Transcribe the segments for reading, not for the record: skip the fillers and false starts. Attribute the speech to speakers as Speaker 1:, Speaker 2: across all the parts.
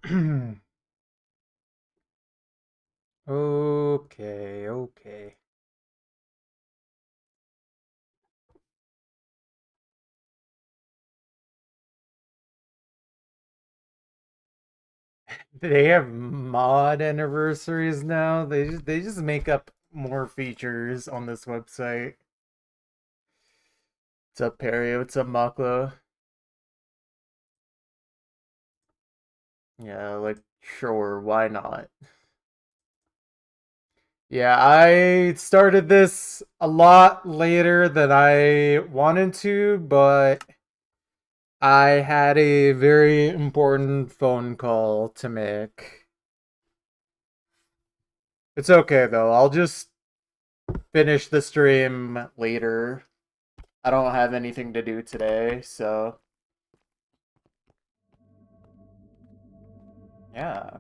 Speaker 1: Okay, okay. They have mod anniversaries now. They just make up more features on this website. What's up, Perry? What's up, Maklo? Yeah, like sure, why not? Yeah, I started this a lot later than I wanted to, but I had a very important phone call to make. It's okay though. I'll just finish the stream later. I don't have anything to do today, so yeah.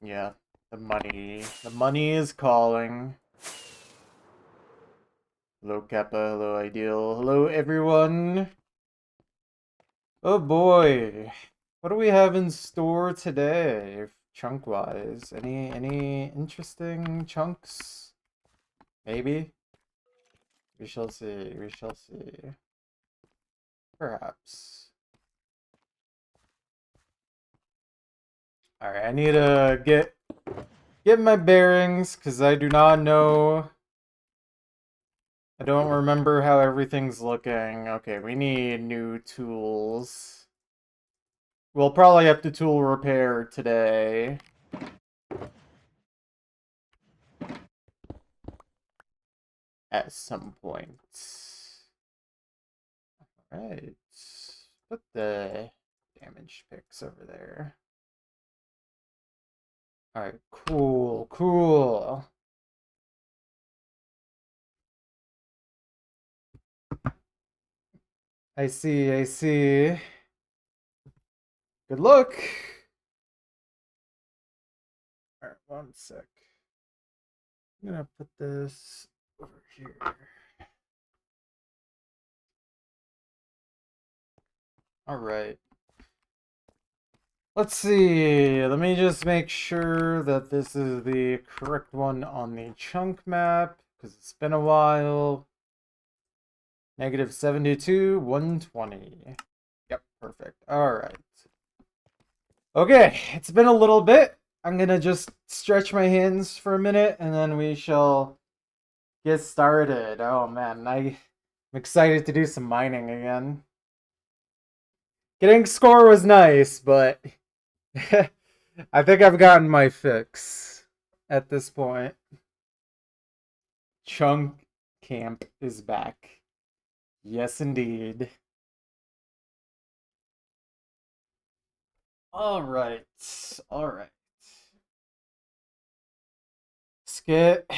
Speaker 1: Yeah. The money is calling. Hello Kappa, hello Ideal, hello everyone. Oh boy. What do we have in store today, chunk wise? Any interesting chunks? Maybe? We shall see. We shall see. Perhaps. Alright, I need to get my bearings because I do not know. I don't remember how everything's looking. Okay, we need new tools. We'll probably have to tool repair today. At some point. Alright. Put the damage picks over there. Alright, cool, cool. I see, I see. Good luck. Alright, one sec. I'm gonna put this over here. Alright. Let's see. Let me just make sure that this is the correct one on the chunk map, because it's been a while. -72, 120. Yep, perfect. Alright. Okay, it's been a little bit. I'm gonna just stretch my hands for a minute, and then we shall get started. Oh man, I'm excited to do some mining again. Getting score was nice, but I think I've gotten my fix at this point. Chunk Camp is back. Yes, indeed. All right. All right. Let's get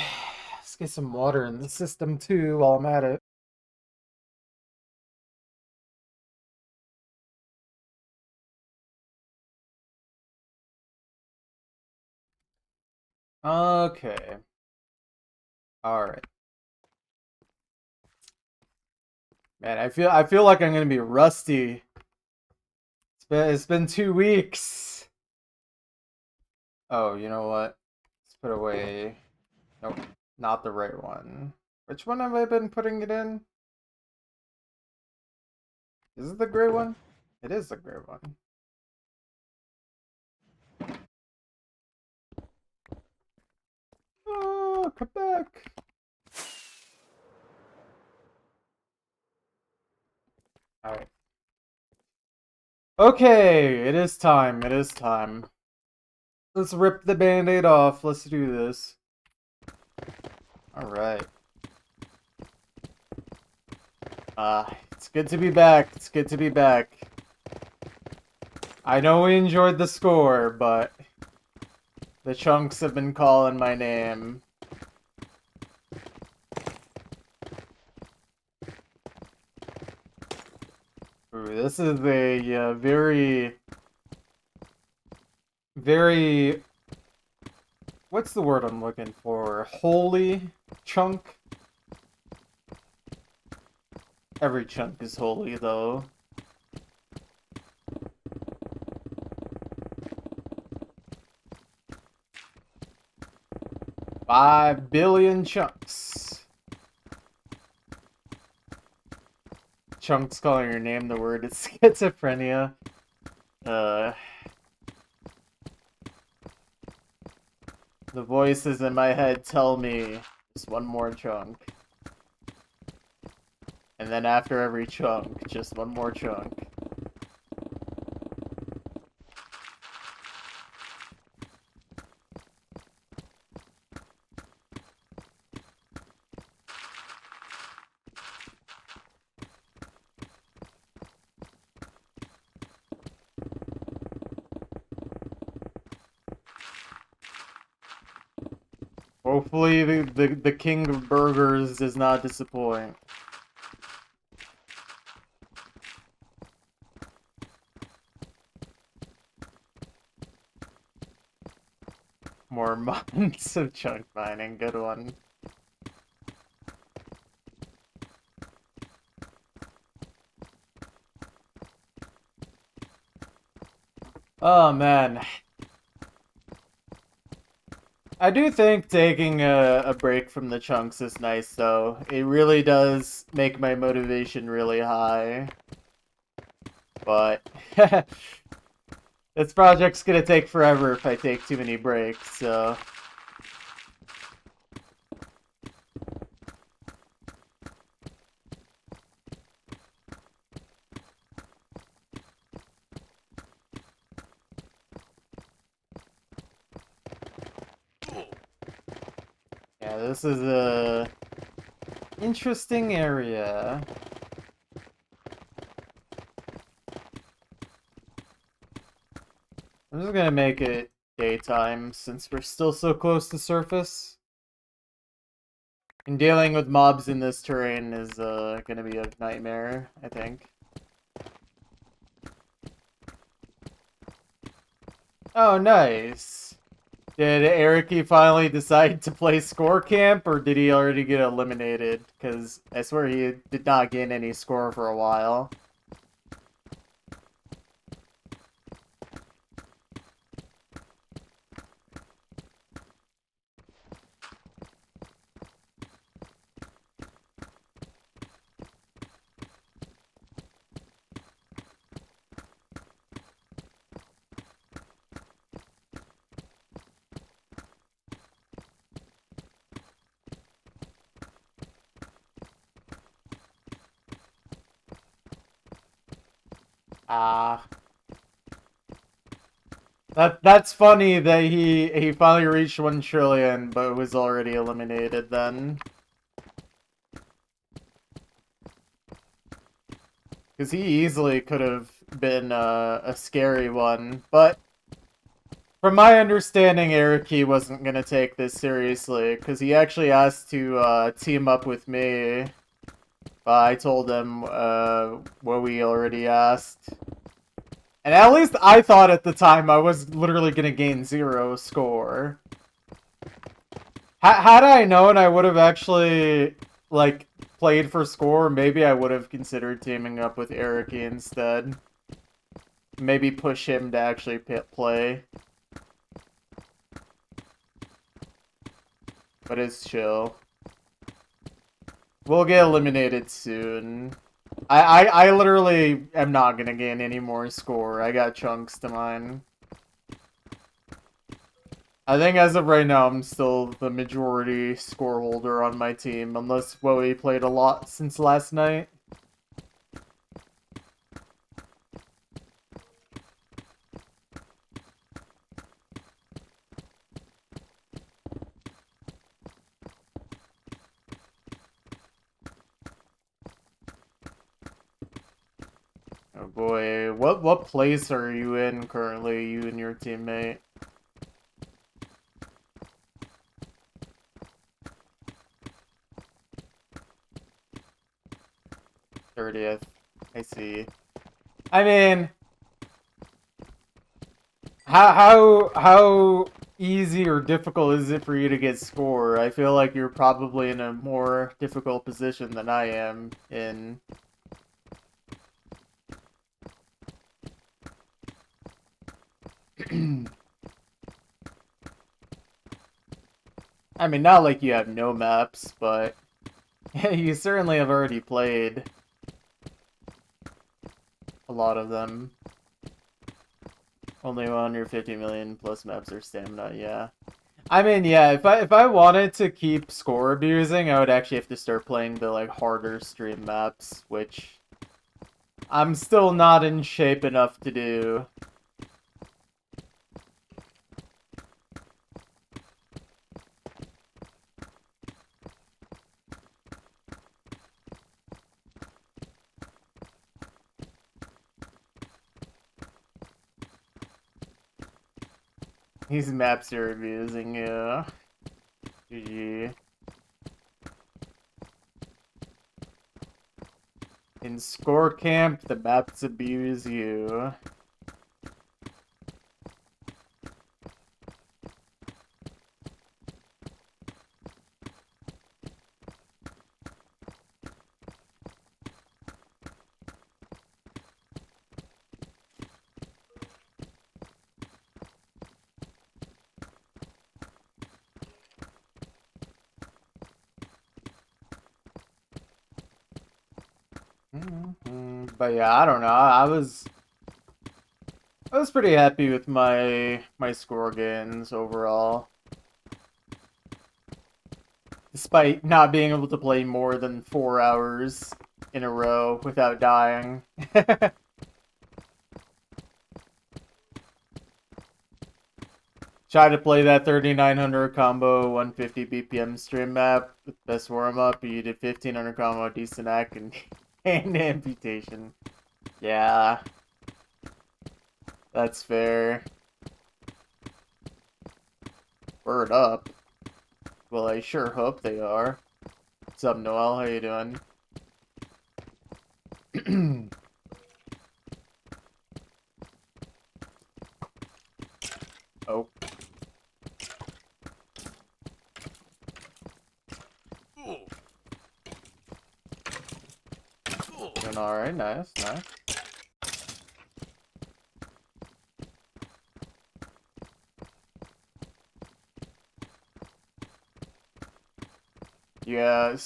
Speaker 1: some water in the system too while I'm at it. Okay. All right. Man, I feel like I'm gonna be rusty. It's been 2 weeks. Oh, you know what? Let's put away. Nope, not the right one. Which one have I been putting it in? Is it the gray one? It is the gray one. Oh, come back. Alright. Okay, it is time. It is time. Let's rip the band-aid off. Let's do this. Alright. It's good to be back. It's good to be back. I know we enjoyed the score, but the chunks have been calling my name. Ooh, this is a very, very... What's the word I'm looking for? Holy chunk? Every chunk is holy, though. 5 billion chunks. Chunks calling your name the word is schizophrenia. The voices in my head tell me just one more chunk. And then after every chunk, just one more chunk. Hopefully the king of burgers does not disappoint. More months of chunk mining, good one. Oh man. I do think taking a break from the chunks is nice though. It really does make my motivation really high. But this project's gonna take forever if I take too many breaks, so... Yeah, this is a interesting area. I'm just gonna make it daytime since we're still so close to surface. And dealing with mobs in this terrain is gonna be a nightmare, I think. Oh, nice. Did Ericy finally decide to play score camp, or did he already get eliminated? Because I swear he did not gain any score for a while. Ah. That's funny that he finally reached 1 trillion, but was already eliminated then. Because he easily could have been a scary one, but from my understanding, Ericy wasn't gonna take this seriously, because he actually asked to team up with me. But I told him what we already asked. And at least I thought at the time I was literally gonna gain 0 score. Had I known I would have actually, like, played for score, maybe I would have considered teaming up with Ericy instead. Maybe push him to actually play. But it's chill. We'll get eliminated soon. I literally am not gonna gain any more score. I got chunks to mine. I think as of right now, I'm still the majority score holder on my team, unless Woey played a lot since last night. Oh boy, what place are you in currently, you and your teammate? '30th. I see. I mean, how easy or difficult is it for you to get score? I feel like you're probably in a more difficult position than I am in. I mean, not like you have no maps, but you certainly have already played a lot of them. Only 150 million plus maps are stamina, yeah. I mean, yeah, if I wanted to keep score abusing, I would actually have to start playing the like harder stream maps, which I'm still not in shape enough to do. These maps are abusing you. GG. In score camp, the maps abuse you. But yeah, I don't know. I was pretty happy with my score gains overall. Despite not being able to play more than 4 hours in a row without dying. Try to play that 3900 combo 150 BPM stream map with best warm up. You did 1500 combo decent act and hand amputation. Yeah, that's fair. Word up. Well, I sure hope they are. What's up, Noel? How you doing? Oh. Doing alright, nice, nice. Yeah,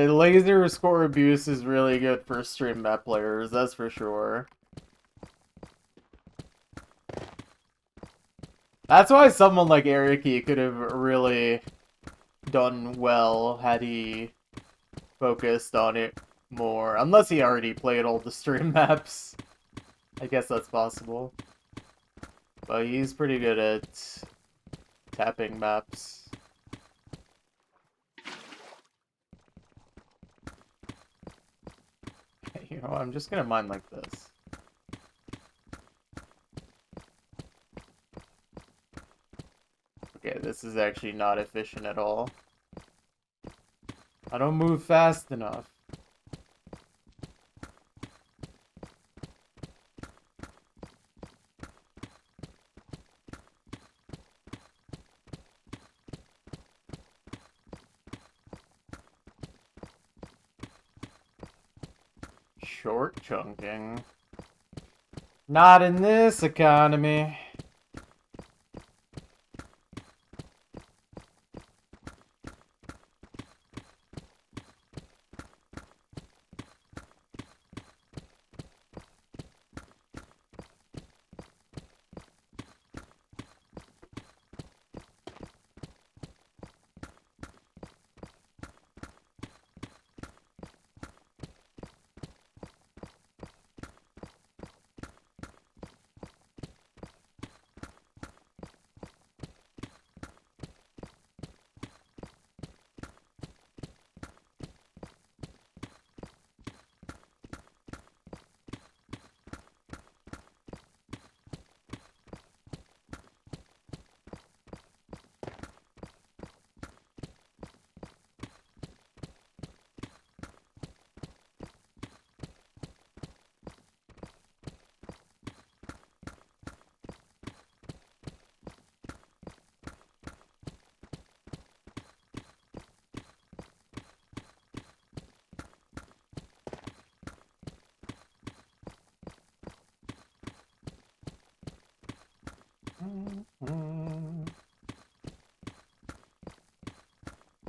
Speaker 1: laser score abuse is really good for stream map players, that's for sure. That's why someone like Eriki could have really done well had he focused on it more. Unless he already played all the stream maps. I guess that's possible. But he's pretty good at tapping maps. You know, I'm just gonna mine like this. Okay, this is actually not efficient at all. I don't move fast enough. Short chunking. Not in this economy.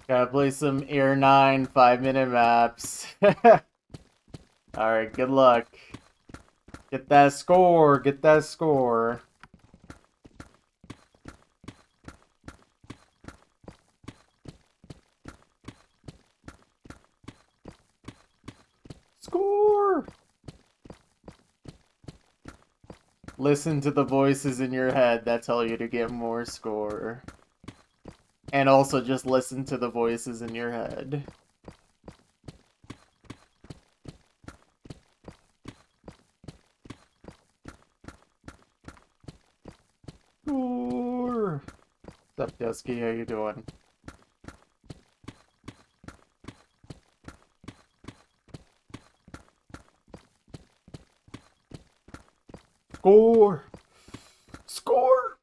Speaker 1: Gotta play some Air 9 5-minute maps. Alright, good luck. Get that score, get that score. Score! Listen to the voices in your head that tell you to get more score. And also just listen to the voices in your head. Score! What's up, Dusky? How you doing? Score! Score!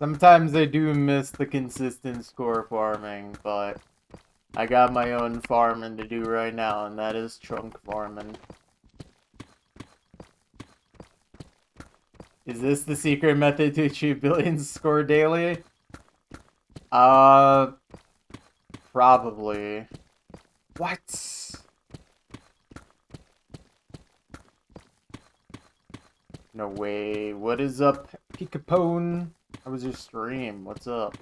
Speaker 1: Sometimes I do miss the consistent score farming, but I got my own farming to do right now, and that is trunk farming. Is this the secret method to achieve billions score daily? Probably. What? No way. What is up, Picapone? How was your stream? What's up?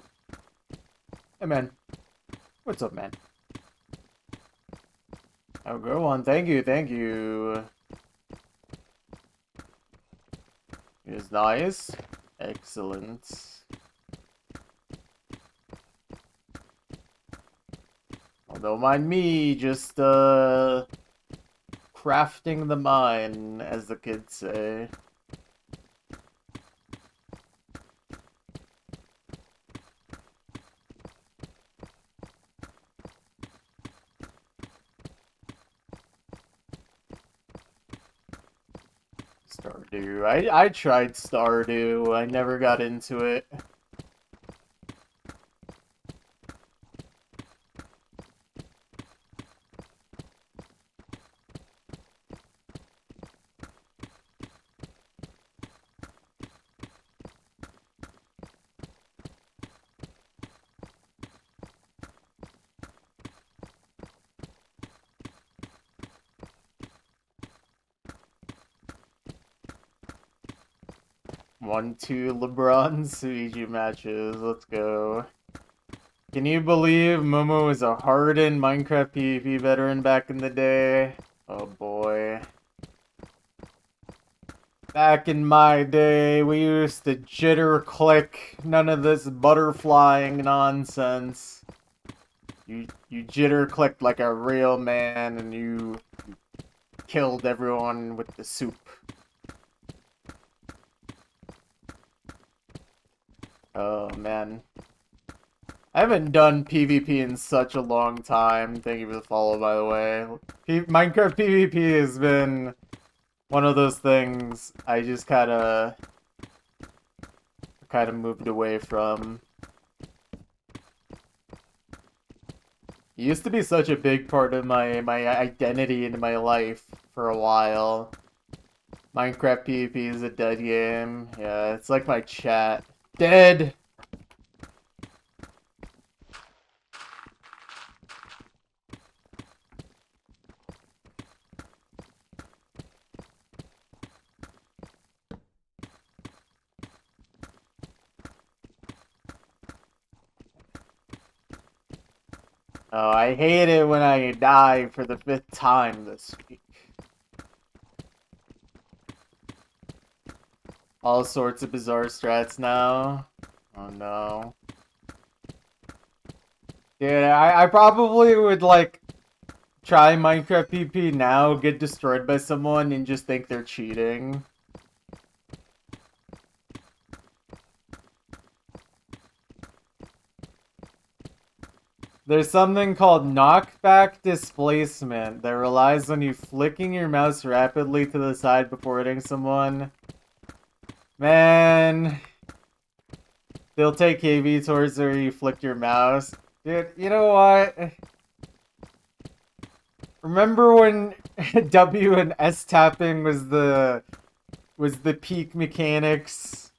Speaker 1: Hey, man. What's up, man? Oh, go on. Thank you, thank you. It is nice. Excellent. Oh, don't mind me, just, crafting the mine, as the kids say. Stardew. I tried Stardew. I never got into it. One, two LeBron Suiju matches. Let's go. Can you believe Momo is a hardened Minecraft PvP veteran back in the day? Oh boy. Back in my day, we used to jitter click. None of this butterflying nonsense. You jitter clicked like a real man and you killed everyone with the soup. Oh man. I haven't done PvP in such a long time. Thank you for the follow, by the way. Minecraft PvP has been one of those things I just kind of moved away from. It used to be such a big part of my identity in my life for a while. Minecraft PvP is a dead game. Yeah, it's like my chat. Dead! Oh, I hate it when I die for the 5th time this week. All sorts of bizarre strats now. Oh no. Dude, I probably would, like, try Minecraft PvP now, get destroyed by someone, and just think they're cheating. There's something called knockback displacement that relies on you flicking your mouse rapidly to the side before hitting someone. Man. They'll take KB towards where you flick your mouse. Dude, you know what? Remember when W and S tapping was the peak mechanics?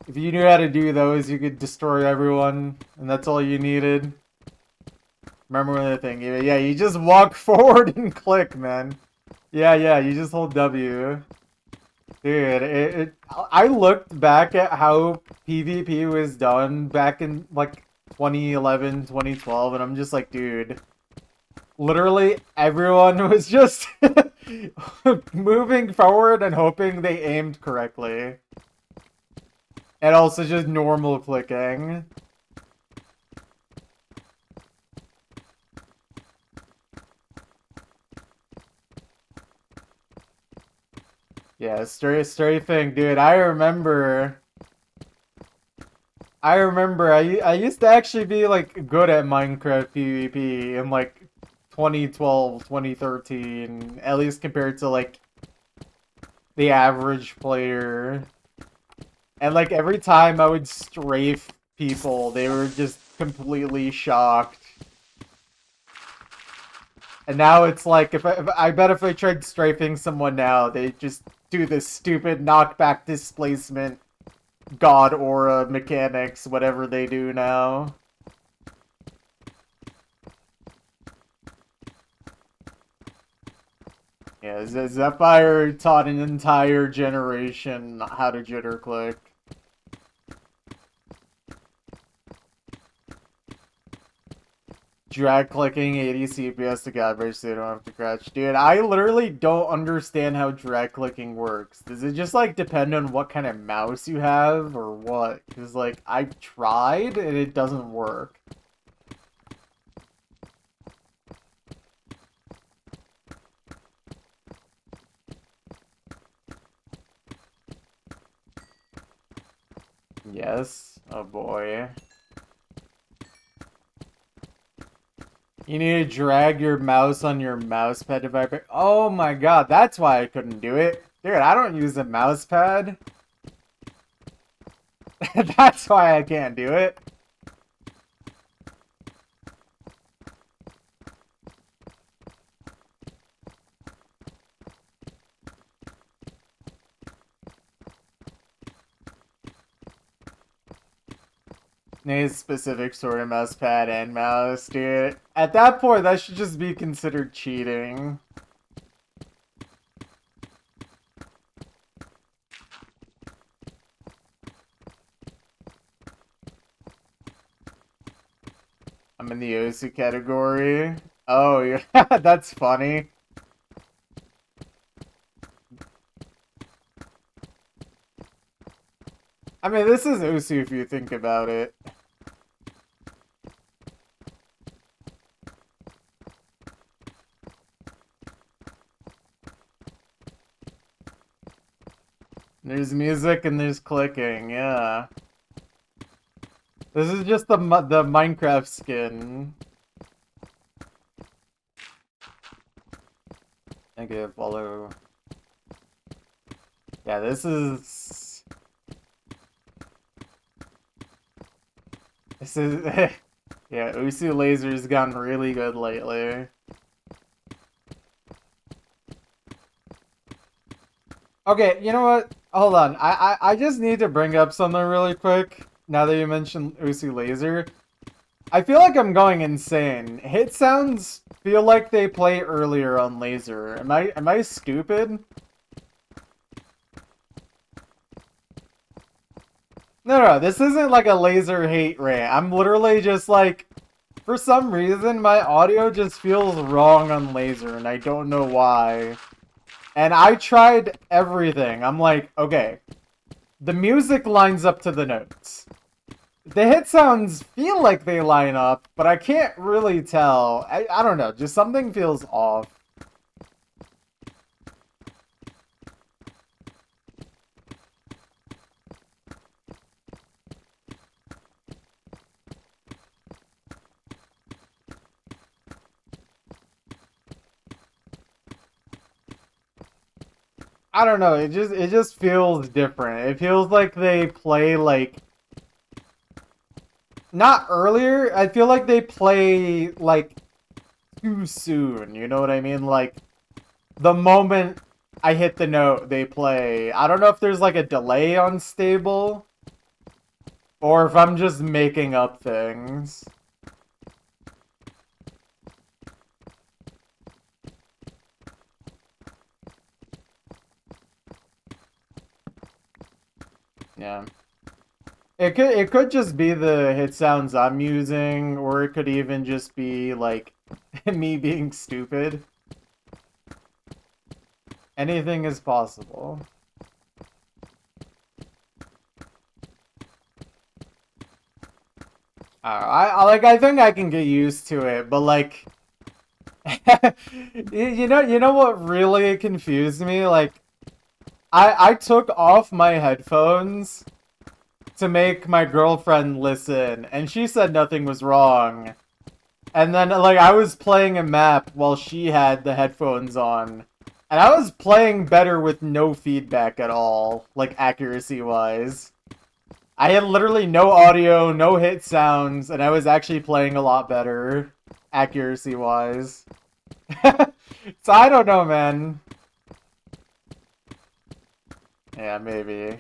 Speaker 1: If you knew how to do those, you could destroy everyone, and that's all you needed. Remember when the thing? Yeah, you just walk forward and click, man. Yeah, you just hold W. Dude, I looked back at how PvP was done back in, like, 2011, 2012, and I'm just like, dude, literally everyone was just moving forward and hoping they aimed correctly. And also just normal clicking. Yeah, strafing, dude. I used to actually be like good at Minecraft PvP in like 2012, 2013, at least compared to like the average player. And like every time I would strafe people, they were just completely shocked. And now it's like I bet if I tried strafing someone now, they just do this stupid knockback displacement god aura mechanics, whatever they do now. Yeah, Zephyr taught an entire generation how to jitter click. Drag clicking 80 CPS to Godbridge so you don't have to crouch. Dude, I literally don't understand how drag clicking works. Does it just like depend on what kind of mouse you have or what? Because like I've tried and it doesn't work. Yes. Oh boy. You need to drag your mouse on your mouse pad to vibrate. Oh my god, that's why I couldn't do it. Dude, I don't use a mouse pad. That's why I can't do it. Need a specific sort of mouse pad and mouse, dude. At that point, that should just be considered cheating. I'm in the Osu category. Oh, yeah, that's funny. I mean, this is Osu if you think about it. There's music and there's clicking, yeah. This is just the Minecraft skin. Okay, follow. Yeah, this is... This is... Yeah, Osu Laser's gotten really good lately. Okay, you know what? Hold on. I just need to bring up something really quick. Now that you mentioned Osu Laser. I feel like I'm going insane. Hit sounds feel like they play earlier on Laser. Am I stupid? No, this isn't like a Laser hate rant. I'm literally just like, for some reason, my audio just feels wrong on Laser, and I don't know why. And I tried everything. I'm like, okay, the music lines up to the notes. The hit sounds feel like they line up, but I can't really tell. I don't know, just something feels off. I don't know, it just feels different. It feels like they play like not earlier. I feel like they play like too soon. You know what I mean? Like the moment I hit the note, they play. I don't know if there's like a delay on stable or if I'm just making up things. Yeah. It could just be the hit sounds I'm using, or it could even just be like me being stupid. Anything is possible. I think I can get used to it, but like you know what really confused me? Like I took off my headphones to make my girlfriend listen, and she said nothing was wrong. And then like I was playing a map while she had the headphones on. And I was playing better with no feedback at all, like accuracy wise. I had literally no audio, no hit sounds, and I was actually playing a lot better accuracy wise. So I don't know, man. Yeah, maybe.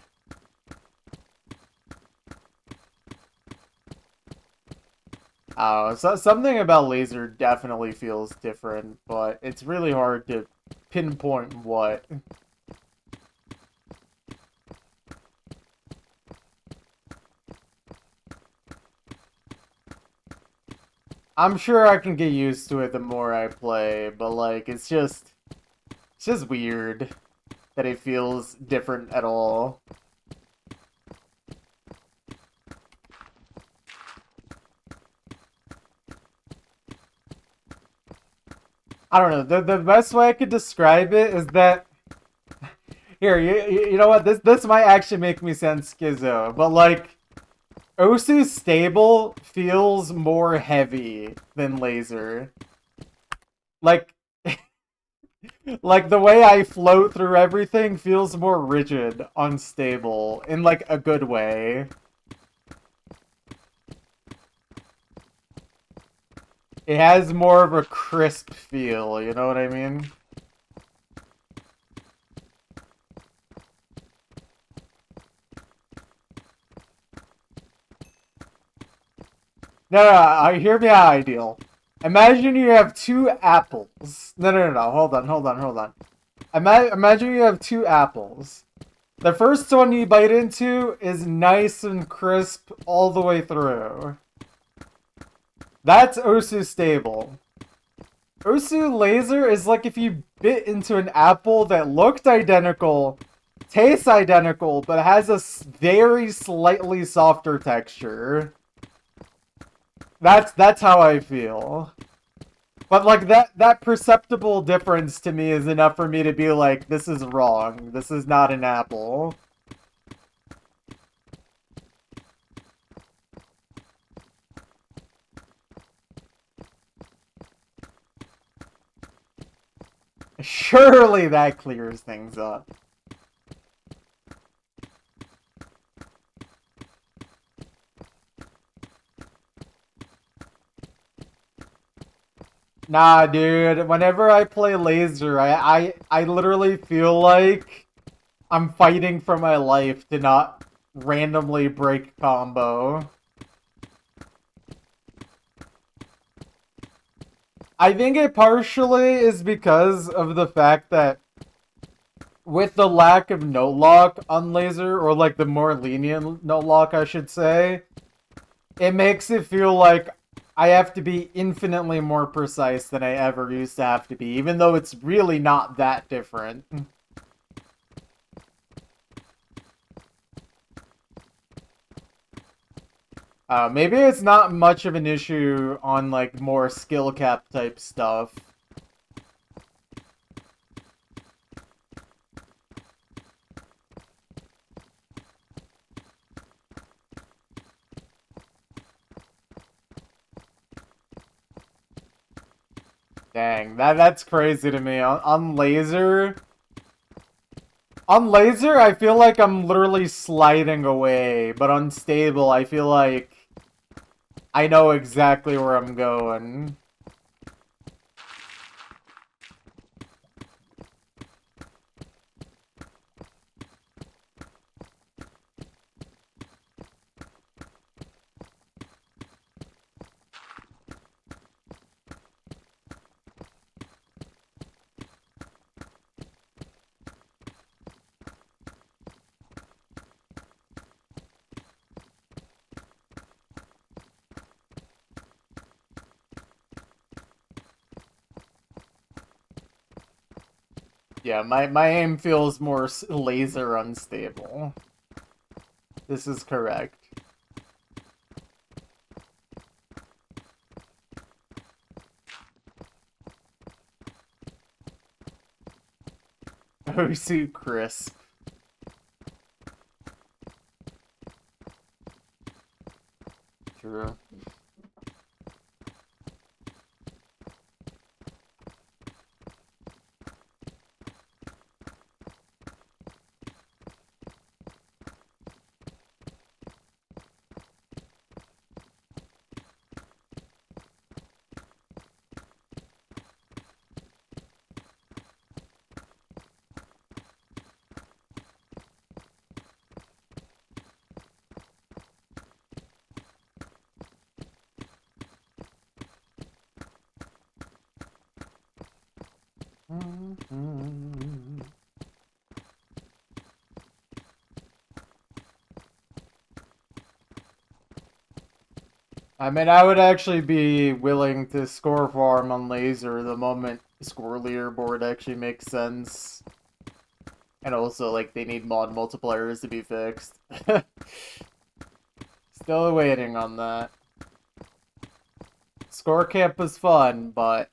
Speaker 1: Oh, so something about laser definitely feels different, but it's really hard to pinpoint what. I'm sure I can get used to it the more I play, but like it's just weird that it feels different at all. I don't know. The best way I could describe it is that here, you know what? This might actually make me sound schizo, but like Osu's stable feels more heavy than laser. Like like the way I float through everything feels more rigid, unstable, in like a good way. It has more of a crisp feel, you know what I mean? No, no, no, hear me out, Ideal. Imagine you have two apples. No. Hold on. Imagine you have two apples. The first one you bite into is nice and crisp all the way through. That's Osu stable. Osu laser is like if you bit into an apple that looked identical, tastes identical, but has a very slightly softer texture. That's how I feel. But like that perceptible difference to me is enough for me to be like, this is wrong. This is not an apple. Surely that clears things up. Nah, dude. Whenever I play laser, I literally feel like I'm fighting for my life to not randomly break combo. I think it partially is because of the fact that with the lack of no lock on laser, or like the more lenient no lock, I should say, it makes it feel like I have to be infinitely more precise than I ever used to have to be, even though it's really not that different. Maybe it's not much of an issue on like more skill cap type stuff. Dang, that's crazy to me. On laser, On laser, I feel like I'm literally sliding away, but on stable, I feel like I know exactly where I'm going. Yeah, my aim feels more laser unstable. This is correct. Osu crisp. True. I mean, I would actually be willing to score farm on laser the moment score leaderboard actually makes sense. And also, like, they need mod multipliers to be fixed. Still waiting on that. Score camp was fun, but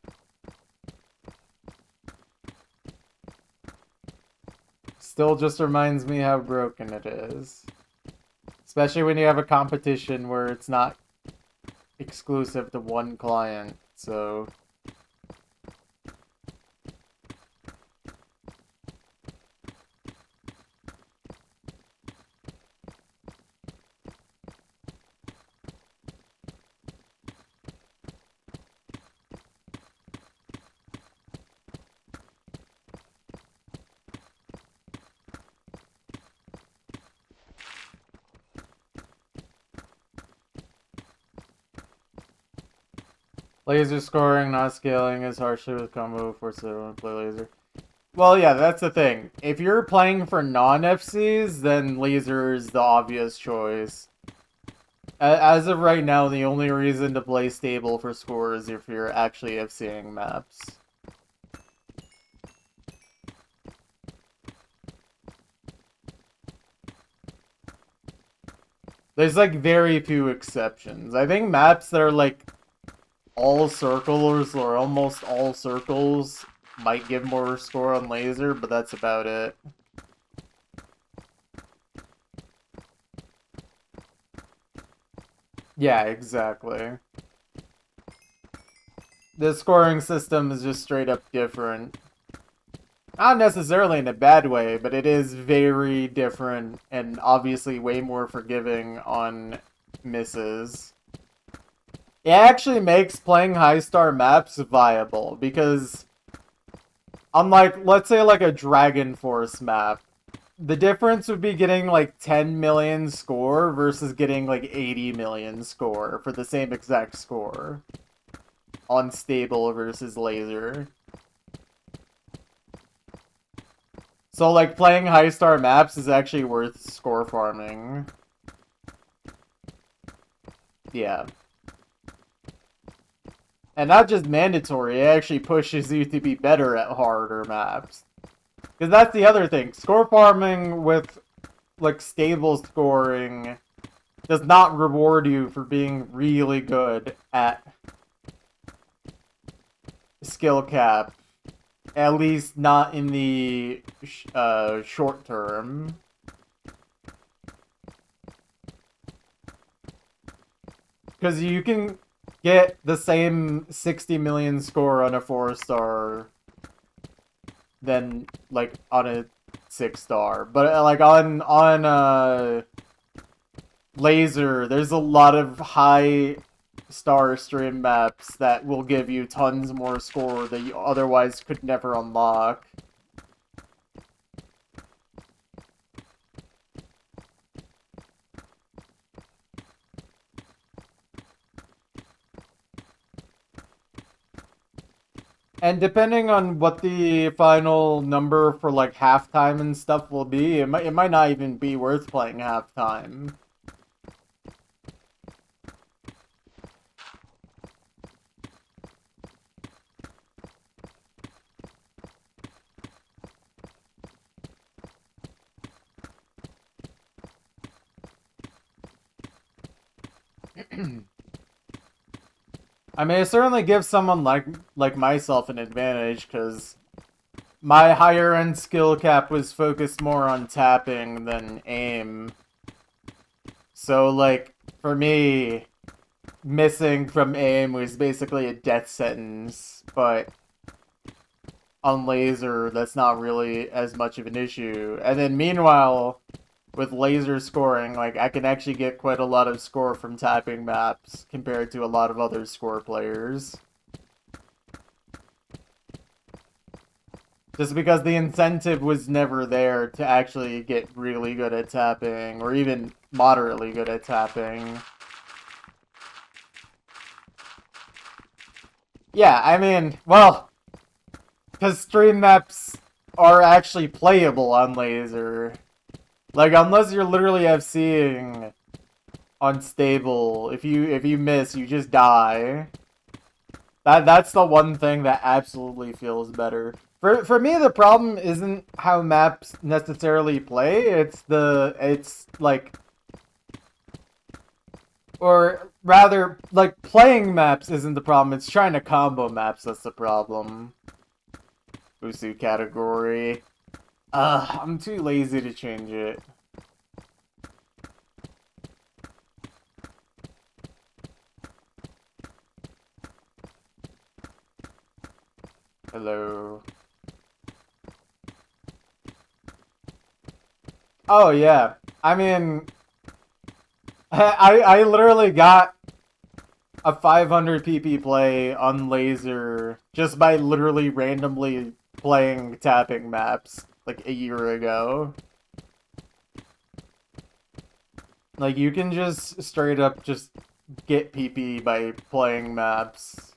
Speaker 1: still just reminds me how broken it is. Especially when you have a competition where it's not exclusive to one client, so... Laser scoring, not scaling is harshly with combo force everyone to play laser. Well, yeah, that's the thing. If you're playing for non-FCs, then laser is the obvious choice. As of right now, the only reason to play stable for score is if you're actually FCing maps. There's like very few exceptions. I think maps that are like all circles or almost all circles might give more score on laser, but that's about it. Yeah, exactly. The scoring system is just straight up different. Not necessarily in a bad way, but it is very different and obviously way more forgiving on misses. It actually makes playing high star maps viable because unlike, let's say, like a Dragon Force map, the difference would be getting like 10 million score versus getting like 80 million score for the same exact score on stable versus laser. So like playing high star maps is actually worth score farming. Yeah. And not just mandatory, it actually pushes you to be better at harder maps. Because that's the other thing. Score farming with, like, stable scoring does not reward you for being really good at skill cap. At least not in the short term. Because you can get the same 60 million score on a 4-star than, like, on a 6-star. But like on Laser, there's a lot of high star stream maps that will give you tons more score that you otherwise could never unlock. And depending on what the final number for like halftime and stuff will be, it might not even be worth playing halftime. I mean, it certainly gives someone like myself an advantage, because my higher end skill cap was focused more on tapping than aim. So, like, for me, missing from aim was basically a death sentence, but on laser, that's not really as much of an issue. And then meanwhile, with laser scoring, like, I can actually get quite a lot of score from tapping maps compared to a lot of other score players. Just because the incentive was never there to actually get really good at tapping, or even moderately good at tapping. Yeah, I mean, well, because stream maps are actually playable on laser. Like, unless you're literally FCing unstable, if you miss, you just die. That's the one thing that absolutely feels better. For me, the problem isn't how maps necessarily play. It's like, or rather, like, playing maps isn't the problem. It's trying to combo maps that's the problem. Usu category. I'm too lazy to change it. Hello. Oh yeah. I mean, I literally got a 500 PP play on laser just by literally randomly playing tapping maps like a year ago. Like, you can just straight up just get PP by playing maps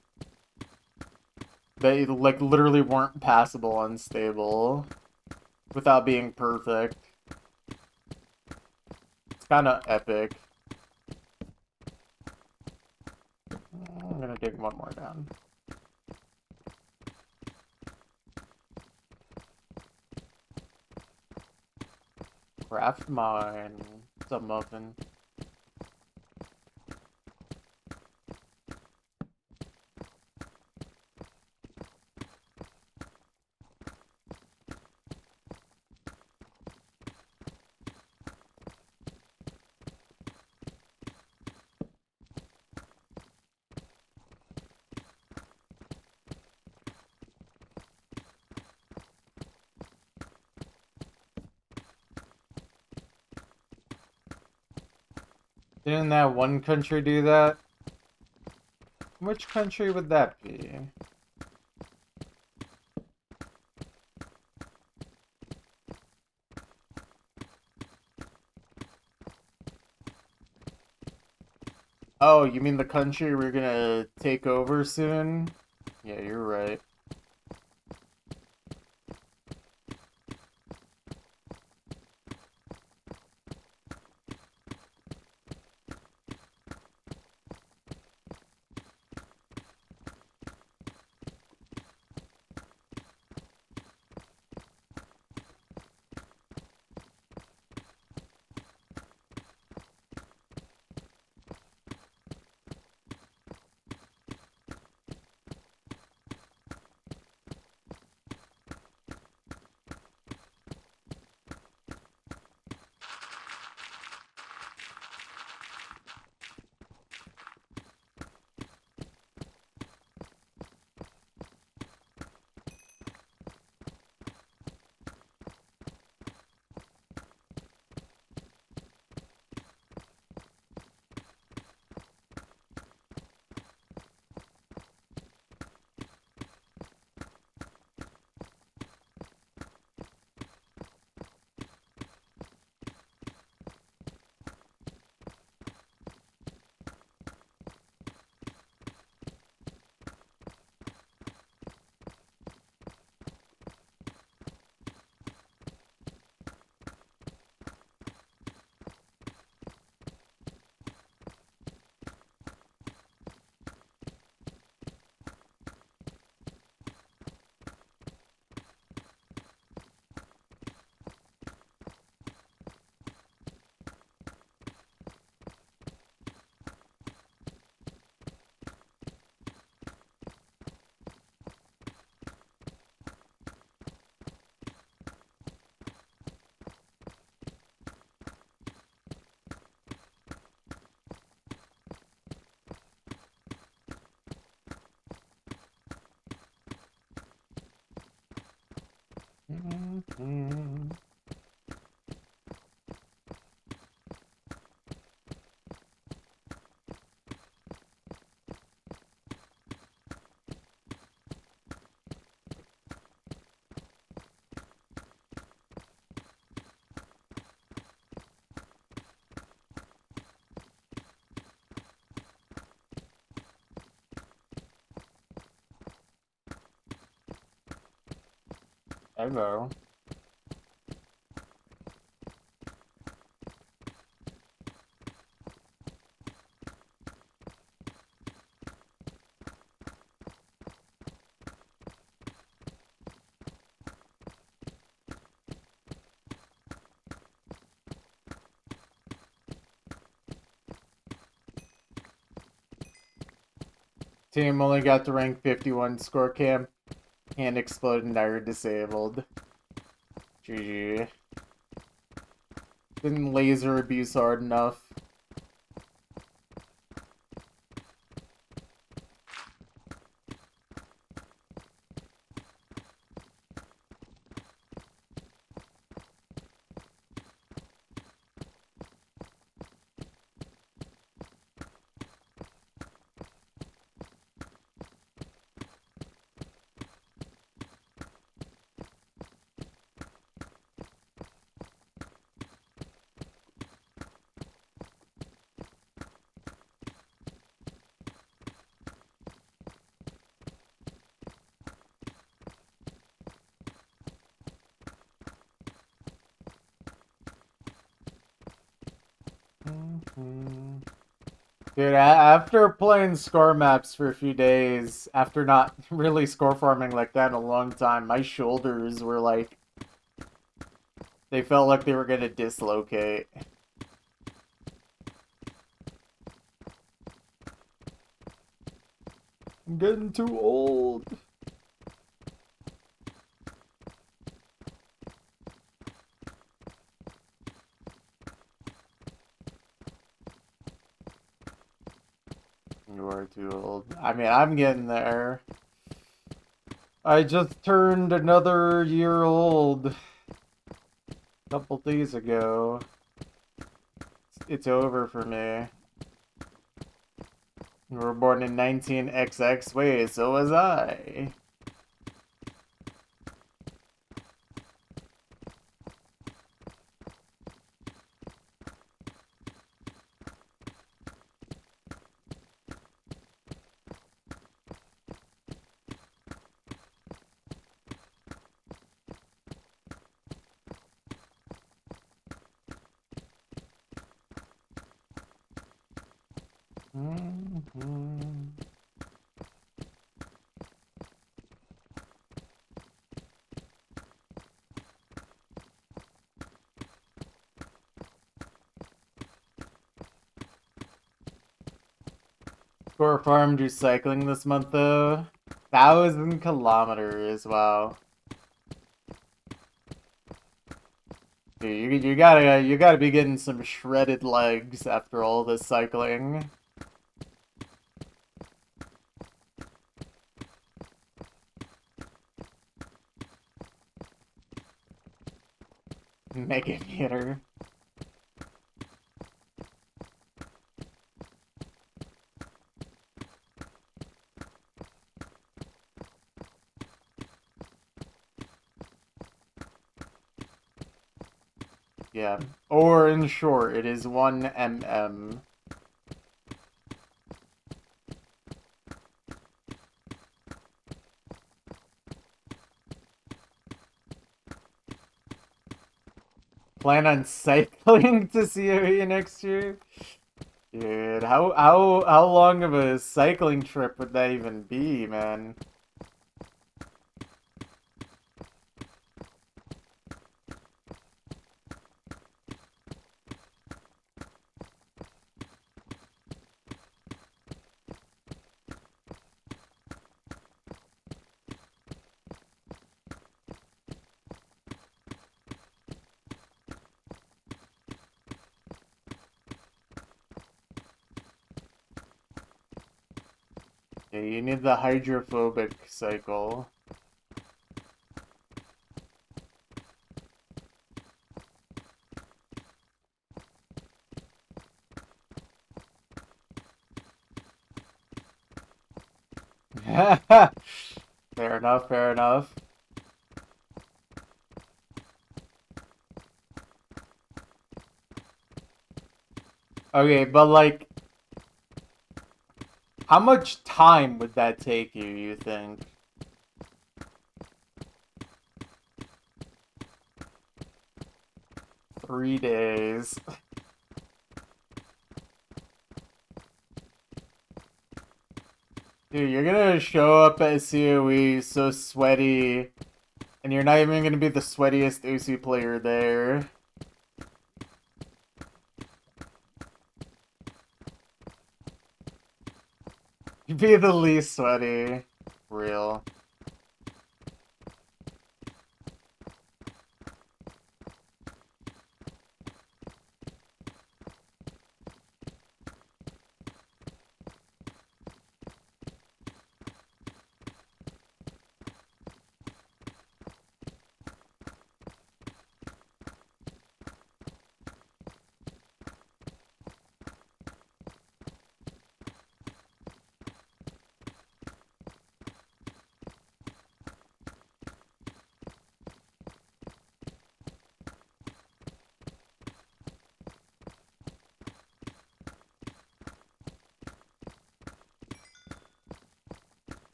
Speaker 1: that like literally weren't passable unstable without being perfect. It's kind of epic. I'm gonna dig one more down. Craft mine. What's up, Muffin? Didn't that one country do that? Which country would that be? Oh, you mean the country we're gonna take over soon? Yeah, you're right. Hello. Team only got to rank 51 score cam. Hand exploded and are disabled. GG. Didn't laser abuse hard enough. Dude, after playing score maps for a few days, after not really score farming like that in a long time, my shoulders were like, they felt like they were gonna dislocate. I'm getting too old. You are too old. I mean, I'm getting there. I just turned another year old a couple days ago. It's over for me. You were born in 19XX. Wait, so was I. Score farmed you cycling this month though? 1,000 kilometers, wow. Dude, you gotta be getting some shredded legs after all this cycling. Mega meter. Yeah. Or in short, it is 1 mm. Plan on cycling to COE next year? Dude, how long of a cycling trip would that even be, man? Yeah, you need the hydrophobic cycle. Fair enough, fair enough. Okay, but like, how much time would that take you, you think? 3 days. Dude, you're gonna show up at COE so sweaty, and you're not even gonna be the sweatiest UC player there. You'd be the least sweaty. Real.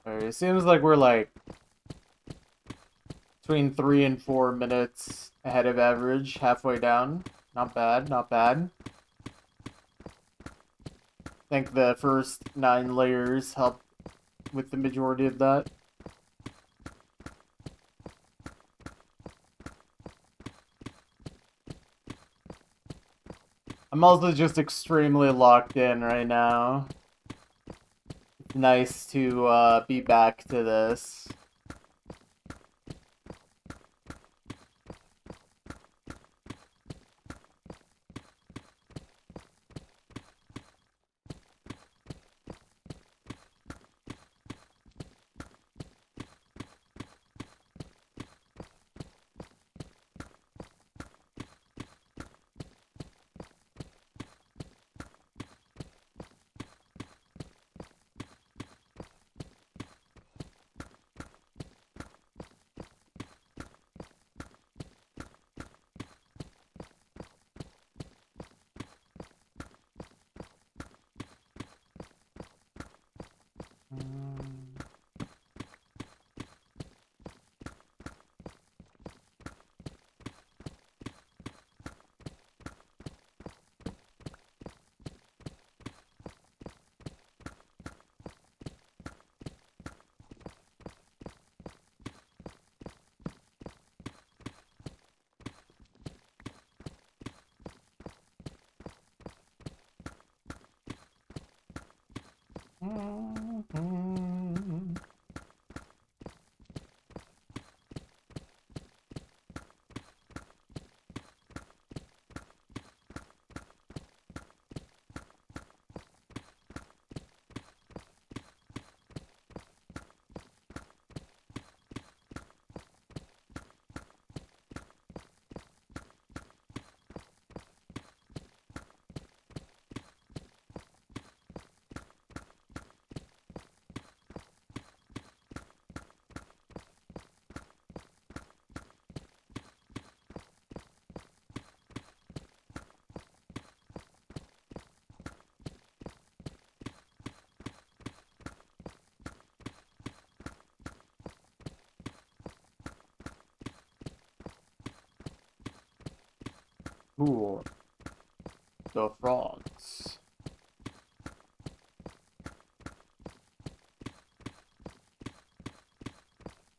Speaker 1: Alright, it seems like we're like between 3 and 4 minutes ahead of average, halfway down. Not bad, not bad. I think the first 9 layers help with the majority of that. I'm also just extremely locked in right now. It's nice to be back to this. Cool. The frogs.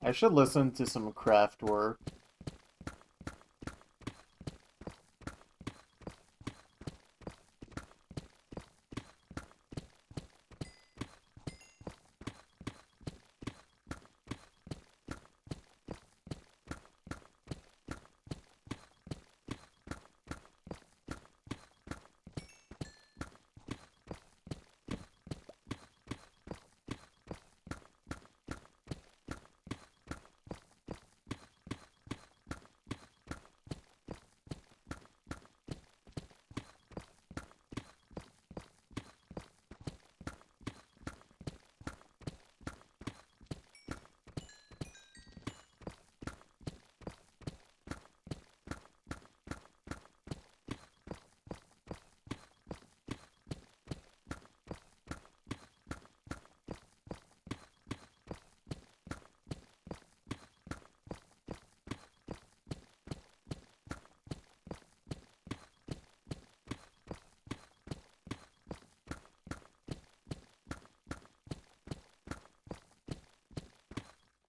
Speaker 1: I should listen to some craft work.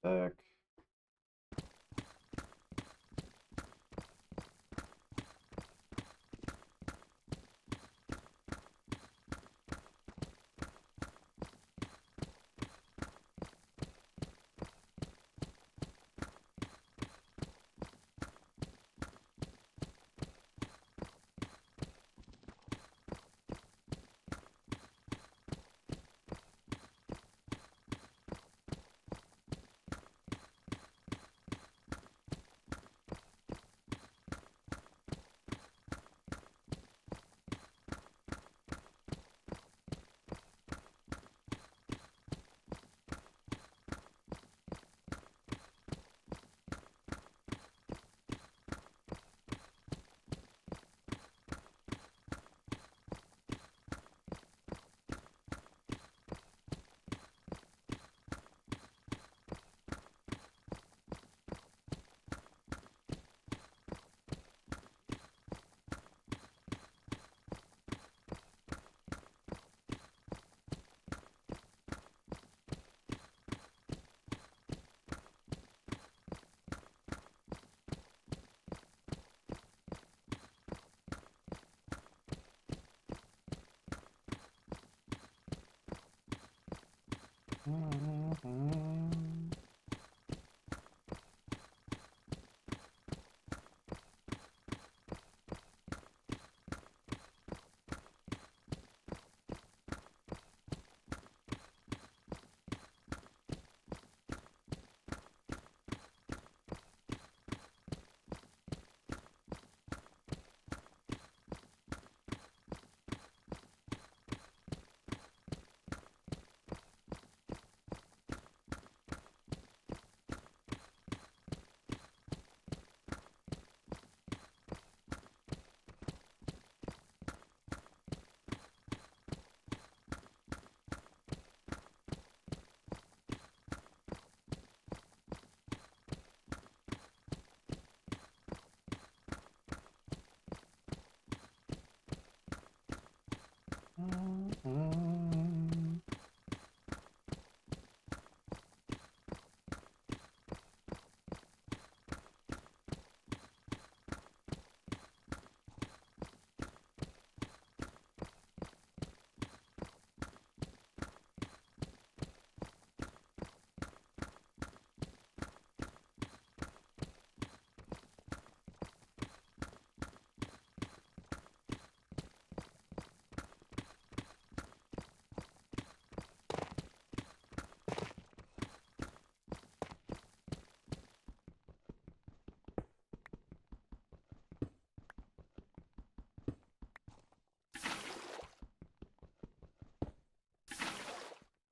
Speaker 1: back.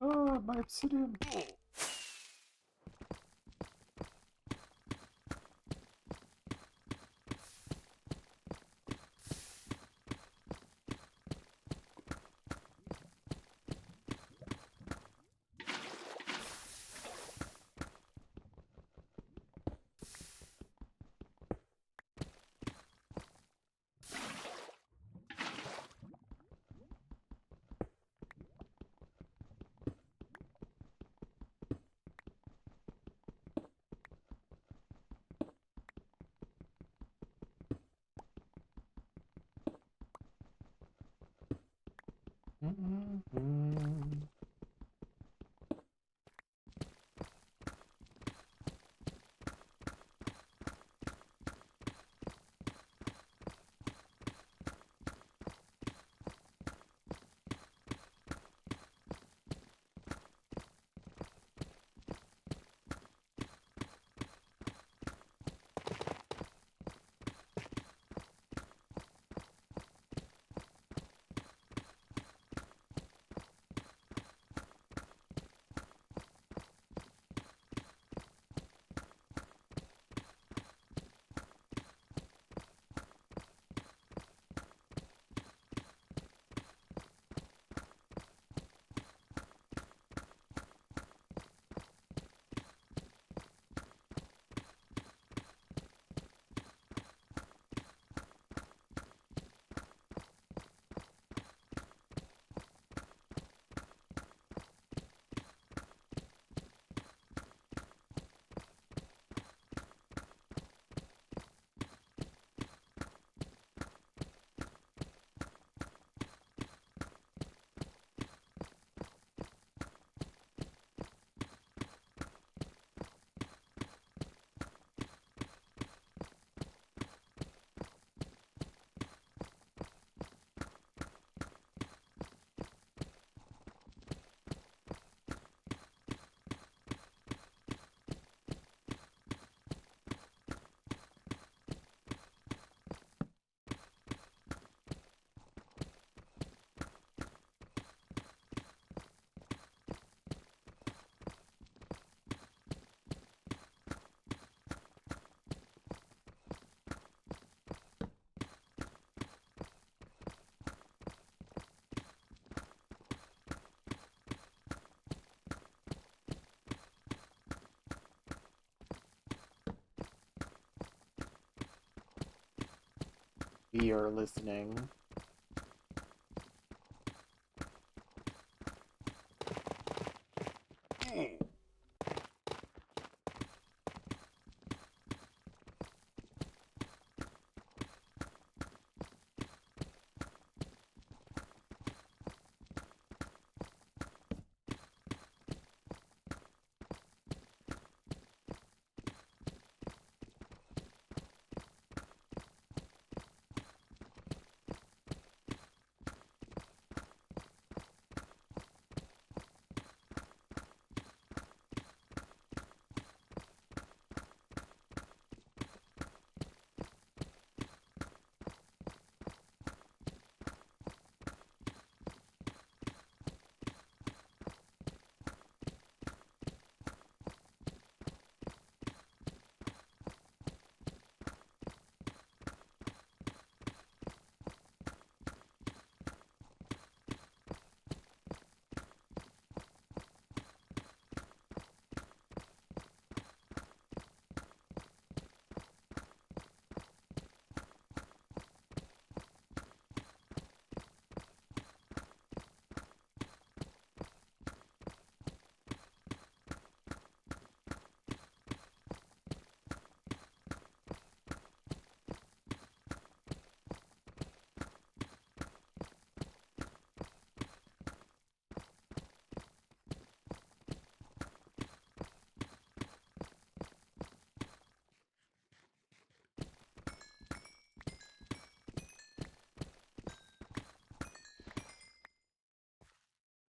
Speaker 1: Oh, my obsidian. We are listening.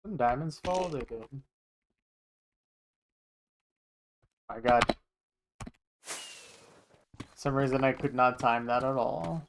Speaker 1: Some diamonds fall? They did. My god. For some reason I could not time that at all.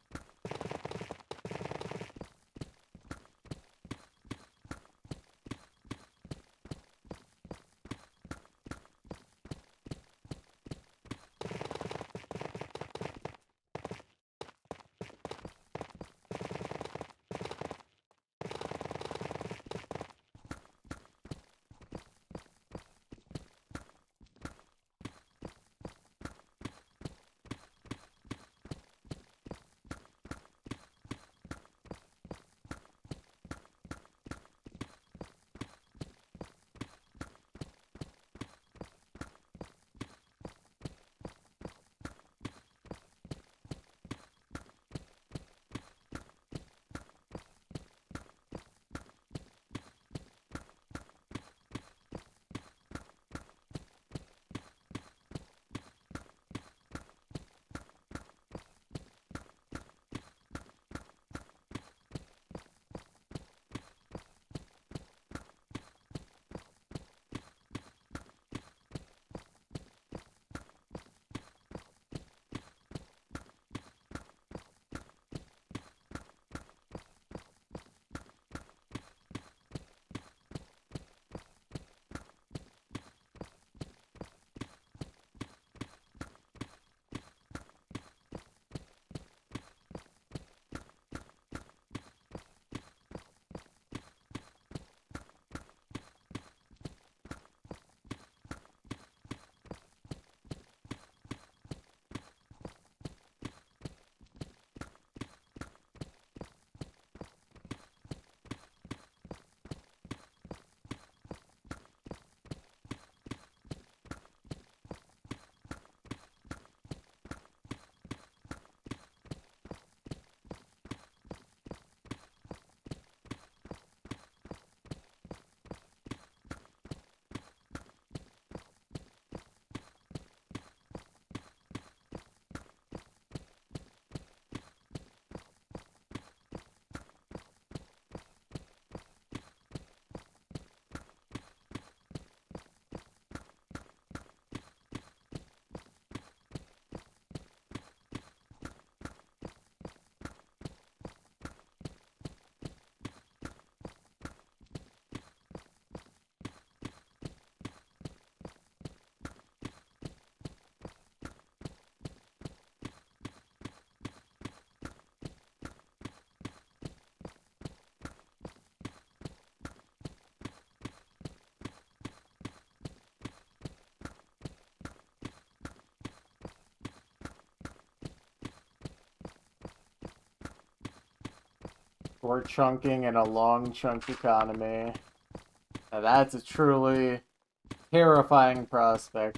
Speaker 1: Short chunking and a long chunk economy. Now that's a truly terrifying prospect.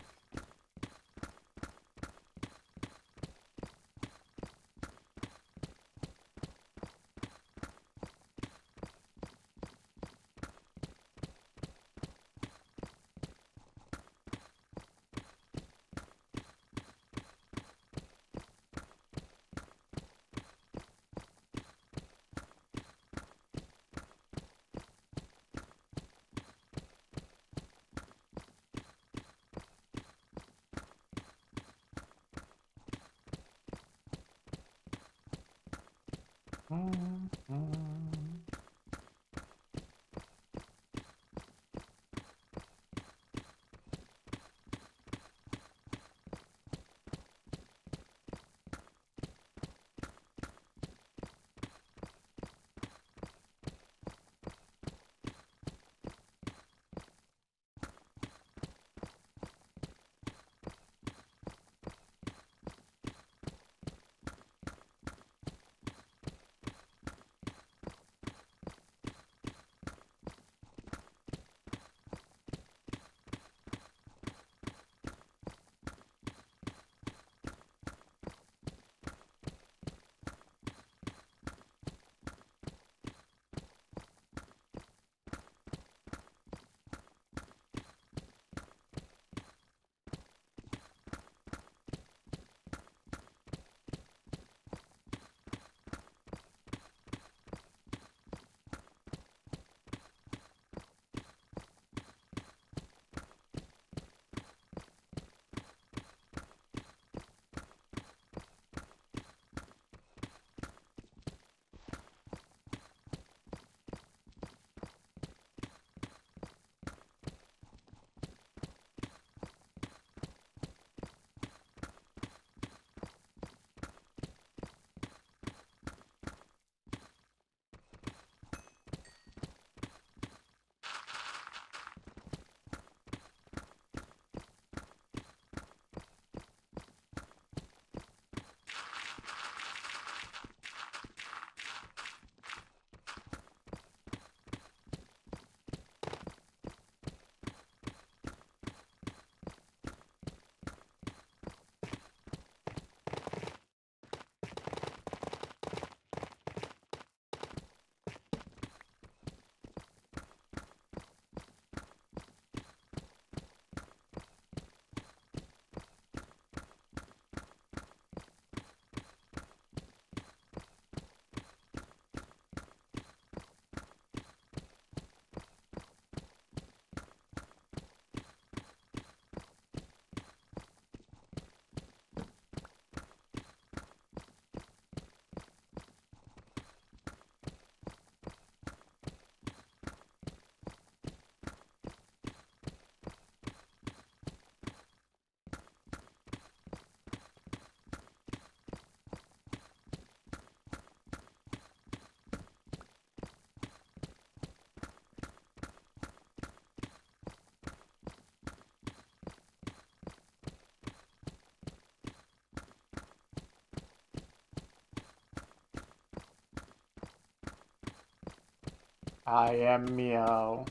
Speaker 1: I am Meow.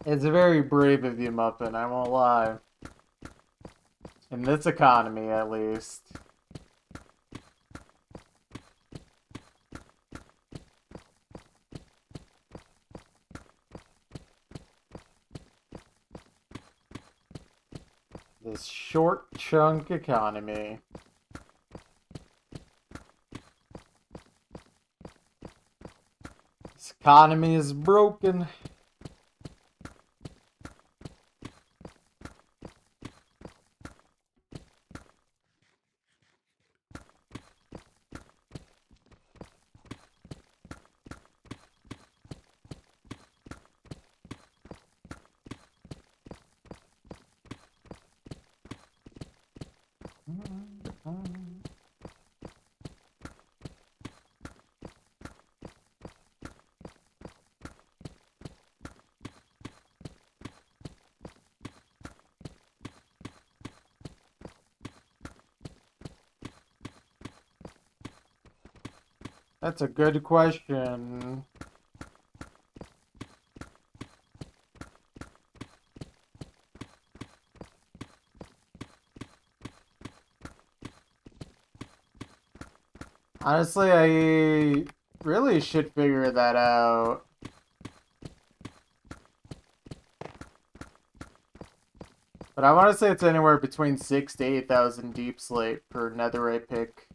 Speaker 1: It's very brave of you, Muffin, I won't lie. In this economy, at least. This short chunk economy. This economy is broken. That's a good question. Honestly, I really should figure that out. But I want to say it's anywhere between 6 to 8,000 deep slate per netherite pick.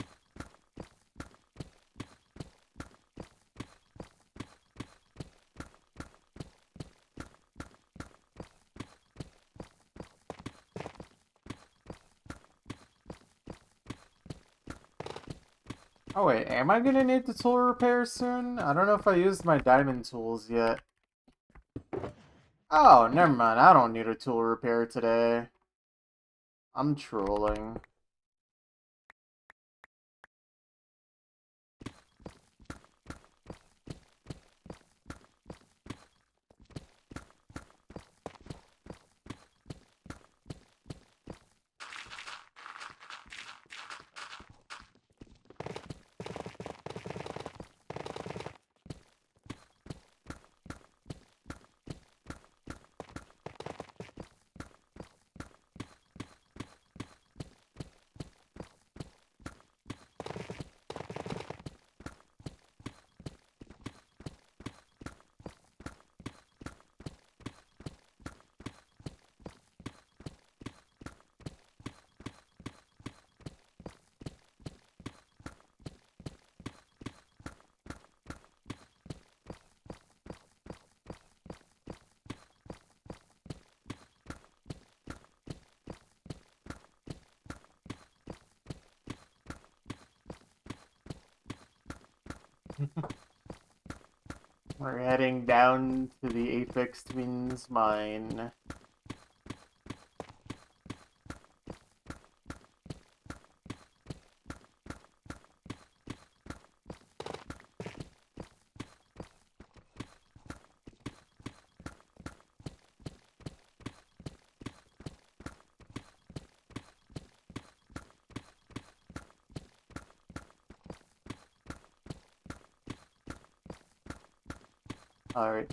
Speaker 1: Oh wait, am I gonna need the tool repair soon? I don't know if I used my diamond tools yet. Oh, never mind. I don't need a tool repair today. I'm trolling. We're heading down to the Aphex Twins mine. Alright.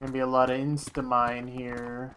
Speaker 1: Gonna be a lot of insta-mine here.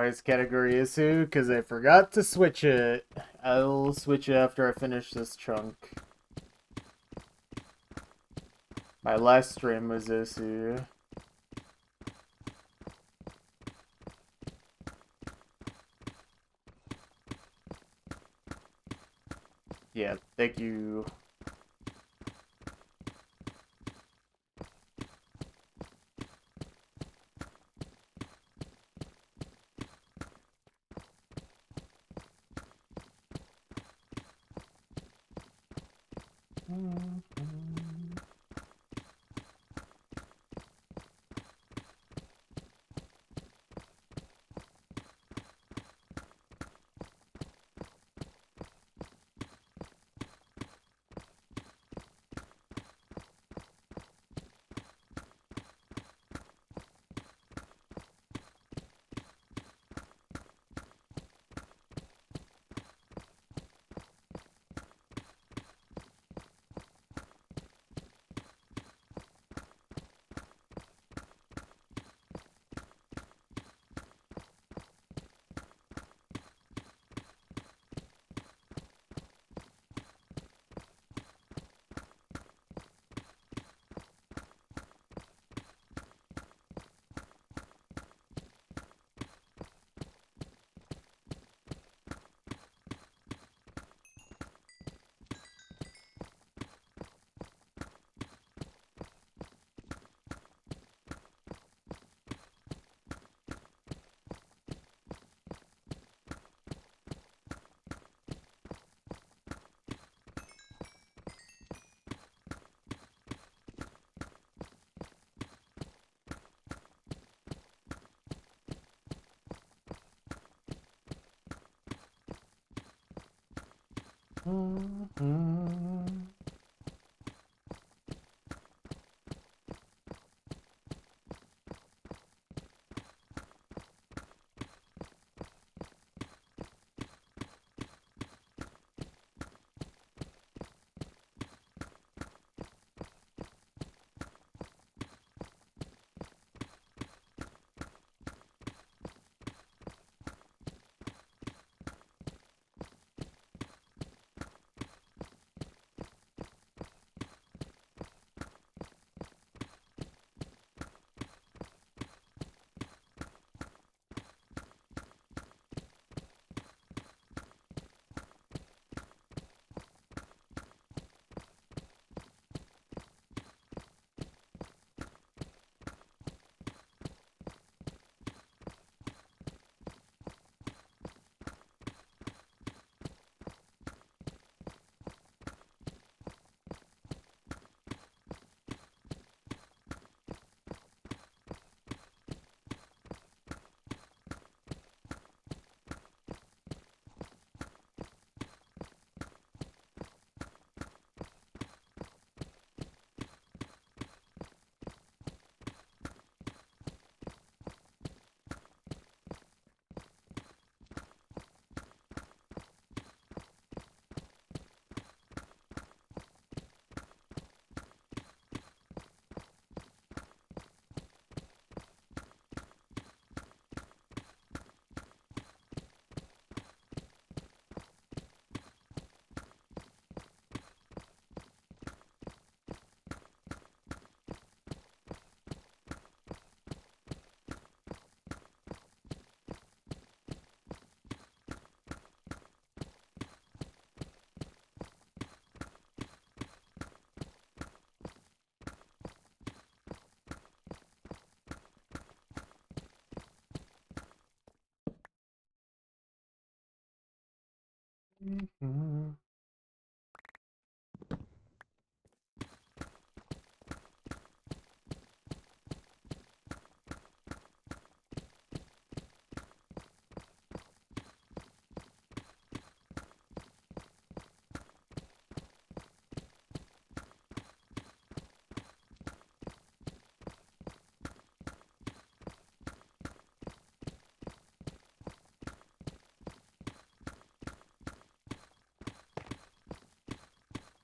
Speaker 1: Ice category Isu, because I forgot to switch it. I'll switch it after I finish this chunk. My last stream was Isu. Yeah, thank you.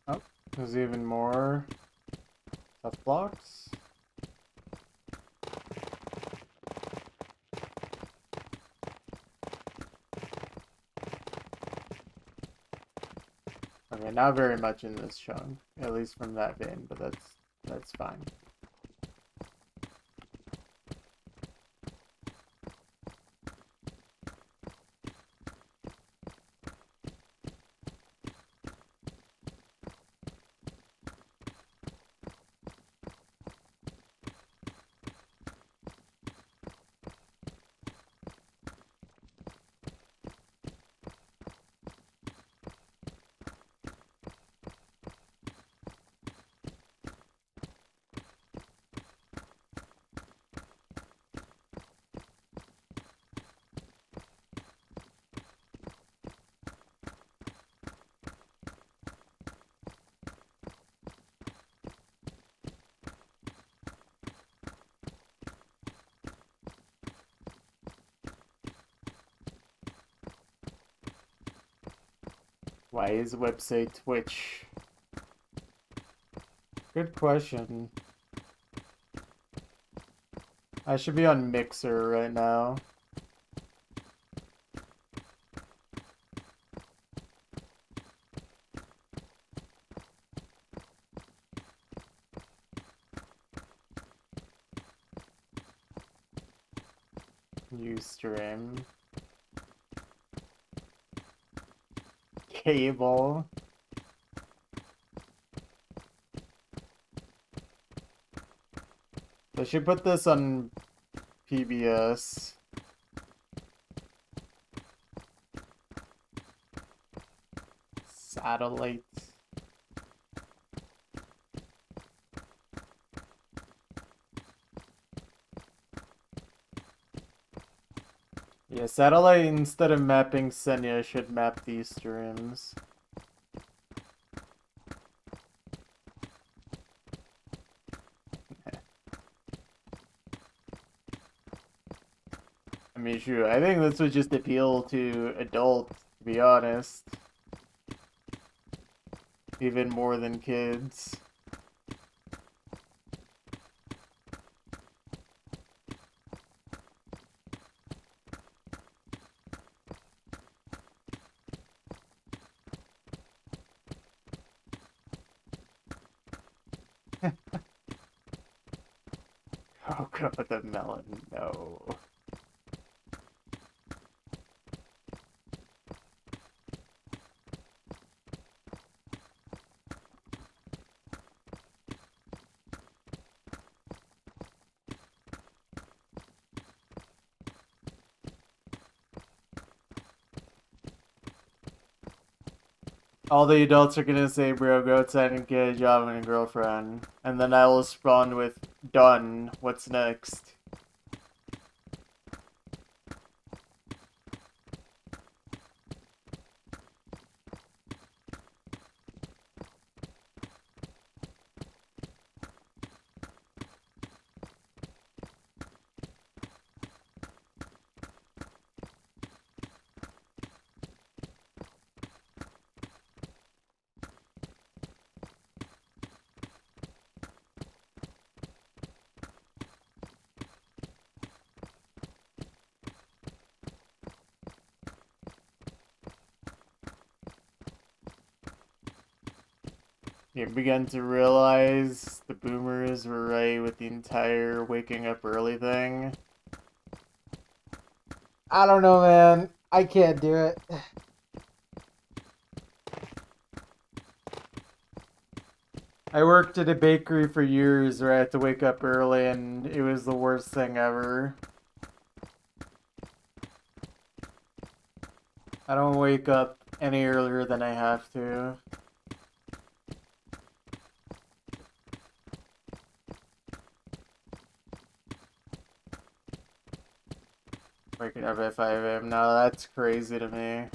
Speaker 1: Oh, there's even more tough blocks. mean, not very much in this chunk, at least from that vein, but that's fine. Why is the website Twitch? Good question. I should be on Mixer right now. Ustream. Cable. I should put this on PBS. Satellite. Yeah, satellite instead of mapping Senya should map these streams. I mean, shoot, I think this would just appeal to adults, to be honest. Even more than kids. Oh god, the melon, no. All the adults are gonna say, bro, go outside and get a job and a girlfriend. And then I will respond with, done, what's next? You began to realize the boomers were right with the entire waking up early thing. I don't know, man. I can't do it. I worked at a bakery for years where I had to wake up early and it was the worst thing ever. I don't wake up any earlier than I have to. Waking up at 5 a.m. No, that's crazy to me.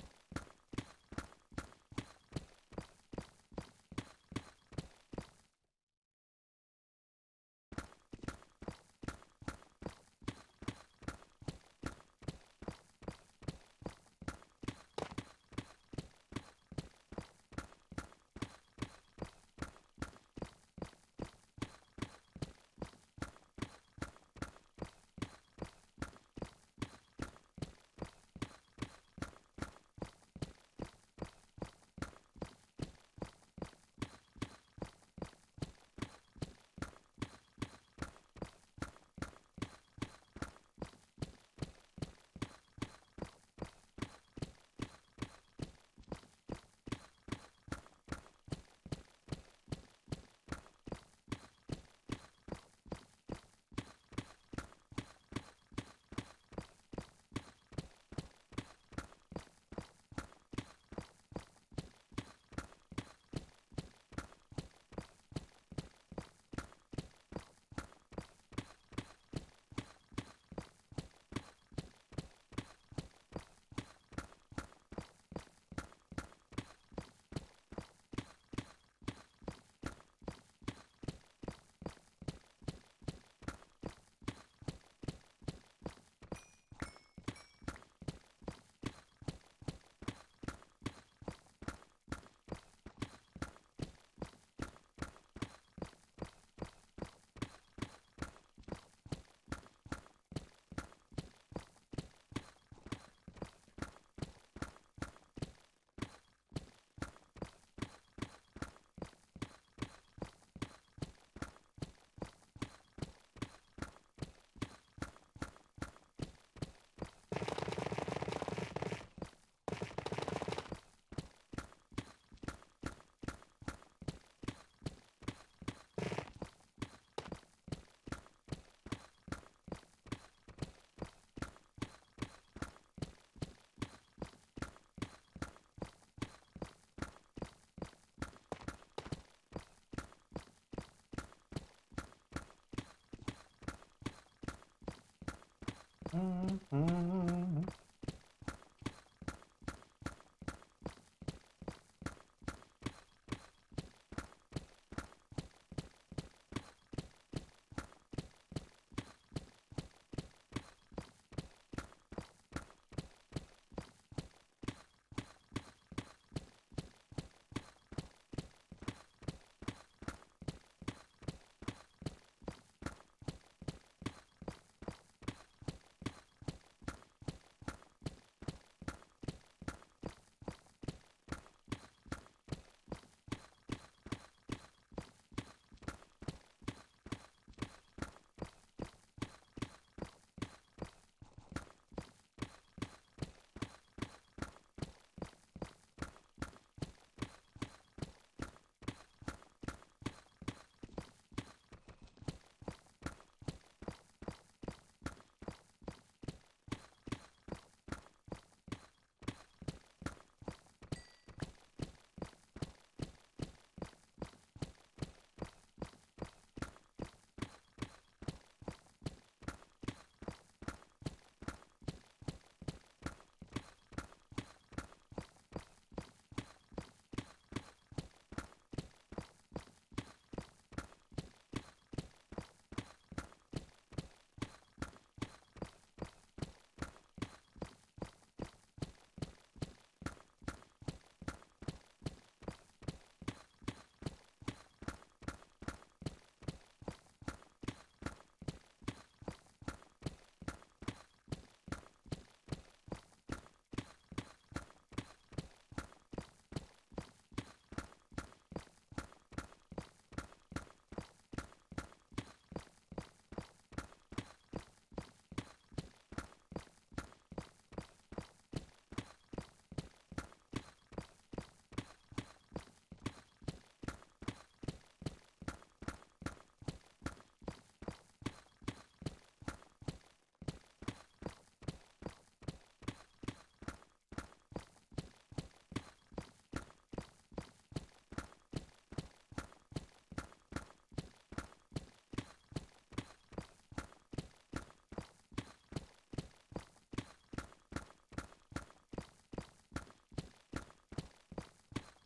Speaker 1: Mhm.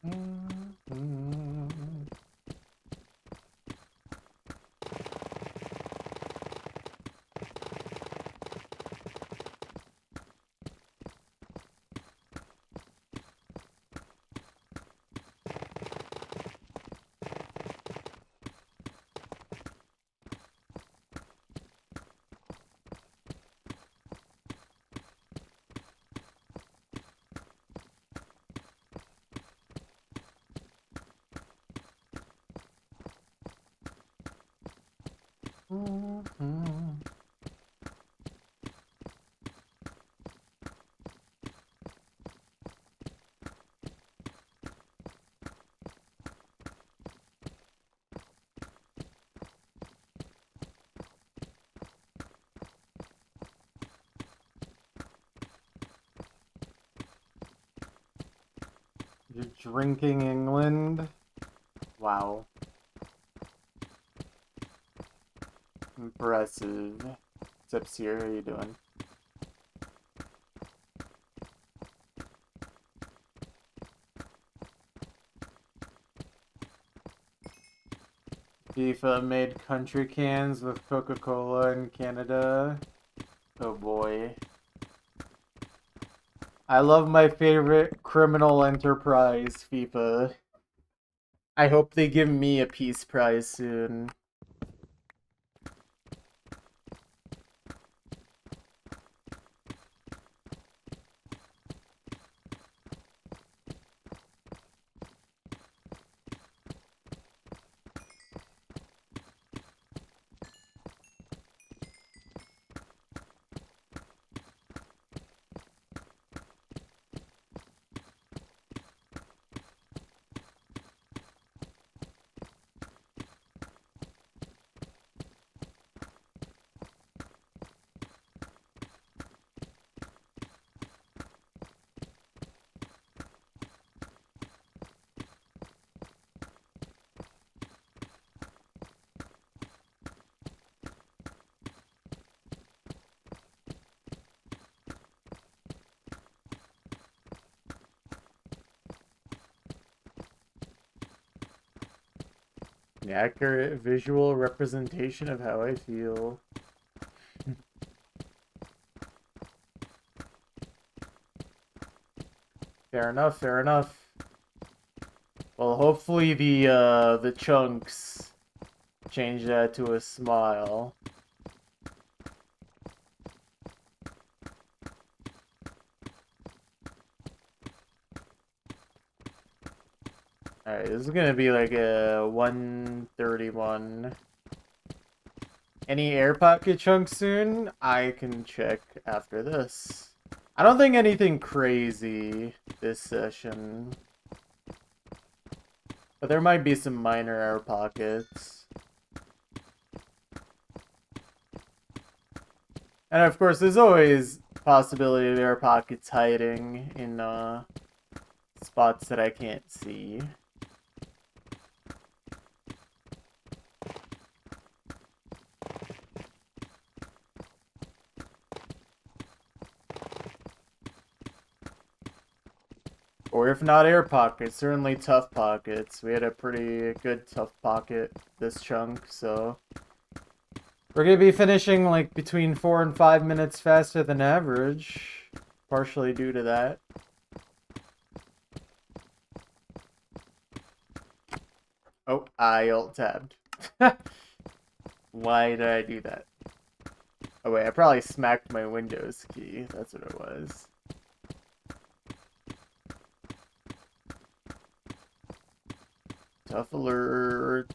Speaker 1: Mhm. Mhm. You're drinking England? Wow. Impressive. What's here? How you doing? FIFA made country cans with Coca-Cola in Canada. Oh boy. I love my favorite criminal enterprise, FIFA. I hope they give me a peace prize soon. An accurate visual representation of how I feel. Fair enough, fair enough. Well, hopefully the chunks change that to a smile. Alright, this is gonna be like a 131. Any air pocket chunks soon? I can check after this. I don't think anything crazy this session. But there might be some minor air pockets. And of course, there's always possibility of air pockets hiding in spots that I can't see. Or if not air pockets, certainly tough pockets. We had a pretty good tough pocket this chunk, so we're gonna be finishing like between 4 and 5 minutes faster than average, partially due to that. Oh, I alt-tabbed. Why did I do that? Oh wait, I probably smacked my Windows key. That's what it was. Tough alert.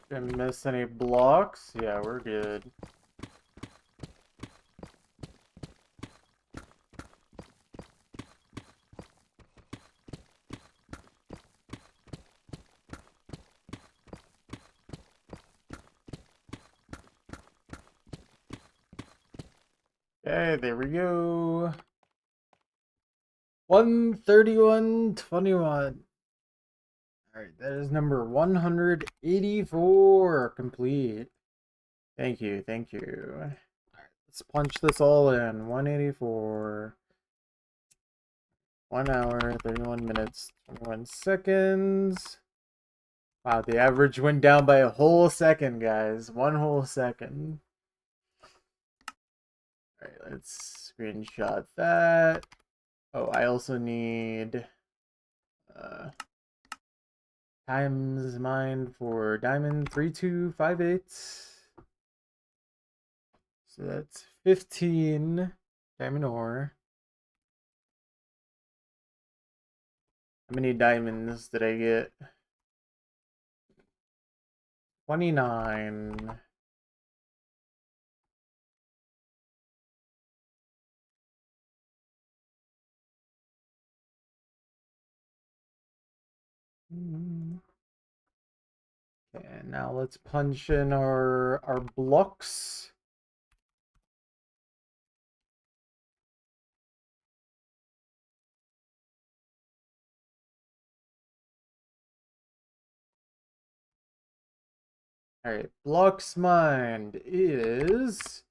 Speaker 1: Didn't miss any blocks? Yeah, we're good. Okay, there we go. 131.21. Alright, that is number 184 complete. Thank you, thank you. Alright, let's punch this all in. 184. 1 hour, 31 minutes, 21 seconds. Wow, the average went down by a whole second, guys. 1 whole second. Alright, let's screenshot that. Oh, I also need times mine for diamond 3258. So that's 15 diamond ore. How many diamonds did I get? 29. Okay, now let's punch in our blocks. Alright, blocks mined is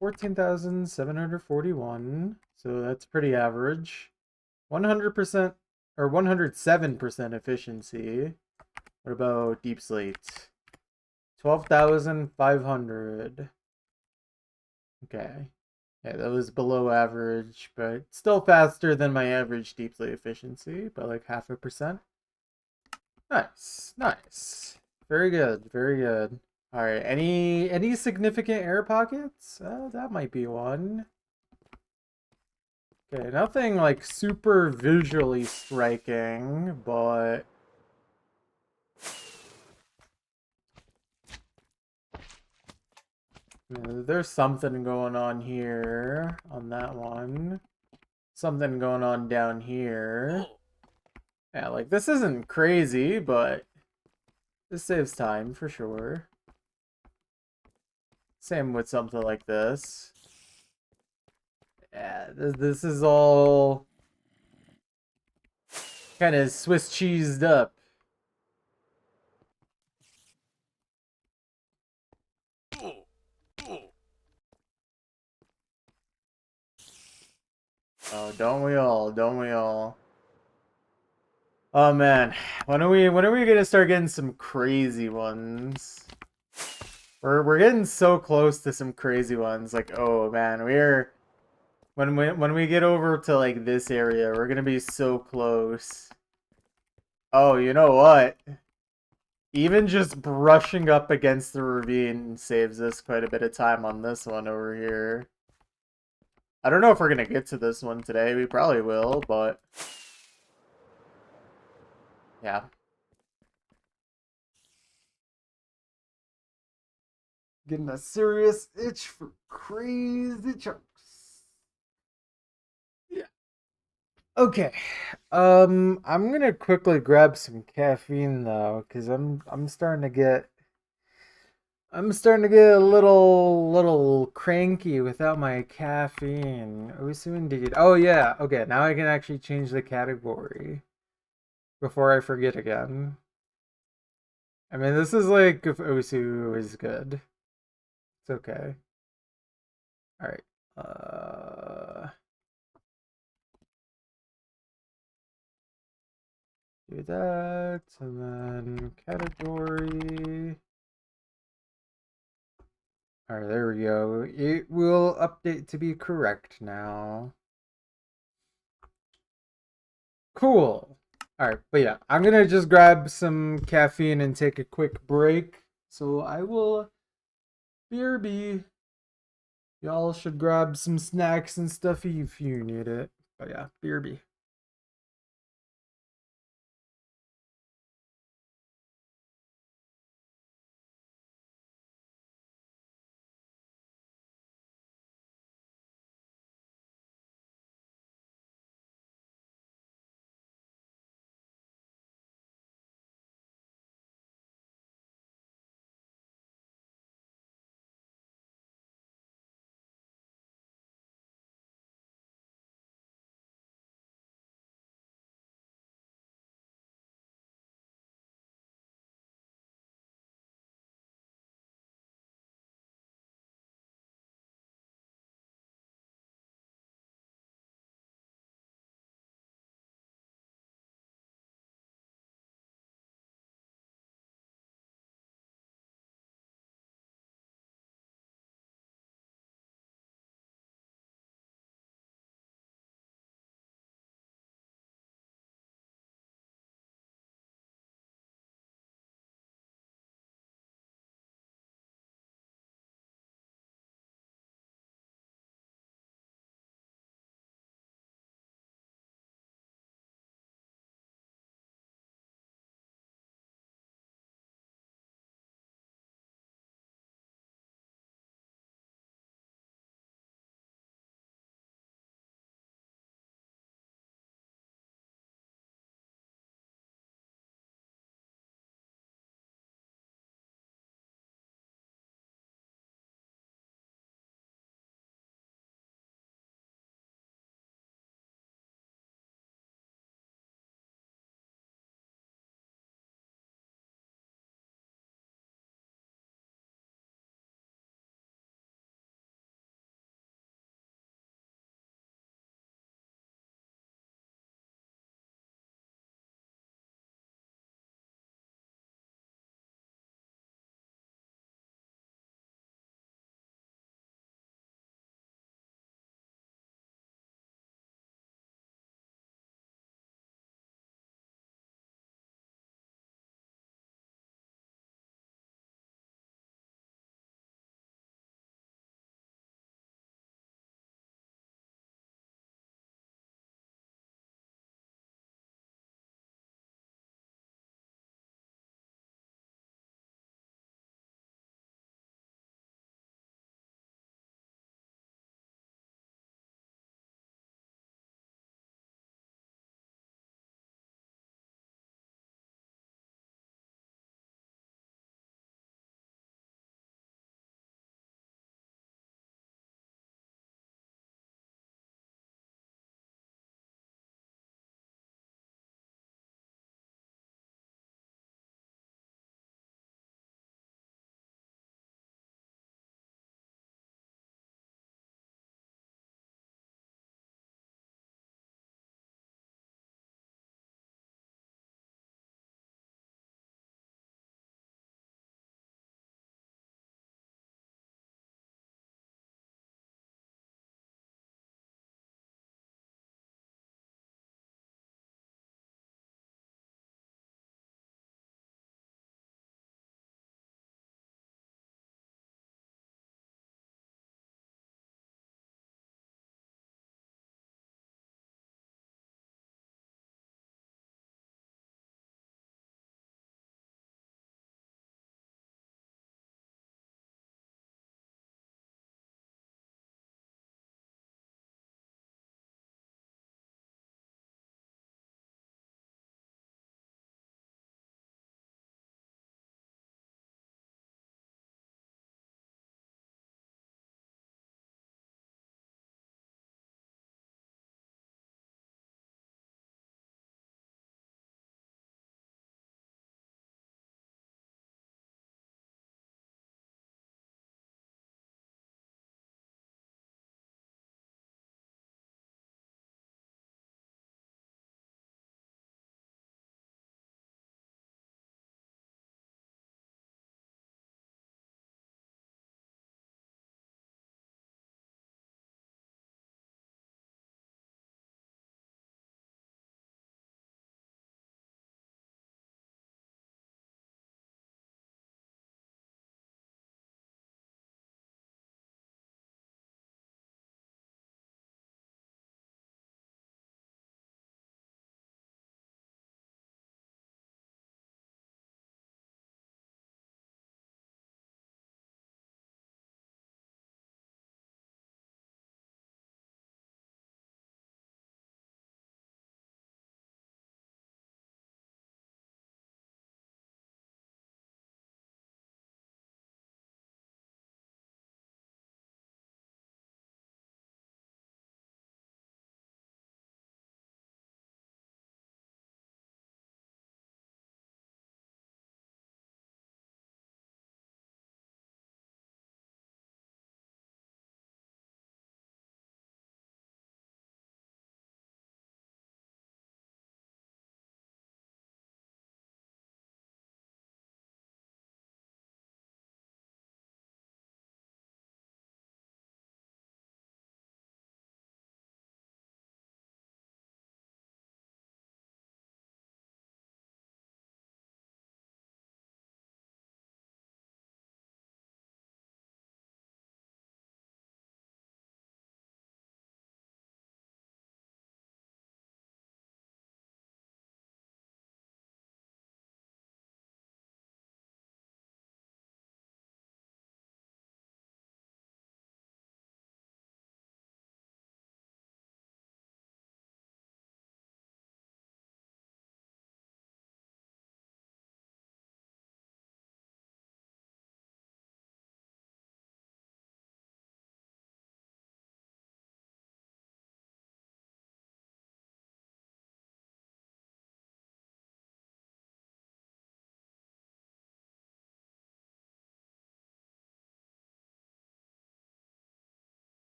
Speaker 1: 14,741. So that's pretty average. 100% or 107% efficiency. What about Deep Slate? 12,500. Okay. Yeah, that was below average, but still faster than my average Deep Slate efficiency by like 0.5%. Nice, nice. Very good, very good. All right, any significant air pockets? That might be one. Okay, nothing like super visually striking, but there's something going on here on that one. Something going on down here. Yeah, like this isn't crazy, but this saves time for sure. Same with something like this. Yeah, this is all kind of Swiss cheesed up. Oh, don't we all? Don't we all? Oh man, when are we gonna start getting some crazy ones? We're getting so close to some crazy ones. Like, oh man, we're when we get over to like this area, we're gonna be so close. Oh, you know what? Even just brushing up against the ravine saves us quite a bit of time on this one over here. I don't know if we're gonna get to this one today. We probably will, but yeah. Getting a serious itch for crazy chunks. Yeah. Okay. I'm gonna quickly grab some caffeine though, because I'm starting to get a little cranky without my caffeine. Osu indeed. Oh yeah. Okay, now I can actually change the category before I forget again. I mean, this is like if Osu is good. It's okay. All right. Do that, and then category. All right, there we go. It will update to be correct now. Cool. All right, but yeah, I'm gonna just grab some caffeine and take a quick break. So I will BRB. Y'all should grab some snacks and stuff if you need it. But yeah, BRB.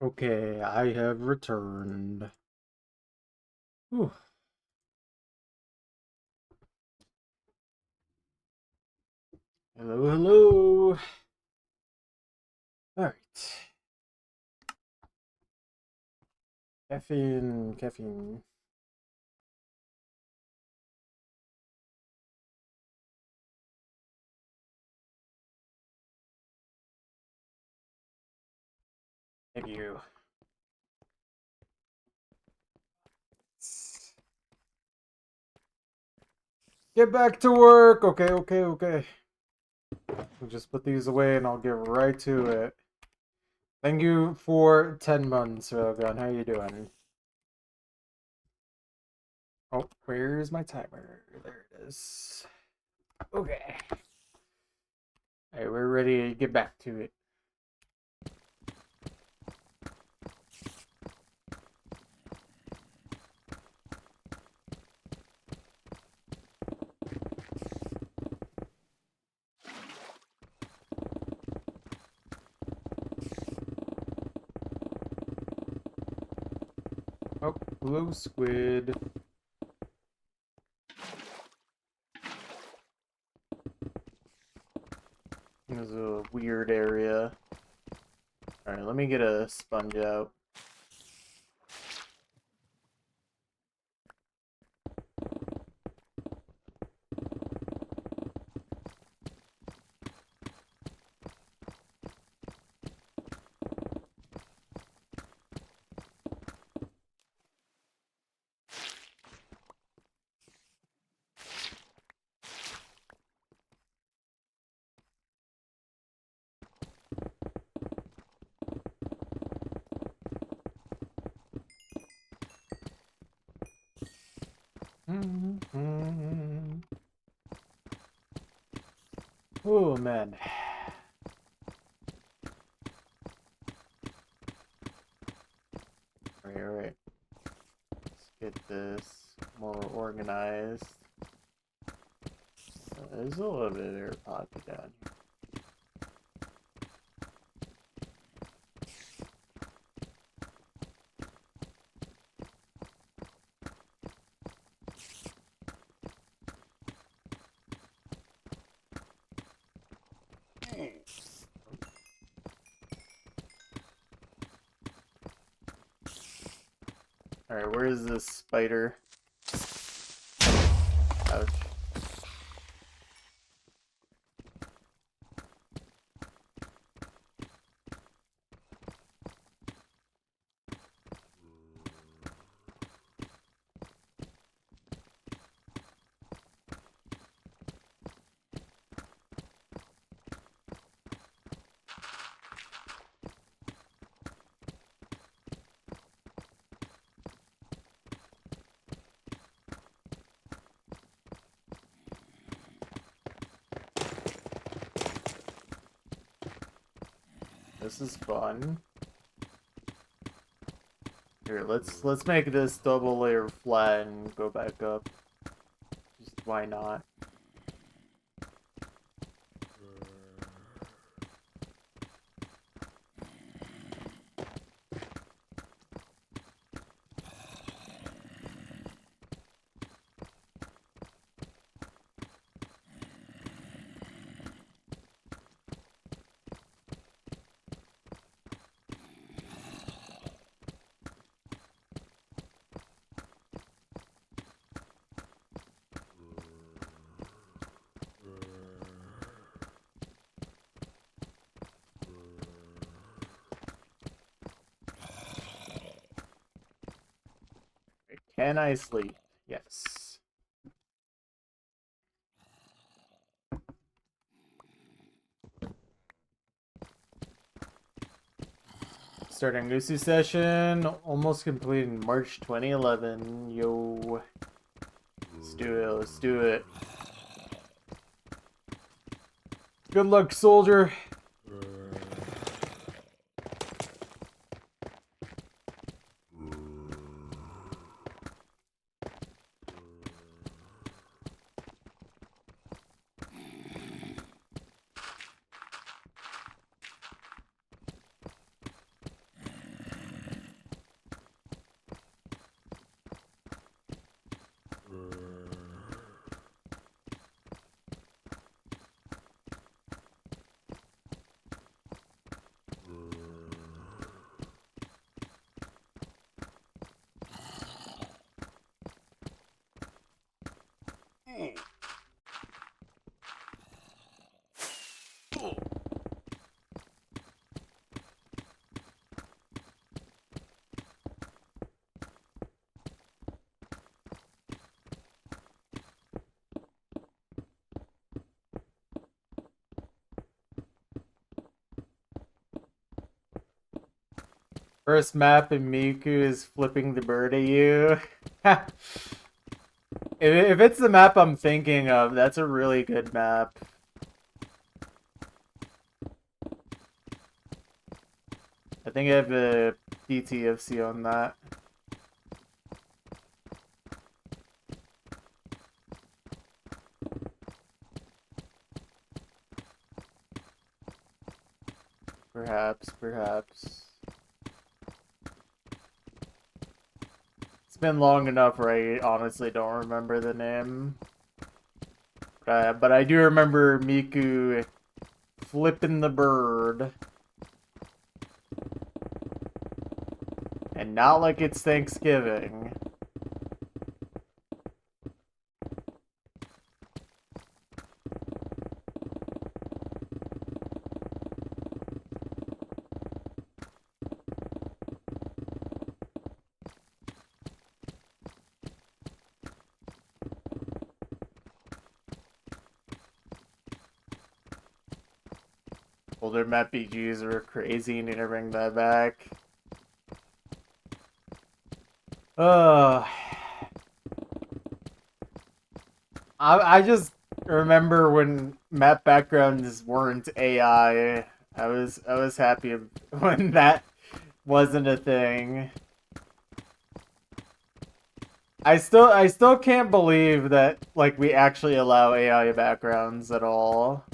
Speaker 1: Okay, I have returned. Whew. Hello, hello. All right. Caffeine, caffeine. Thank you. Get back to work. Okay, okay, okay. I'll just put these away and I'll get right to it. Thank you for 10 months, Railgun. How you doing? Oh, where's my timer? There it is. Okay. Alright, we're ready to get back to it. Oh, blue squid. This is a weird area. Alright, let me get a sponge out. Oh man. Alright. Let's get this more organized. There's a little bit of air pocket down here. Alright, where is this spider? Ouch. This is fun. Here, let's make this double layer flat and go back up. Just why not? Can I sleep? Yes. Starting Lucy session, almost complete in March 2011. Yo. Let's do it, let's do it. Good luck, soldier. First map and Miku is flipping the bird at you. If it's the map I'm thinking of, that's a really good map. I think I have a DTFC on that. Perhaps. It's been long enough where I honestly don't remember the name. But I do remember Miku flipping the bird. And not like it's Thanksgiving. Older map BGs are crazy and need to bring that back. I just remember when map backgrounds weren't AI. I was happy when that wasn't a thing. I still can't believe that like we actually allow AI backgrounds at all.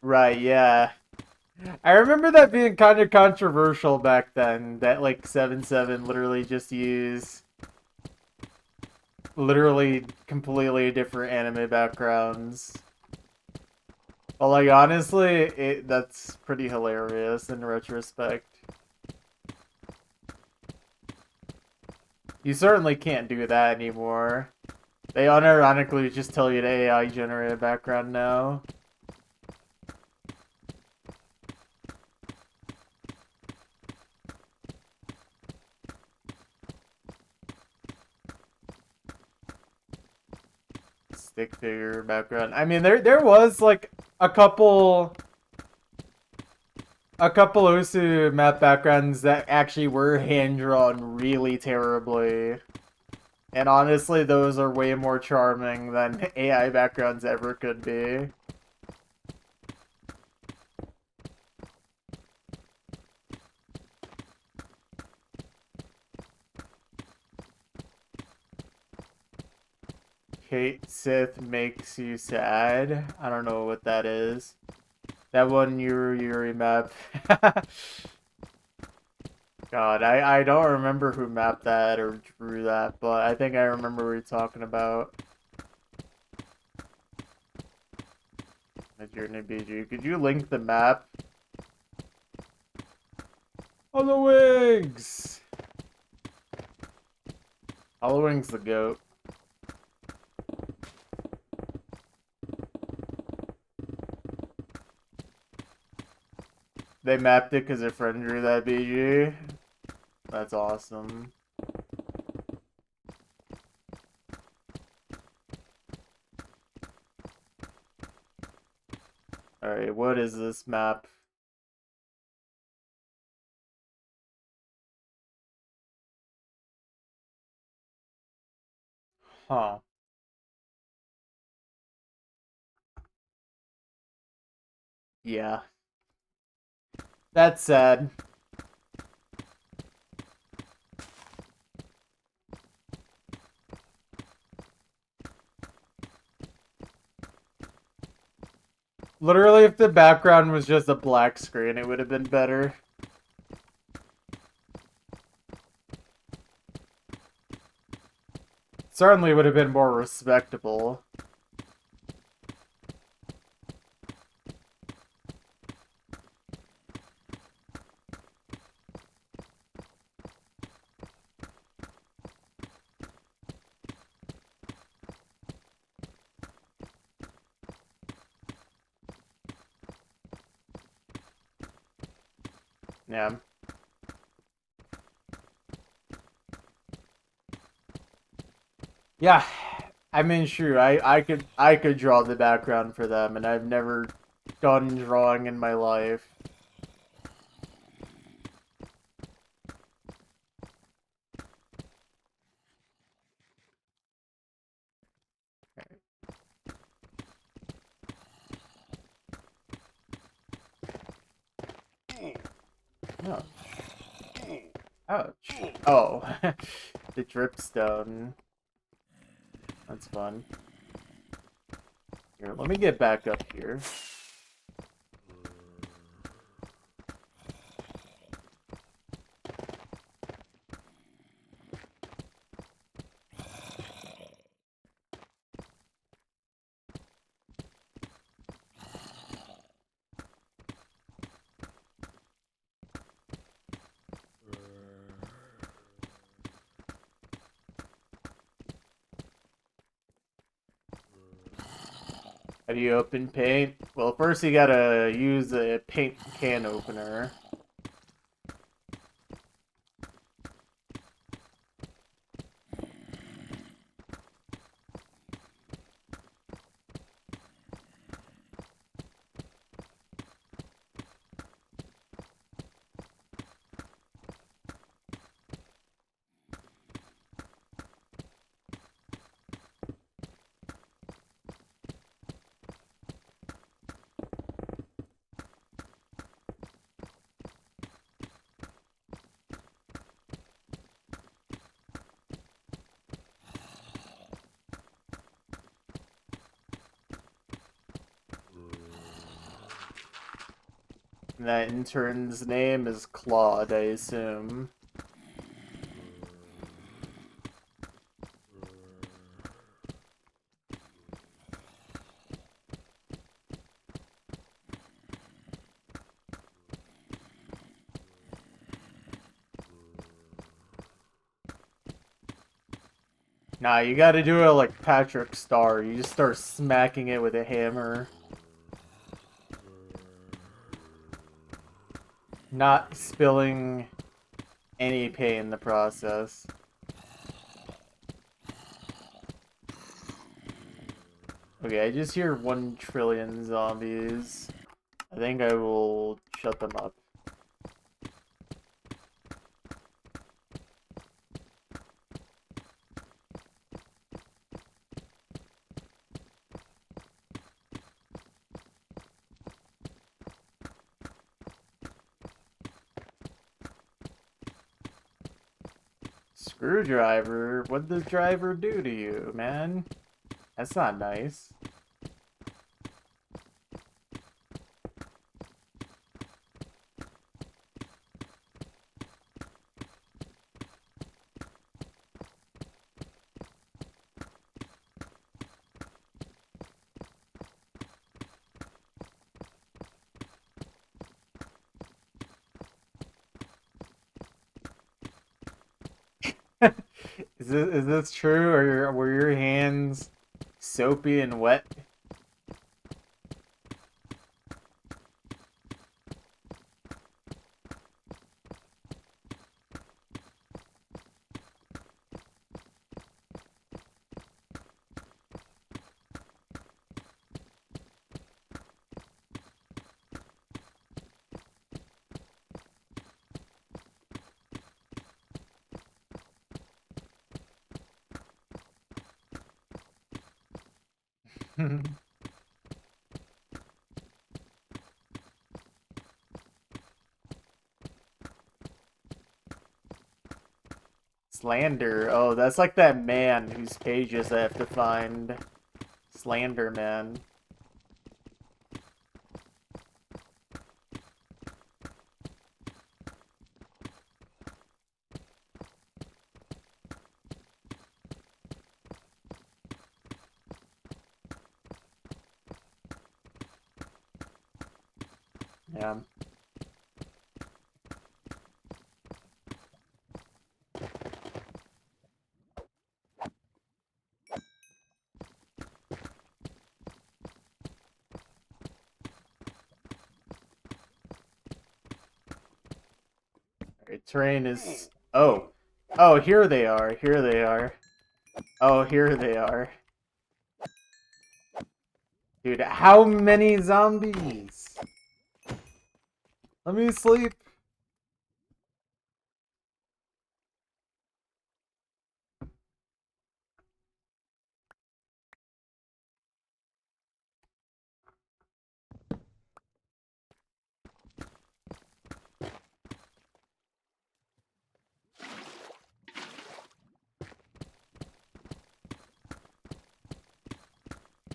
Speaker 1: Right, yeah. I remember that being kind of controversial back then, that like 7.7 literally just used literally completely different anime backgrounds. But like honestly, that's pretty hilarious in retrospect. You certainly can't do that anymore. They unironically just tell you to AI generate a background now. Stick figure background. I mean, there was like a couple Osu map backgrounds that actually were hand drawn really terribly. And honestly, those are way more charming than AI backgrounds ever could be. Kate Sith makes you sad. I don't know what that is. That one Yuri map. God, I don't remember who mapped that or drew that, but I think I remember what you're talking about. Journey BG. Could you link the map? Hollowings! Hollowings the goat. They mapped it because a friend drew that BG. That's awesome. Alright, what is this map? Huh. Yeah. That's sad. Literally, if the background was just a black screen, it would have been better. Certainly would have been more respectable. Yeah. Yeah. I mean, sure, I could draw the background for them, and I've never done drawing in my life. No. Ouch. Oh, the dripstone. That's fun. Here, let me get back up here. How do you open paint? Well, first you gotta use a paint can opener. And that intern's name is Claude, I assume. Nah, you gotta do it like Patrick Star. You just start smacking it with a hammer. Not spilling any paint in the process. Okay, I just hear 1 trillion zombies. I think I will shut them up. Screwdriver? What does driver do to you, man? That's not nice. Is this true, or were your hands soapy and wet? Slander. Oh, that's like that man whose pages I have to find. Slander Man. Yeah. Alright, terrain is... Oh. Oh, here they are. Here they are. Oh, here they are. Dude, how many zombies? Let me sleep.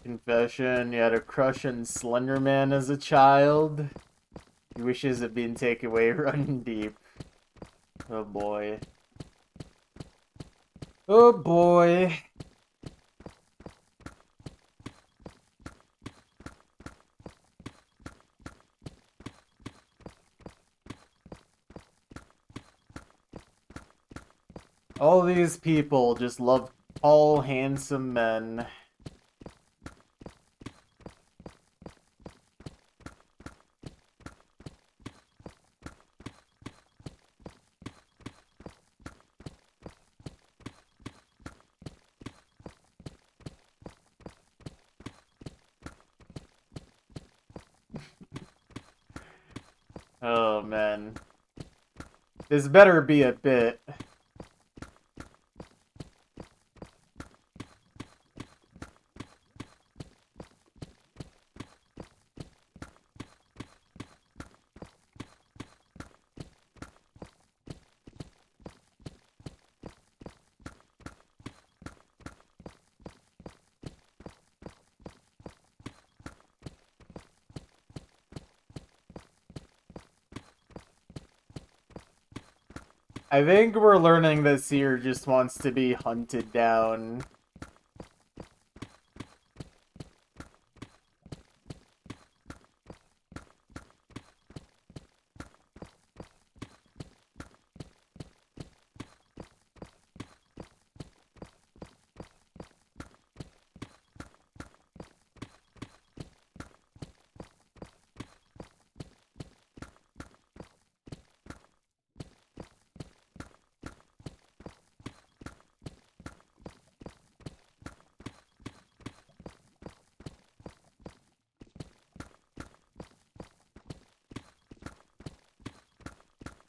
Speaker 1: Confession, you had a crush on Slenderman as a child. He wishes it being taken away running deep. Oh boy. Oh boy. All these people just love tall, handsome men. Oh man. This better be a bit. I think we're learning that Seer just wants to be hunted down.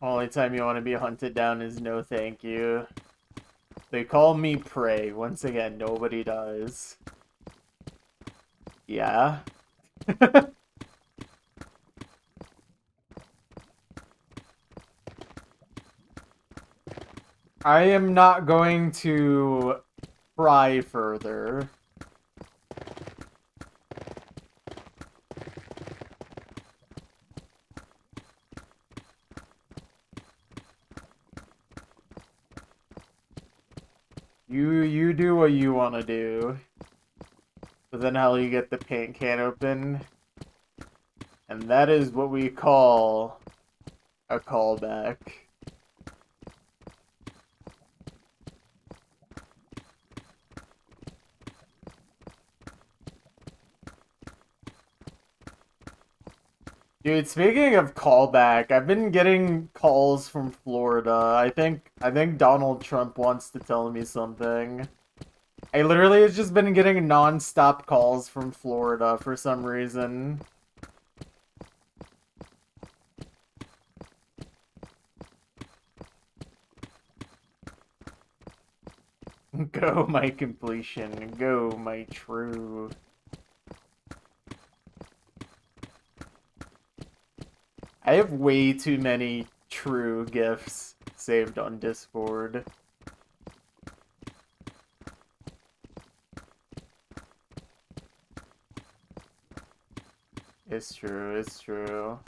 Speaker 1: Only time you want to be hunted down is no thank you. They call me prey. Once again, nobody does. Yeah? I am not going to pry further. You do what you want to do. But then how you get the paint can open. And that is what we call a callback. Dude, speaking of callback, I've been getting calls from Florida. I think Donald Trump wants to tell me something. I literally have just been getting non-stop calls from Florida for some reason. Go my completion, go my true. I have way too many true gifts saved on Discord. It's true, it's true.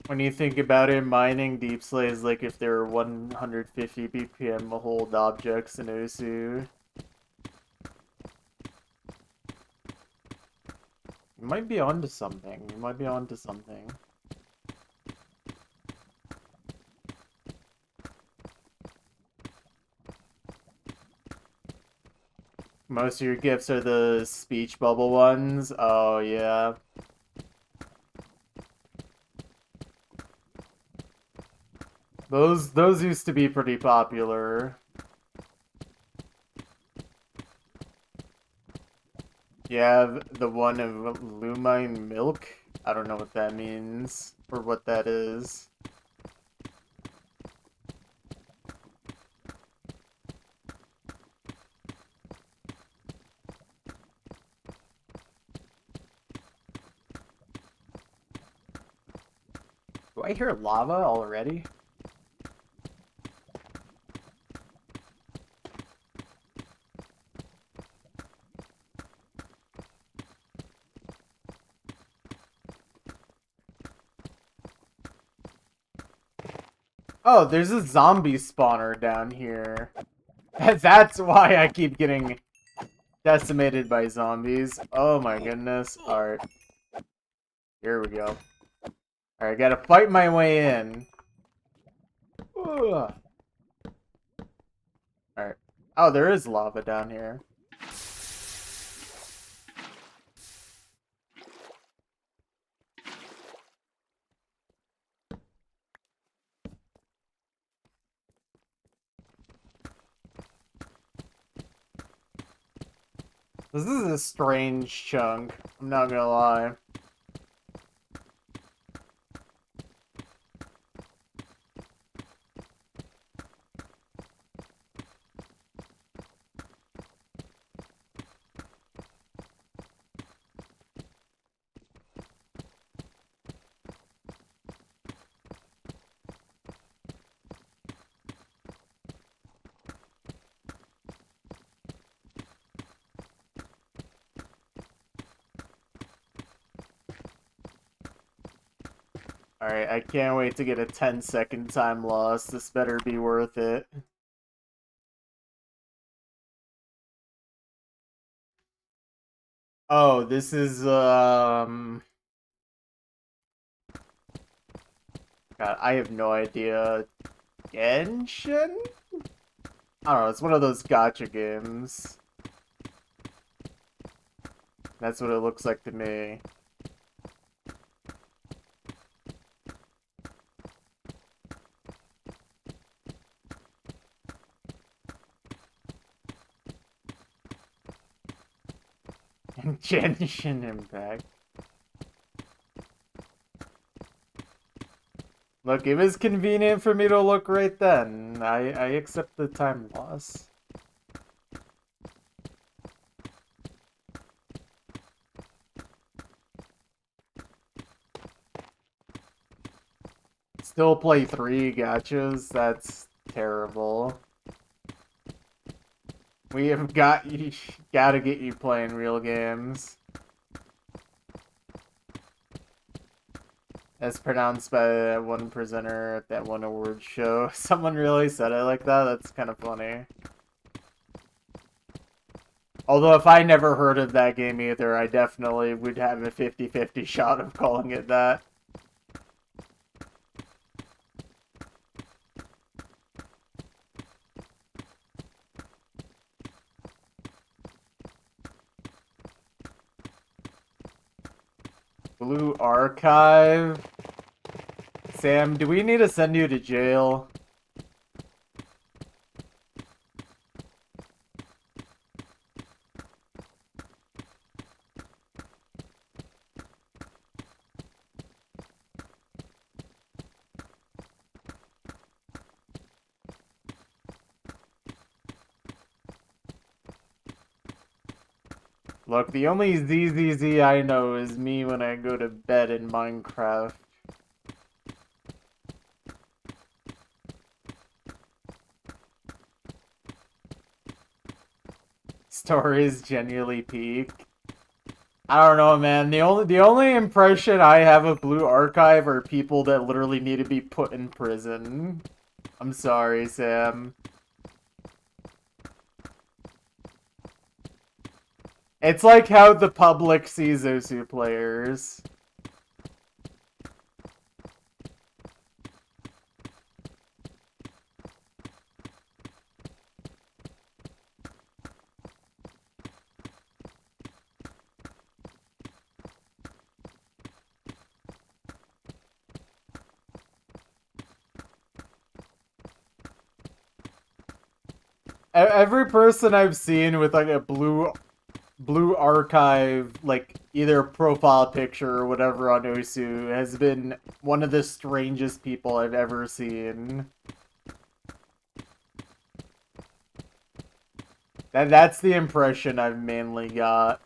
Speaker 1: When you think about it, mining Deepslay is like if there were 150 BPM hold objects in Osu. You might be onto something. You might be onto something. Most of your gifts are the speech bubble ones. Oh, yeah. Those used to be pretty popular. You have the one of Lumine Milk. I don't know what that means or what that is. Do I hear lava already? Oh, there's a zombie spawner down here. That's why I keep getting decimated by zombies. Oh my goodness. Alright. Here we go. Alright, gotta fight my way in. Alright. Oh, there is lava down here. This is a strange chunk. I'm not gonna lie. Alright, I can't wait to get a 10-second time loss. This better be worth it. Oh, this is, God, I have no idea. Genshin? I don't know, it's one of those gacha games. That's what it looks like to me. Genshin Impact. Look, it was convenient for me to look right then. I accept the time loss. Still play 3 gachas? That's terrible. We have gotta get you playing real games. As pronounced by that one presenter at that one award show. Someone really said it like that? That's kind of funny. Although if I never heard of that game either, I definitely would have a 50-50 shot of calling it that. Blue Archive? Sam, do we need to send you to jail? Look, the only ZZZ I know is me when I go to bed in Minecraft. Stories genuinely peak. I don't know, man. The only impression I have of Blue Archive are people that literally need to be put in prison. I'm sorry, Sam. It's like how the public sees Osu players. Every person I've seen with like a blue archive, like either profile picture or whatever on Osu has been one of the strangest people I've ever seen. That's the impression I've mainly got.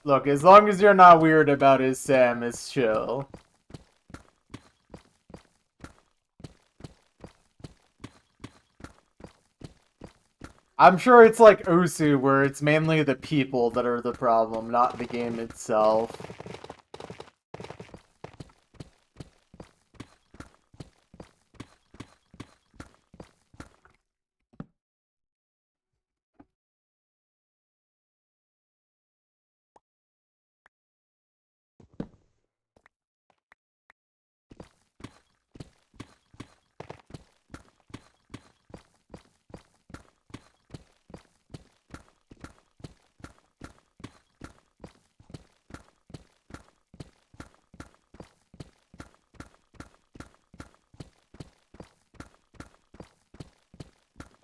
Speaker 1: Look, as long as you're not weird about his Sam, it's chill. I'm sure it's like Osu, where it's mainly the people that are the problem, not the game itself.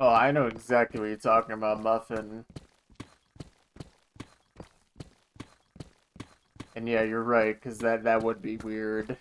Speaker 1: Oh, I know exactly what you're talking about, Muffin. And yeah, you're right, because that would be weird.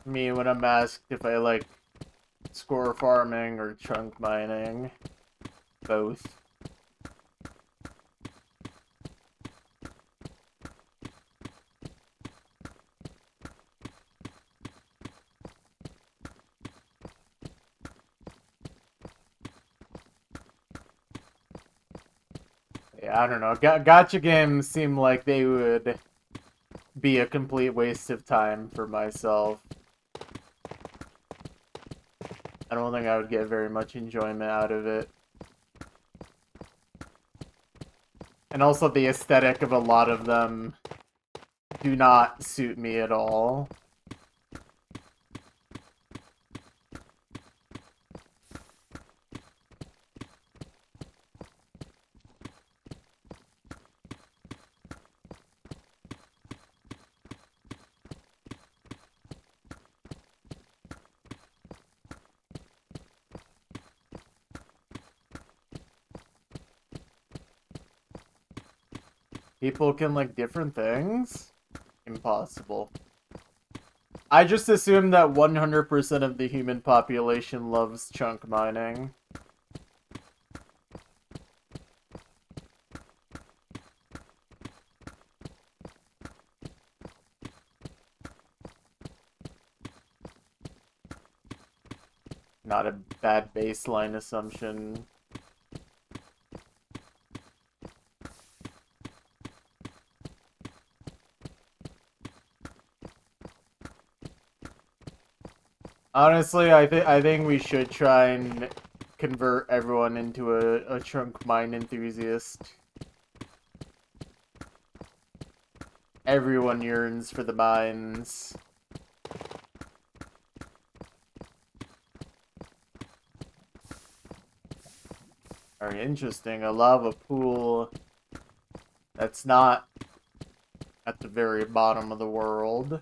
Speaker 1: Me, when I'm asked if I like score farming or chunk mining, both. Yeah, I don't know. Gacha games seem like they would be a complete waste of time for myself. I don't think I would get very much enjoyment out of it. And also the aesthetic of a lot of them do not suit me at all. People can like different things? Impossible. I just assume that 100% of the human population loves chunk mining. Not a bad baseline assumption. Honestly, I think we should try and convert everyone into a chunk mine enthusiast. Everyone yearns for the mines. Very interesting. A lava pool that's not at the very bottom of the world.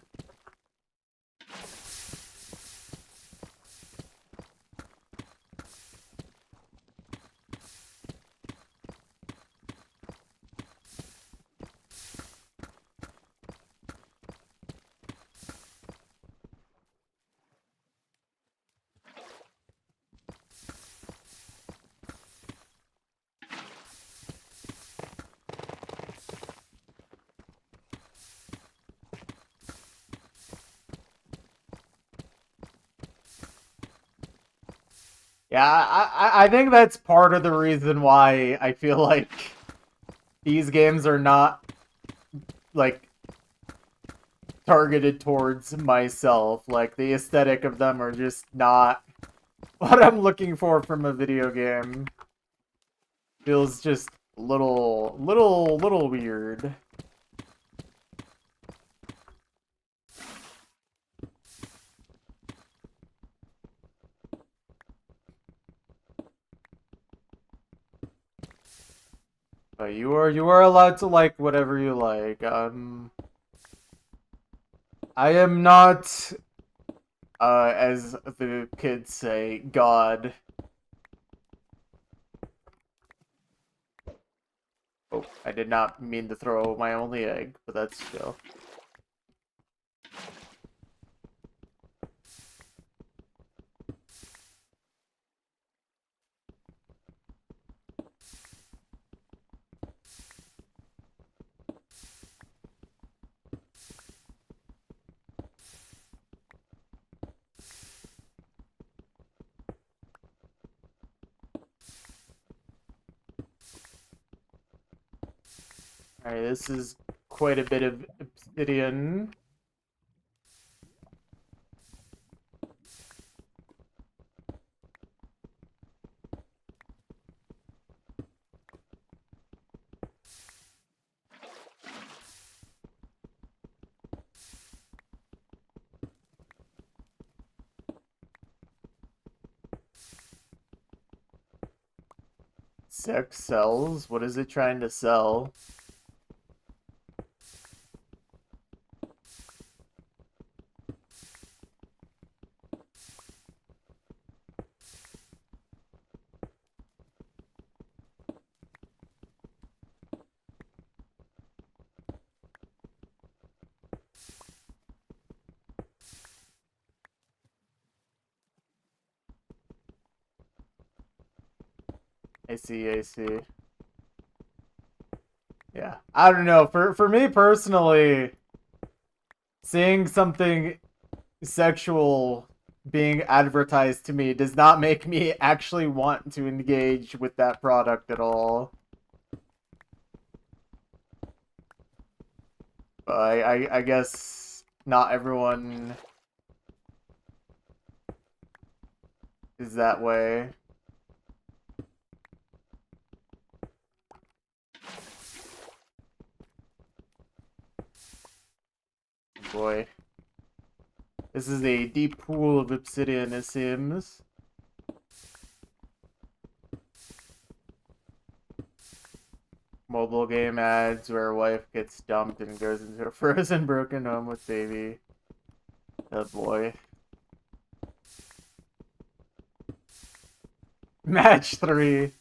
Speaker 1: Yeah, I think that's part of the reason why I feel like these games are not, like, targeted towards myself. Like, the aesthetic of them are just not what I'm looking for from a video game. Feels just little weird. But you are allowed to like whatever you like. I am not, as the kids say, God. Oh, I did not mean to throw my only egg, but that's chill. Alright, this is quite a bit of obsidian. Sex sells? What is it trying to sell? I see, I see. Yeah. I don't know. For me personally, seeing something sexual being advertised to me does not make me actually want to engage with that product at all. But I guess not everyone is that way. Boy. This is a deep pool of obsidian, it seems. Mobile game ads where a wife gets dumped and goes into a frozen broken home with baby. Oh boy. Match 3.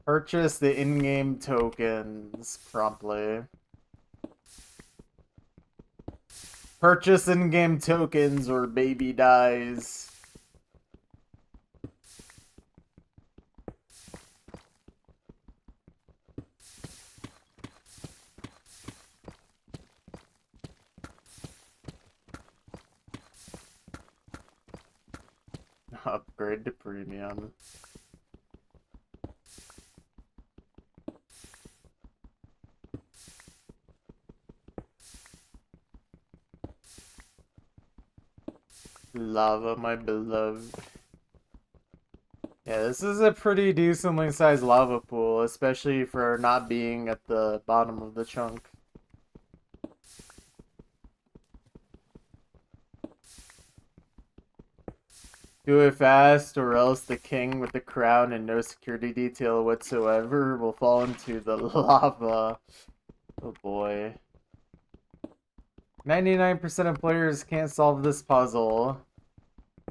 Speaker 1: Purchase the in-game tokens promptly. Purchase in-game tokens or baby dies. Upgrade to premium. Lava, my beloved. Yeah, this is a pretty decently sized lava pool, especially for not being at the bottom of the chunk. Do it fast, or else the king with the crown and no security detail whatsoever will fall into the lava. Oh boy. 99% of players can't solve this puzzle.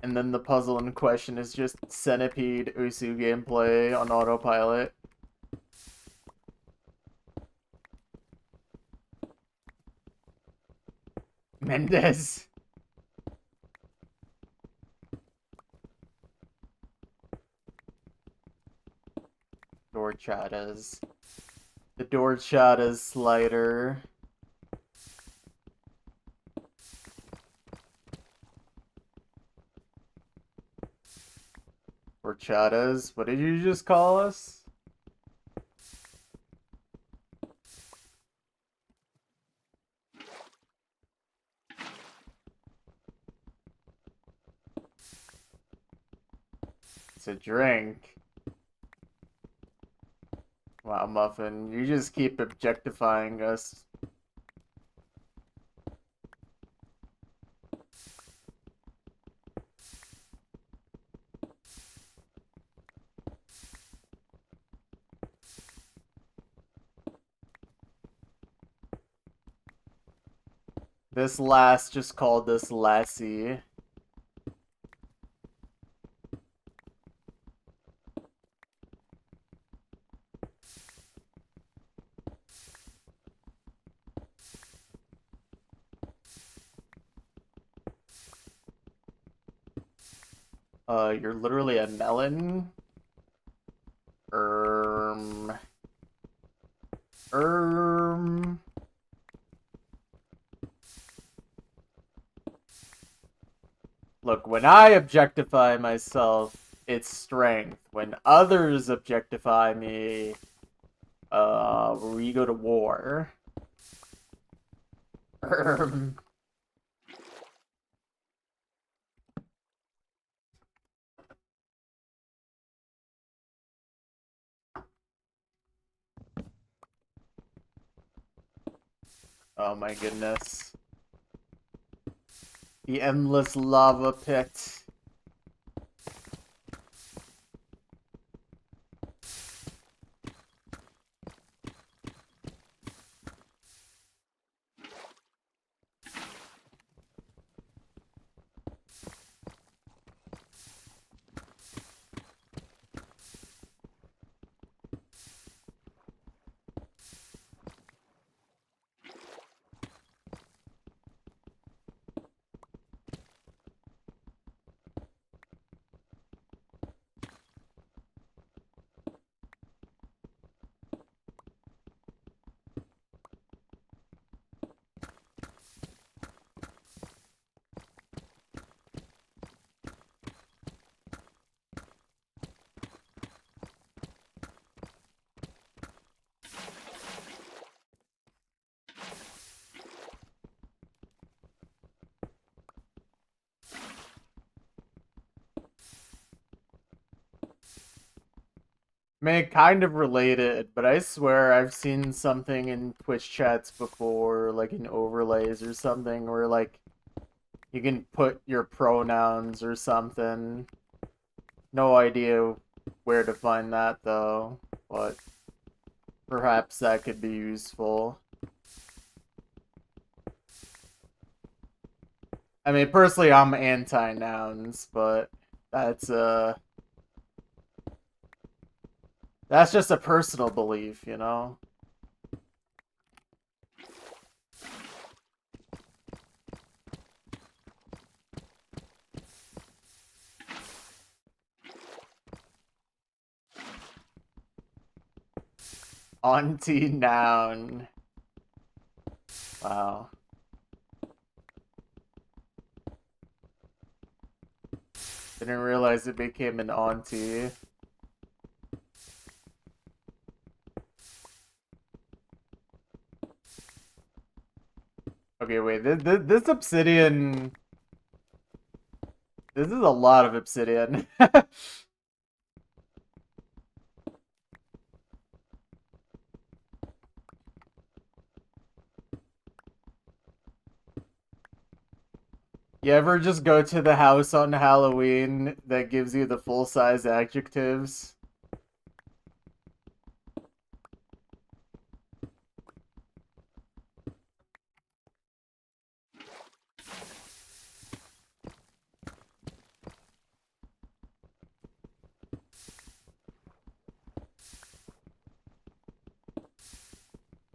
Speaker 1: And then the puzzle in question is just Centipede Usu gameplay on autopilot. Mendez. Dorchatas. The Dorchatas slider. Dorchatas? What did you just call us? It's a drink. Wow, Muffin, you just keep objectifying us. This last just called this Lassie. You're literally a melon? Erm. Look, when I objectify myself, it's strength. When others objectify me, we go to war. Oh my goodness. The endless lava pit. I mean, kind of related, but I swear I've seen something in Twitch chats before, like in overlays or something, where like you can put your pronouns or something. No idea where to find that though, but perhaps that could be useful. I mean, personally, I'm anti-nouns, but that's that's just a personal belief, you know? Auntie noun. Wow. Didn't realize it became an auntie. Okay, wait, this obsidian... This is a lot of obsidian. You ever just go to the house on Halloween that gives you the full-size adjectives?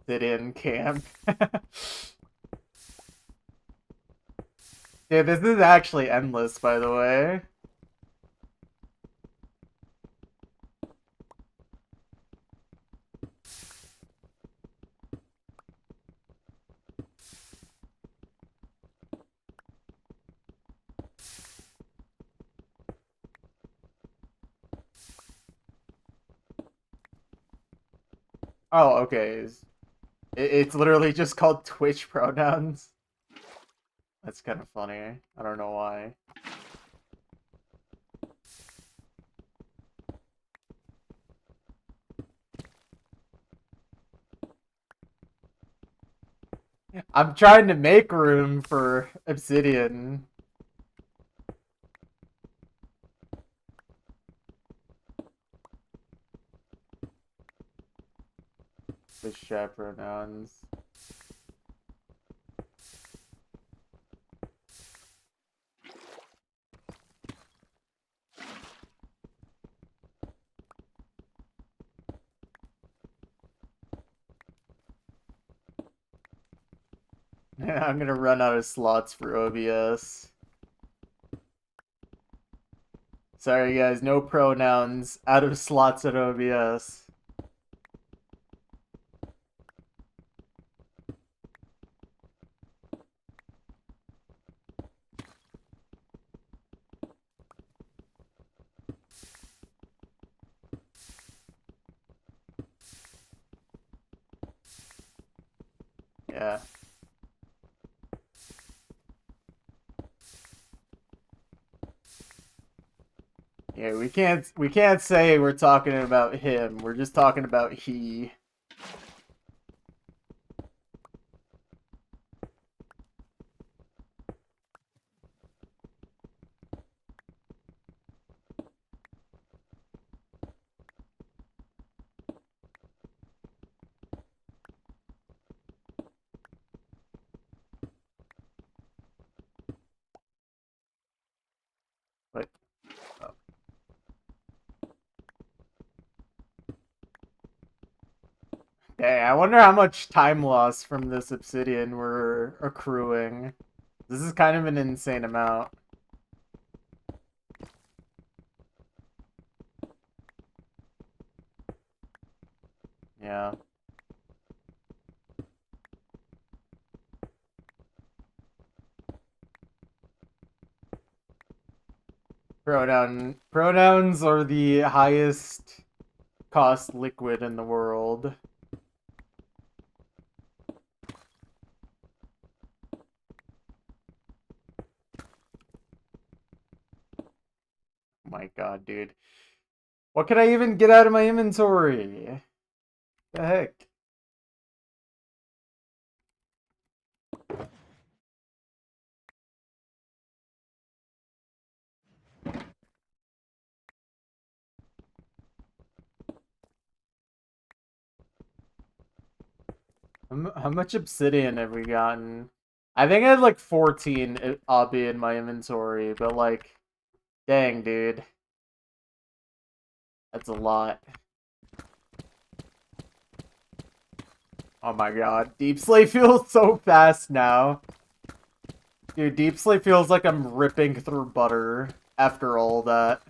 Speaker 1: Sit-in camp. Yeah, this is actually endless, by the way. Oh, okay. It's literally just called Twitch pronouns. That's kind of funny. I don't know why. I'm trying to make room for obsidian. Twitch chat pronouns. I'm gonna run out of slots for OBS. Sorry guys, no pronouns. Out of slots at OBS. Yeah. Yeah, we can't say we're talking about him. We're just talking about he. But oh. Dang, I wonder how much time loss from this obsidian we're accruing. This is kind of an insane amount. Yeah. Pronouns are the highest cost liquid in the world. My god, dude. What can I even get out of my inventory? The heck? How much obsidian have we gotten? I think I had like 14 obby in my inventory, but like, dang, dude. That's a lot. Oh my god. Deep Slate feels so fast now. Dude, Deep Slate feels like I'm ripping through butter after all that.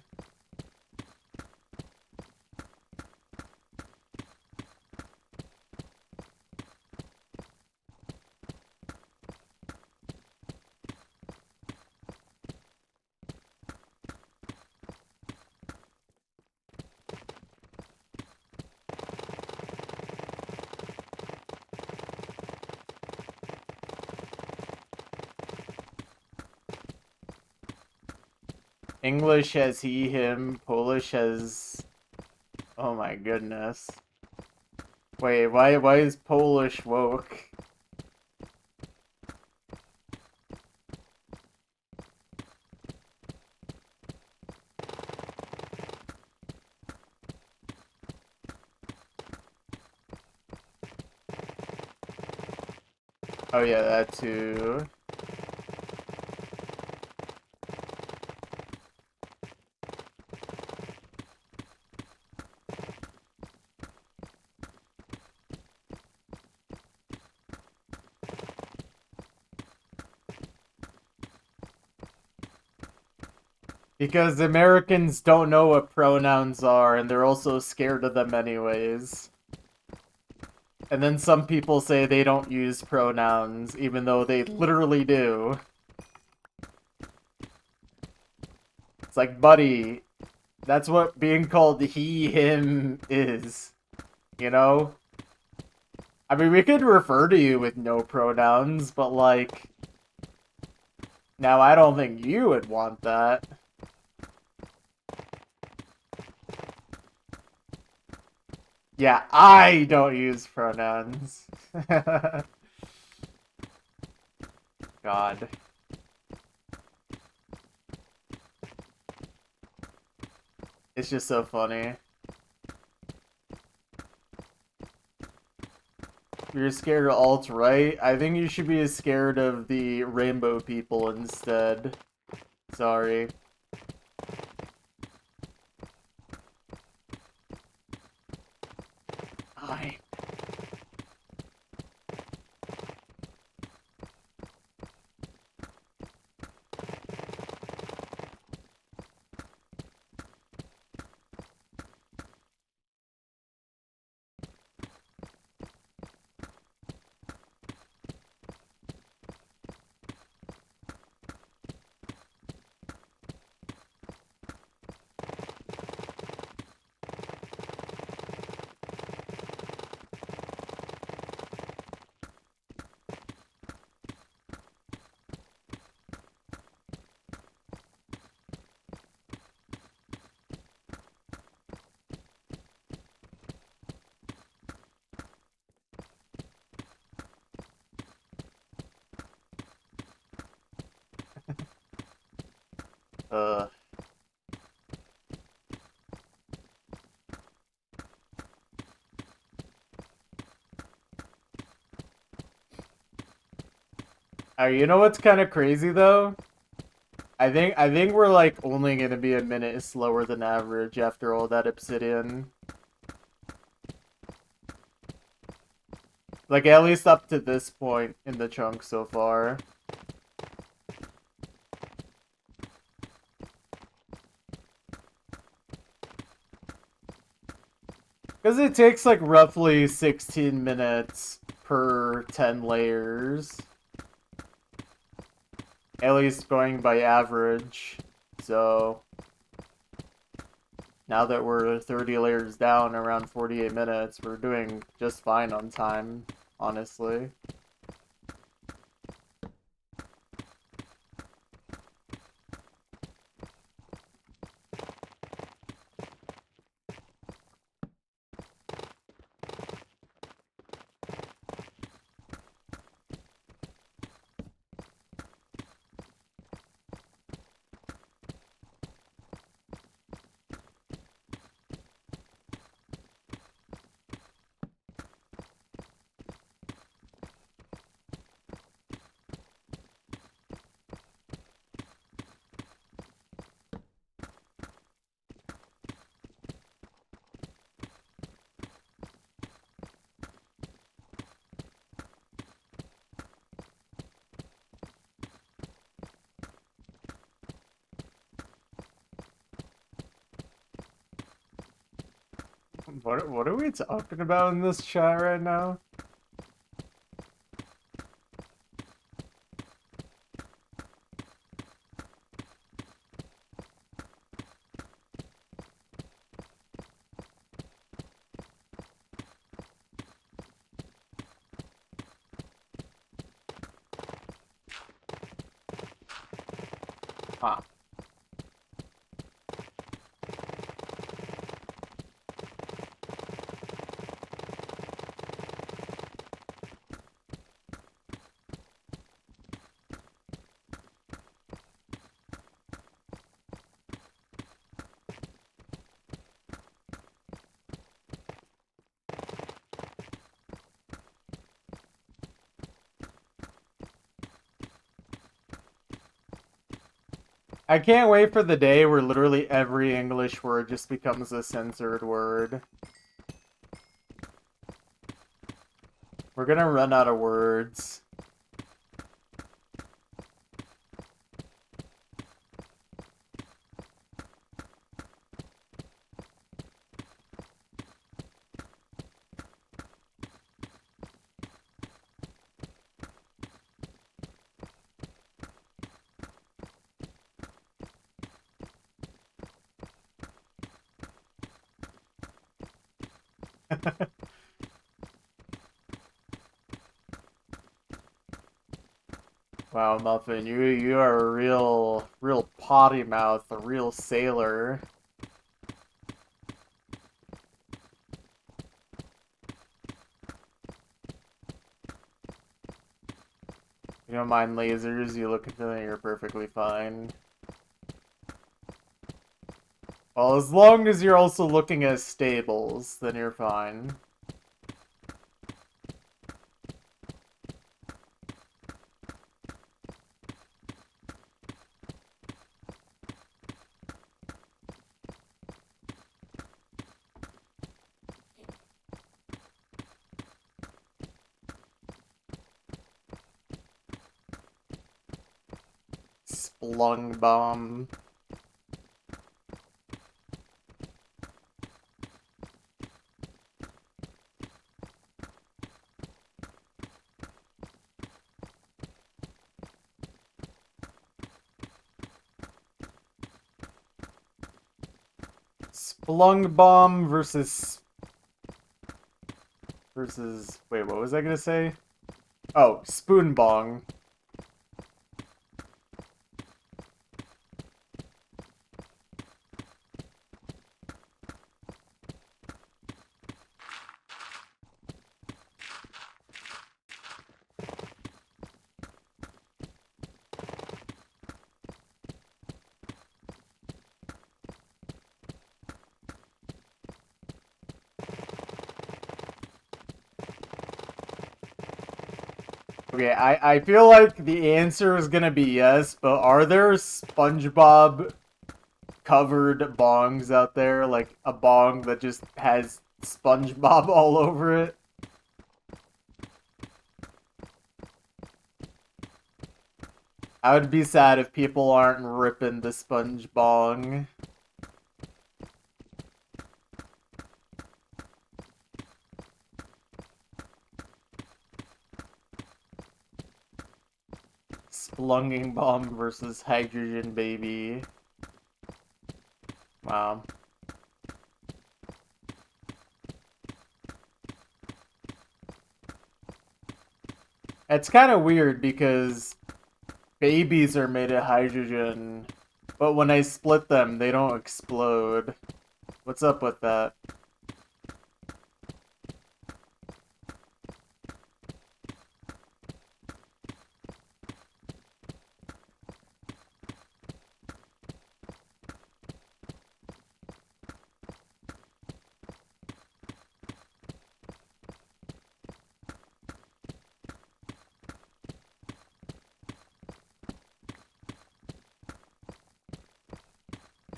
Speaker 1: English has he, him. Polish has... Oh my goodness. Wait, why is Polish woke? Oh yeah, that too. Because Americans don't know what pronouns are, and they're also scared of them anyways. And then some people say they don't use pronouns, even though they literally do. It's like, buddy, that's what being called he, him is. You know? I mean, we could refer to you with no pronouns, but like... Now, I don't think you would want that. Yeah, I don't use pronouns. God. It's just so funny. You're scared of alt-right? I think you should be as scared of the rainbow people instead. Sorry. I... Uh... you know what's kind of crazy though? I think we're like only gonna be a minute slower than average after all that obsidian. Like at least up to this point in the chunk so far. Because it takes like roughly 16 minutes per 10 layers. At least going by average. So now that we're 30 layers down around 48 minutes, we're doing just fine on time, honestly. What are we talking about in this chat right now? Huh. I can't wait for the day where literally every English word just becomes a censored word. We're gonna run out of words. Wow, Muffin, you are a real potty mouth, a real sailor. You don't mind lasers, you look at them, you're perfectly fine. Well, as long as you're also looking at stables, then you're fine. Splung bomb. Splung bomb versus... Wait, what was I gonna say? Oh, spoon bong. Okay, I feel like the answer is gonna be yes, but are there SpongeBob covered bongs out there? Like a bong that just has SpongeBob all over it? I would be sad if people aren't ripping the sponge bong. Splunging bomb versus hydrogen baby. Wow. It's kind of weird because babies are made of hydrogen, but when I split them, they don't explode. What's up with that?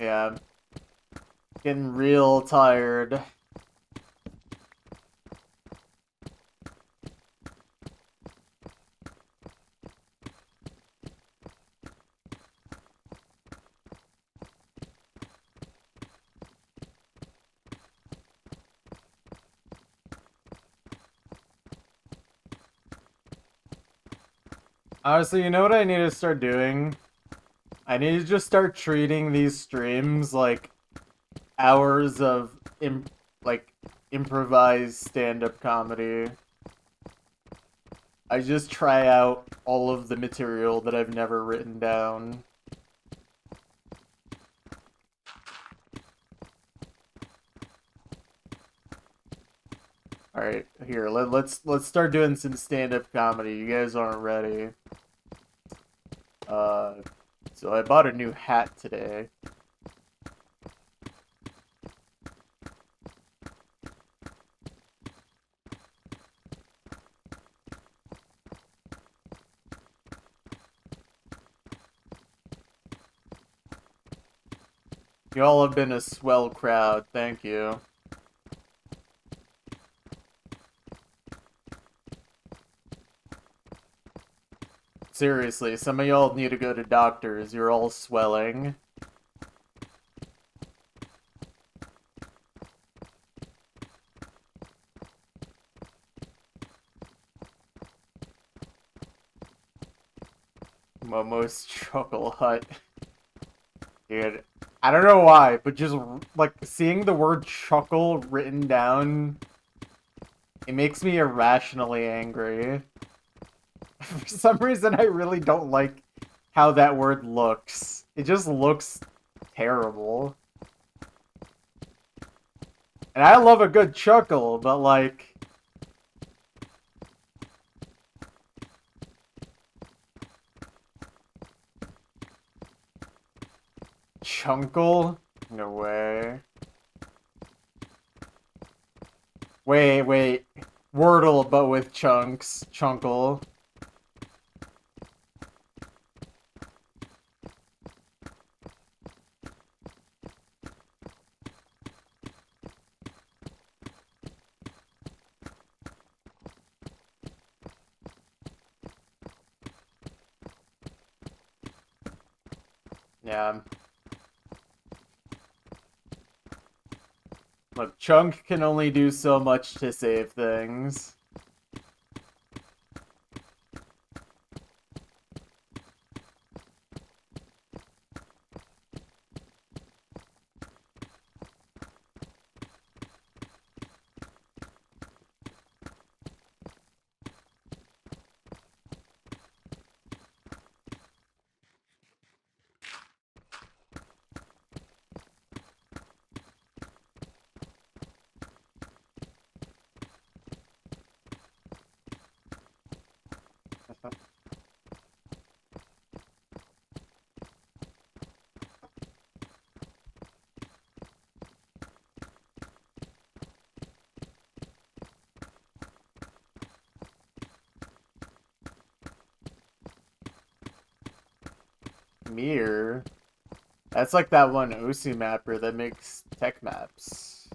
Speaker 1: Yeah, getting real tired. Honestly, you know what I need to start doing? I need to just start treating these streams like hours of like improvised stand-up comedy. I just try out all of the material that I've never written down. All right, here let's start doing some stand-up comedy. You guys aren't ready. So I bought a new hat today. You all have been a swell crowd, thank you. Seriously, some of y'all need to go to doctors, you're all swelling. Momo's Chuckle Hut. Dude, I don't know why, but just, like, seeing the word chuckle written down, it makes me irrationally angry. For some reason, I really don't like how that word looks. It just looks terrible. And I love a good chuckle, but, like... Chunkle? No way. Wait. Wordle, but with chunks. Chunkle. Yeah. Look, Chunk can only do so much to save things. Mirror? That's like that one OC mapper that makes tech maps.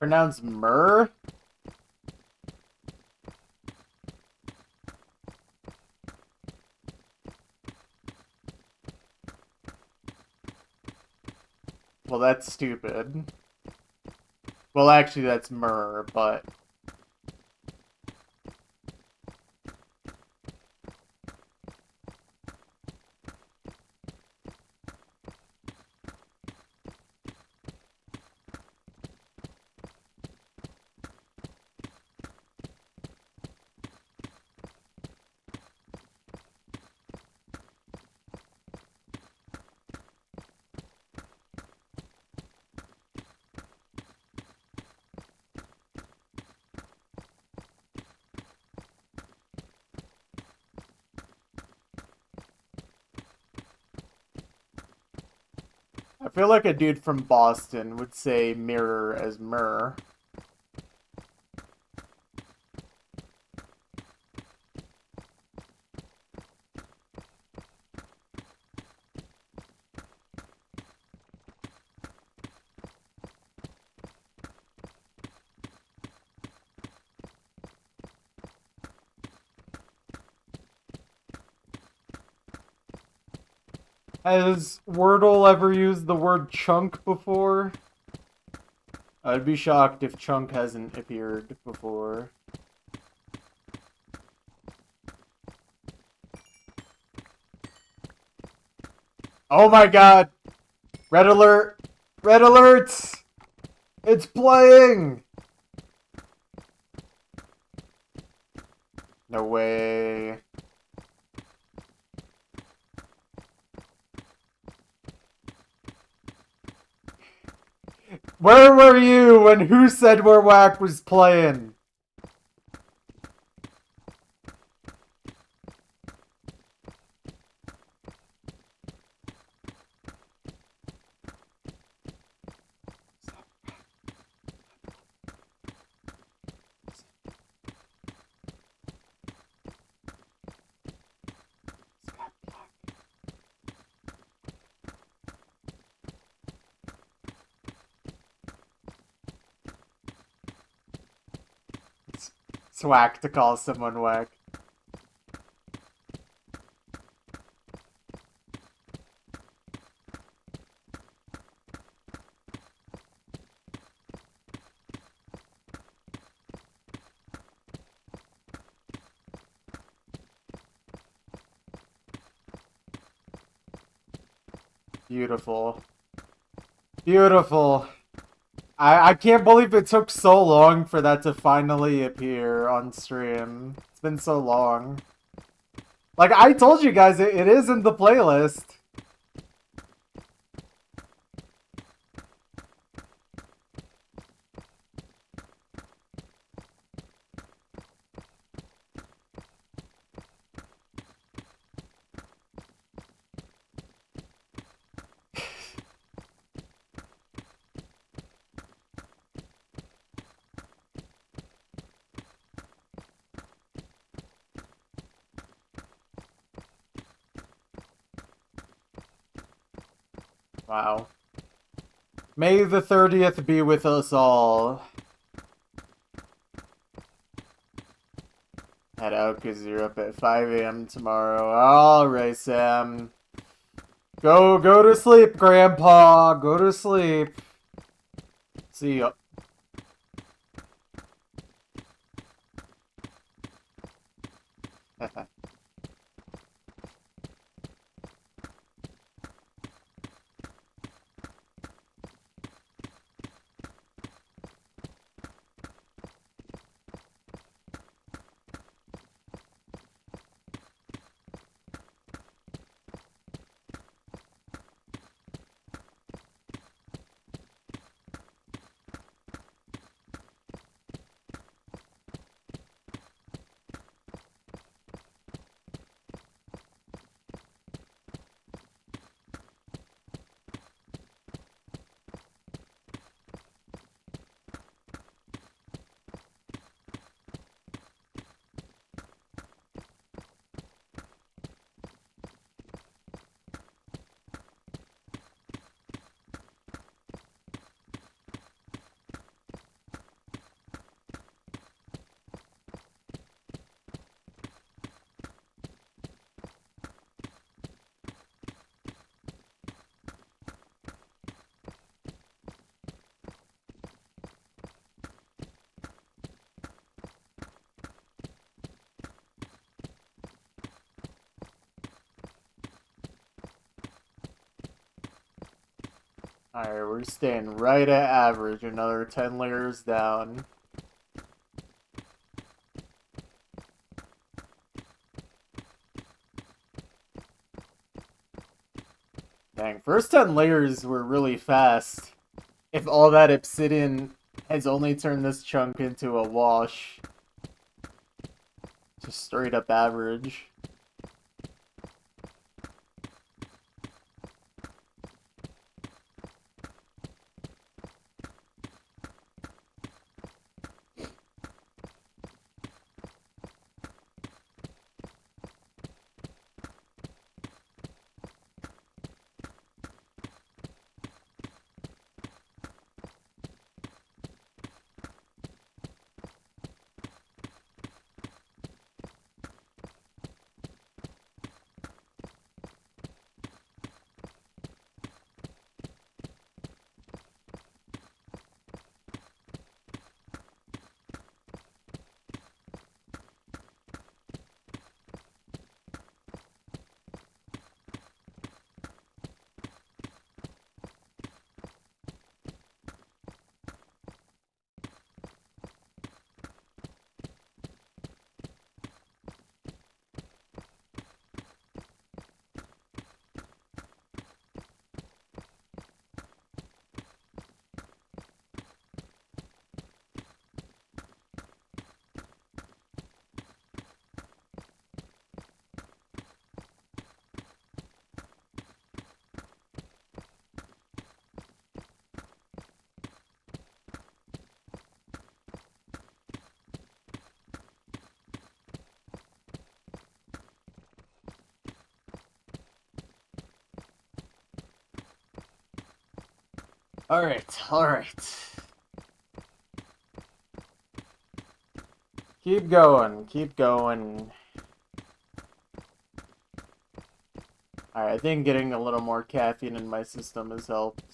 Speaker 1: Pronounced Myrrh? Well, that's stupid. Well, actually, that's Myrrh, but... I feel like a dude from Boston would say mirror as Myrrh. Has Wordle ever used the word chunk before? I'd be shocked if chunk hasn't appeared before. Oh my god! Red alert! Red alert! It's playing! No way. Where were you when Who Said We're Whack was playing? It's whack to call someone whack. Beautiful. Beautiful. I can't believe it took so long for that to finally appear on stream. It's been so long. Like, I told you guys, it is in the playlist. Wow. May the 30th be with us all. Head out because you're up at 5 a.m. tomorrow. Alright, Sam. Go to sleep, Grandpa. Go to sleep. See ya. Alright, we're staying right at average. Another 10 layers down. Dang, first 10 layers were really fast. If all that obsidian has only turned this chunk into a wash. Just straight up average. Alright. Keep going, keep going. Alright, I think getting a little more caffeine in my system has helped.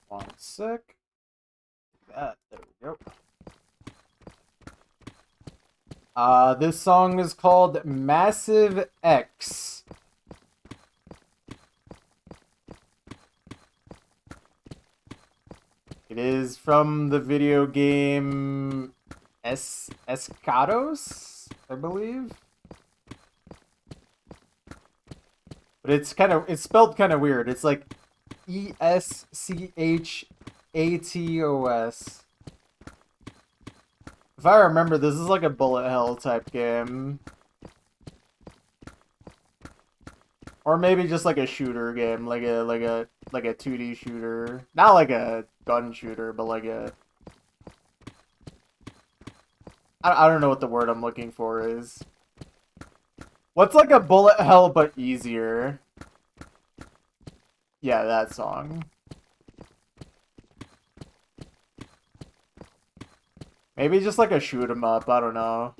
Speaker 1: One sec. There we go. This song is called Massive X. It is from the video game Escados, I believe. But it's spelled kind of weird. It's like ESCHATOS. If I remember, this is like a bullet hell type game. Or maybe just like a shooter game, like a 2D shooter. Not like a gun shooter, but like a... I don't know what the word I'm looking for is. What's like a bullet hell but easier? Yeah, that song. Maybe just like a shoot 'em up, I don't know.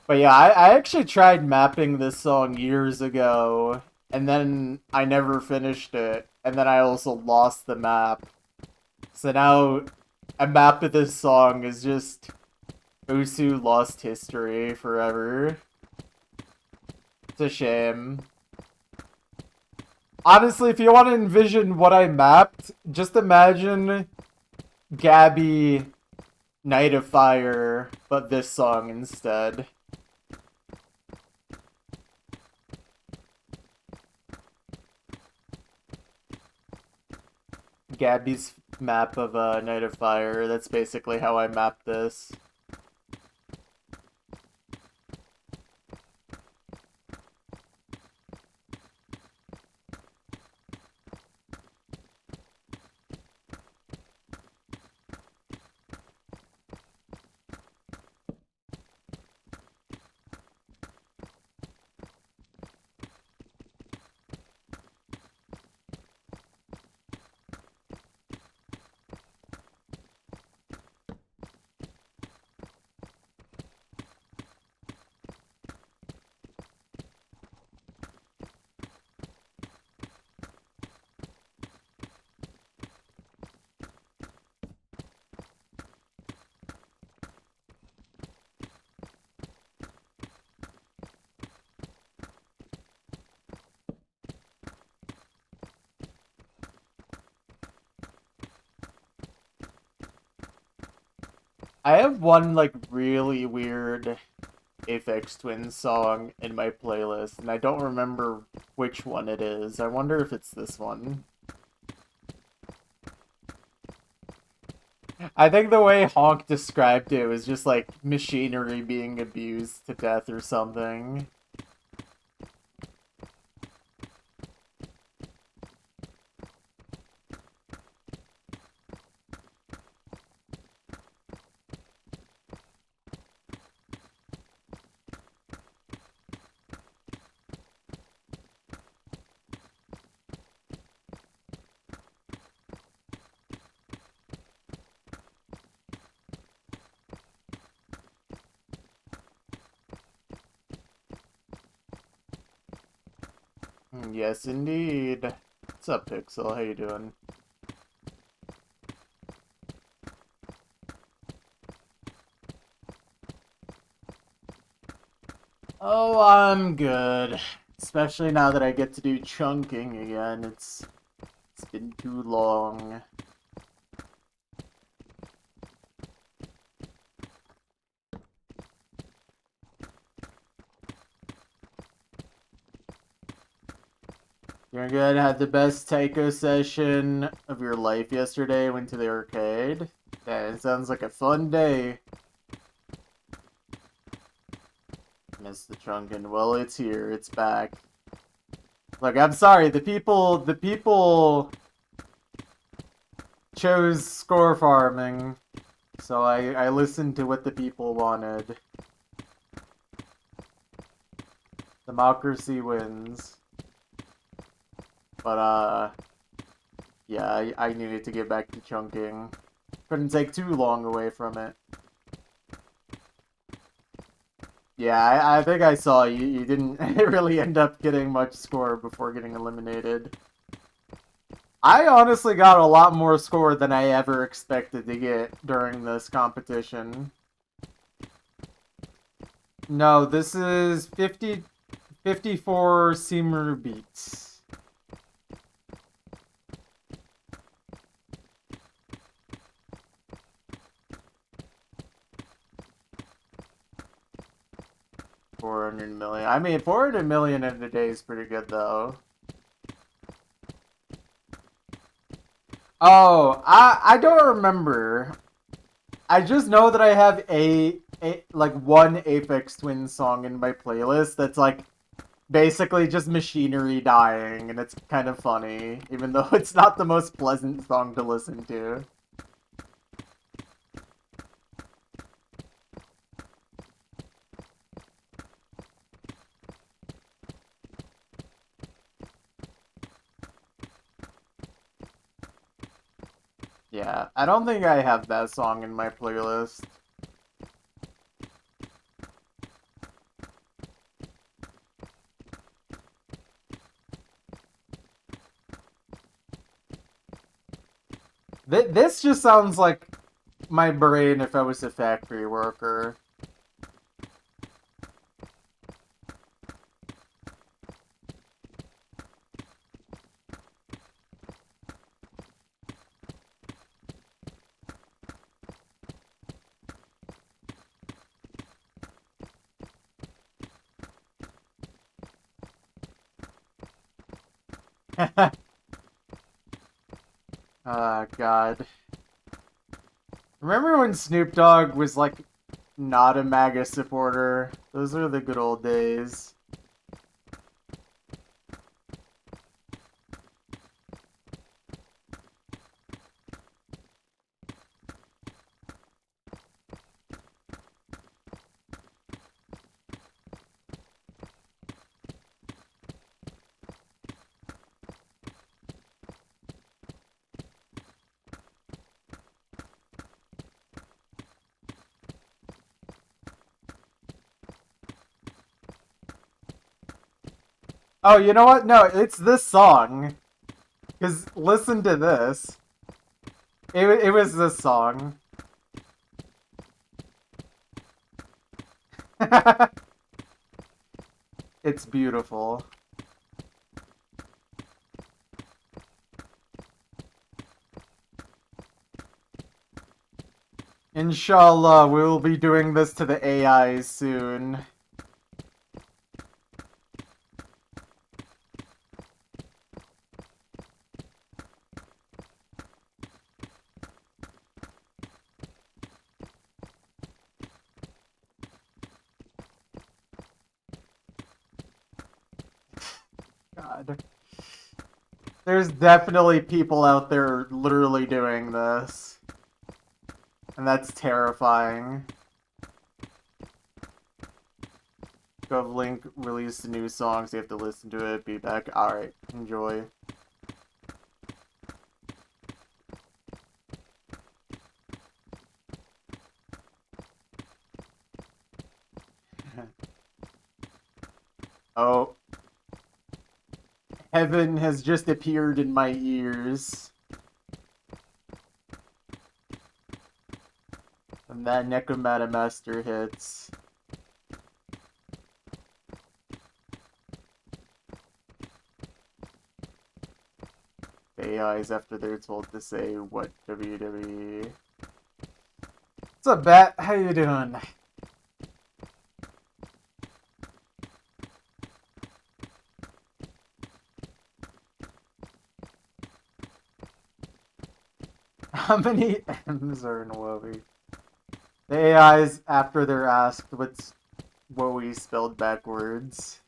Speaker 1: But yeah, I actually tried mapping this song years ago, and then I never finished it, and then I also lost the map. So now a map of this song is just Usu lost history forever. It's a shame. Honestly, if you want to envision what I mapped, just imagine Gabby Night of Fire, but this song instead. Gabby's map of Night of Fire, that's basically how I mapped this. I have one, like, really weird Aphex Twin song in my playlist, and I don't remember which one it is. I wonder if it's this one. I think the way Honk described it was just, like, machinery being abused to death or something. Yes, indeed. What's up, Pixel? How you doing? Oh, I'm good. Especially now that I get to do chunking again. It's been too long. You're good. Had the best taiko session of your life yesterday. Went to the arcade. Yeah, it sounds like a fun day. Missed the Chunkin. Well, it's here. It's back. Look, I'm sorry. The people chose score farming, so I listened to what the people wanted. Democracy wins. But yeah, I needed to get back to chunking. Couldn't take too long away from it. Yeah, I think I saw you didn't really end up getting much score before getting eliminated. I honestly got a lot more score than I ever expected to get during this competition. No, this is 54 Seymour beats. $400 million. I mean, 400 million in a day is pretty good, though. Oh, I don't remember. I just know that I have like one Aphex Twin song in my playlist that's like basically just machinery dying, and it's kind of funny, even though it's not the most pleasant song to listen to. Yeah, I don't think I have that song in my playlist. This just sounds like my brain if I was a factory worker. Oh, God. Remember when Snoop Dogg was, like, not a MAGA supporter? Those are the good old days. Oh, you know what? No, it's this song. Because listen to this. It was this song. It's beautiful. Inshallah, we'll be doing this to the AI soon. God. There's definitely people out there literally doing this. And that's terrifying. GovLink released a new song, so you have to listen to it. Be back. Alright, enjoy. Oh. Heaven has just appeared in my ears. And that Necromata Master hits. The AIs after they're told to say what WWE. What's up, Bat? How you doing? How many M's are in Wowie? The AIs, after they're asked what's what we spelled backwards.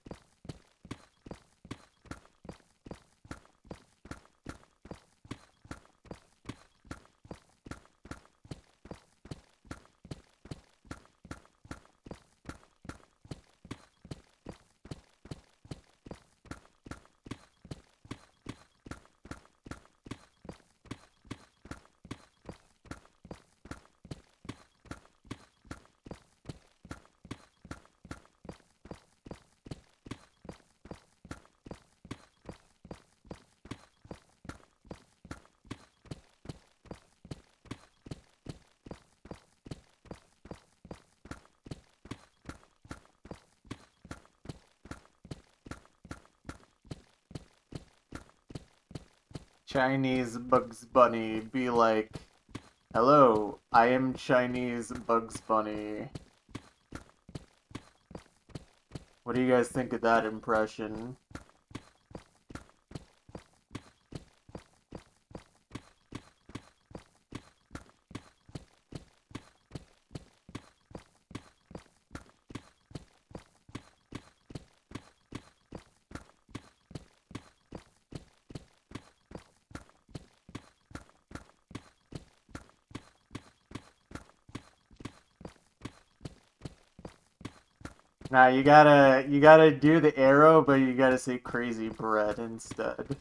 Speaker 1: Chinese Bugs Bunny be like, "Hello, I am Chinese Bugs Bunny." What do you guys think of that impression? Nah, you gotta do the arrow, but you gotta say crazy bread instead.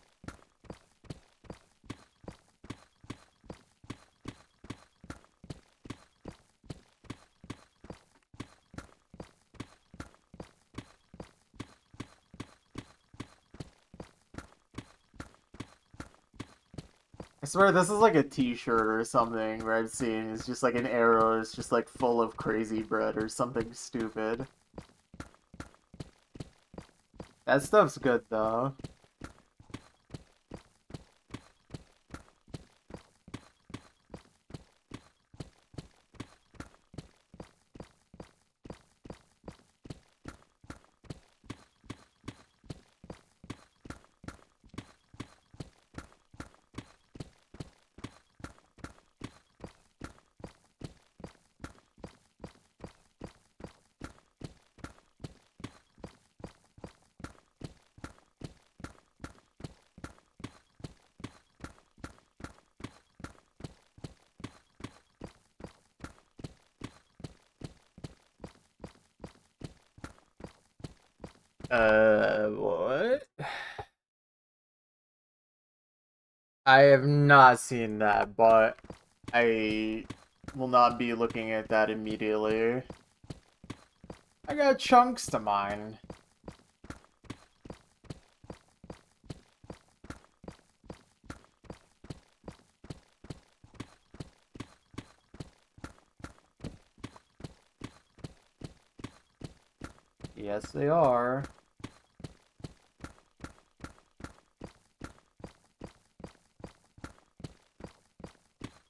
Speaker 1: I swear this is like a t-shirt or something where I've seen it's just like an arrow, it's just like full of crazy bread or something stupid. That stuff's good though. What? I have not seen that, but I will not be looking at that immediately. I got chunks to mine. Yes, they are.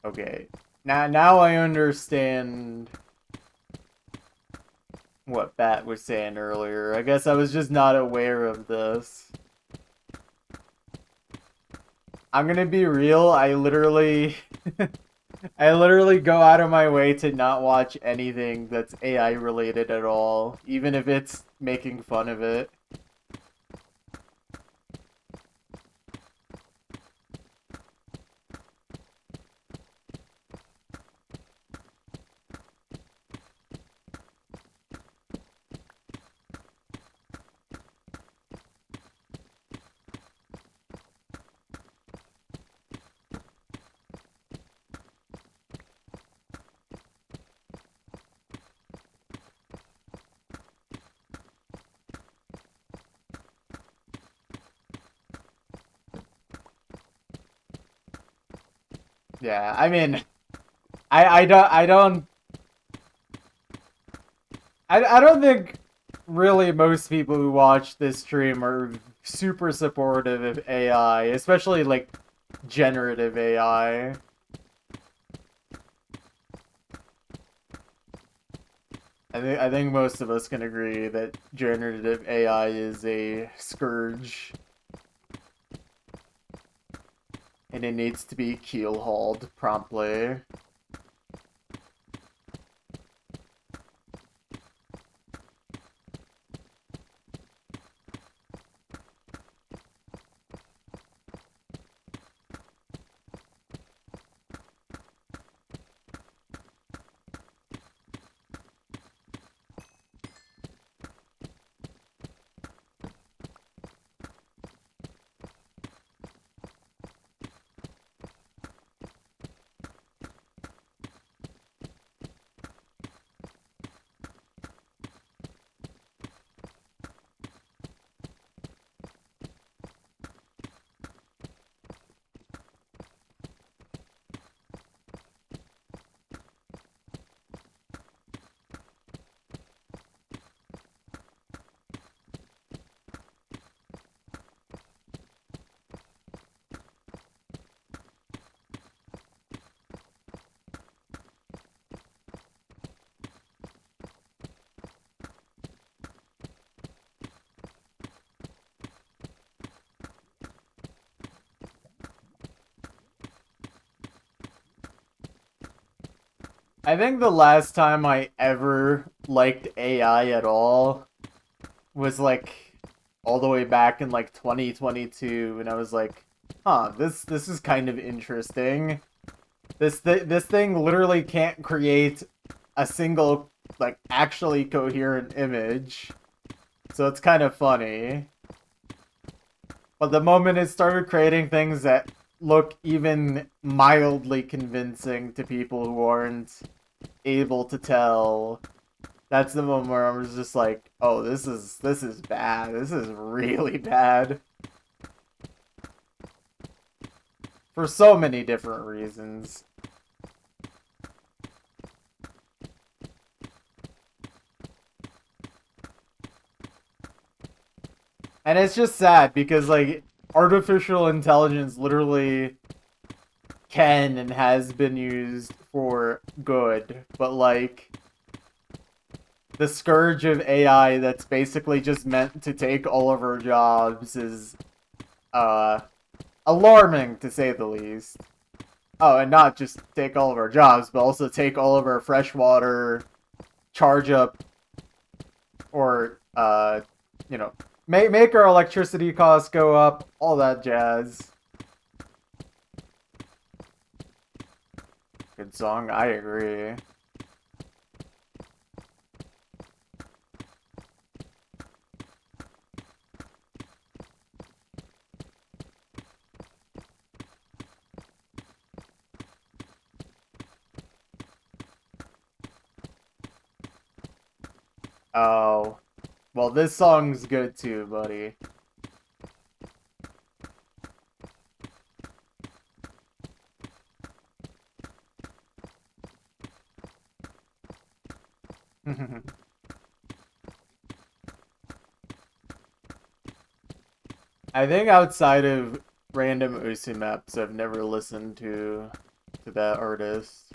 Speaker 1: Okay. Now I understand what Bat was saying earlier. I guess I was just not aware of this. I'm gonna be real, I literally I literally go out of my way to not watch anything that's AI related at all, even if it's making fun of it. Yeah, I mean, I don't think really most people who watch this stream are super supportive of AI, especially like generative AI. I think most of us can agree that generative AI is a scourge and it needs to be keel-hauled promptly. I think the last time I ever liked AI at all was like all the way back in like 2022, and I was like, huh, this is kind of interesting. This thing literally can't create a single like actually coherent image. So it's kind of funny. But the moment it started creating things that look even mildly convincing to people who aren't able to tell, that's the moment where I was just like, oh, this is bad. This is really bad. For so many different reasons. And it's just sad because like artificial intelligence literally can and has been used for good, but like the scourge of AI that's basically just meant to take all of our jobs is uh alarming to say the least. Oh, and not just take all of our jobs, but also take all of our fresh water, charge up, or you know, make our electricity costs go up, all that jazz. Good song, I agree. Oh, well, this song's good too, buddy. I think outside of random OC maps, I've never listened to that artist.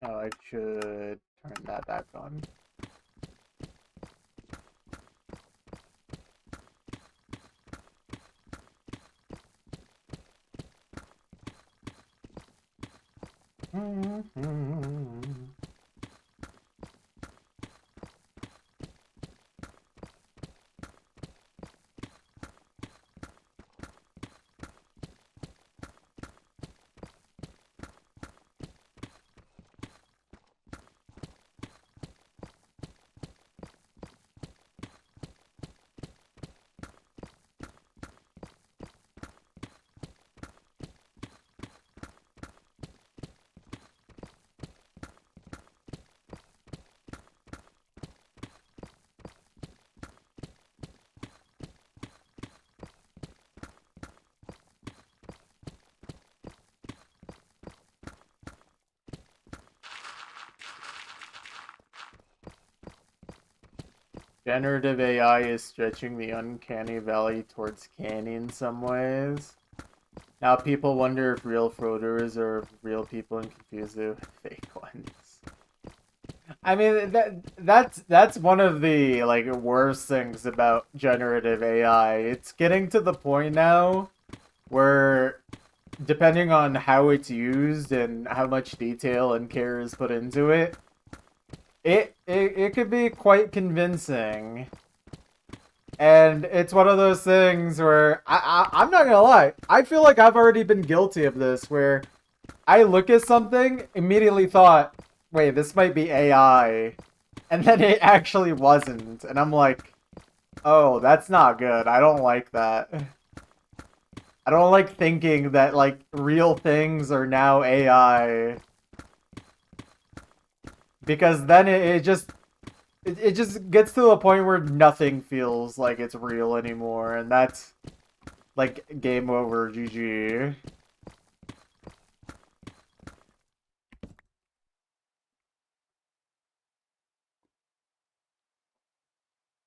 Speaker 1: Oh, I should turn that back on. Generative AI is stretching the uncanny valley towards canny in some ways. Now people wonder if real frauders are real people and confuse the fake ones. I mean that's one of the like worst things about generative AI. It's getting to the point now where depending on how it's used and how much detail and care is put into it, it could be quite convincing. And it's one of those things where I'm not gonna lie, I feel like I've already been guilty of this where I look at something, immediately thought, wait, this might be AI. And then it actually wasn't. And I'm like, oh, that's not good. I don't like that. I don't like thinking that, like, real things are now AI. Because then it just gets to the point where nothing feels like it's real anymore. And that's, like, game over, GG.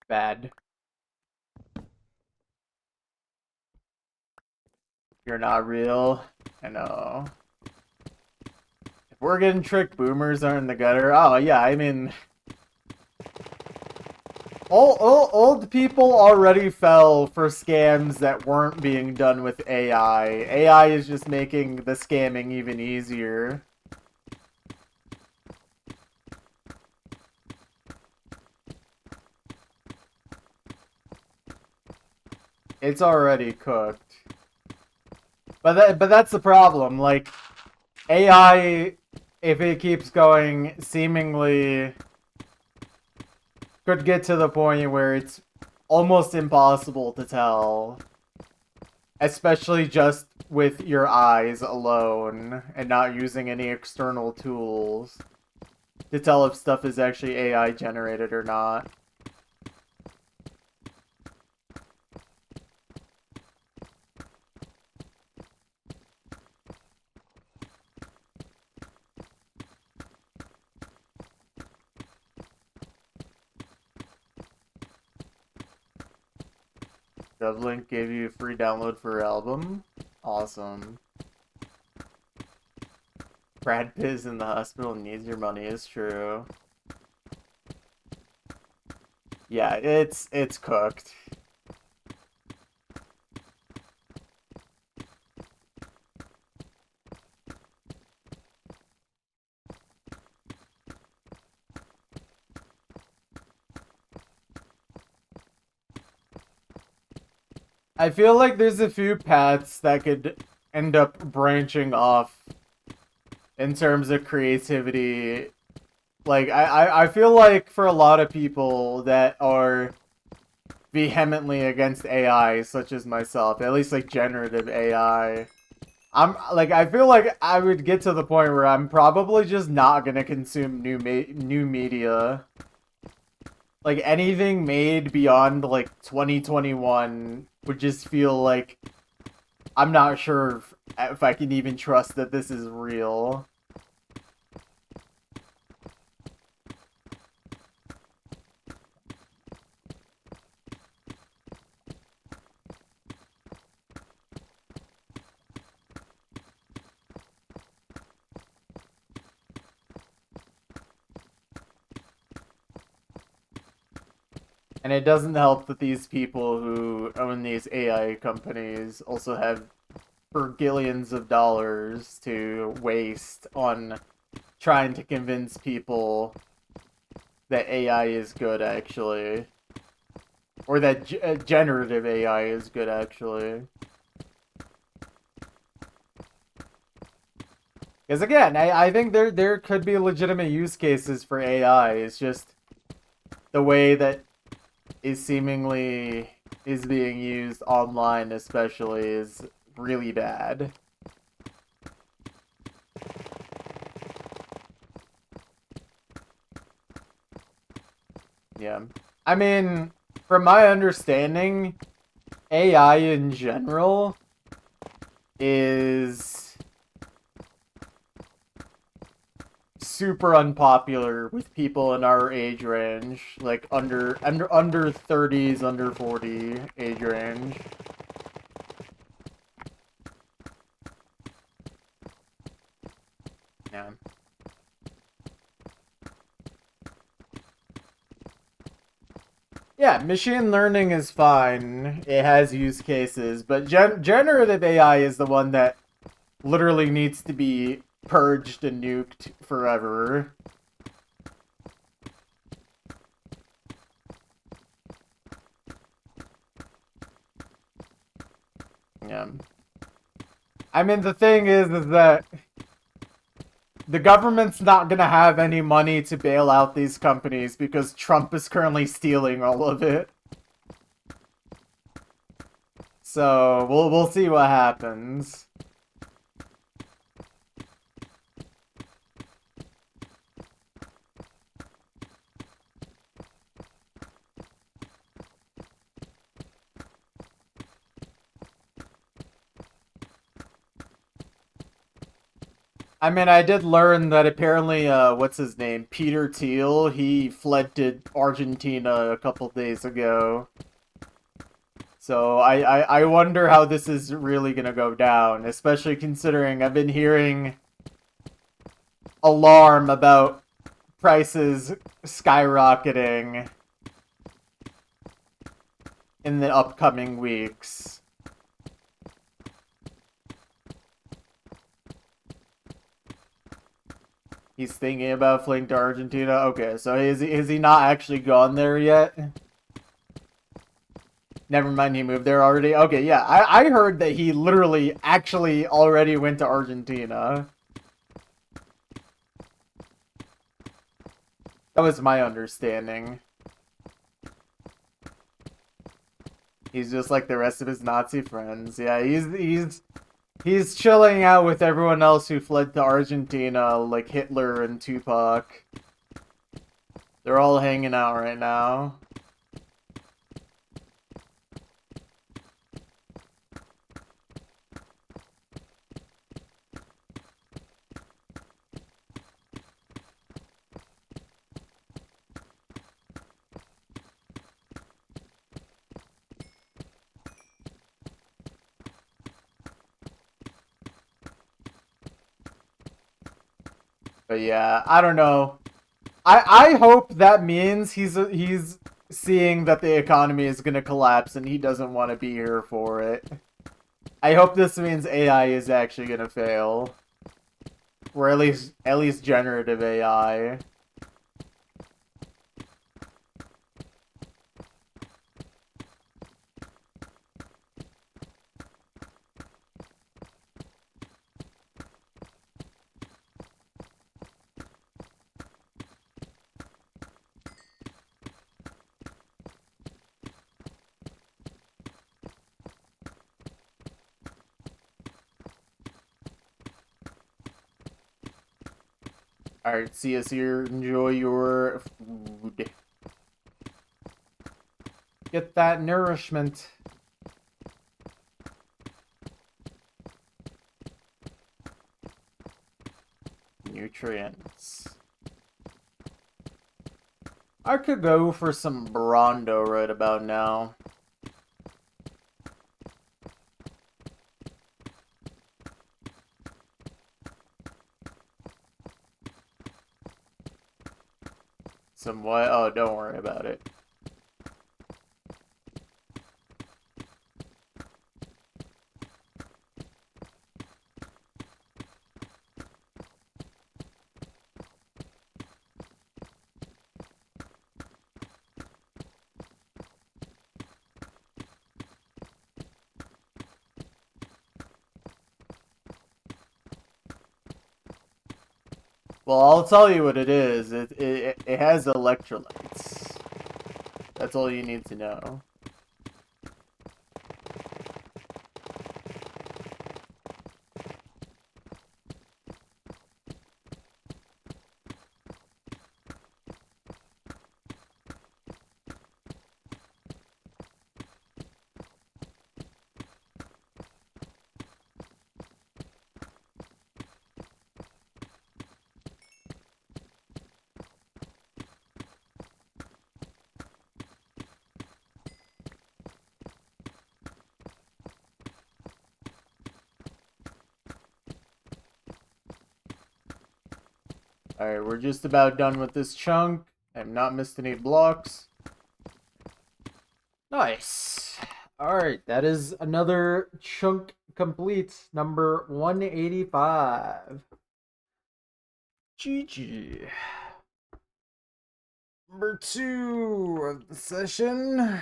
Speaker 1: Bad. You're not real. I know. If we're getting tricked, boomers are in the gutter. Oh, yeah, I mean... Old people already fell for scams that weren't being done with AI. AI is just making the scamming even easier. It's already cooked. But that's the problem. Like, AI, if it keeps going, seemingly could get to the point where it's almost impossible to tell. Especially just with your eyes alone and not using any external tools to tell if stuff is actually AI generated or not. DevLink gave you a free download for your album? Awesome. Brad Pitt's in the hospital and needs your money is true. Yeah, it's cooked. I feel like there's a few paths that could end up branching off in terms of creativity. Like, I feel like for a lot of people that are vehemently against AI, such as myself, at least like generative AI, I feel like I would get to the point where I'm probably just not gonna consume new media. Like anything made beyond like 2021 would just feel like I'm not sure if I can even trust that this is real. And it doesn't help that these people who own these AI companies also have billions of dollars to waste on trying to convince people that AI is good, actually. Or that generative AI is good, actually. Because again, I think there could be legitimate use cases for AI. It's just the way that is seemingly is being used online especially is really bad. Yeah. I mean, from my understanding, AI in general is super unpopular with people in our age range, like under 30s, under 40 age range. Yeah. Yeah, machine learning is fine. It has use cases, but generative AI is the one that literally needs to be purged and nuked forever. Yeah. I mean, the thing is that the government's not gonna have any money to bail out these companies because Trump is currently stealing all of it. So we'll see what happens. I mean, I did learn that apparently, what's his name? Peter Thiel, he fled to Argentina a couple days ago. So I wonder how this is really gonna go down, especially considering I've been hearing alarm about prices skyrocketing in the upcoming weeks. He's thinking about fleeing to Argentina? Okay, so is he not actually gone there yet? Never mind, he moved there already? Okay, yeah, I heard that he literally actually already went to Argentina. That was my understanding. He's just like the rest of his Nazi friends. Yeah, he's chilling out with everyone else who fled to Argentina, like Hitler and Tupac. They're all hanging out right now. But yeah, I don't know. I hope that means he's seeing that the economy is gonna collapse and he doesn't want to be here for it. I hope this means AI is actually gonna fail, or at least generative AI. Alright, see us here. Enjoy your food. Get that nourishment. Nutrients. I could go for some Brondo right about now. Some what? Oh, don't worry about it. Well, I'll tell you what it is. It has electrolytes. That's all you need to know. Alright, we're just about done with this chunk. I've not missed any blocks. Nice. Alright, that is another chunk complete. Number 185. GG. Number 2 of the session.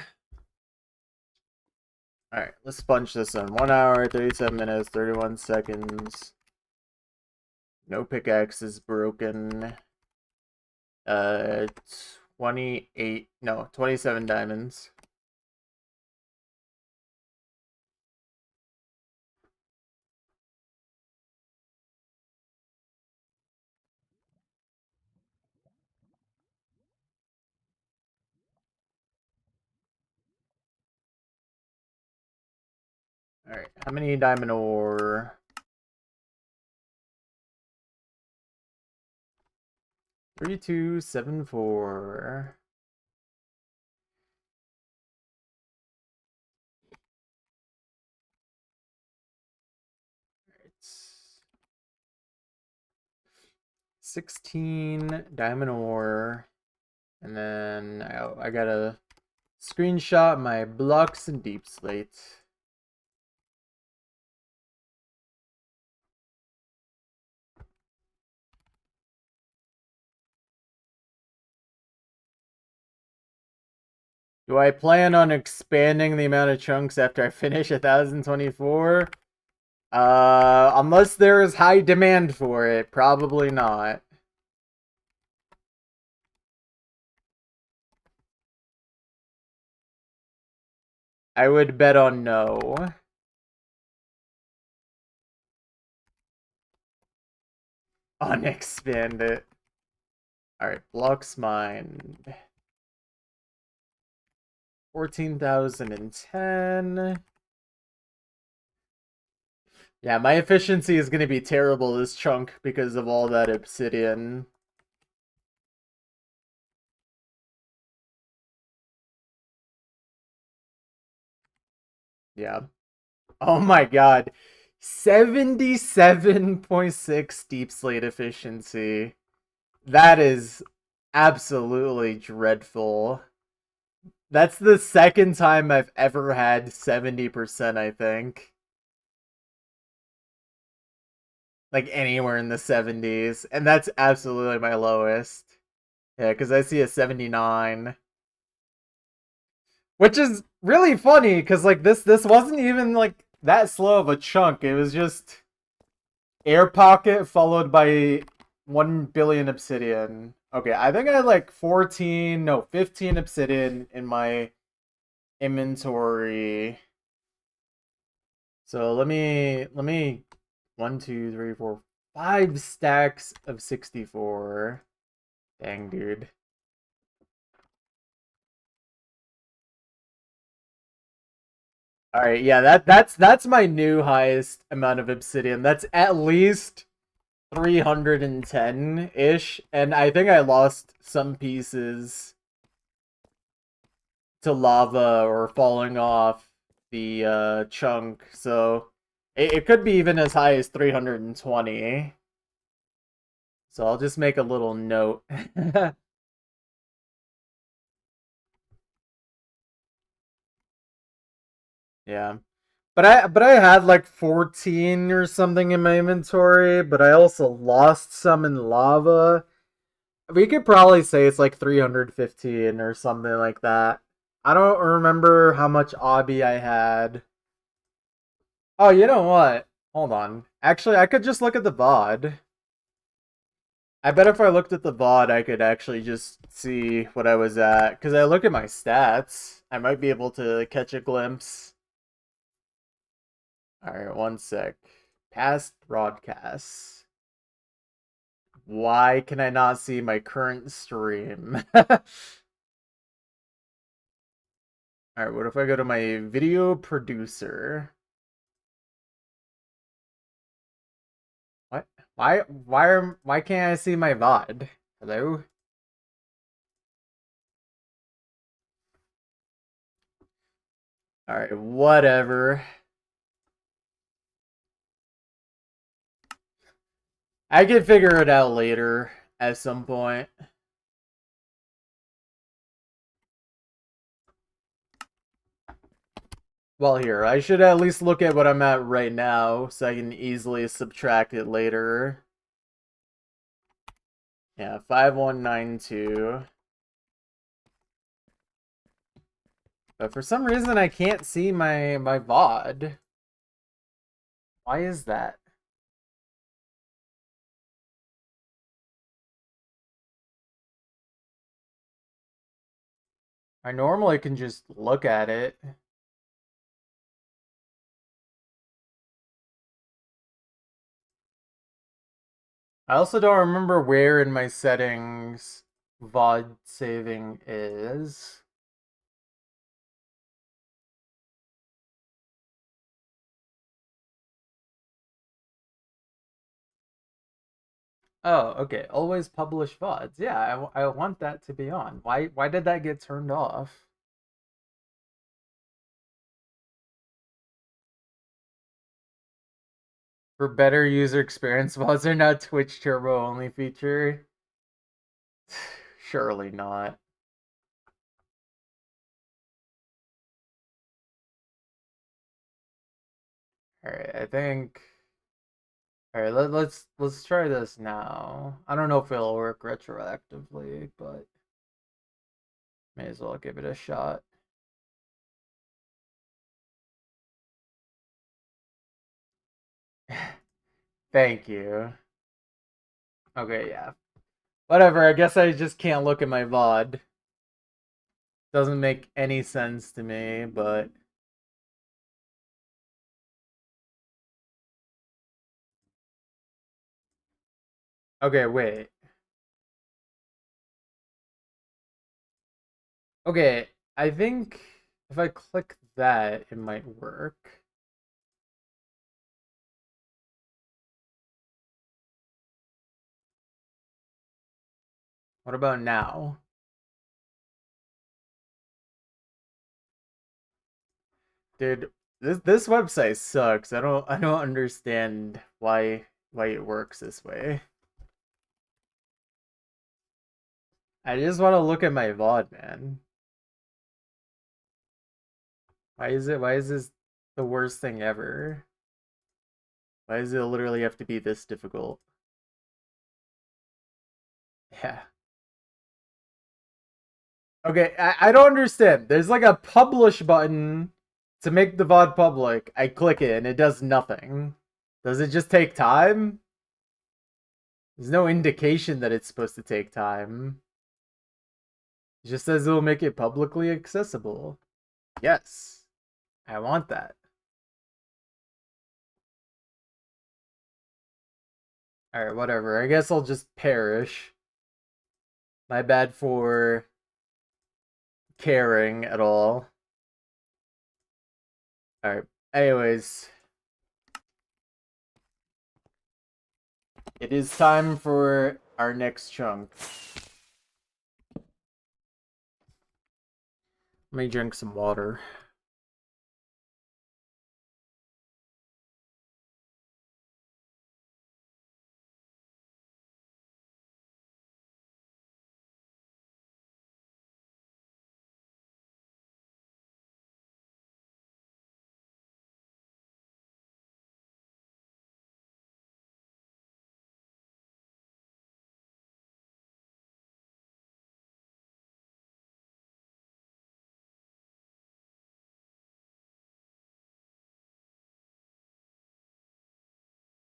Speaker 1: Alright, let's punch this in. 1 hour, 37 minutes, 31 seconds. No pickaxe is broken. 27 diamonds. Alright, how many diamond ore? 3274. It's 16 diamond ore. And then I gotta screenshot my blocks and deep slate. Do I plan on expanding the amount of chunks after I finish 1024? Unless there is high demand for it, probably not. I would bet on no. Unexpand it. Alright, blocks mined. 14,010. Yeah, my efficiency is going to be terrible this chunk because of all that obsidian. Yeah. Oh my god. 77.6 deep slate efficiency. That is absolutely dreadful. That's the second time I've ever had 70%, I think. Like anywhere in the 70s. And that's absolutely my lowest. Yeah, because I see a 79. Which is really funny, because like this wasn't even like that slow of a chunk. It was just air pocket followed by 1 billion obsidian. Okay, I think I had like 15 obsidian in my inventory. So let me 1, 2, 3, 4, 5 stacks of 64. Dang, dude. Alright, yeah, that's my new highest amount of obsidian. That's at least 310-ish, and I think I lost some pieces to lava or falling off the chunk, so it could be even as high as 320. So I'll just make a little note. Yeah. But I had like 14 or something in my inventory, but I also lost some in lava. We could probably say it's like 315 or something like that. I don't remember how much obby I had. Oh, you know what? Hold on. Actually, I could just look at the VOD. I bet if I looked at the VOD, I could actually just see what I was at. Because I look at my stats, I might be able to catch a glimpse. Alright, one sec. Past broadcasts. Why can I not see my current stream? Alright, what if I go to my video producer? What? Why can't I see my VOD? Hello? Alright, whatever. I can figure it out later. at some point. Well, here, I should at least look at what I'm at right now so I can easily subtract it later. Yeah, 5192. But for some reason I can't see my VOD. Why is that? I normally can just look at it. I also don't remember where in my settings VOD saving is. Oh, okay. Always publish VODs. Yeah, I want that to be on. Why did that get turned off? For better user experience, VODs are now Twitch Turbo only feature. Surely not. Alright, I think. Alright, let's try this now. I don't know if it'll work retroactively, but may as well give it a shot. Thank you. Okay, yeah. Whatever, I guess I just can't look at my VOD. Doesn't make any sense to me, but okay, wait. Okay, I think if I click that, it might work. What about now? Dude, this website sucks. I don't understand why it works this way. I just want to look at my VOD, man. Why is this the worst thing ever? Why does it literally have to be this difficult? Yeah. Okay, I don't understand. There's like a publish button to make the VOD public. I click it and it does nothing. Does it just take time? There's no indication that it's supposed to take time. It just says it'll make it publicly accessible. Yes. I want that. Alright, whatever. I guess I'll just perish. My bad for caring at all. Alright. Anyways. It is time for our next chunk. Let me drink some water.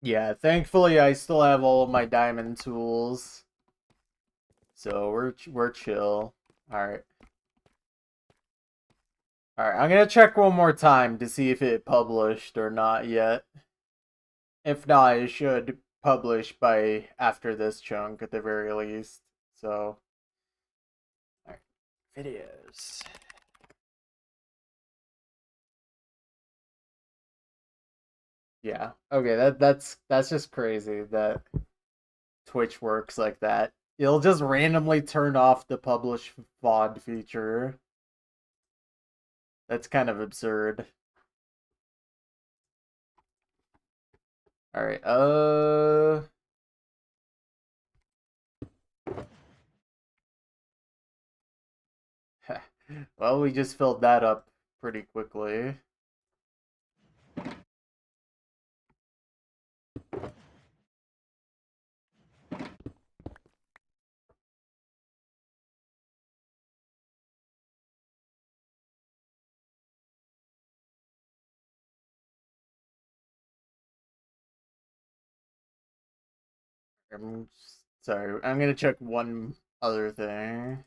Speaker 1: Yeah, thankfully I still have all of my diamond tools. So we're chill. Alright. Alright, I'm gonna check one more time to see if it published or not yet. If not, it should publish by after this chunk at the very least. So alright. Videos. Yeah. Okay, that's just crazy that Twitch works like that. It'll just randomly turn off the publish VOD feature. That's kind of absurd. All right. Well, we just filled that up pretty quickly. Sorry, I'm gonna check one other thing.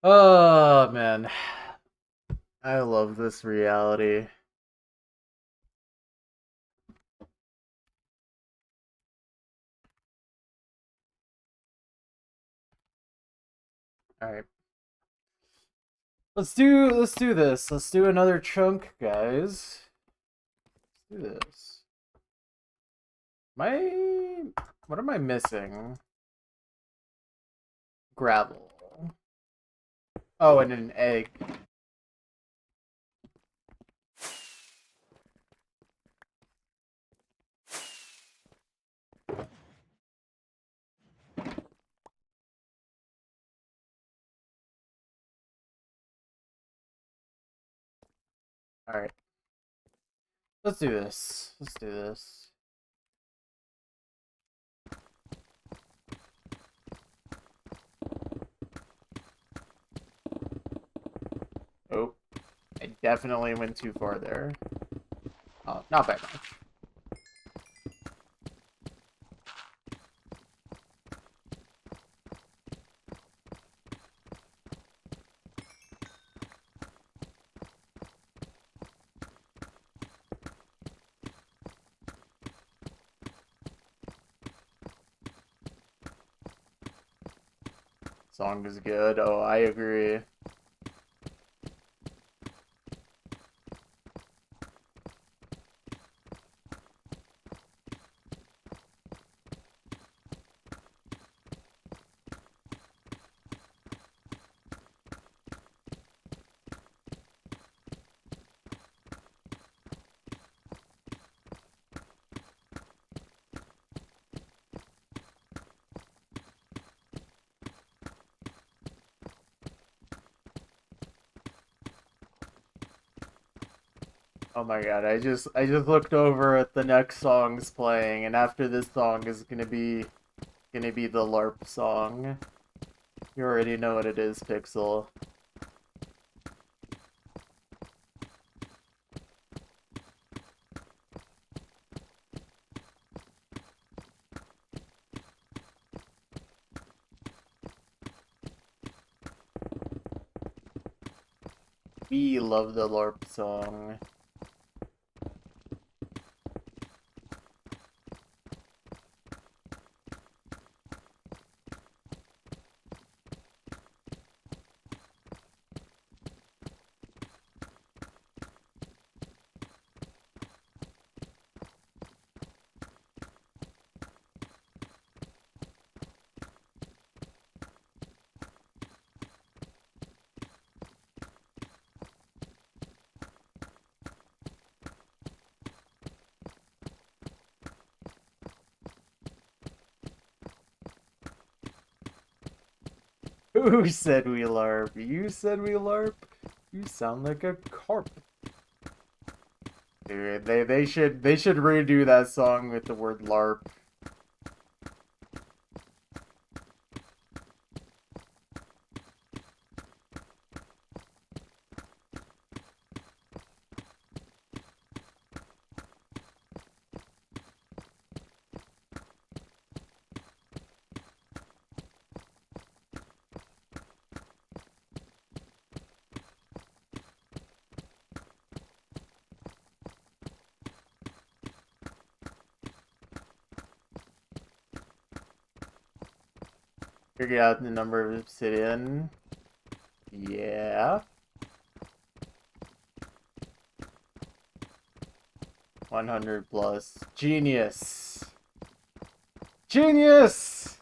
Speaker 1: Oh man, I love this reality. All right, let's do this. Let's do another chunk, guys. Let's do this. What am I missing? Gravel. Oh, and an egg. All right, let's do this. Let's do this. Oh, I definitely went too far there. Oh, not by much. Song is good. Oh, I agree. Oh my god, I just looked over at the next song's playing, and after this song is gonna be the LARP song. You already know what it is, Pixel. We love the LARP song. Who said we LARP? You said we LARP? You sound like a carp. Dude, they should redo that song with the word LARP. Figure out the number of obsidian. Yeah. 100 plus. Genius! Genius!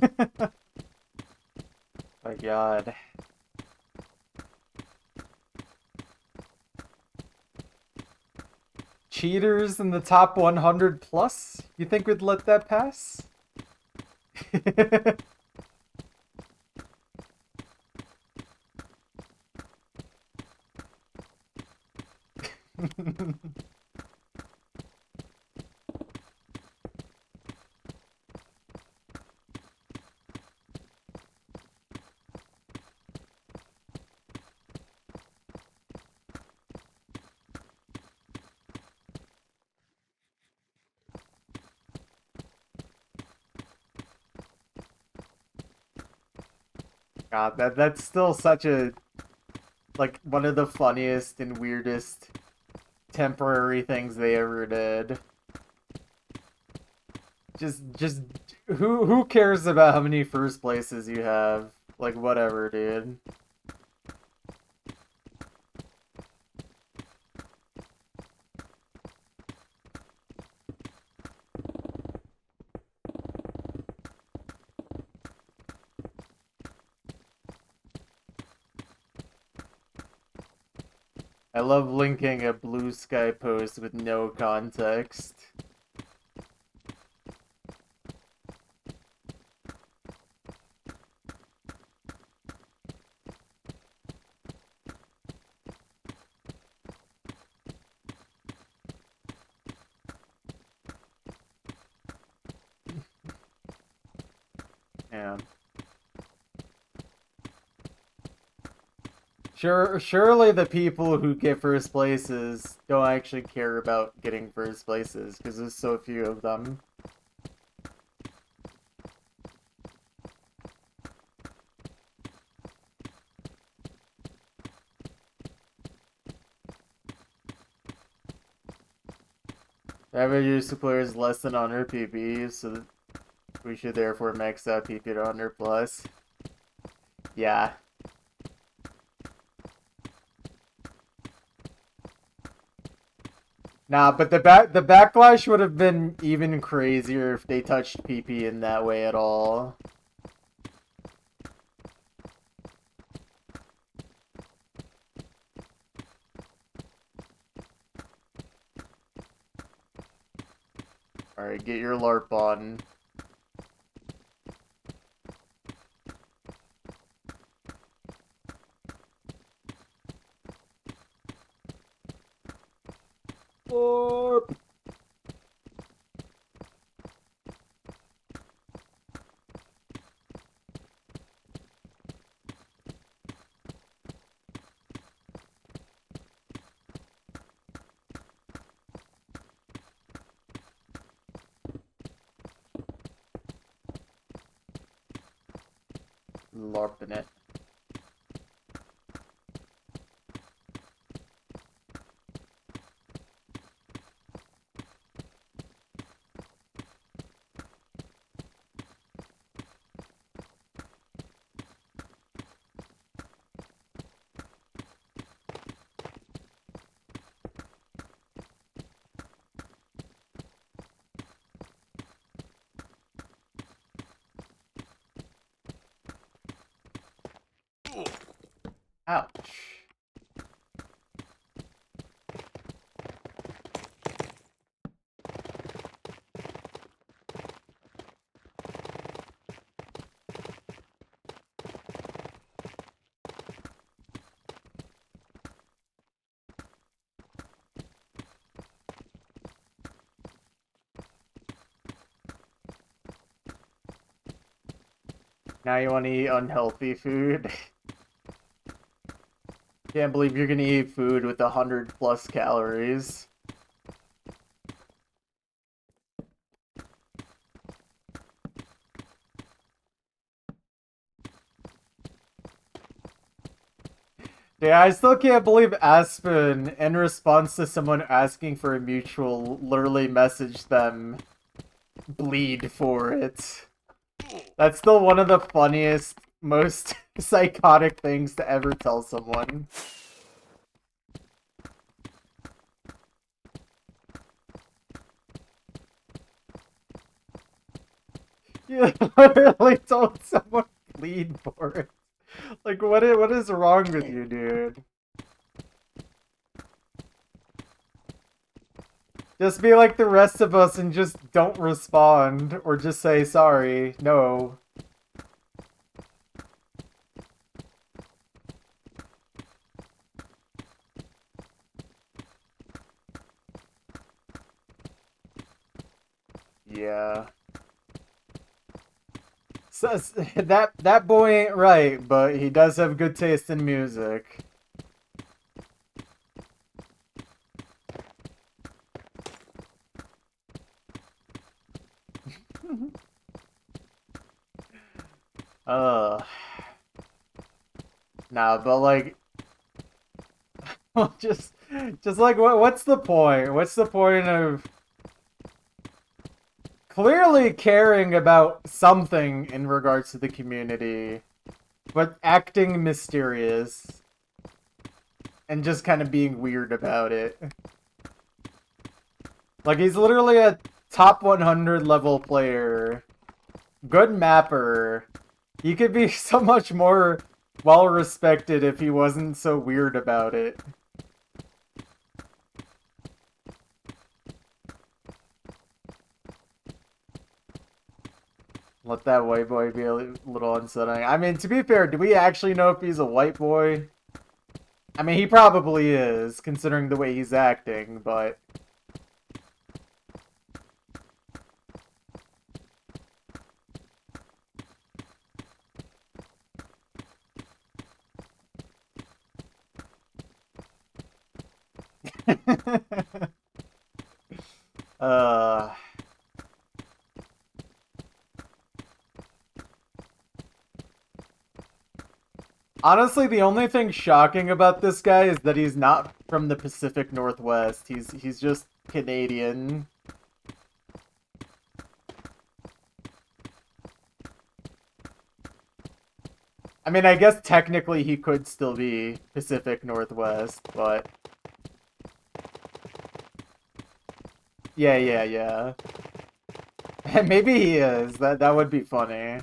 Speaker 1: My god. Cheaters in the top 100 plus? You think we'd let that pass? God, that's still such a, like, one of the funniest and weirdest temporary things they ever did. Just who cares about how many first places you have? Like, whatever, dude. I love linking a Blue Sky post with no context. Yeah. Surely the people who get first places don't actually care about getting first places, because there's so few of them. The average use of players less than 100 PP, so we should therefore max out PP to 100 plus. Yeah. Nah, but the backlash would have been even crazier if they touched PP in that way at all. Alright, get your LARP on. LARP! LARPing it. Ouch. Now you want to eat unhealthy food? Can't believe you're gonna eat food with 100 plus calories. Yeah, I still can't believe Aspen, in response to someone asking for a mutual, literally messaged them, bleed for it. That's still one of the funniest, most psychotic things to ever tell someone. You literally told someone plead for it. Like, what is wrong with you, dude? Just be like the rest of us and just don't respond, or just say sorry, no. Yeah. So, that boy ain't right, but he does have good taste in music. uh Nah, but like just like what's the point? What's the point of clearly caring about something in regards to the community, but acting mysterious and just kind of being weird about it? Like, he's literally a top 100 level player, good mapper. He could be so much more well respected if he wasn't so weird about it. Let that white boy be a little unsettling. I mean, to be fair, do we actually know if he's a white boy? I mean, he probably is, considering the way he's acting, but... uh... Honestly, the only thing shocking about this guy is that he's not from the Pacific Northwest. He's just Canadian. I mean, I guess technically he could still be Pacific Northwest, but... Yeah. Maybe he is. That would be funny.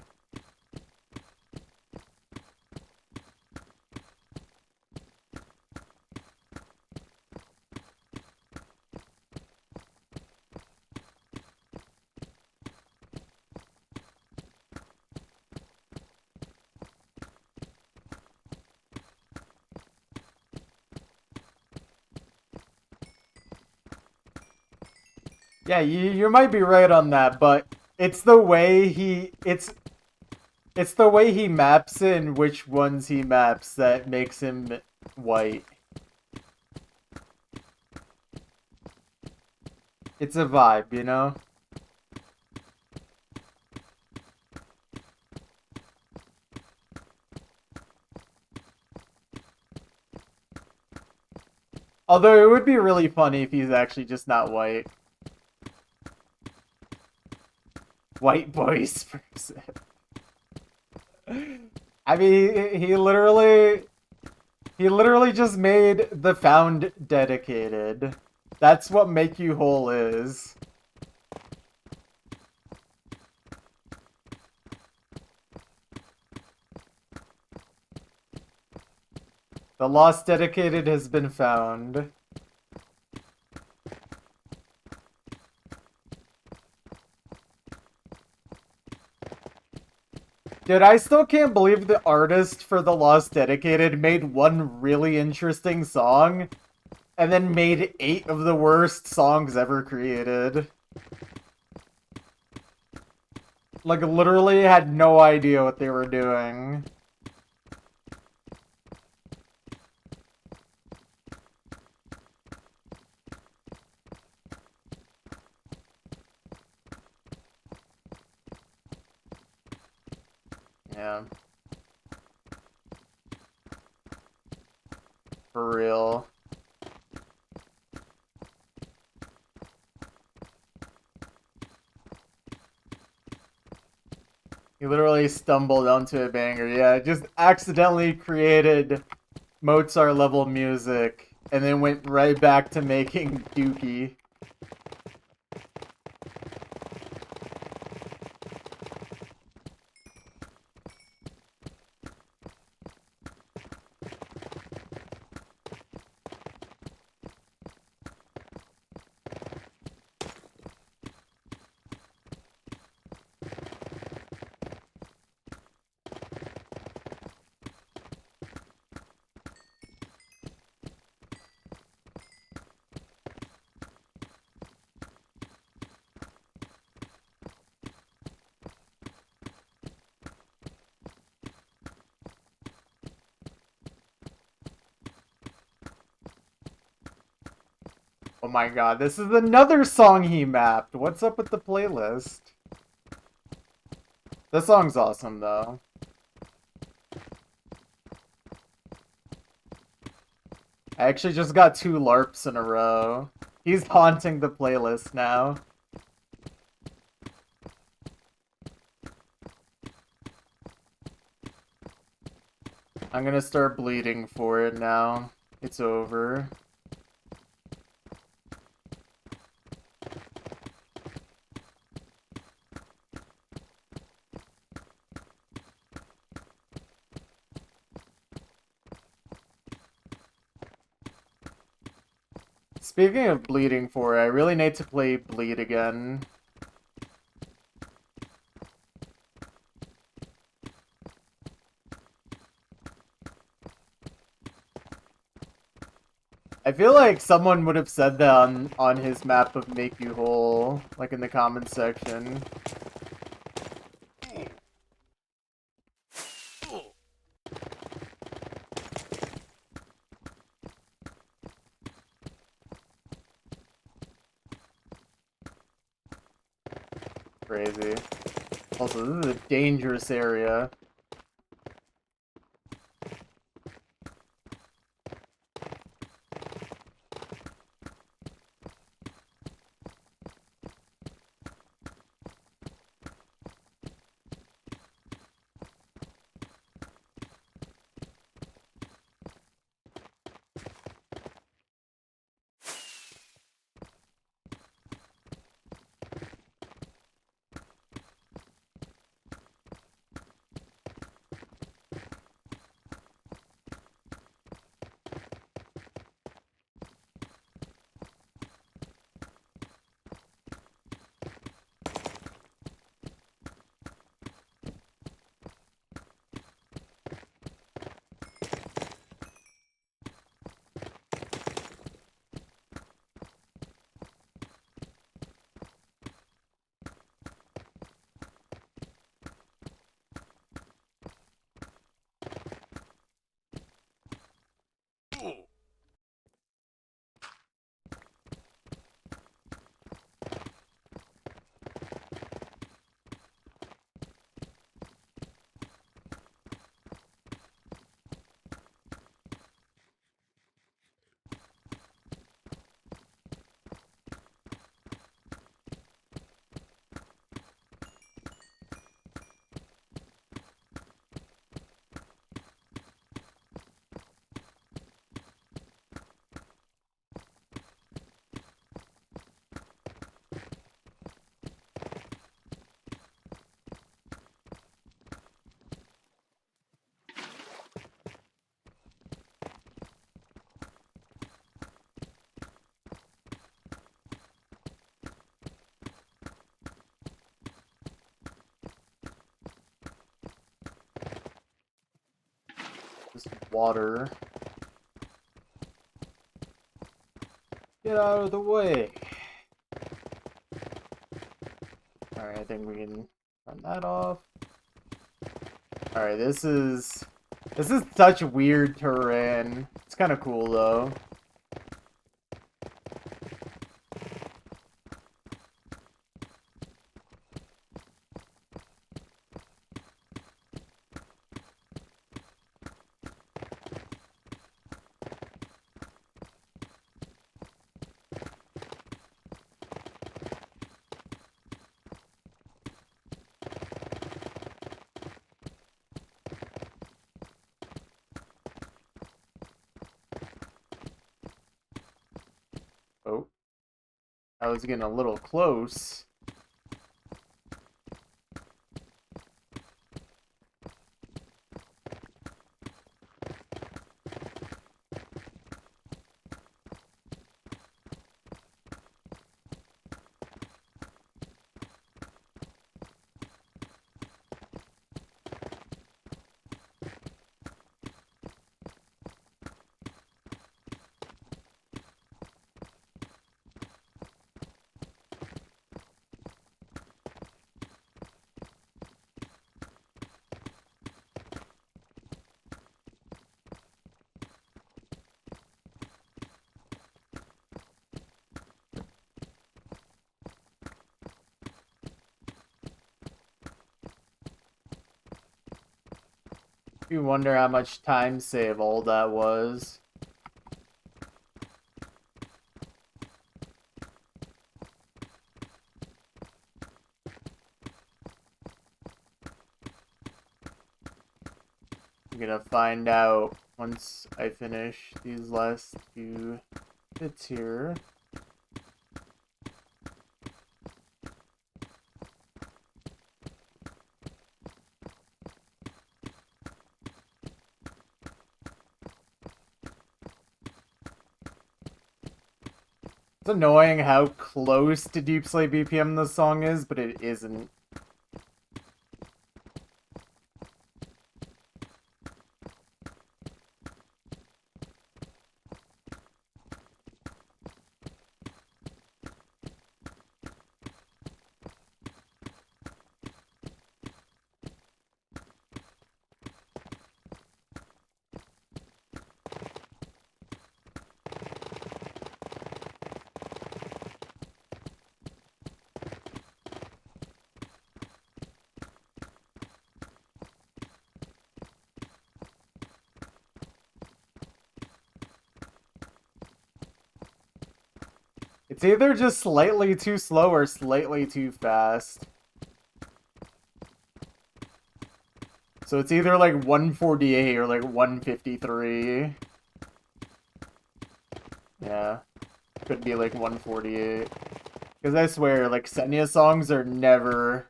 Speaker 1: Yeah, you might be right on that, but it's the way it's the way he maps it and which ones he maps that makes him white. It's a vibe, you know? Although it would be really funny if he's actually just not white. White boys person. I mean, he literally just made the found dedicated. That's what Make You Whole is. The lost dedicated has been found. Dude, I still can't believe the artist for The Lost Dedicated made one really interesting song and then made 8 of the worst songs ever created. Like, literally had no idea what they were doing. Yeah. For real. He literally stumbled onto a banger. Yeah, just accidentally created Mozart level music and then went right back to making Dookie. Oh my god, this is another song he mapped. What's up with the playlist? This song's awesome, though. I actually just got 2 LARPs in a row. He's haunting the playlist now. I'm gonna start bleeding for it now. It's over. Speaking of bleeding for it, I really need to play Bleed again. I feel like someone would have said that on his map of Make You Whole, like in the comments section. Crazy. Also, this is a dangerous area. This water. Get out of the way. Alright, I think we can turn that off. Alright, this is such weird terrain. It's kind of cool though. I was getting a little close. You wonder how much time save all that was. I'm gonna find out once I finish these last few bits here. It's annoying how close to Deep Slate BPM this song is, but it isn't. It's either just slightly too slow or slightly too fast. So it's either like 148 or like 153. Yeah. Could be like 148. Because I swear, like, Senya songs are never...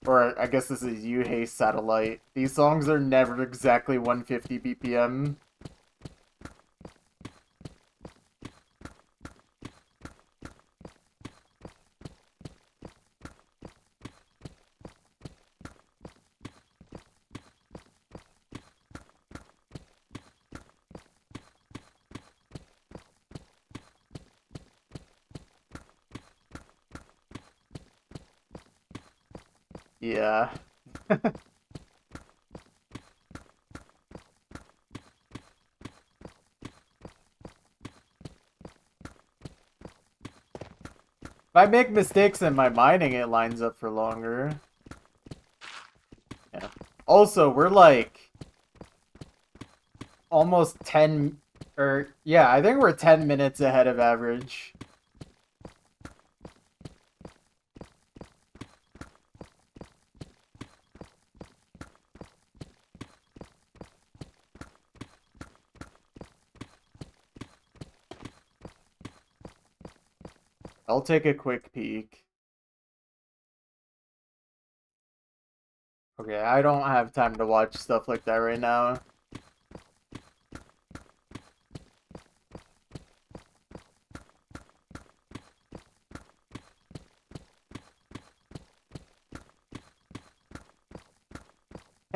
Speaker 1: Or I guess this is Yuhei Satellite. These songs are never exactly 150 BPM. Yeah. If I make mistakes in my mining, it lines up for longer. Yeah. Also, we're like... almost 10... Or, yeah, I think we're 10 minutes ahead of average. I'll take a quick peek. Okay, I don't have time to watch stuff like that right now.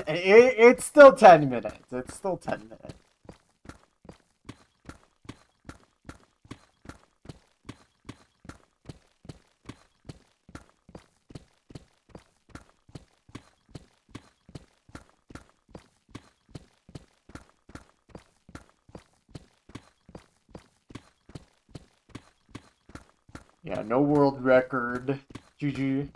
Speaker 1: It's still 10 minutes. It's still 10 minutes. Yeah, no world record. GG.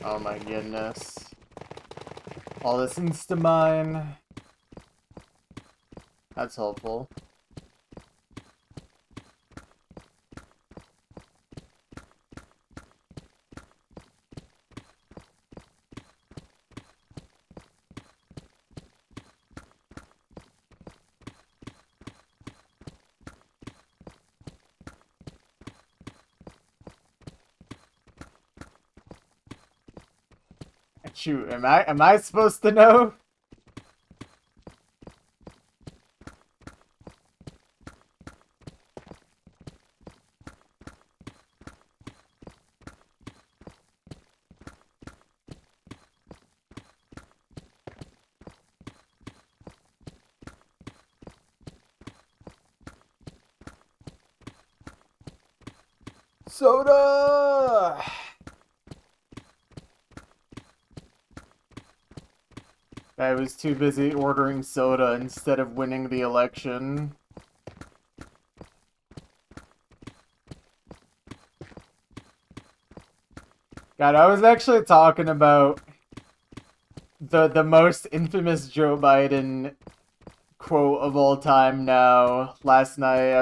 Speaker 1: Oh my goodness. All this insta-mine. That's helpful. Shoot, am I supposed to know? Soda! I was too busy ordering soda instead of winning the election. God, I was actually talking about the most infamous Joe Biden quote of all time now last night.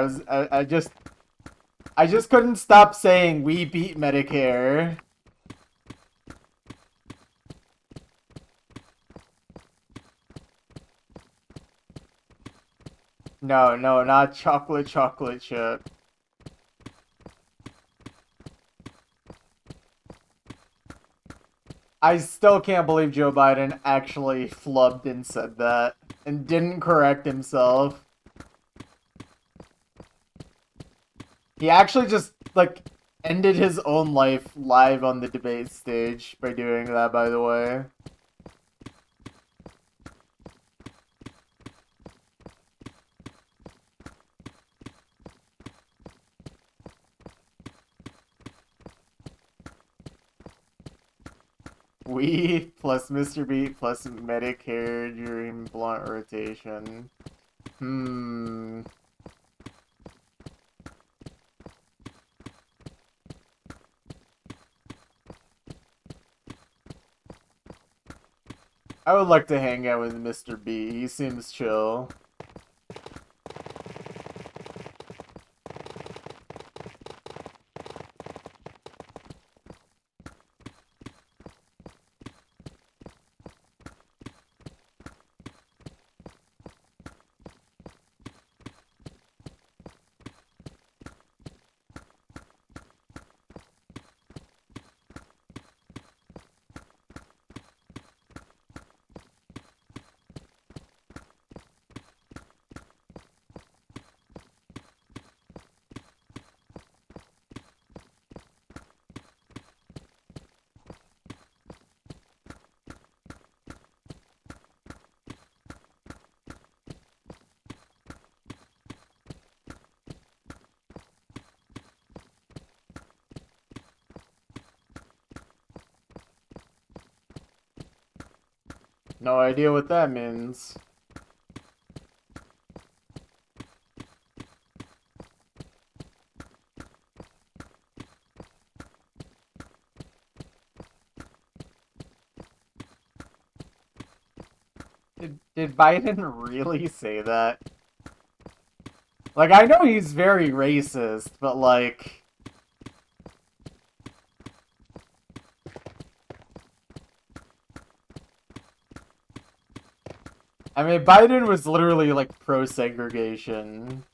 Speaker 1: I just couldn't stop saying we beat Medicare. No, no, not chocolate chip. I still can't believe Joe Biden actually flubbed and said that and didn't correct himself. He actually just, like, ended his own life live on the debate stage by doing that, by the way. We plus Mr. Beat plus Medicare during blunt rotation. I would like to hang out with Mr. B. He seems chill. No idea what that means. Did Biden really say that? Like, I know he's very racist, but like... I mean, Biden was literally, like, pro-segregation.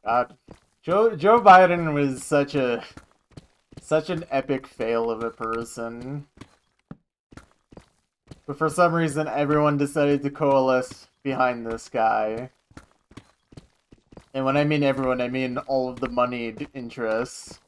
Speaker 1: God. Joe Biden was such an epic fail of a person. But for some reason, everyone decided to coalesce behind this guy. And when I mean everyone, I mean all of the moneyed interests.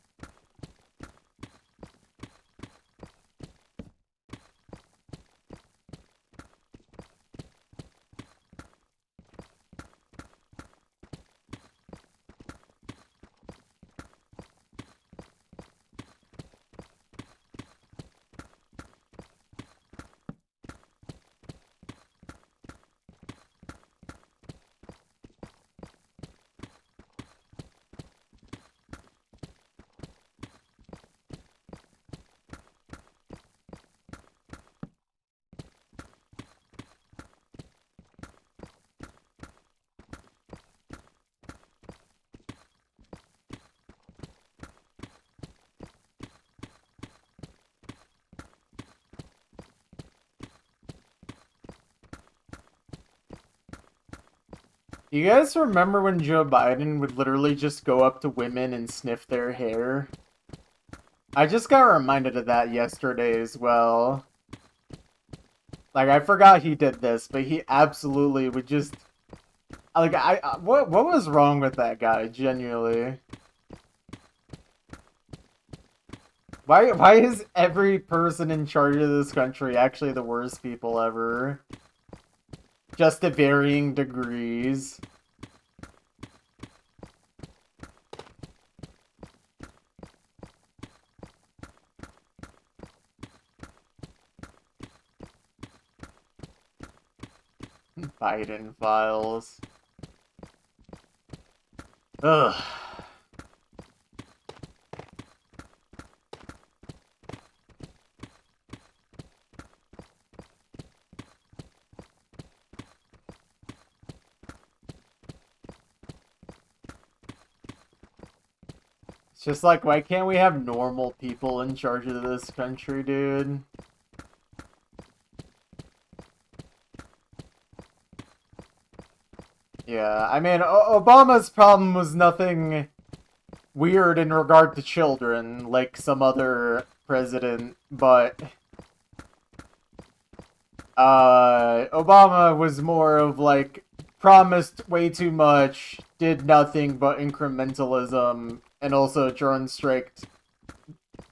Speaker 1: You guys remember when Joe Biden would literally just go up to women and sniff their hair? I just got reminded of that yesterday as well. Like, I forgot he did this, but he absolutely would just... Like, what was wrong with that guy, genuinely? Why is every person in charge of this country actually the worst people ever? Just to varying degrees. Biden files. Ugh. It's just like, why can't we have normal people in charge of this country, dude? Yeah, I mean, Obama's problem was nothing weird in regard to children, like some other president, but Obama was more of like promised way too much, did nothing but incrementalism, and also drone striked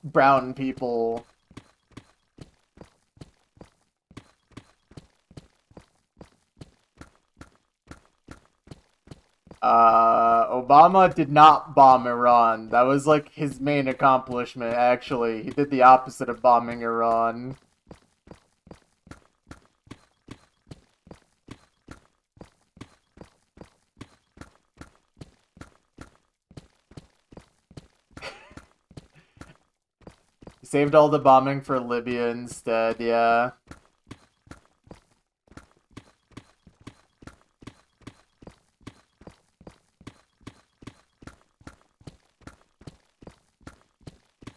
Speaker 1: brown people. Obama did not bomb Iran. That was like his main accomplishment, actually. He did the opposite of bombing Iran. He saved all the bombing for Libya instead, yeah.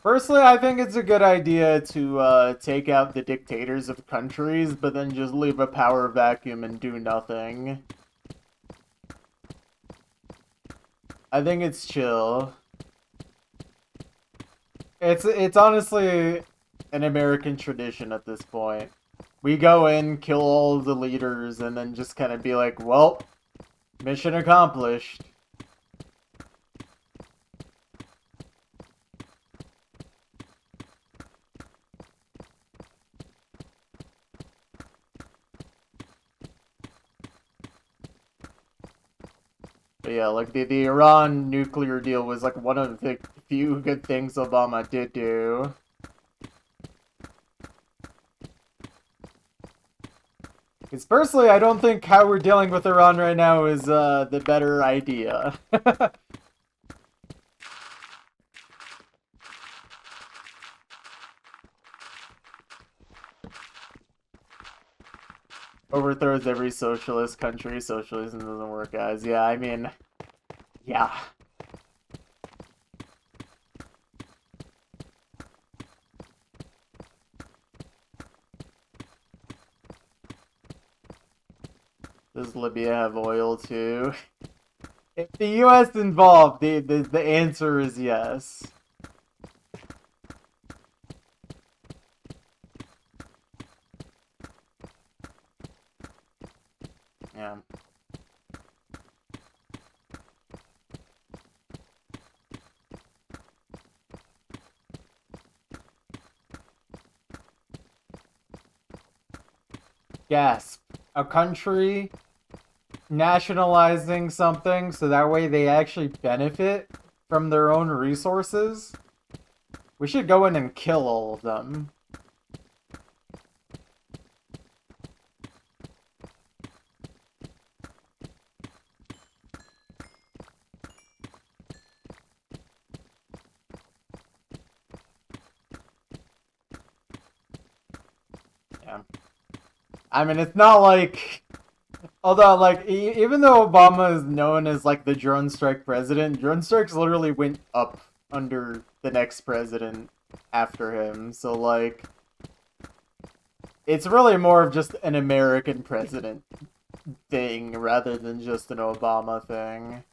Speaker 1: Personally, I think it's a good idea to take out the dictators of countries, but then just leave a power vacuum and do nothing. I think it's chill. It's honestly an American tradition at this point. We go in, kill all of the leaders, and then just kind of be like, well, mission accomplished. But yeah, like the Iran nuclear deal was like one of the few good things Obama did do. Because personally, I don't think how we're dealing with Iran right now is the better idea. Overthrows every socialist country. Socialism doesn't work, guys. Yeah, I mean, yeah. Does Libya have oil too? If the U.S. involved, the answer is yes. Yeah. Gasp. A country nationalizing something so that way they actually benefit from their own resources? We should go in and kill all of them. Yeah. I mean, it's not like... Although, like, even though Obama is known as, like, the drone strike president, drone strikes literally went up under the next president after him. So, like, it's really more of just an American president thing rather than just an Obama thing.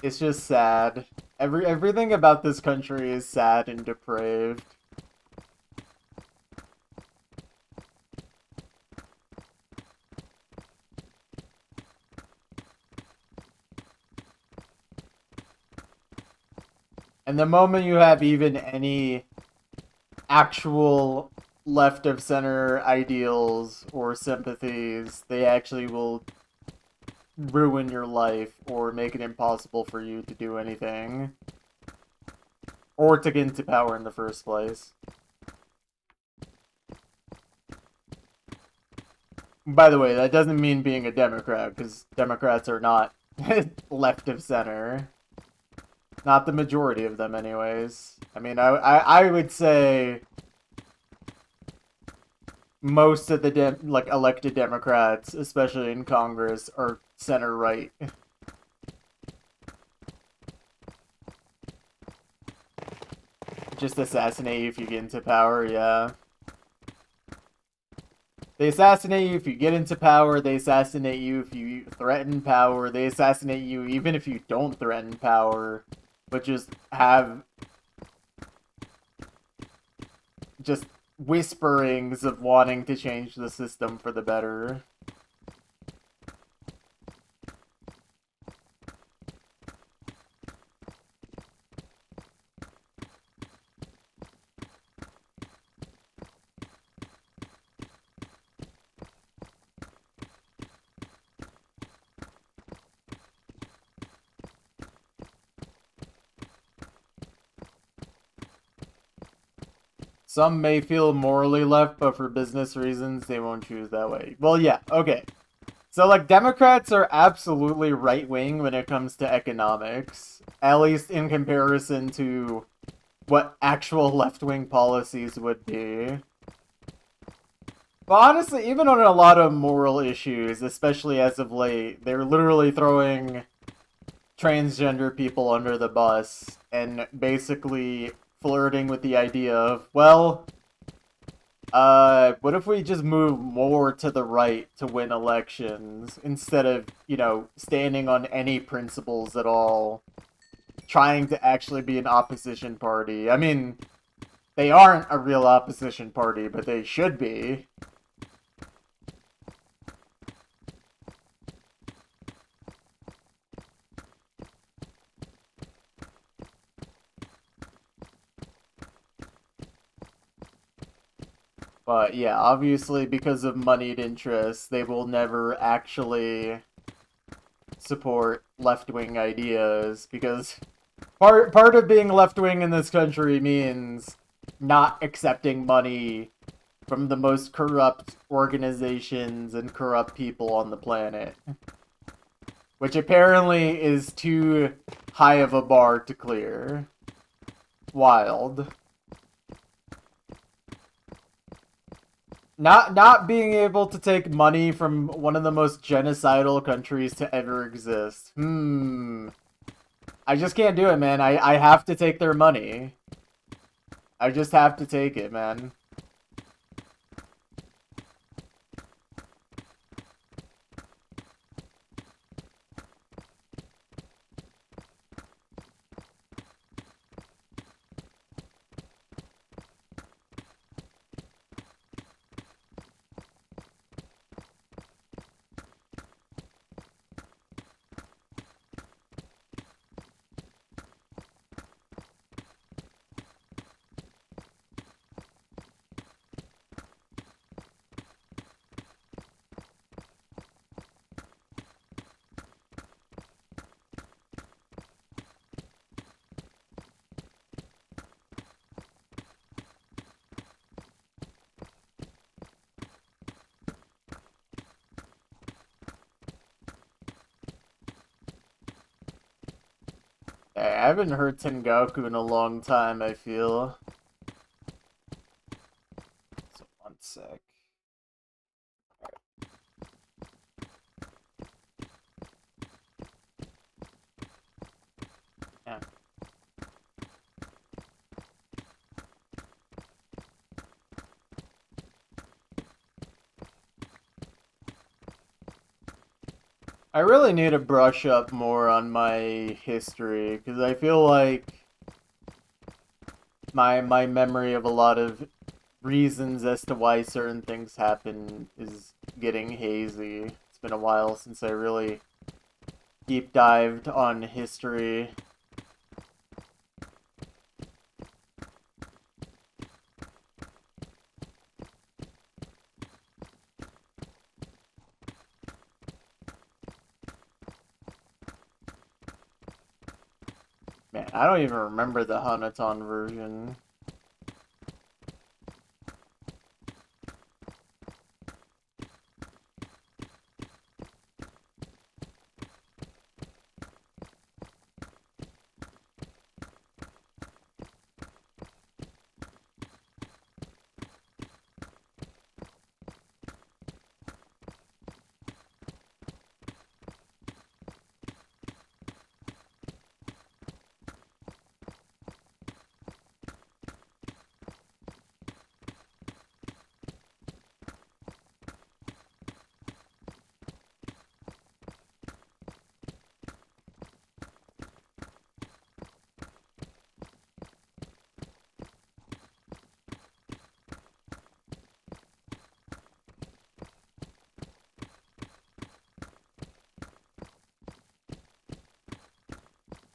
Speaker 1: It's just sad. Everything about this country is sad and depraved. And the moment you have even any actual left of center ideals or sympathies, they actually will ruin your life or make it impossible for you to do anything. Or to get into power in the first place. By the way, that doesn't mean being a Democrat, because Democrats are not left of center. Not the majority of them, anyways. I mean, I would say most of the elected Democrats, especially in Congress, are center right. Just assassinate you if you get into power, yeah. They assassinate you if you get into power, they assassinate you if you threaten power, they assassinate you even if you don't threaten power, but just have just whisperings of wanting to change the system for the better. Some may feel morally left, but for business reasons, they won't choose that way. Well, yeah, okay. So, like, Democrats are absolutely right-wing when it comes to economics. At least in comparison to what actual left-wing policies would be. But honestly, even on a lot of moral issues, especially as of late, they're literally throwing transgender people under the bus and basically flirting with the idea of, well, what if we just move more to the right to win elections instead of, you know, standing on any principles at all, trying to actually be an opposition party? I mean, they aren't a real opposition party, but they should be. But yeah, obviously because of moneyed interests, they will never actually support left-wing ideas because part of being left-wing in this country means not accepting money from the most corrupt organizations and corrupt people on the planet. Which apparently is too high of a bar to clear. Wild. Not being able to take money from one of the most genocidal countries to ever exist. I just can't do it, man. I have to take their money. I just have to take it, man. I haven't heard Tengaku in a long time, I feel. So, one sec. I really need to brush up more on my history because I feel like my memory of a lot of reasons as to why certain things happen is getting hazy. It's been a while since I really deep dived on history. Man, I don't even remember the Hanaton version.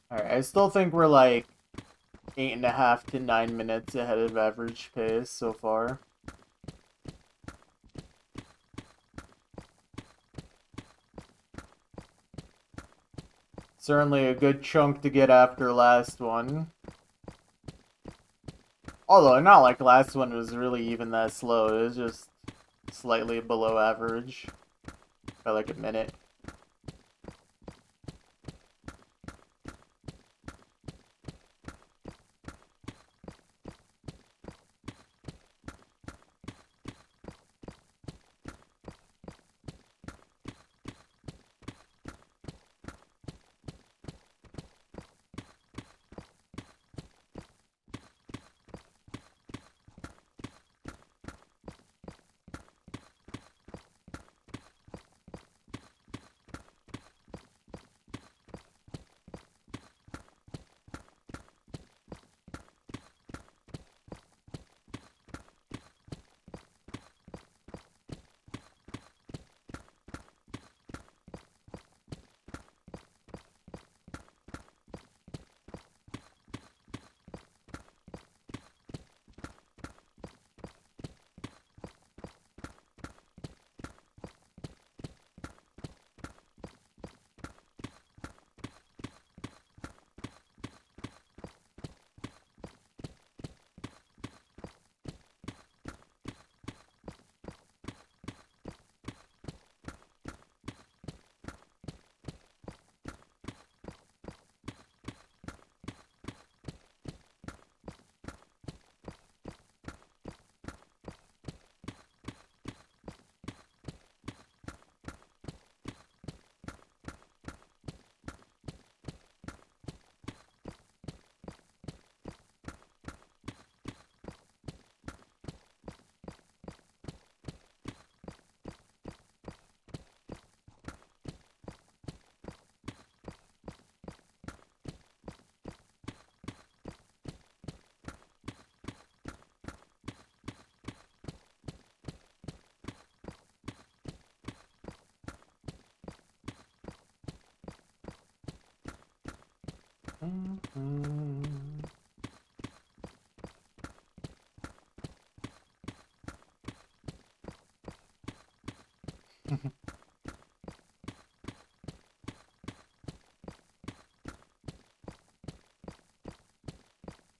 Speaker 1: Alright, I still think we're like 8.5 to 9 minutes ahead of average pace so far. Certainly a good chunk to get after last one. Although, not like last one was really even that slow. It was just slightly below average by like a minute.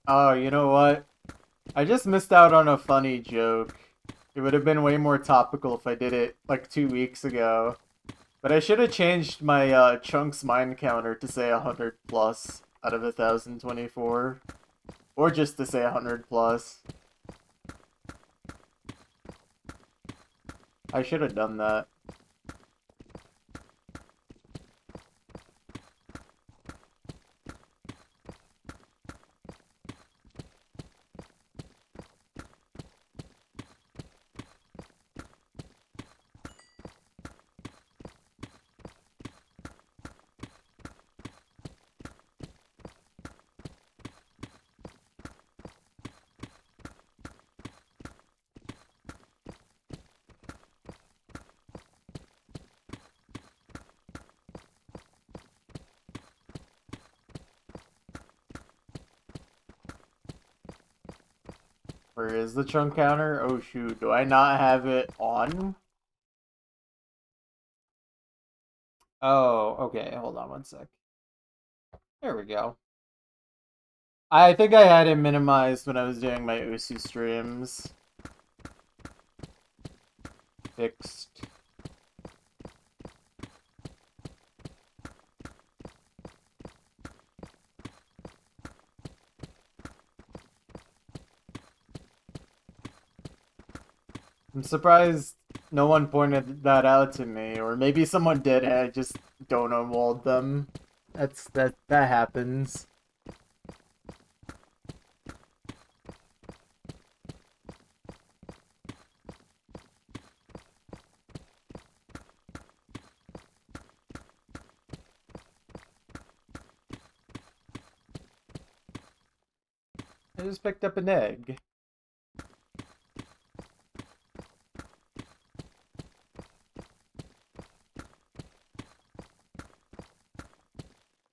Speaker 1: Oh, you know what? I just missed out on a funny joke. It would have been way more topical if I did it like 2 weeks ago. But I should have changed my chunks mind counter to say 100 plus out of 1024. Or just to say 100 plus. I should have done that. Where is the chunk counter? Oh shoot, do I not have it on? Oh, okay, hold on one sec. There we go. I think I had it minimized when I was doing my Usu streams. Fixed. I'm surprised no one pointed that out to me, or maybe someone did and I just don't unwalled them. That happens. I just picked up an egg.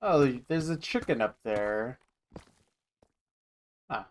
Speaker 1: Oh, there's a chicken up there. Ah.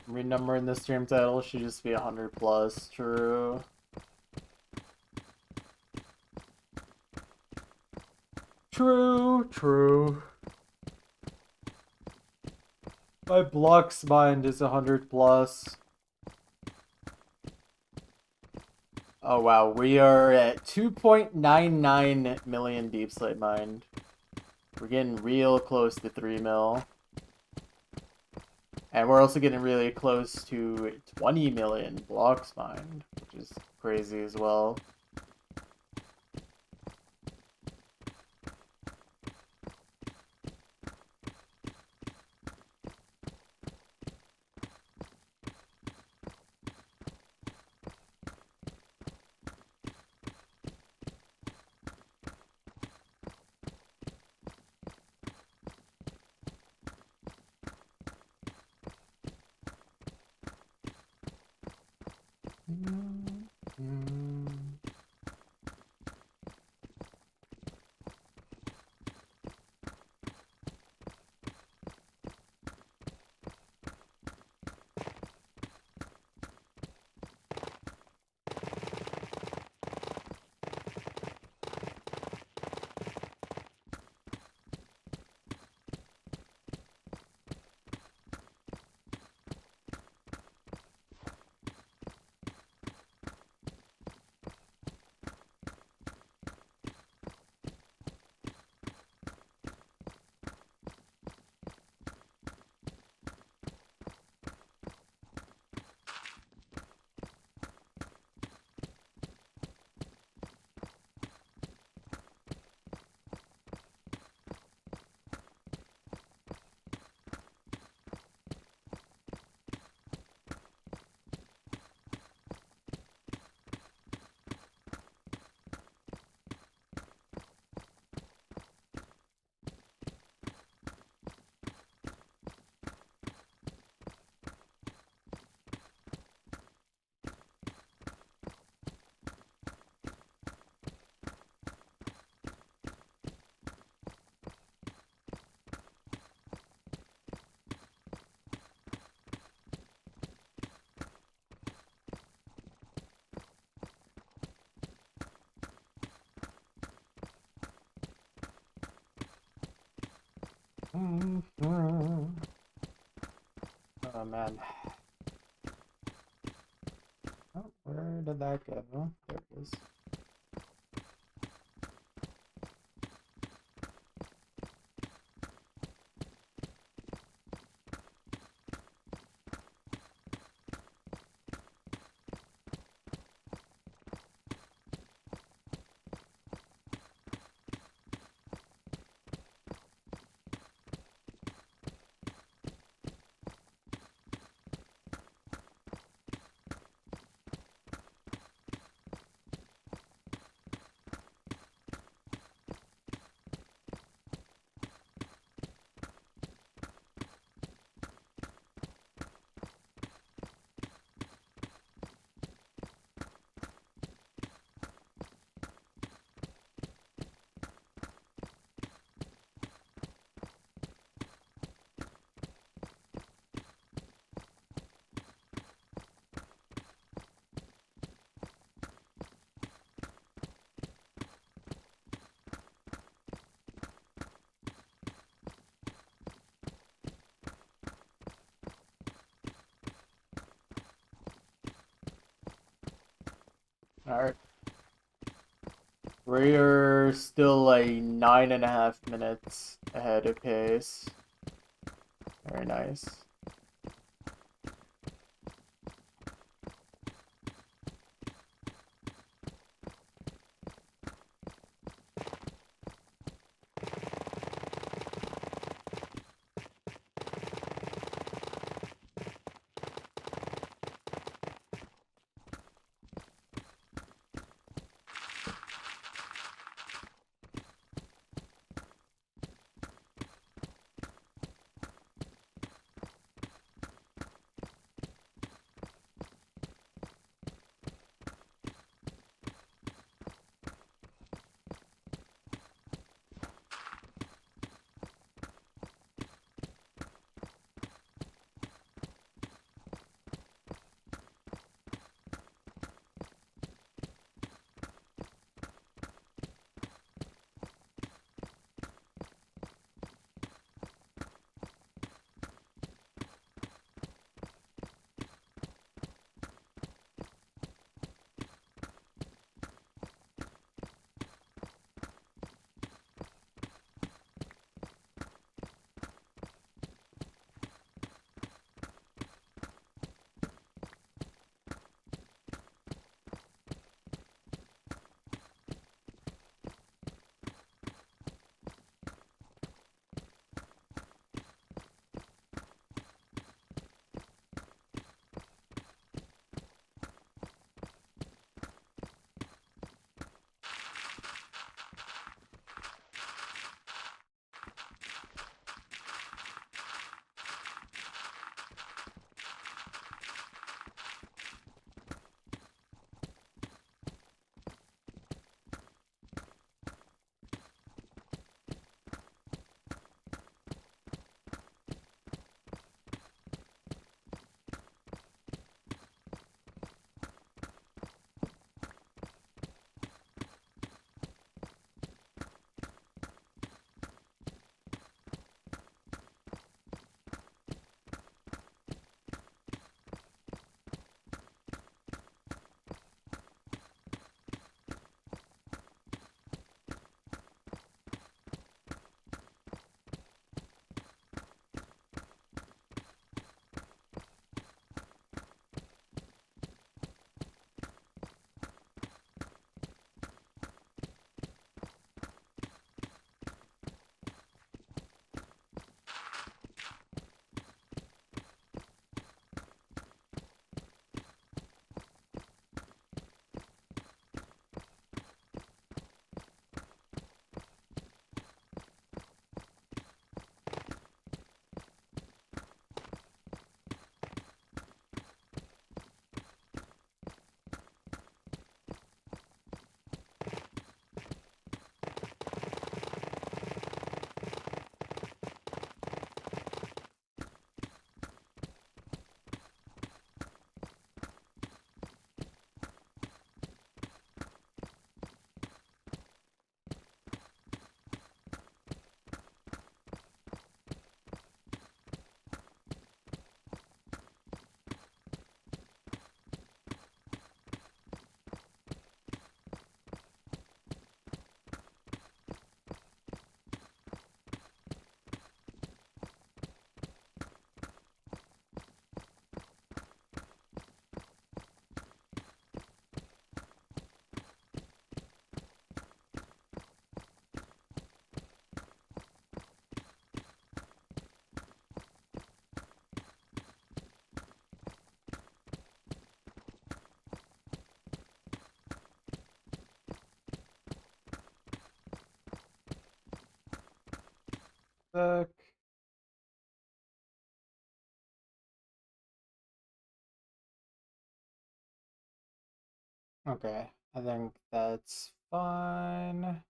Speaker 1: Renumbering the stream title should just be 100 plus. True. True. My blocks mind is 100 plus. Oh wow, we are at 2.99 million deep slate mined. We're getting real close to 3 mil. And we're also getting really close to 20 million blocks mined, which is crazy as well. Oh man. Oh, where did that go? Oh, there it is. Alright. We're still like 9.5 minutes ahead of pace. Very nice. sec. Okay, I think that's fine.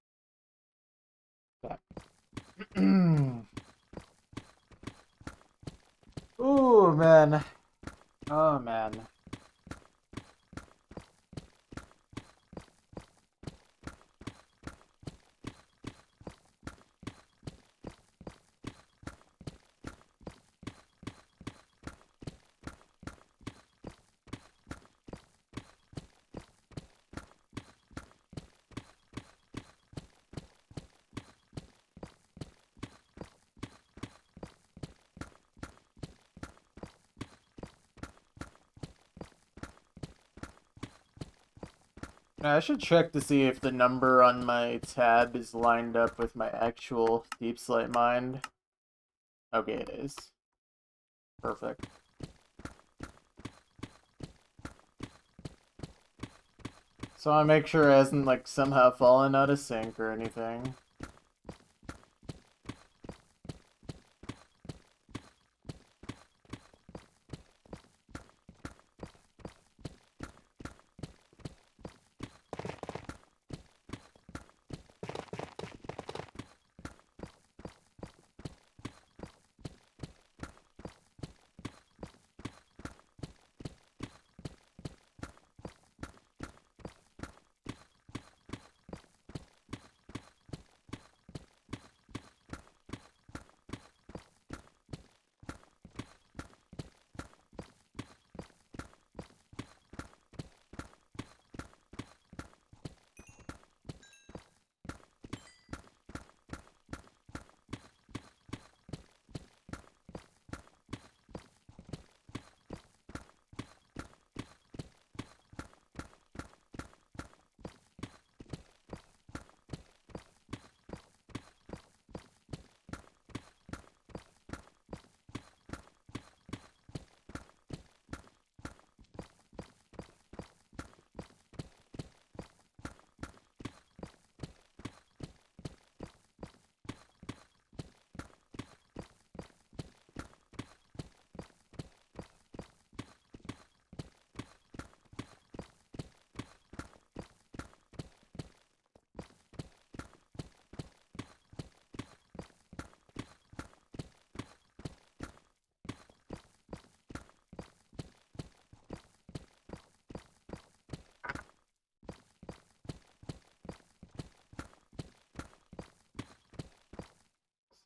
Speaker 1: Okay. Ooh, man. Oh, man. I should check to see if the number on my tab is lined up with my actual Deep Slate Mind. Okay, it is. Perfect. So I make sure it hasn't, like, somehow fallen out of sync or anything.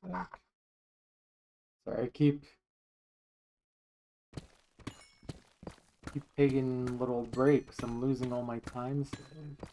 Speaker 1: Sec. Sorry, I keep taking little breaks. I'm losing all my time saved.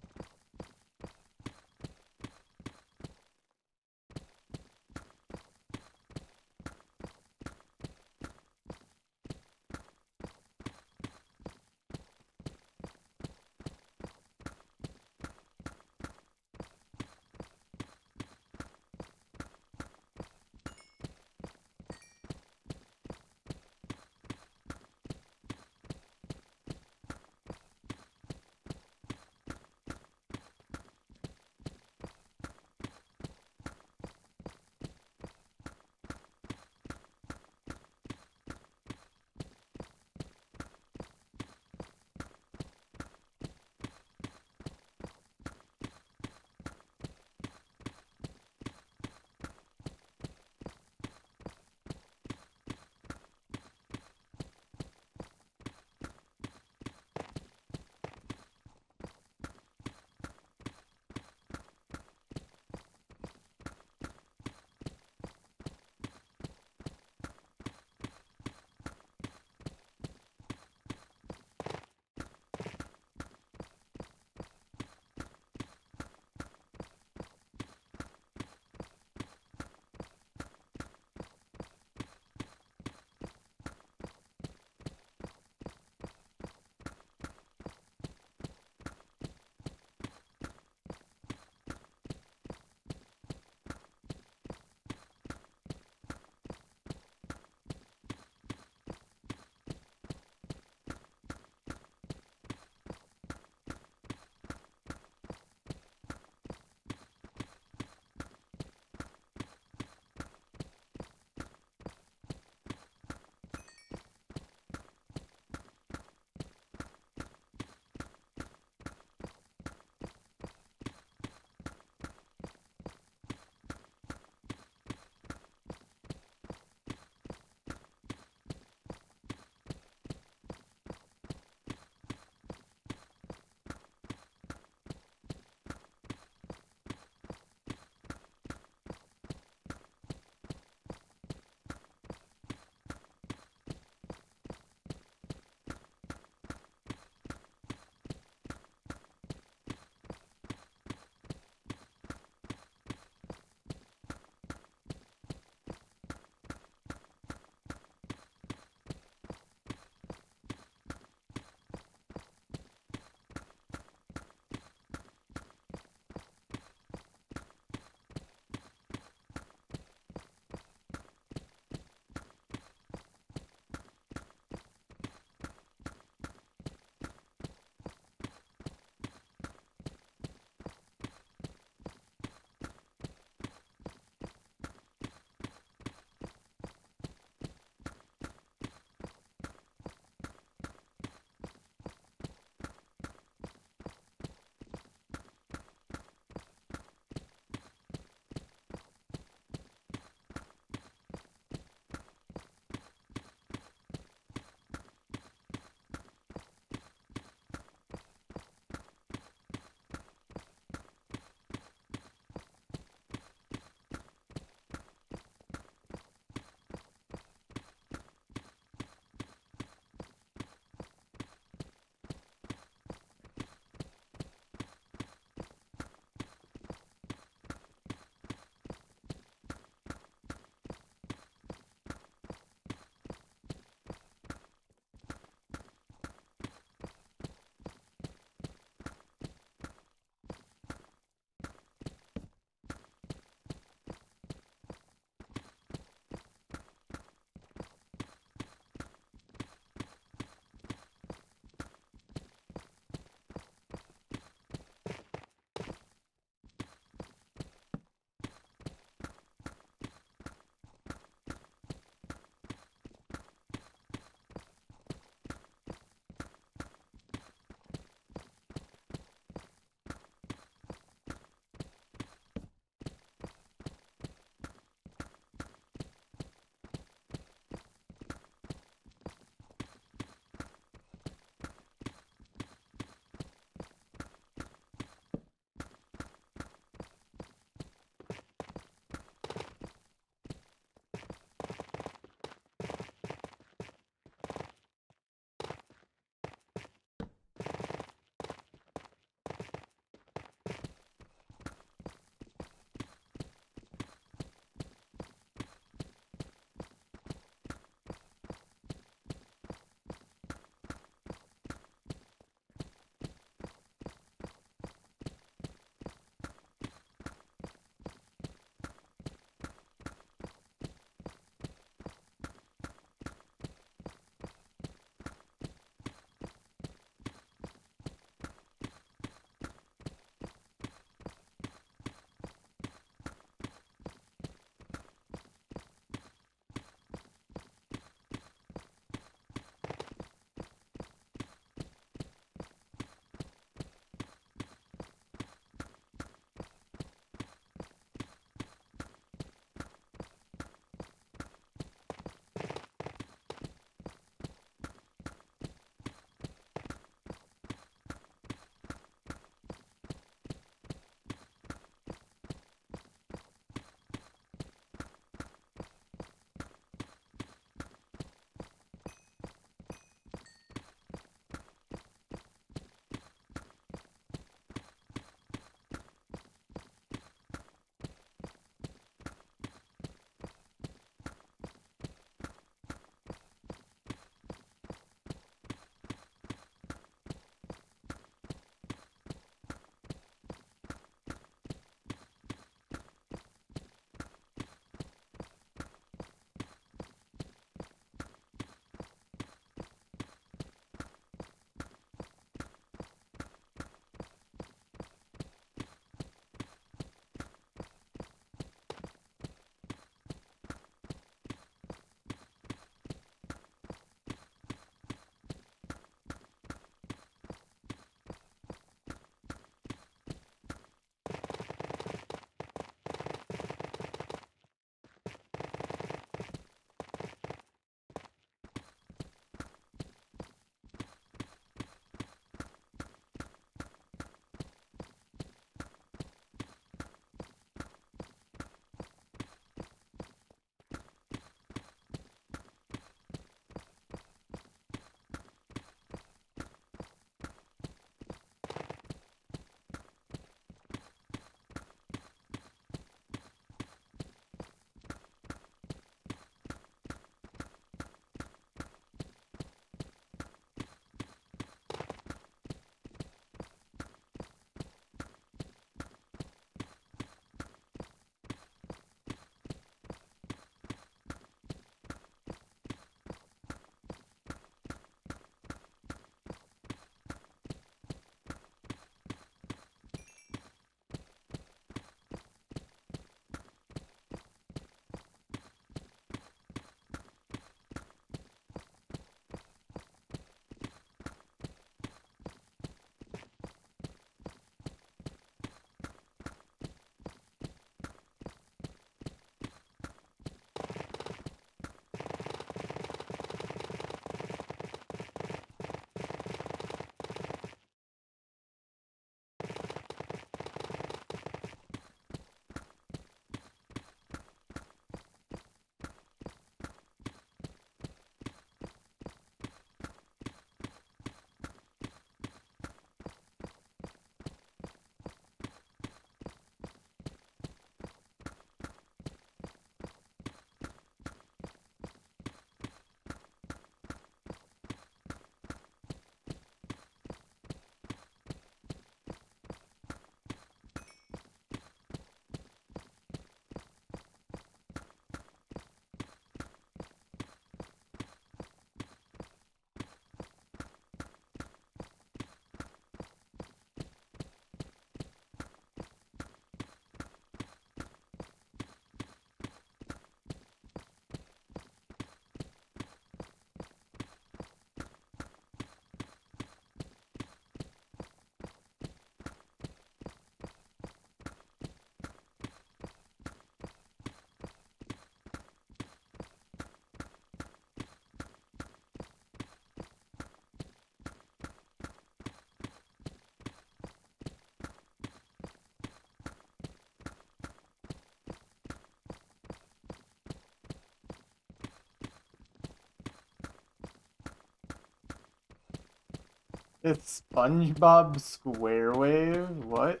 Speaker 1: It's SpongeBob Squarewave? What?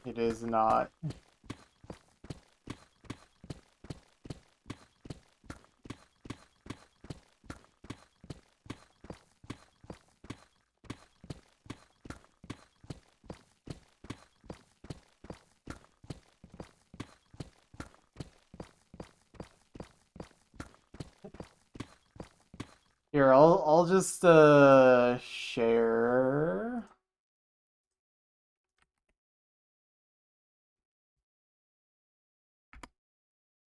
Speaker 1: It is not. Here, I'll just share.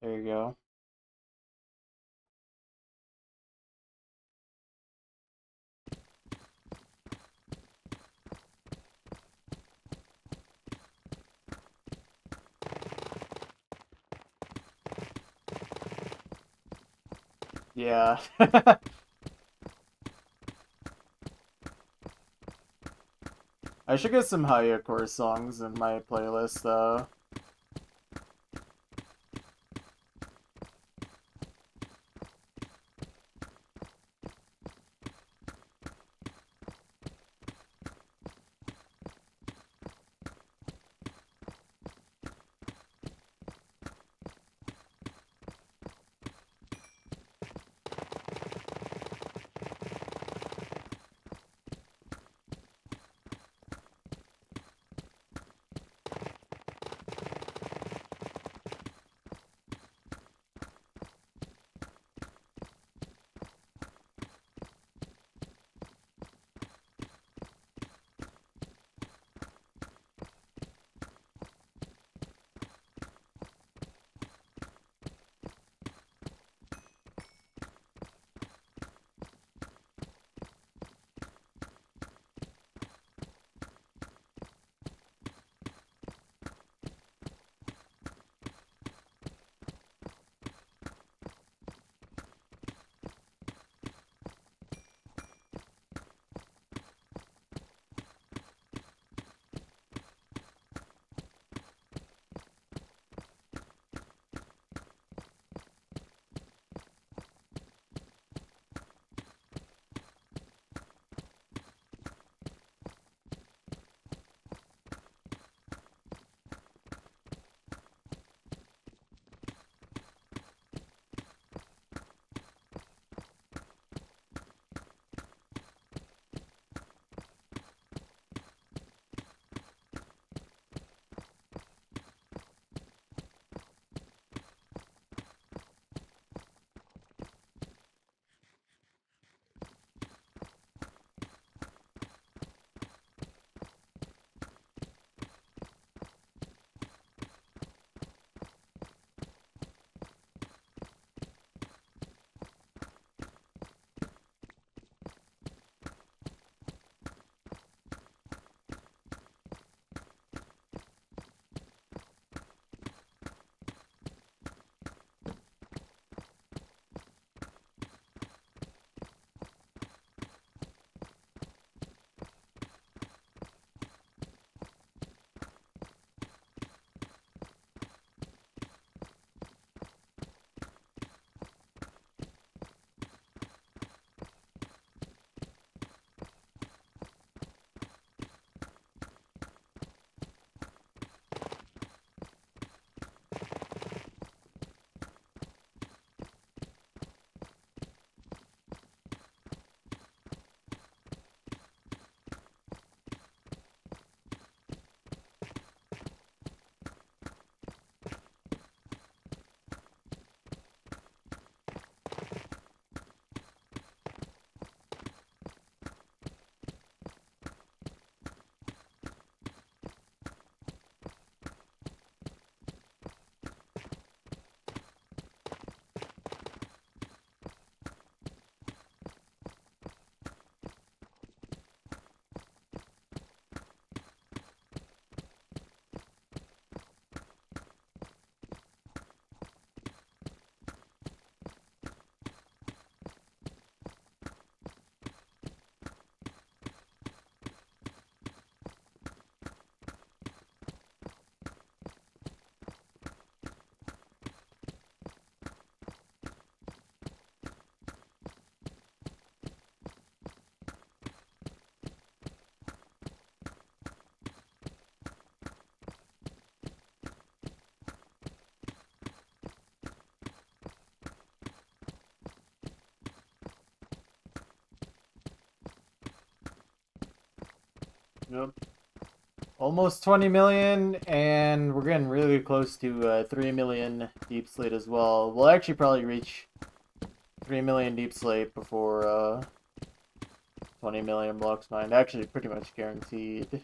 Speaker 1: There you go. Yeah. I should get some Hayacore songs in my playlist though. Yep. Almost 20 million, and we're getting really close to 3 million deep slate as well. We'll actually probably reach 3 million deep slate before 20 million blocks mined. Actually, pretty much guaranteed.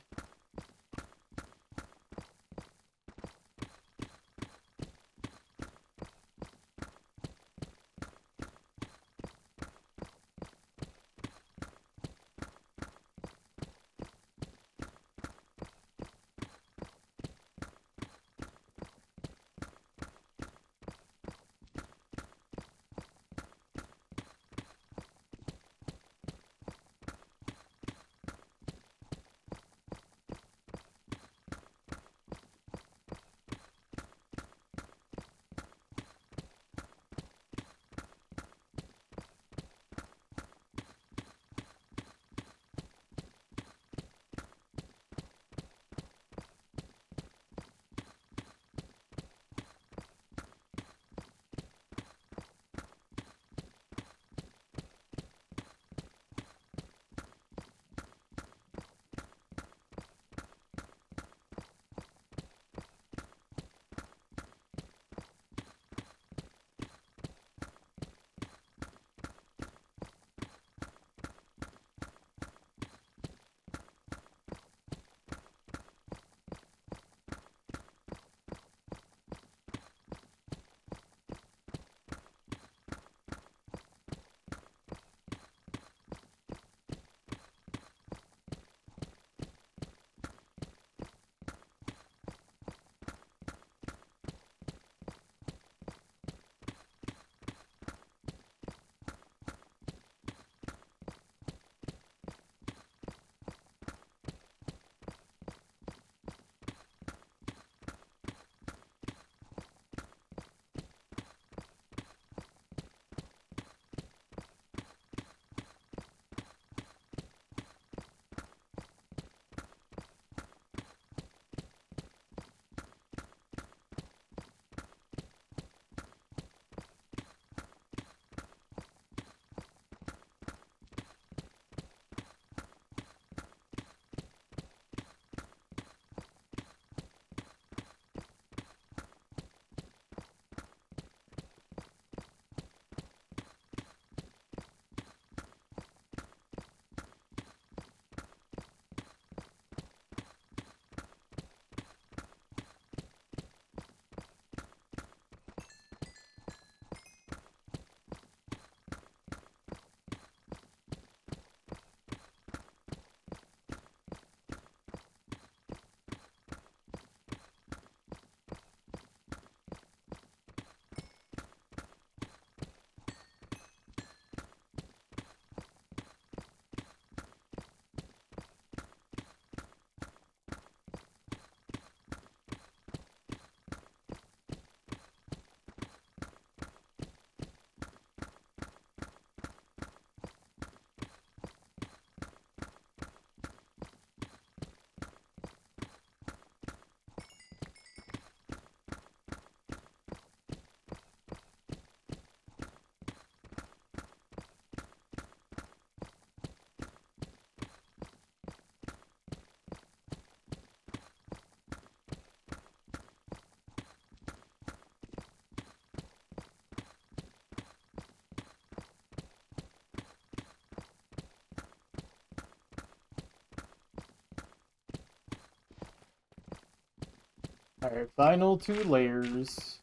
Speaker 1: Alright, final 2 layers.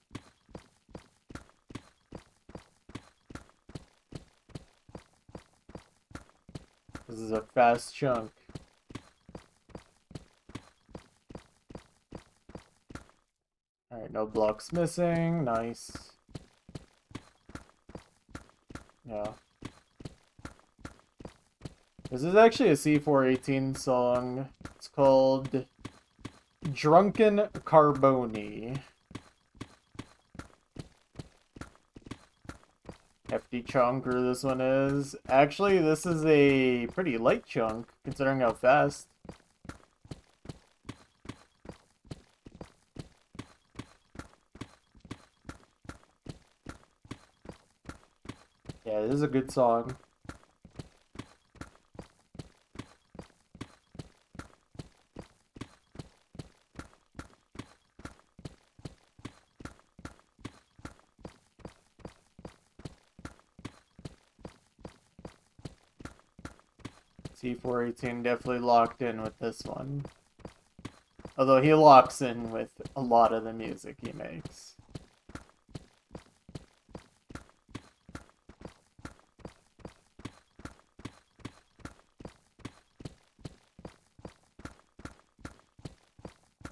Speaker 1: This is a fast chunk. Alright, no blocks missing. Nice. Yeah. This is actually a C418 song. It's called Drunken Carboni. Hefty chunker this one is. Actually, this is a pretty light chunk, considering how fast. Yeah, this is a good song. T418 definitely locked in with this one. Although he locks in with a lot of the music he makes.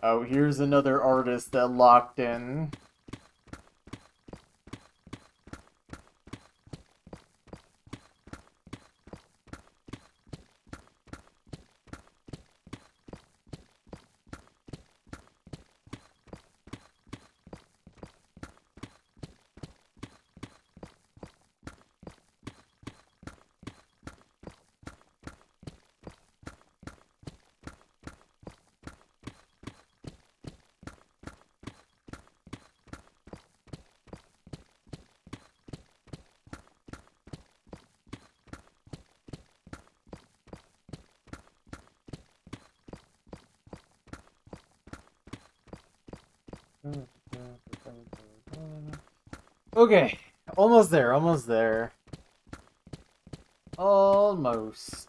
Speaker 1: Oh, here's another artist that locked in. Okay, almost there, almost there. Almost.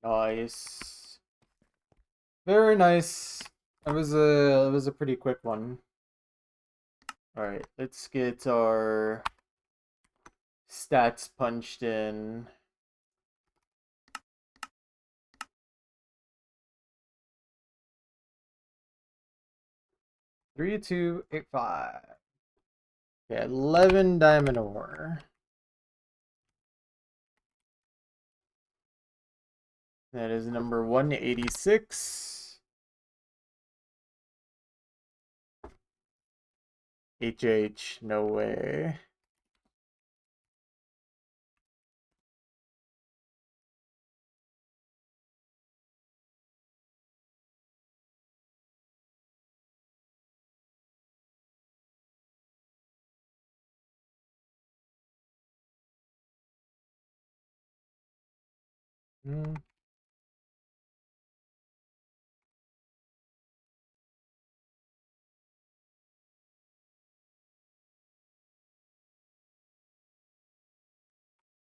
Speaker 1: Nice. Very nice. It was a pretty quick one. Alright, let's get our stats punched in. Three, 2, 8, 5. Yeah, 11 diamond ore. That is number 186. HH, no way.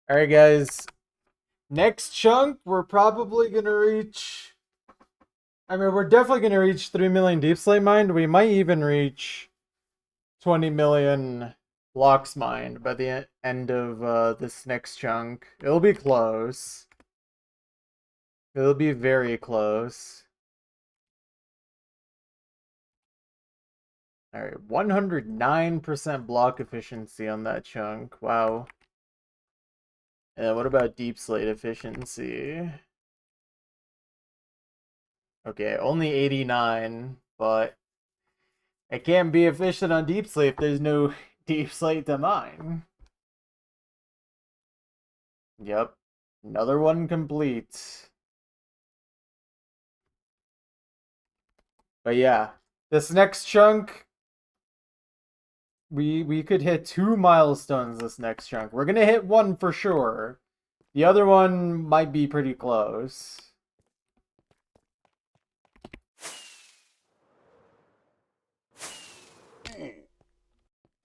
Speaker 1: Alright, guys. Next chunk, we're probably going to reach... I mean, we're definitely going to reach 3 million Deep Slate mined. We might even reach 20 million blocks mined by the end of this next chunk. It'll be close. It'll be very close. Alright, 109% block efficiency on that chunk. Wow. What about Deep Slate efficiency? Okay, only 89, but it can't be efficient on Deep Slate if there's no Deep Slate to mine. Yep, another one complete. But yeah, this next chunk, we could hit 2 milestones this next chunk. We're gonna hit one for sure. The other one might be pretty close.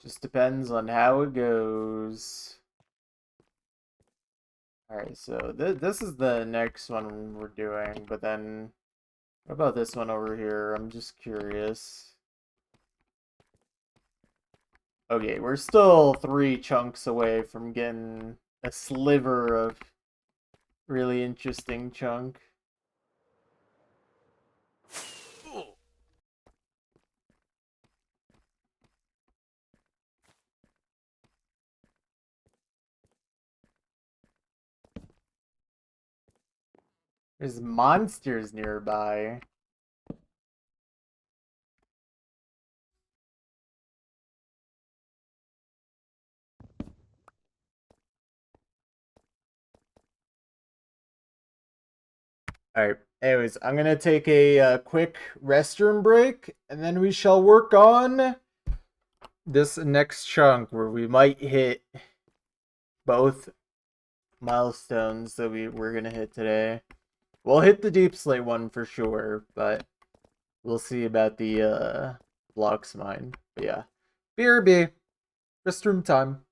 Speaker 1: Just depends on how it goes. Alright, so this is the next one we're doing, but then what about this one over here? I'm just curious. Okay, we're still 3 chunks away from getting a sliver of really interesting chunk. There's monsters nearby. Alright, anyways, I'm gonna take a quick restroom break, and then we shall work on this next chunk where we might hit both milestones that we're gonna hit today. We'll hit the Deep Slate one for sure, but we'll see about the Blocks Mine. But yeah. BRB. Restroom time.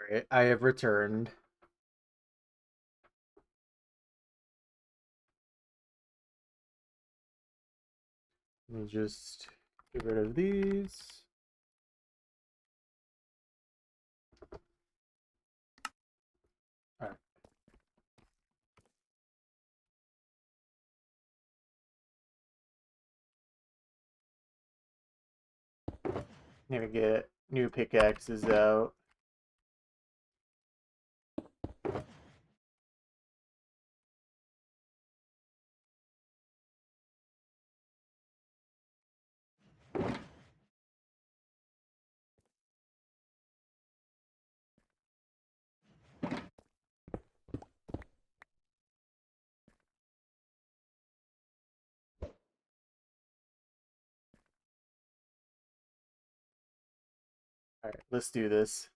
Speaker 1: Alright, I have returned. Let me just get rid of these. Alright. Gonna get new pickaxes out. Alright, let's do this.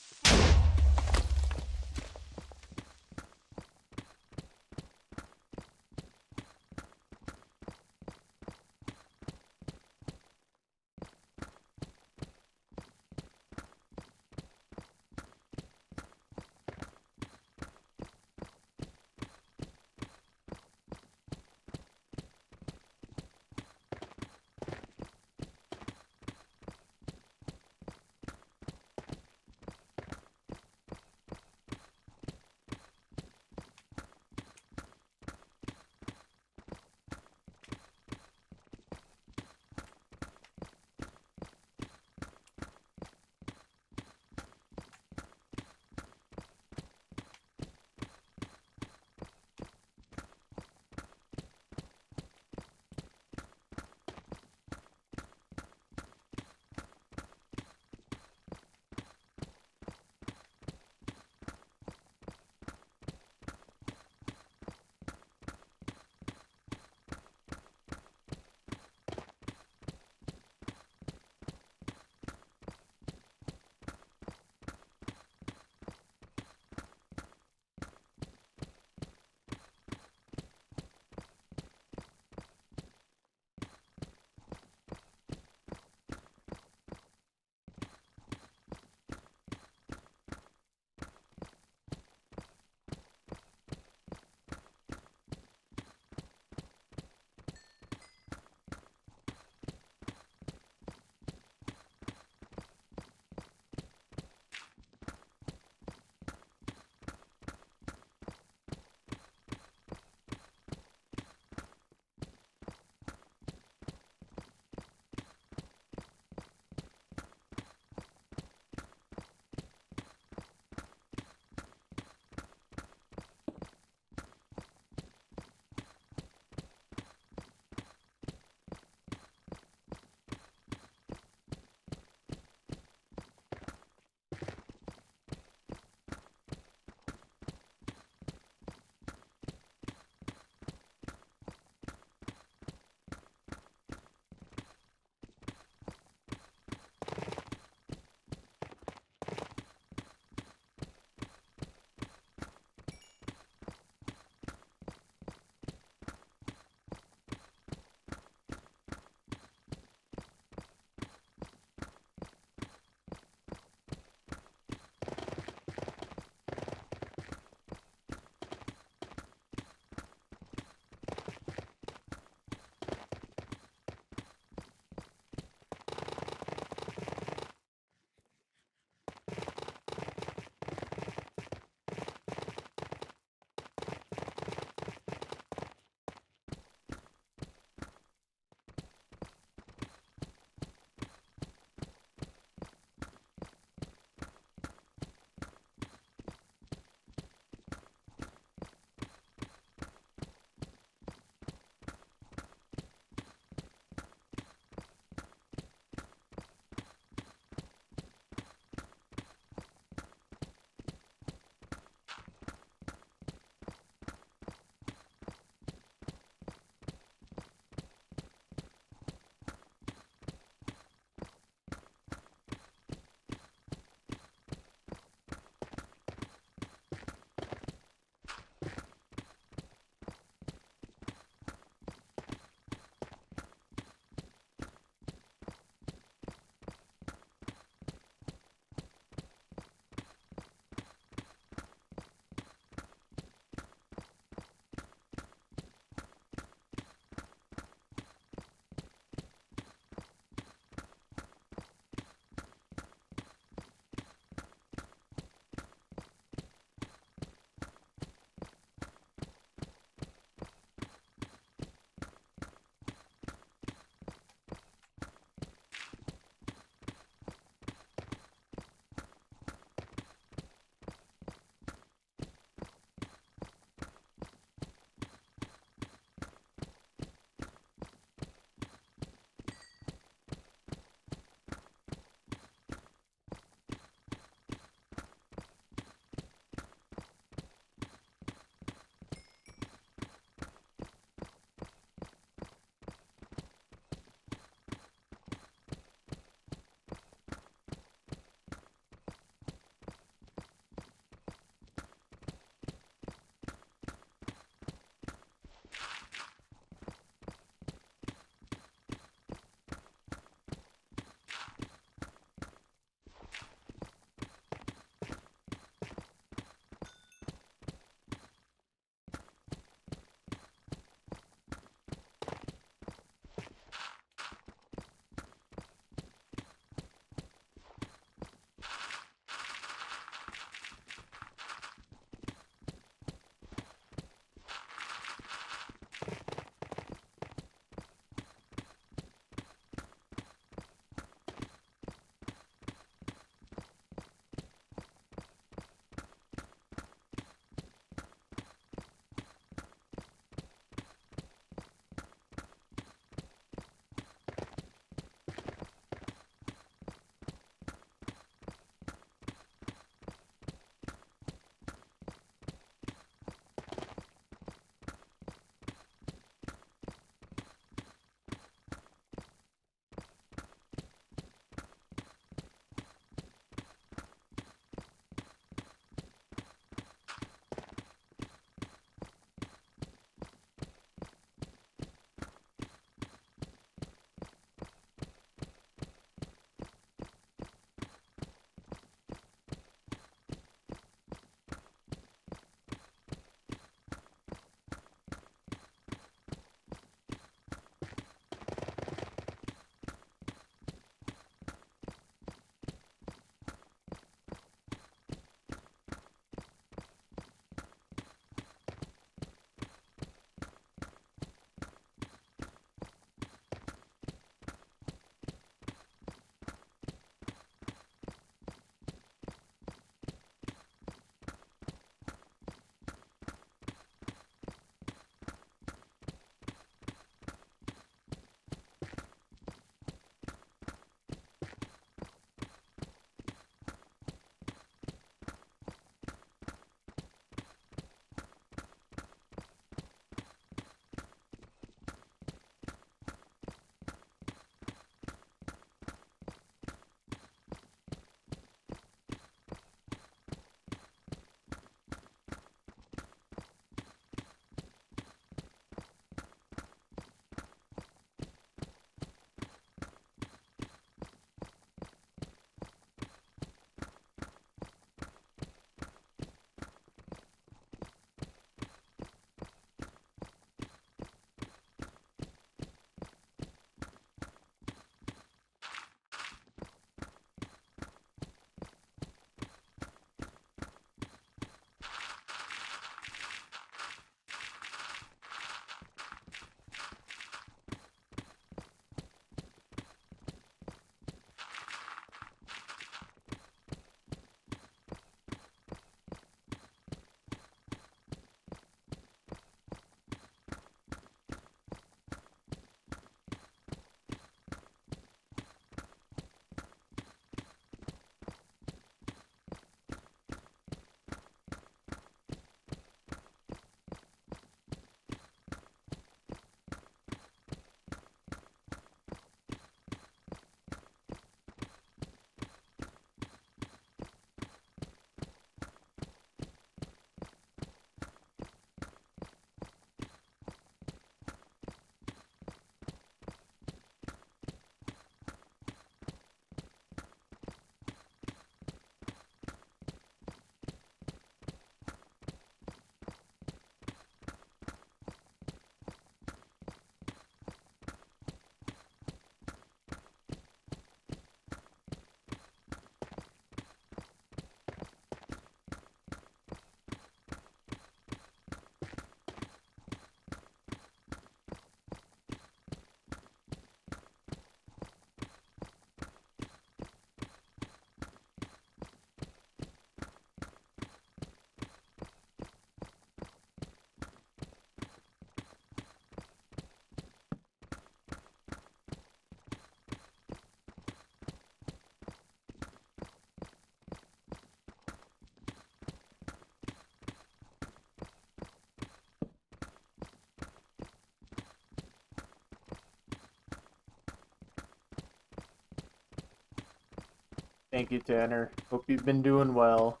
Speaker 1: Thank you, Tanner. Hope you've been doing well.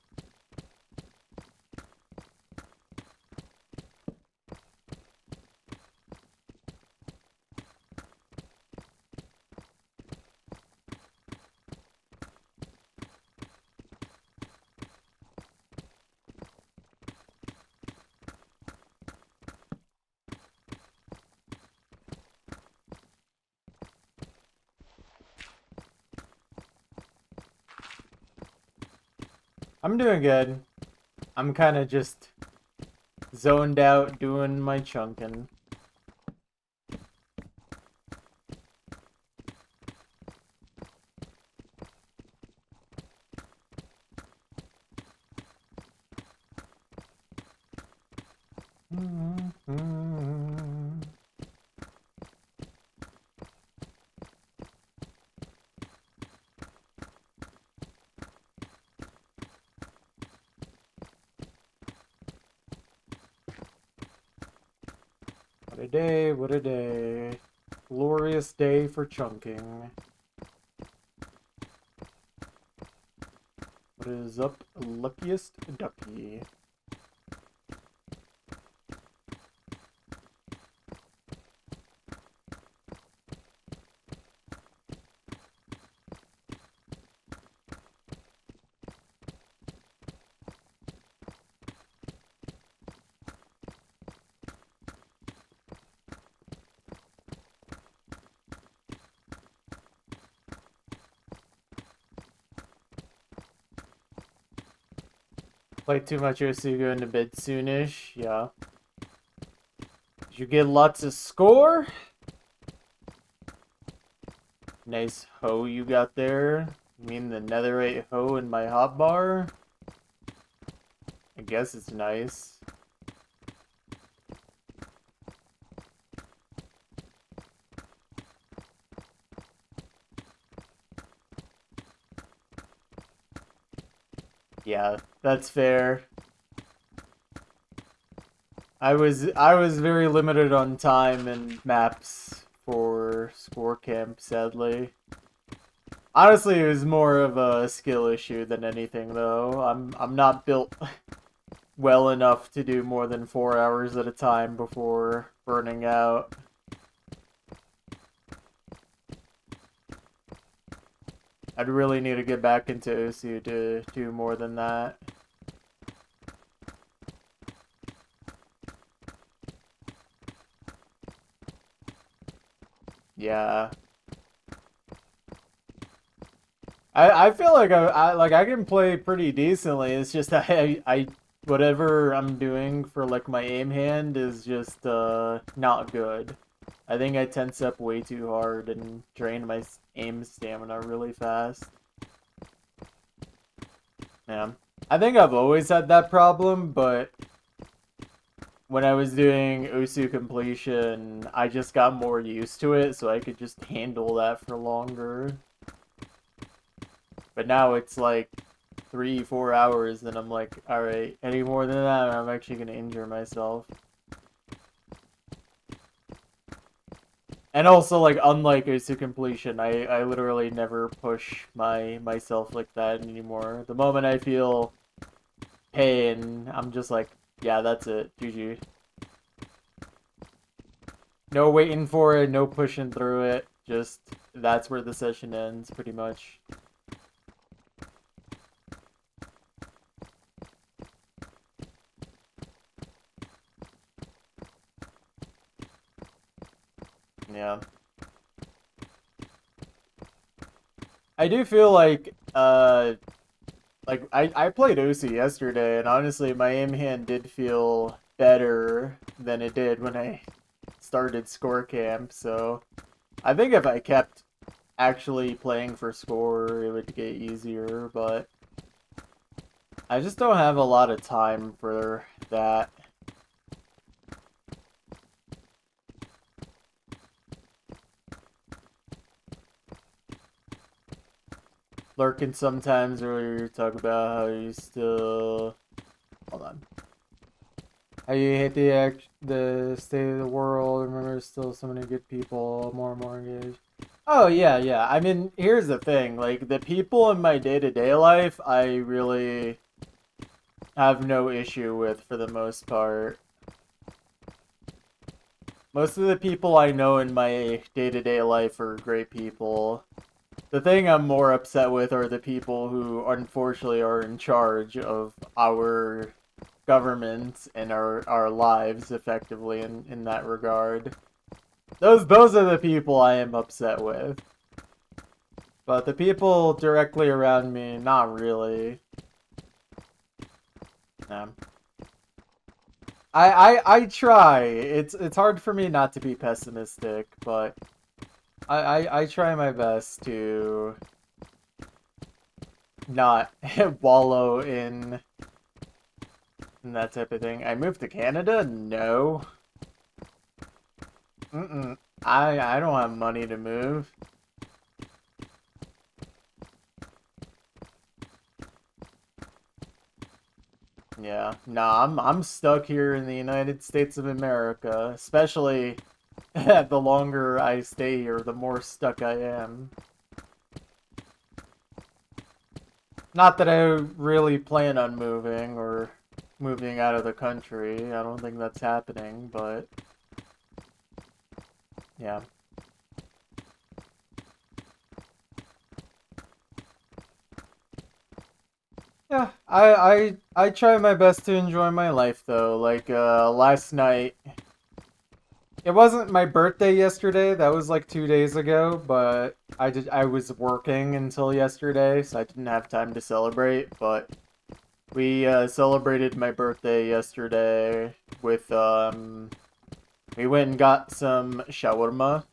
Speaker 1: I'm doing good. I'm kind of just zoned out doing my chunking. What a day, what a day. Glorious day for chunking. What is up, luckiest ducky? Play too much OC, go into bed soonish. Yeah. Did you get lots of score? Nice hoe you got there. You mean the netherite hoe in my hotbar? I guess it's nice. Yeah, that's fair. I was very limited on time and maps for score camp, sadly. Honestly, it was more of a skill issue than anything, though. I'm not built well enough to do more than 4 hours at a time before burning out. I'd really need to get back into OSU to do more than that. Yeah. I feel like I can play pretty decently. It's just I whatever I'm doing for like my aim hand is just not good. I think I tense up way too hard and drain my aim stamina really fast. Yeah. I think I've always had that problem, but when I was doing Osu completion, I just got more used to it, so I could just handle that for longer. But now it's like 3-4 hours, and I'm like, alright, any more than that, I'm actually gonna injure myself. And also, like, unlike Osu completion, I literally never push myself like that anymore. The moment I feel pain, I'm just like, yeah, that's it, GG. No waiting for it, no pushing through it, just that's where the session ends, pretty much. Yeah. I do feel like I played OC yesterday, and honestly, my aim hand did feel better than it did when I started score camp. So I think if I kept actually playing for score, it would get easier. But I just don't have a lot of time for that. Lurking sometimes, where you talk about how you still hold on. How you hate the state of the world. Remember, there's still so many good people, more and more engaged. Oh yeah, yeah. I mean, here's the thing. Like the people in my day-to-day life, I really have no issue with for the most part. Most of the people I know in my day-to-day life are great people. The thing I'm more upset with are the people who unfortunately are in charge of our government and our lives effectively in that regard. Those are the people I am upset with. But the people directly around me, not really. Yeah. I try. It's hard for me not to be pessimistic, but I try my best to not wallow in that type of thing. I moved to Canada? No. Mm-mm. I don't have money to move. Yeah. Nah, I'm stuck here in the United States of America. Especially the longer I stay here, the more stuck I am. Not that I really plan on moving or moving out of the country. I don't think that's happening, but yeah. Yeah, I try my best to enjoy my life though. Like last night, it wasn't my birthday yesterday. That was like 2 days ago, but I was working until yesterday, so I didn't have time to celebrate, but we celebrated my birthday yesterday with we went and got some shawarma,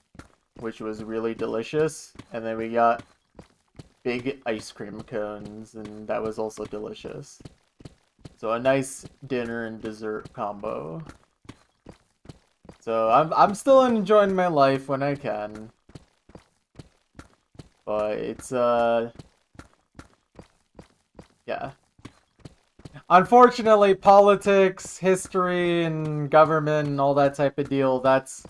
Speaker 1: which was really delicious, and then we got big ice cream cones, and that was also delicious. So a nice dinner and dessert combo. So I'm still enjoying my life when I can, but it's yeah. Unfortunately, politics, history, and government and all that type of deal, that's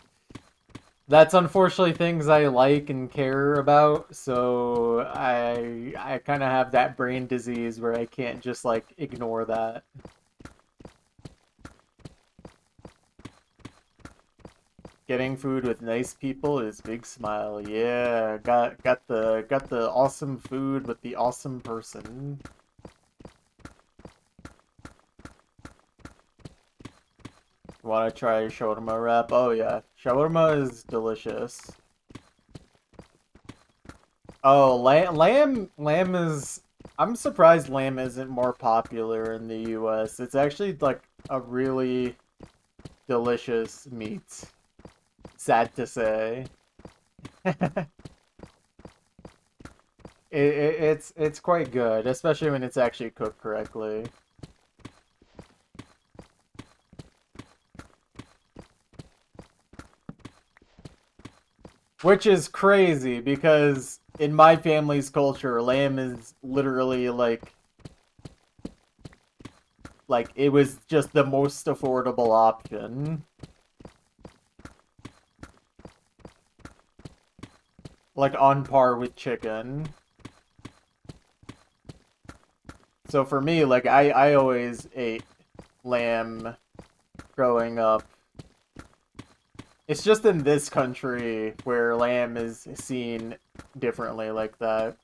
Speaker 1: unfortunately things I like and care about, so I kind of have that brain disease where I can't just like ignore that. Getting food with nice people is big smile. Yeah, got the awesome food with the awesome person. Want to try shawarma wrap? Oh yeah, shawarma is delicious. Oh, lamb is. I'm surprised lamb isn't more popular in the U.S. It's actually like a really delicious meat. Sad to say. It's quite good, especially when it's actually cooked correctly. Which is crazy because in my family's culture, lamb is literally like it was just the most affordable option. Like on par with chicken. So for me, like I always ate lamb growing up. It's just in this country where lamb is seen differently like that.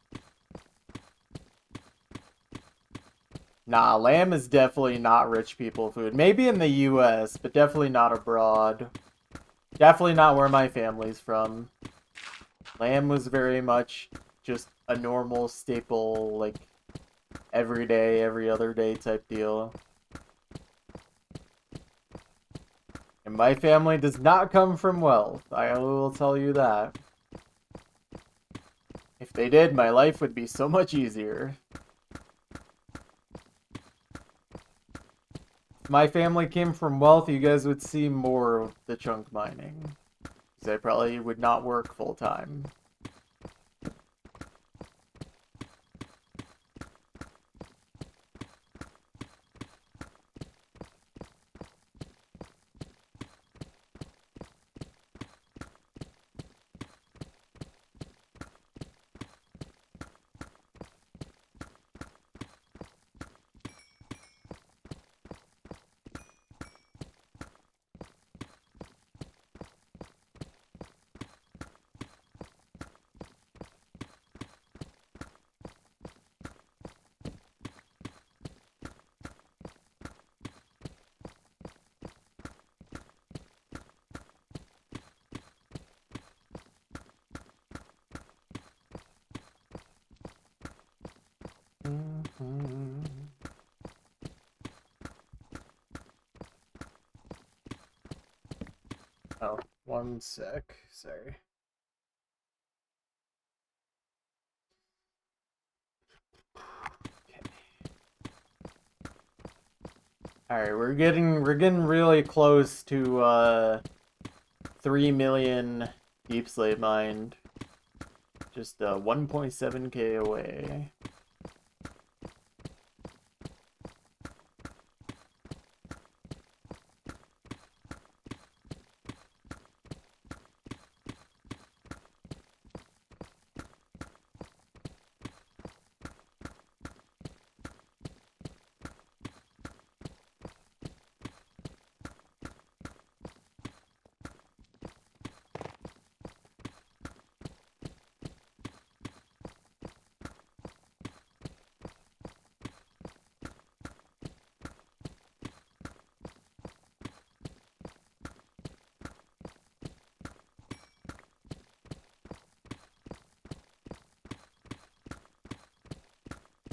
Speaker 1: Nah, lamb is definitely not rich people food. Maybe in the US, but definitely not abroad. Definitely not where my family's from. Lamb was very much just a normal staple, like every day, every other day type deal. And my family does not come from wealth. I will tell you that. If they did, my life would be so much easier. If my family came from wealth, you guys would see more of the chunk mining. Because I probably would not work full time. Oh, one sec. Sorry. Alright, we're getting really close to 3 million Deep Slate mined. Just 1.7k away.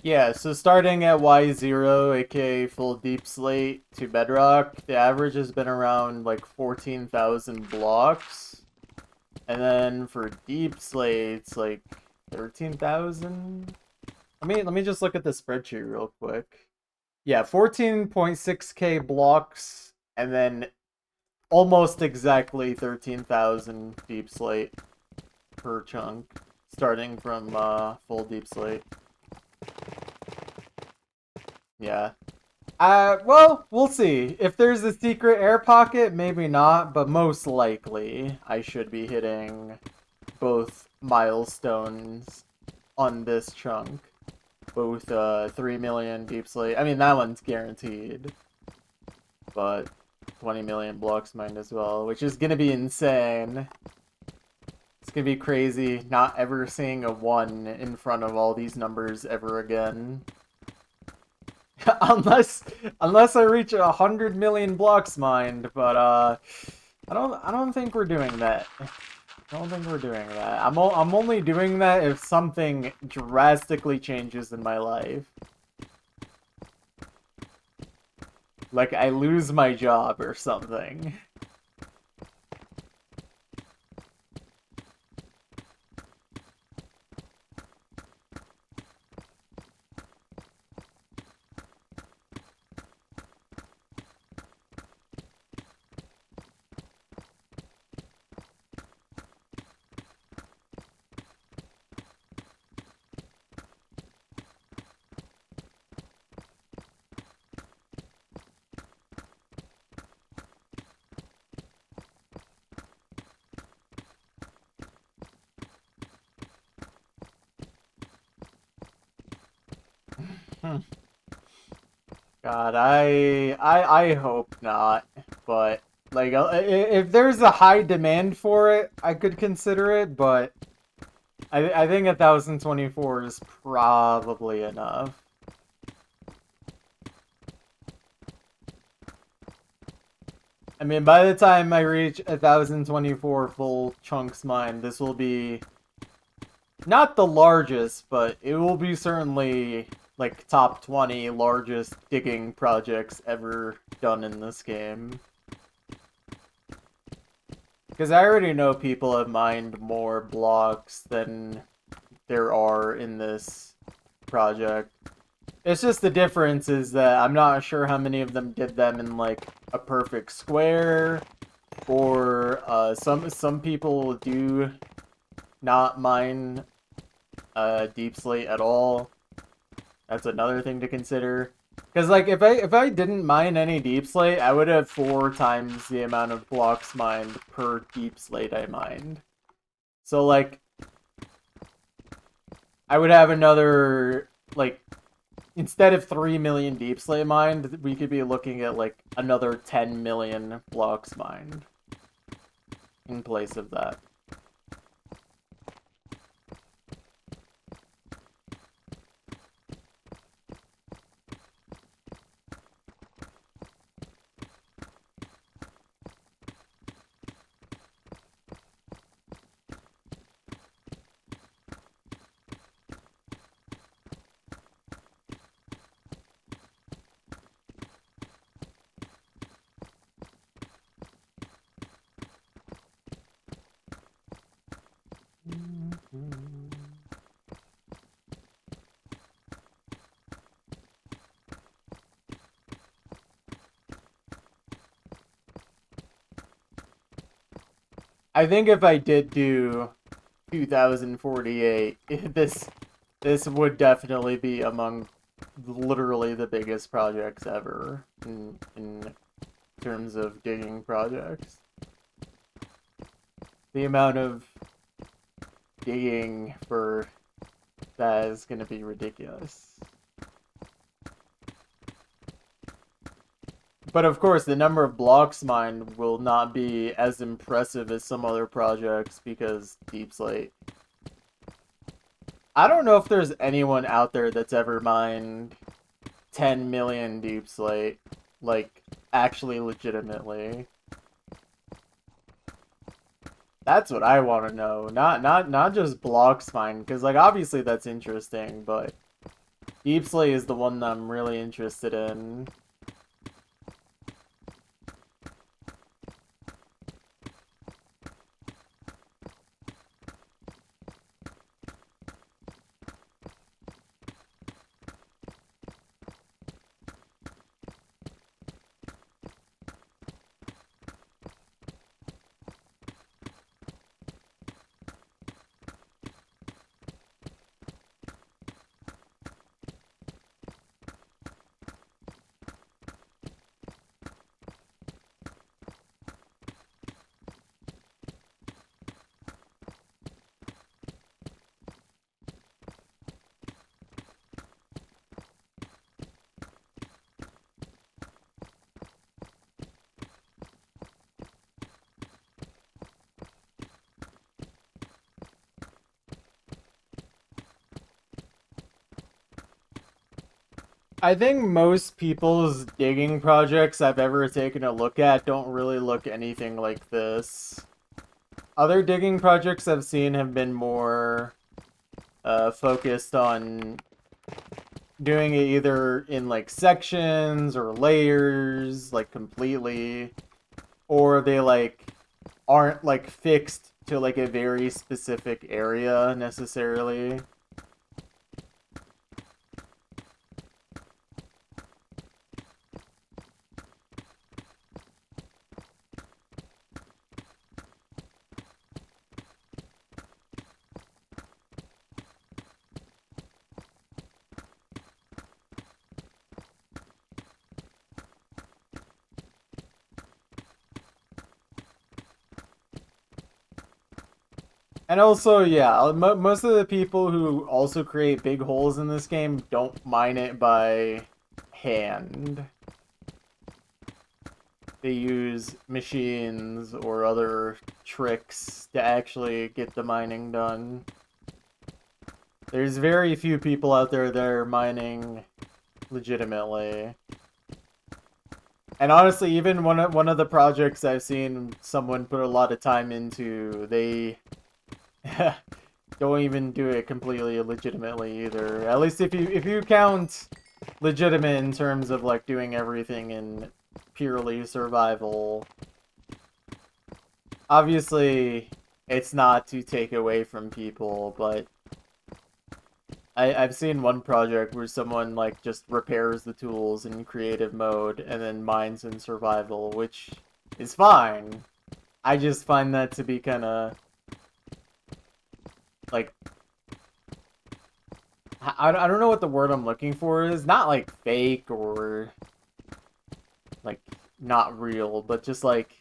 Speaker 1: Yeah, so starting at Y0, aka full Deep Slate to Bedrock, the average has been around like 14,000 blocks. And then for Deep Slate, it's like 13,000? Let me just look at the spreadsheet real quick. Yeah, 14.6k blocks, and then almost exactly 13,000 Deep Slate per chunk, starting from full Deep Slate. Yeah. Well, we'll see. If there's a secret air pocket, maybe not, but most likely I should be hitting both milestones on this chunk. Both 3 million Deep Slate. I mean, that one's guaranteed. But 20 million blocks mined as well, which is gonna be insane. It's gonna be crazy not ever seeing a 1 in front of all these numbers ever again. unless I reach 100 million blocks mined, but I don't think we're doing that. I don't think we're doing that. I'm only doing that if something drastically changes in my life. Like I lose my job or something. God, I hope not. But like, if there's a high demand for it, I could consider it. But I think 1,024 is probably enough. I mean, by the time I reach 1,024 full chunks mined, this will be not the largest, but it will be certainly like top 20 largest digging projects ever done in this game. Because I already know people have mined more blocks than there are in this project. It's just the difference is that I'm not sure how many of them did them in like a perfect square, or some people do not mine Deep Slate at all. That's another thing to consider. Because like if I didn't mine any Deep Slate, I would have 4 times the amount of blocks mined per Deep Slate I mined. So like I would have another like instead of 3 million Deep Slate mined, we could be looking at like another 10 million blocks mined in place of that. I think if I did do 2048, this would definitely be among literally the biggest projects ever in terms of digging projects. The amount of digging for that is going to be ridiculous. But of course, the number of blocks mined will not be as impressive as some other projects because Deep Slate. I don't know if there's anyone out there that's ever mined 10 million Deep Slate, like, actually legitimately. That's what I want to know. Not just blocks mined, because, like, obviously that's interesting, but Deep Slate is the one that I'm really interested in. I think most people's digging projects I've ever taken a look at don't really look anything like this. Other digging projects I've seen have been more focused on doing it either in like sections or layers, like completely, or they like aren't like fixed to like a very specific area necessarily. And also, yeah, most of the people who also create big holes in this game don't mine it by hand. They use machines or other tricks to actually get the mining done. There's very few people out there that are mining legitimately. And honestly, even one of the projects I've seen someone put a lot of time into, they don't even do it completely legitimately either. At least if you count legitimate in terms of like doing everything in purely survival. Obviously, it's not to take away from people, but I've seen one project where someone like just repairs the tools in creative mode and then mines in survival, which is fine. I just find that to be kind of like I don't know what the word I'm looking for is. Not like fake or like not real, but just like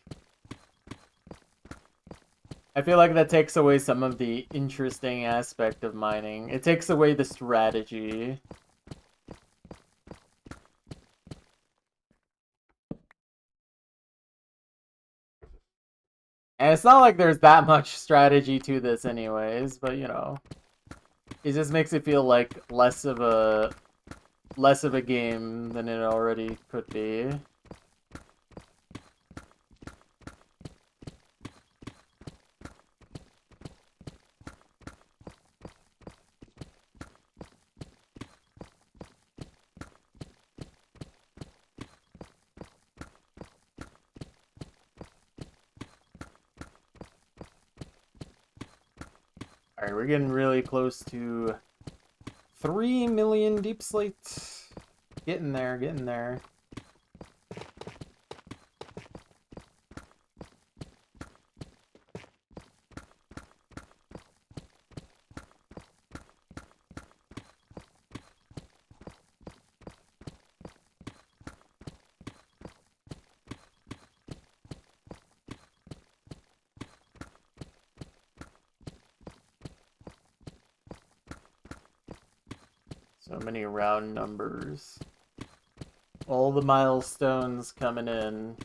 Speaker 1: I feel like that takes away some of the interesting aspect of mining. It takes away the strategy. And it's not like there's that much strategy to this anyways, but you know, it just makes it feel like less of a game than it already could be. Alright, we're getting really close to 3 million deep slate. Getting there, getting there. So many round numbers. All the milestones coming in.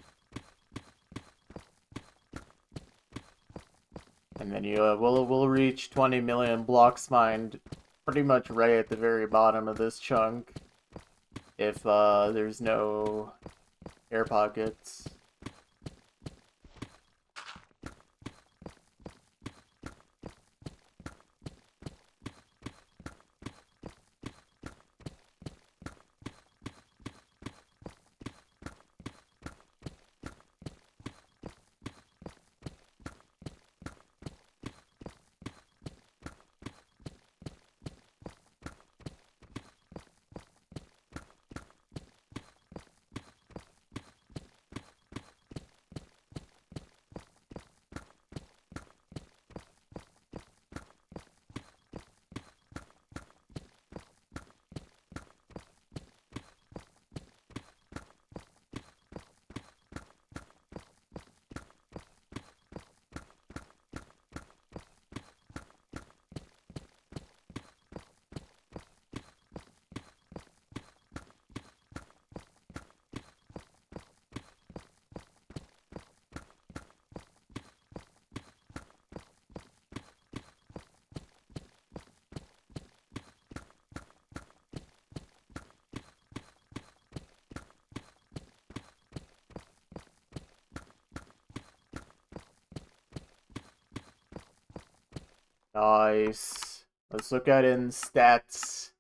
Speaker 1: And then we'll reach 20 million blocks mined pretty much right at the very bottom of this chunk. If there's no air pockets. Nice. Let's look at it in stats.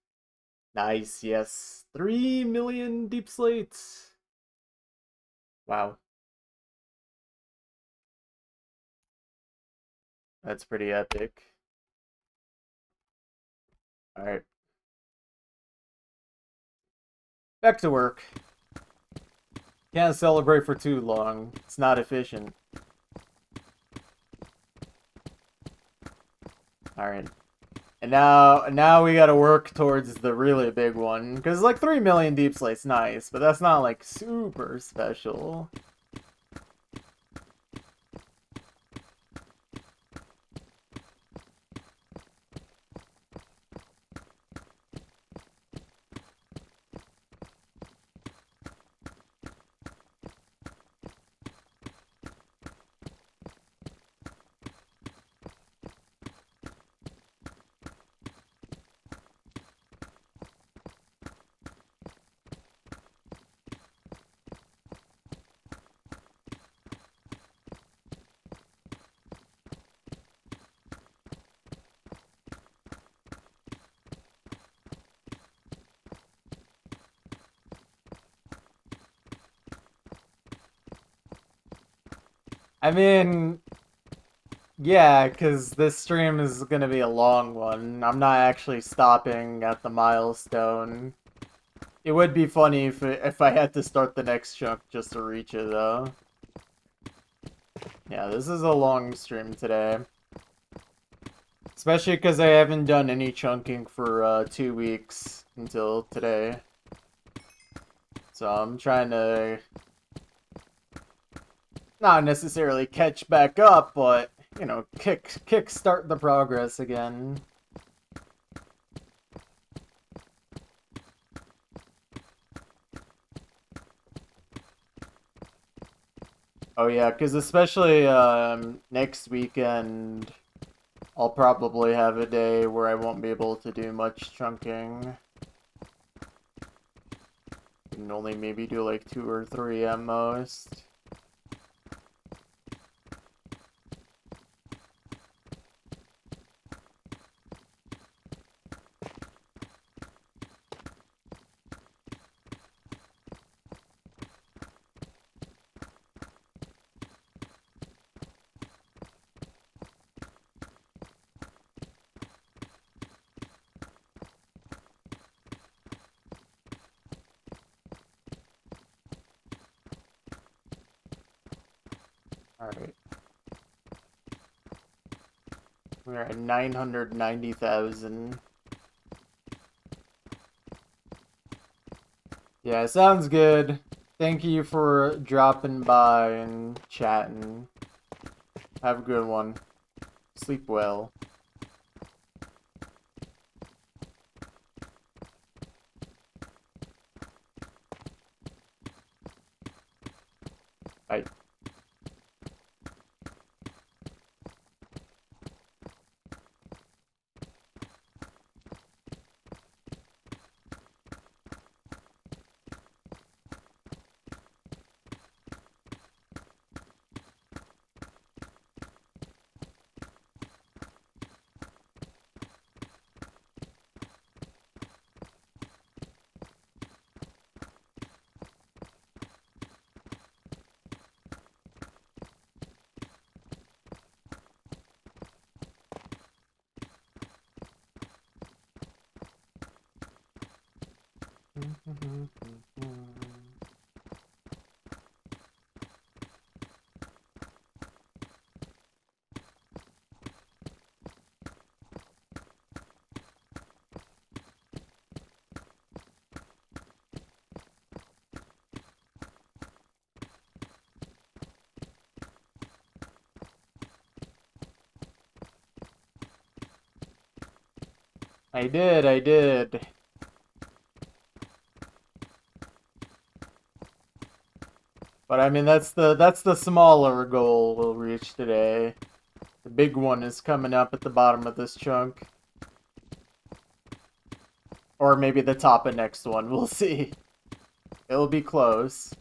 Speaker 1: Nice, yes. 3 million deep slates. Wow. That's pretty epic. Alright. Back to work. Can't celebrate for too long. It's not efficient. Alright. And now we gotta work towards the really big one. Because, like, 3 million deep slate's nice, but that's not, like, super special. I mean, yeah, because this stream is gonna be a long one. I'm not actually stopping at the milestone. It would be funny if I had to start the next chunk just to reach it, though. Yeah, this is a long stream today. Especially because I haven't done any chunking for 2 weeks until today. So I'm trying to not necessarily catch back up, but, you know, kick start the progress again. Oh yeah, because especially next weekend, I'll probably have a day where I won't be able to do much chunking. I can only maybe do like 2 or 3 at most. Alright. We're at 990,000. Yeah, sounds good. Thank you for dropping by and chatting. Have a good one. Sleep well. I did, I did. But I mean that's the smaller goal we'll reach today. The big one is coming up at the bottom of this chunk. Or maybe the top of next one, we'll see. It'll be close.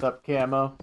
Speaker 1: What's up, Camo?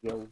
Speaker 1: Yo.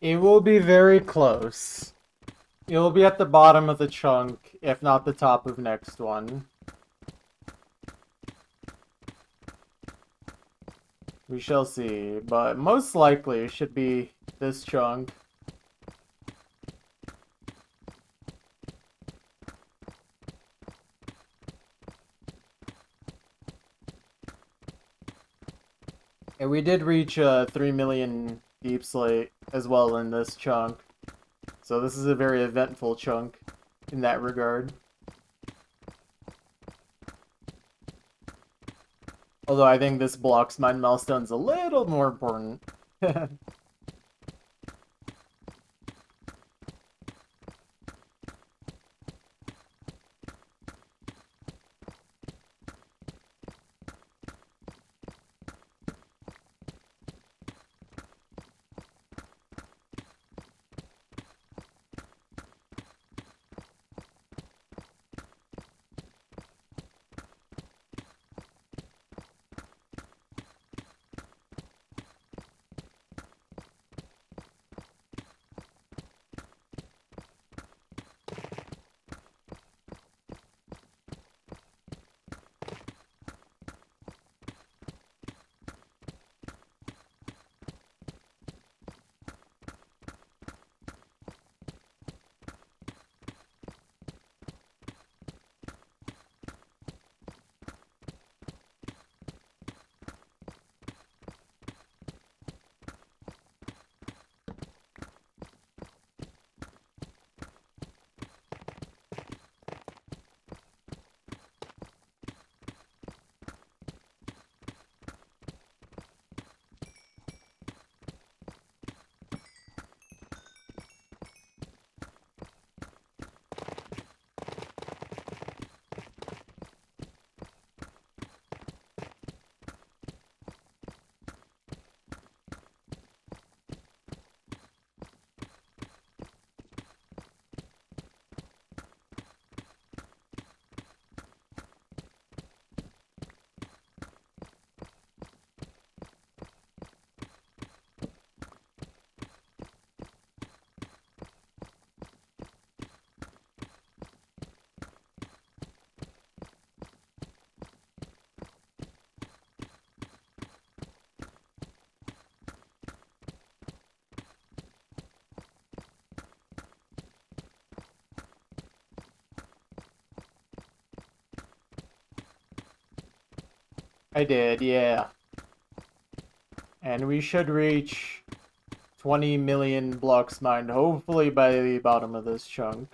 Speaker 1: It will be very close. It will be at the bottom of the chunk, if not the top of next one. We shall see, but most likely it should be this chunk. And we did reach 3 million deep slate as well in this chunk. So this is a very eventful chunk in that regard. Although I think this blocks mine milestone's a little more important. I did, yeah. And we should reach 20 million blocks mined, hopefully by the bottom of this chunk.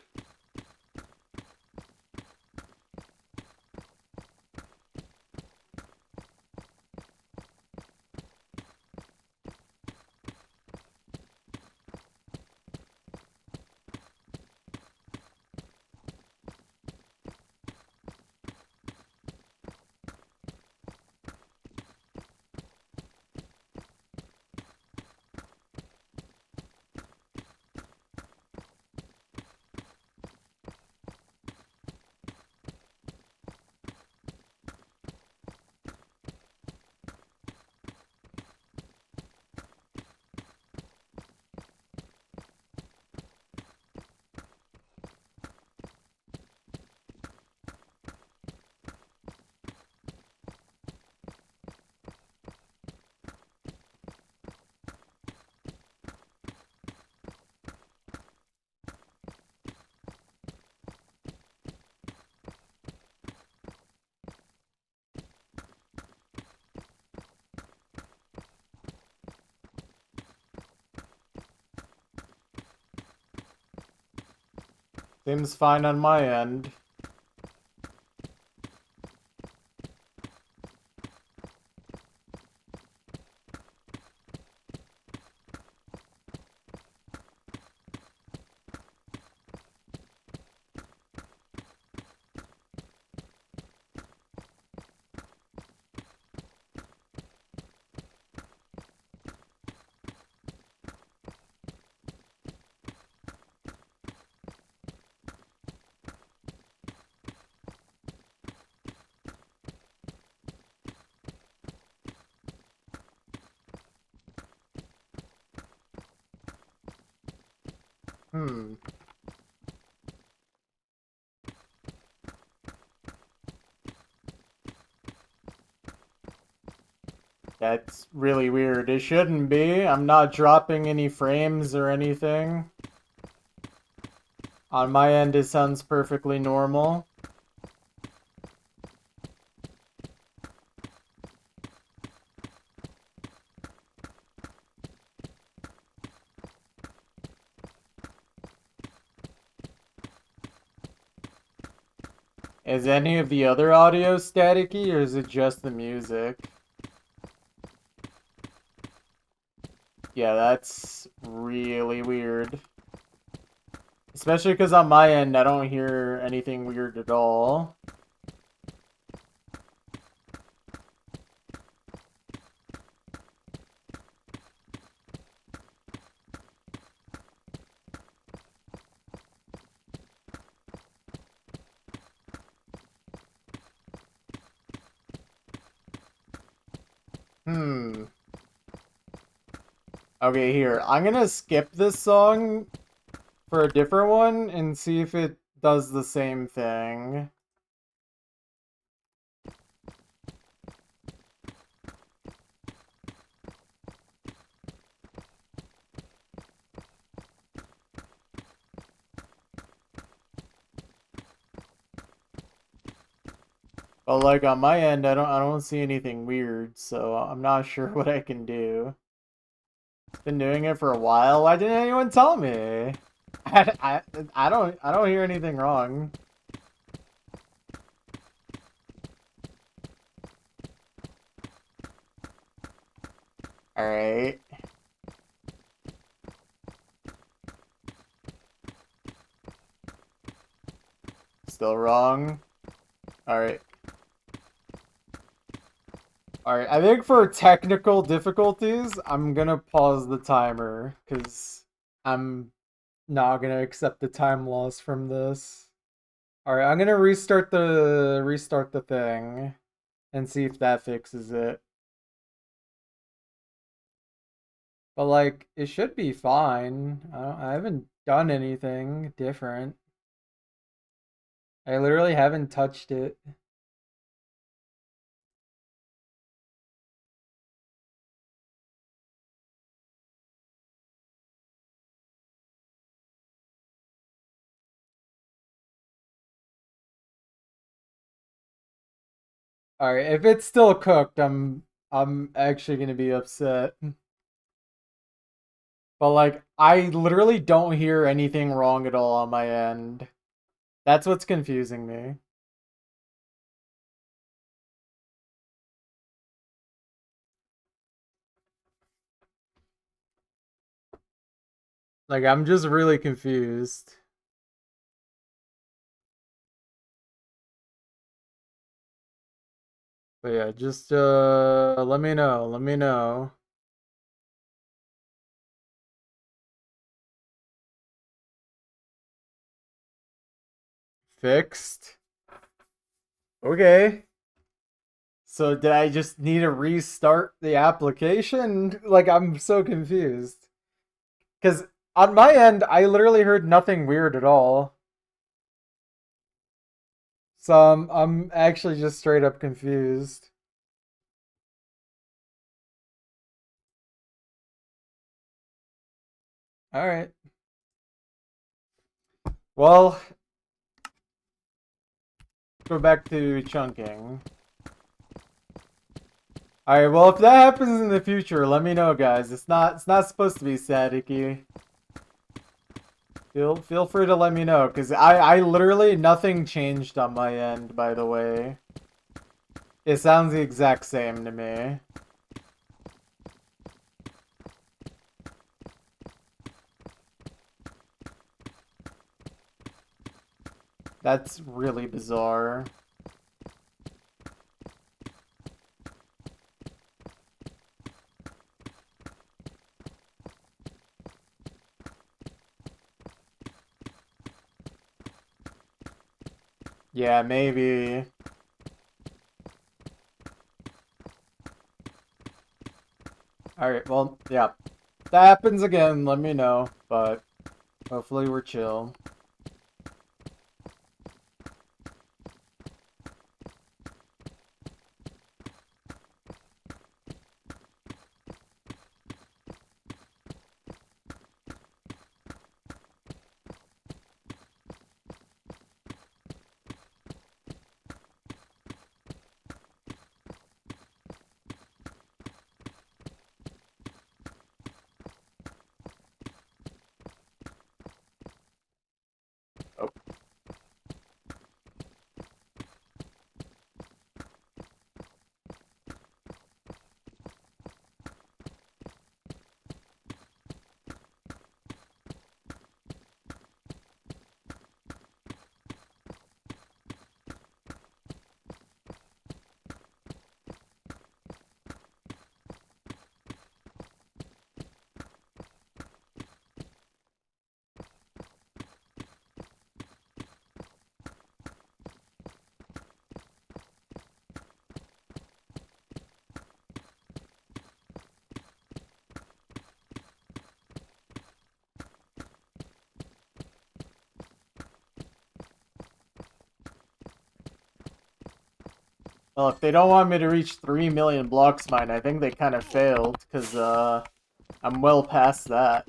Speaker 1: Seems fine on my end. Hmm. That's really weird. It shouldn't be. I'm not dropping any frames or anything. On my end, it sounds perfectly normal. Is any of the other audio staticky, or is it just the music? Yeah, that's really weird. Especially because on my end, I don't hear anything weird at all. Okay, here. I'm gonna skip this song for a different one and see if it does the same thing. But like on my end, I don't see anything weird, so I'm not sure what I can do. It's been doing it for a while. Why didn't anyone tell me? I don't hear anything wrong. All right. Still wrong. All right. Alright, I think for technical difficulties, I'm gonna pause the timer, because I'm not gonna accept the time loss from this. Alright, I'm gonna restart the thing and see if that fixes it. But like, it should be fine. I haven't done anything different. I literally haven't touched it. Alright, if it's still cooked, I'm actually gonna be upset. But like, I literally don't hear anything wrong at all on my end. That's what's confusing me. Like, I'm just really confused. But yeah, just let me know. Let me know. Fixed. Okay. So did I just need to restart the application? Like, I'm so confused. Because on my end, I literally heard nothing weird at all. So I'm actually just straight up confused. All right. Well, go back to chunking. All right. Well, if that happens in the future, let me know, guys. It's not supposed to be staticky. Feel free to let me know, because I literally nothing changed on my end, by the way. It sounds the exact same to me. That's really bizarre. Yeah, maybe. Alright, well, yeah. If that happens again, let me know, but hopefully we're chill. Well, if they don't want me to reach 3 million blocks mine, I think they kind of failed, because, I'm well past that.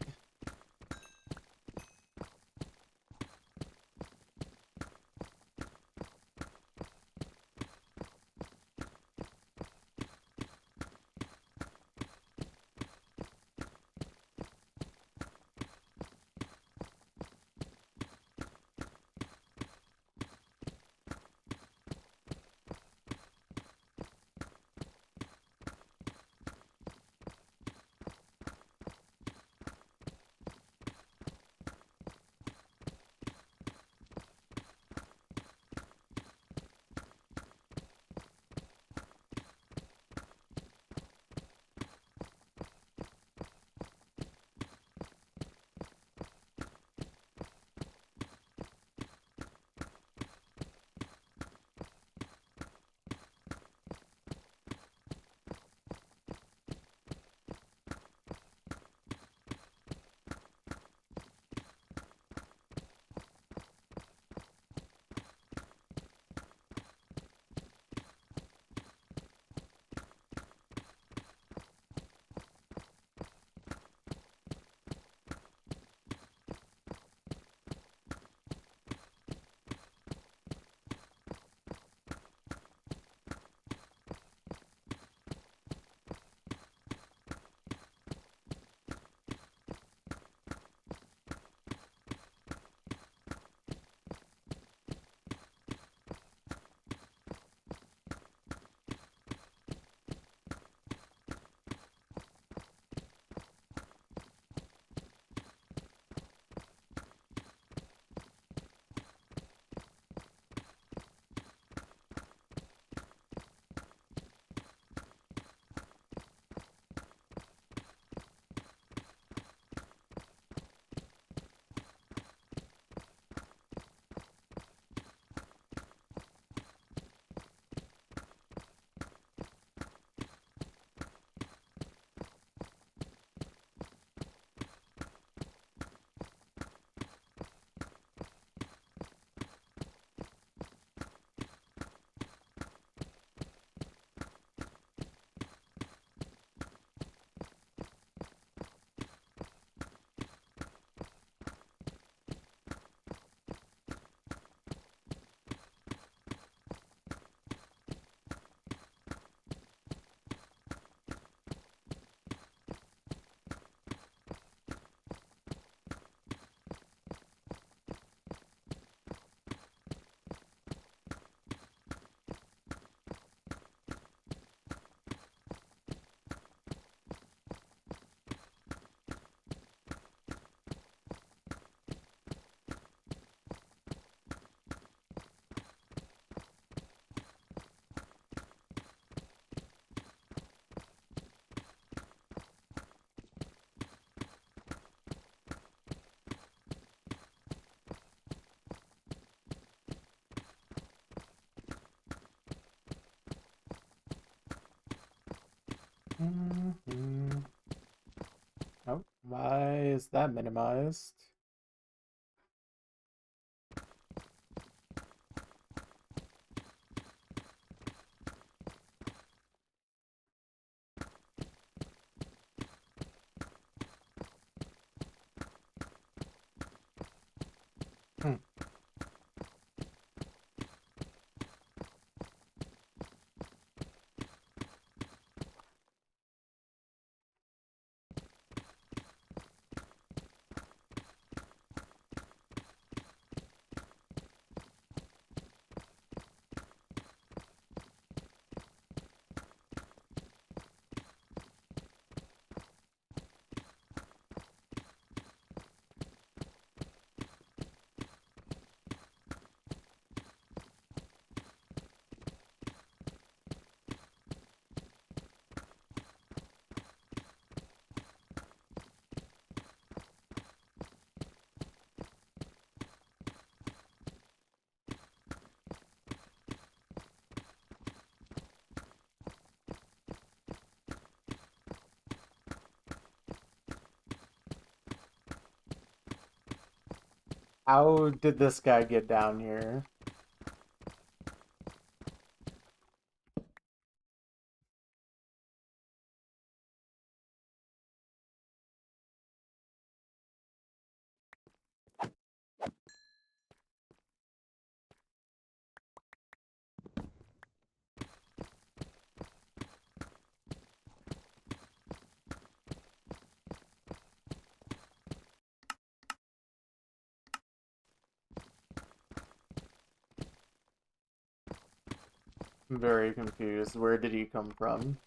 Speaker 1: Oh, why is that minimized? Hmm. How did this guy get down here? I'm very confused. Where did he come from?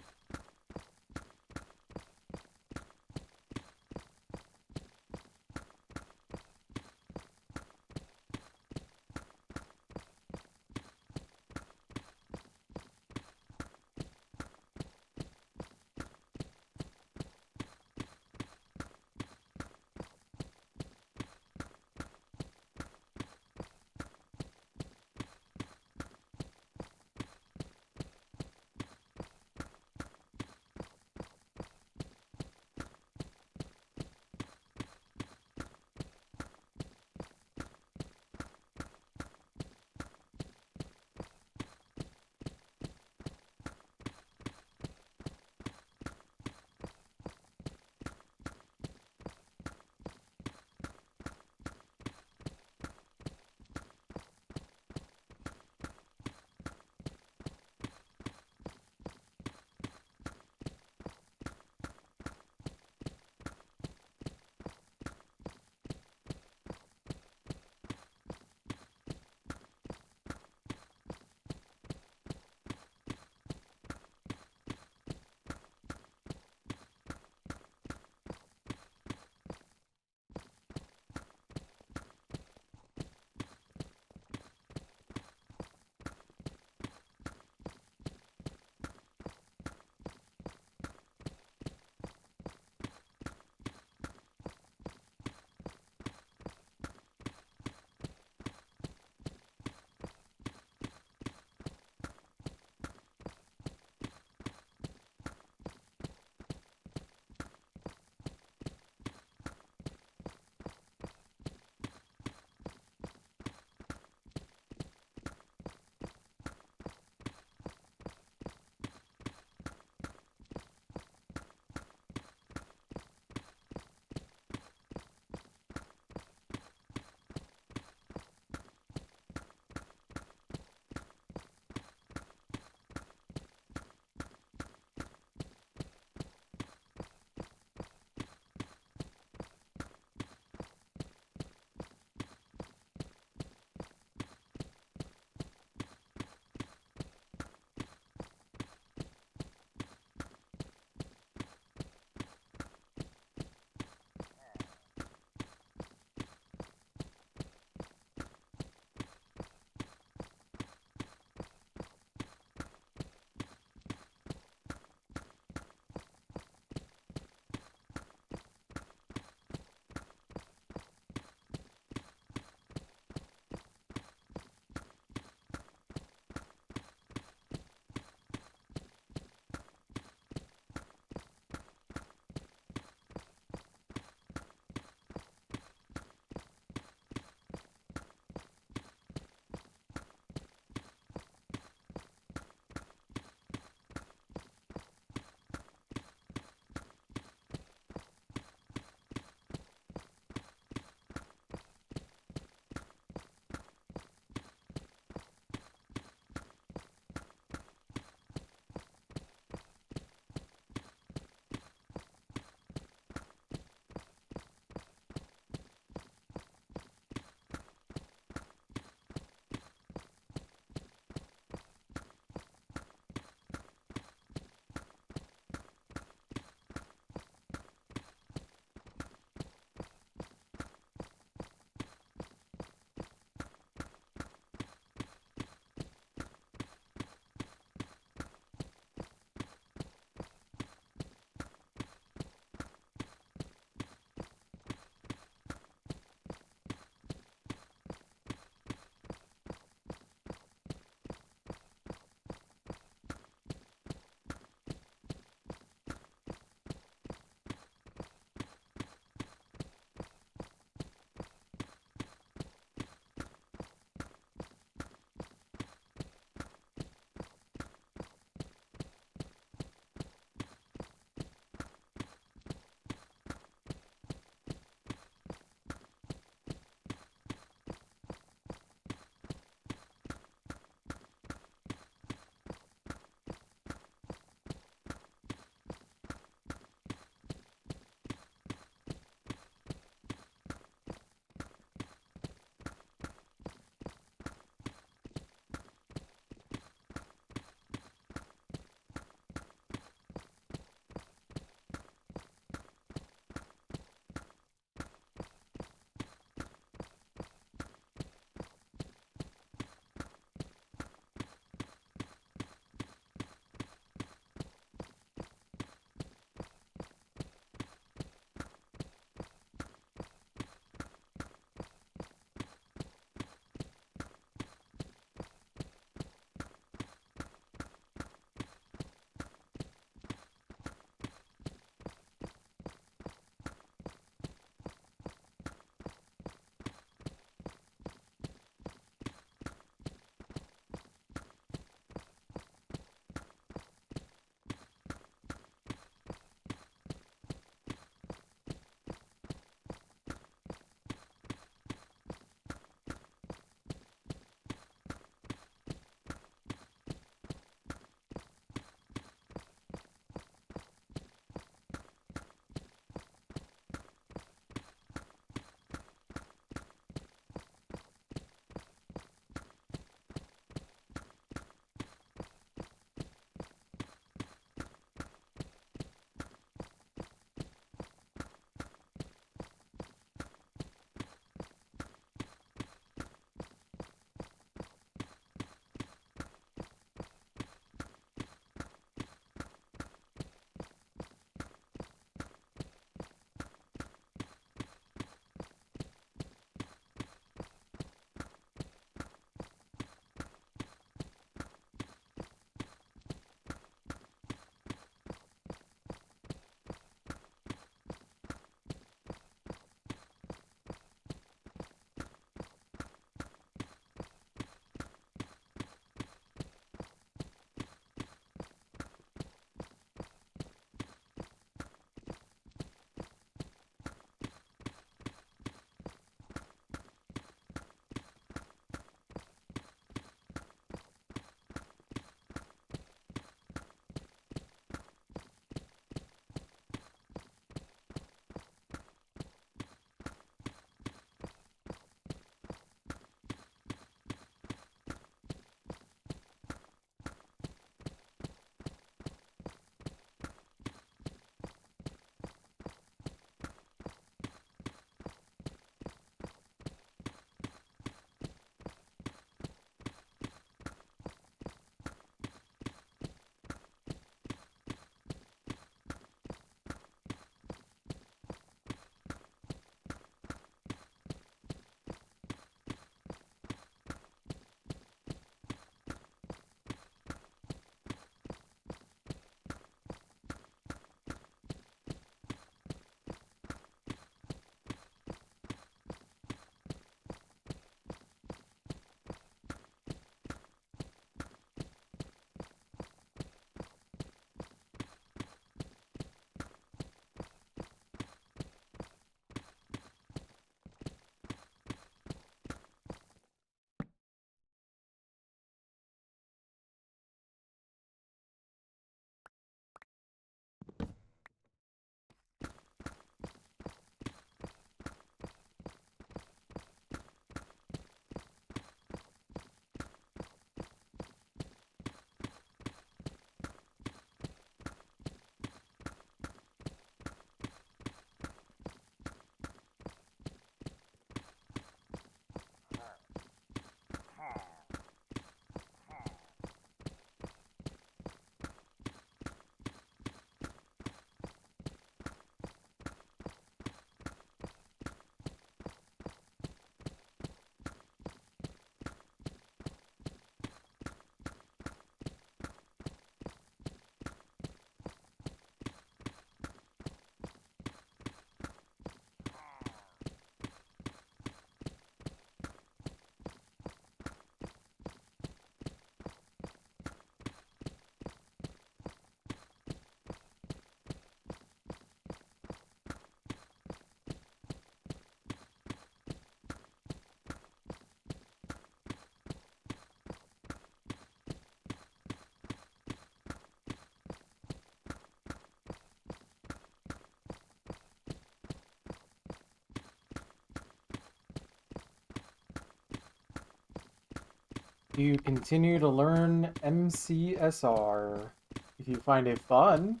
Speaker 1: Do you continue to learn MCSR? If you find it fun,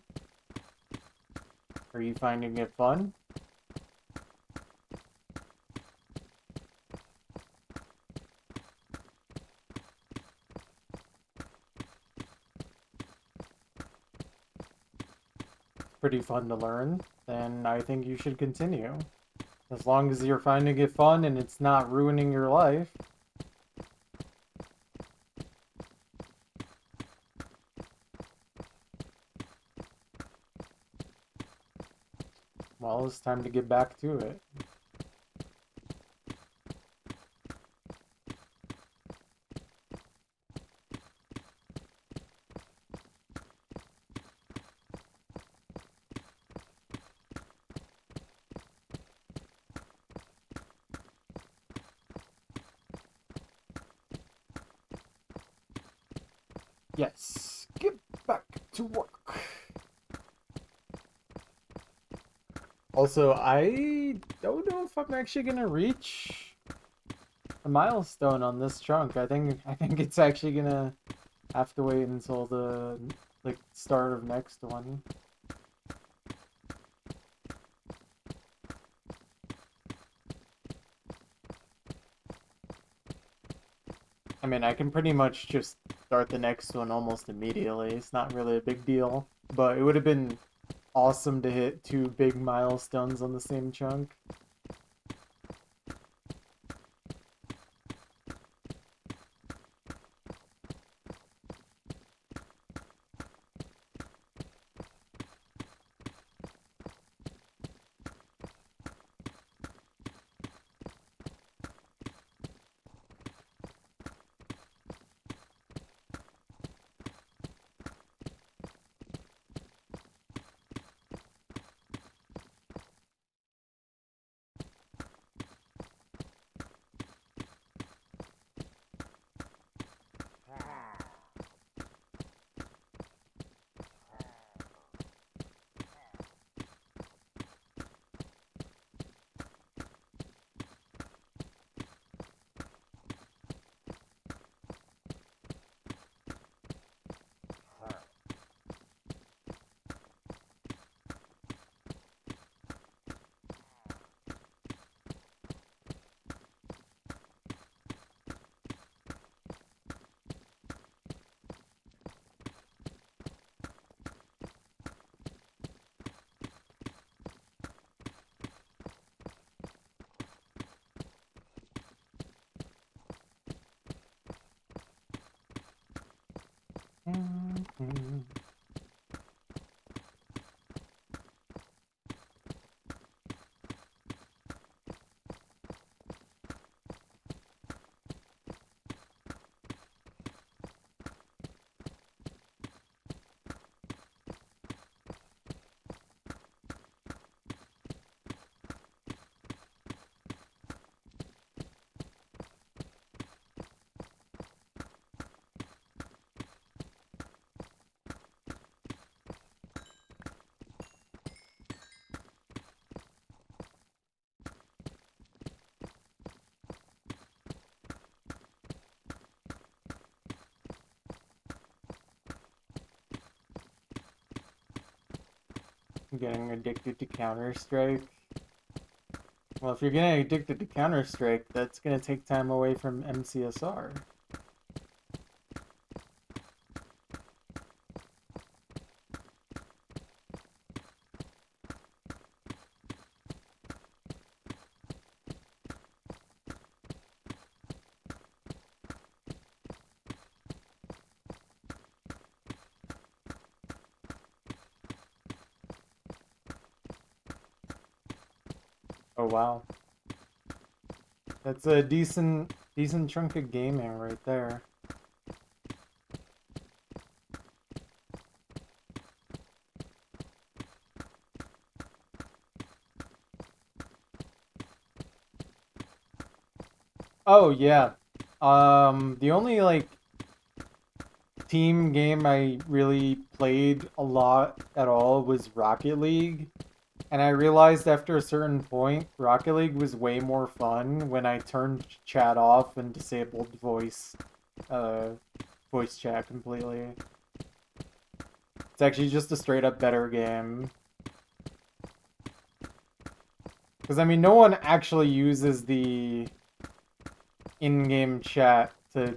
Speaker 1: are you finding it fun? Pretty fun to learn, then I think you should continue. As long as you're finding it fun and it's not ruining your life. Well, it's time to get back to it. Yes, get back to work. Also, I don't know if I'm actually gonna reach a milestone on this chunk. I think it's actually gonna have to wait until the start of next one. I mean, I can pretty much just start the next one almost immediately. It's not really a big deal, but it would have been awesome to hit 2 big milestones on the same chunk. Mhm. Getting addicted to Counter-Strike. Well, if you're getting addicted to Counter-Strike, that's gonna take time away from MCSR. Oh wow. That's a decent chunk of gaming right there. Oh yeah. The only team game I really played a lot at all was Rocket League. And I realized after a certain point, Rocket League was way more fun when I turned chat off and disabled voice. voice chat completely. It's actually just a straight up better game. Because, I mean, no one actually uses the in-game chat to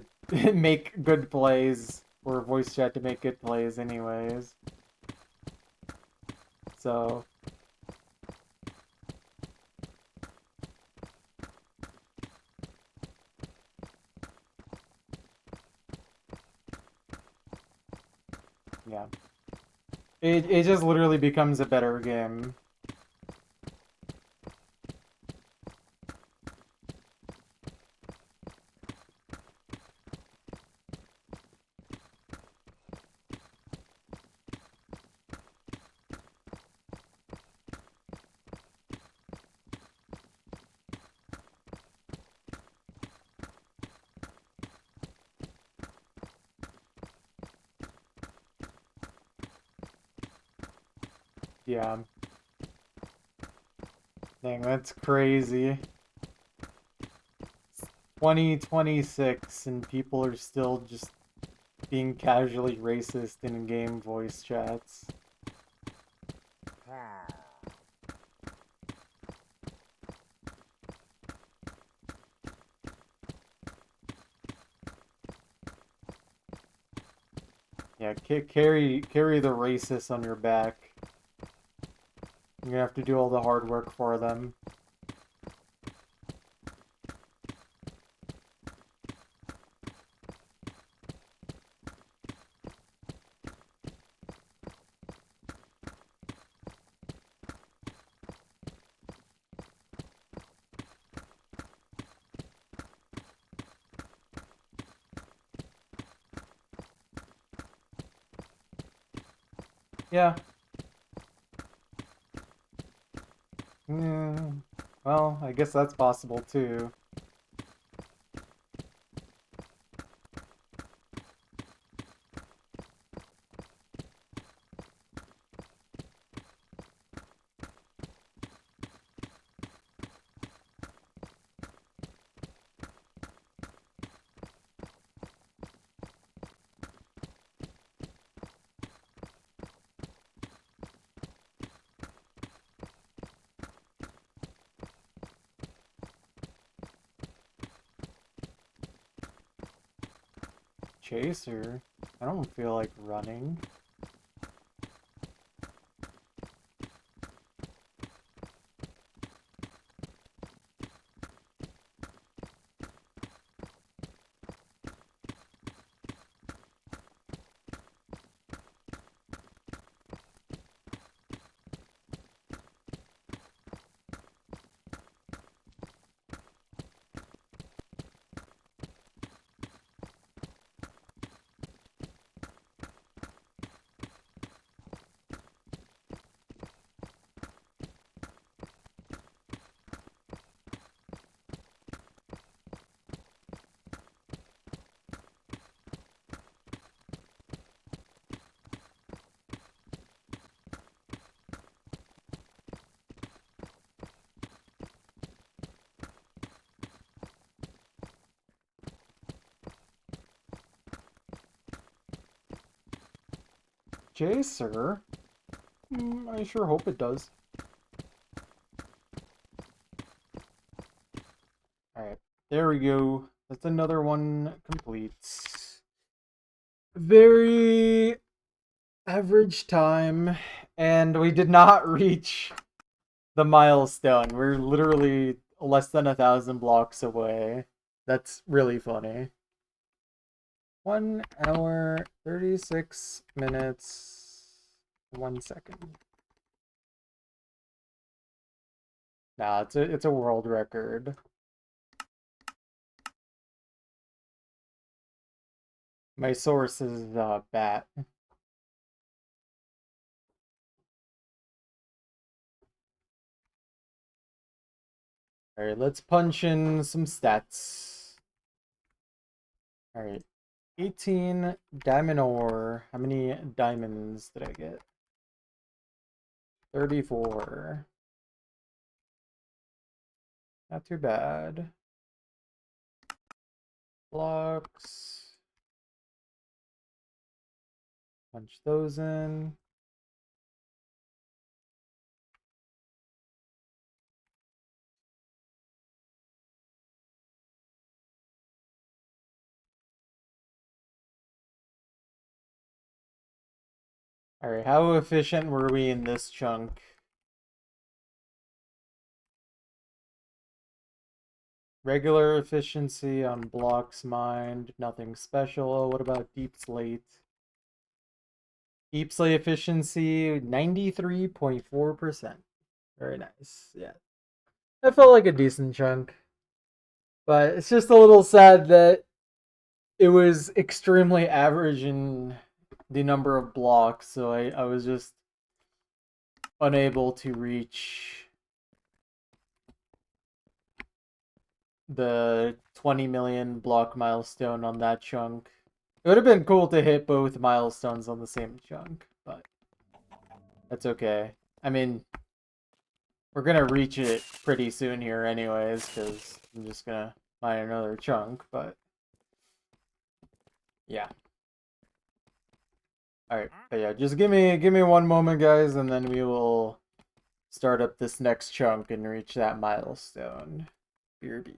Speaker 1: make good plays, or voice chat to make good plays anyways. So... yeah. It just literally becomes a better game. Yeah. Dang, that's crazy. 2026 and people are still just being casually racist in game voice chats. Yeah, carry the racists on your back. You're gonna have to do all the hard work for them. Yeah. Well, I guess that's possible too. Chaser? I don't feel like running. Chaser? I sure hope it does. Alright, there we go. That's another one complete. Very average time, and we did not reach the milestone. We're literally less than 1,000 blocks away. That's really funny. 1 hour, 36 minutes, 1 second. Nah, it's a world record. My source is Bat. Alright, let's punch in some stats. Alright. 18 diamond ore. How many diamonds did I get? 34. Not too bad. Blocks. Punch those in. Alright, how efficient were we in this chunk? Regular efficiency on blocks mined, nothing special. What about deep slate? Deep slate efficiency, 93.4%. Very nice, yeah. That felt like a decent chunk. But it's just a little sad that it was extremely average in the number of blocks, so I was just unable to reach the 20 million block milestone on that chunk. It would have been cool to hit both milestones on the same chunk, but that's okay. I mean, we're gonna reach it pretty soon here anyways, because I'm just gonna mine another chunk, but yeah. Alright, but yeah, just give me one moment, guys, and then we will start up this next chunk and reach that milestone. BRB.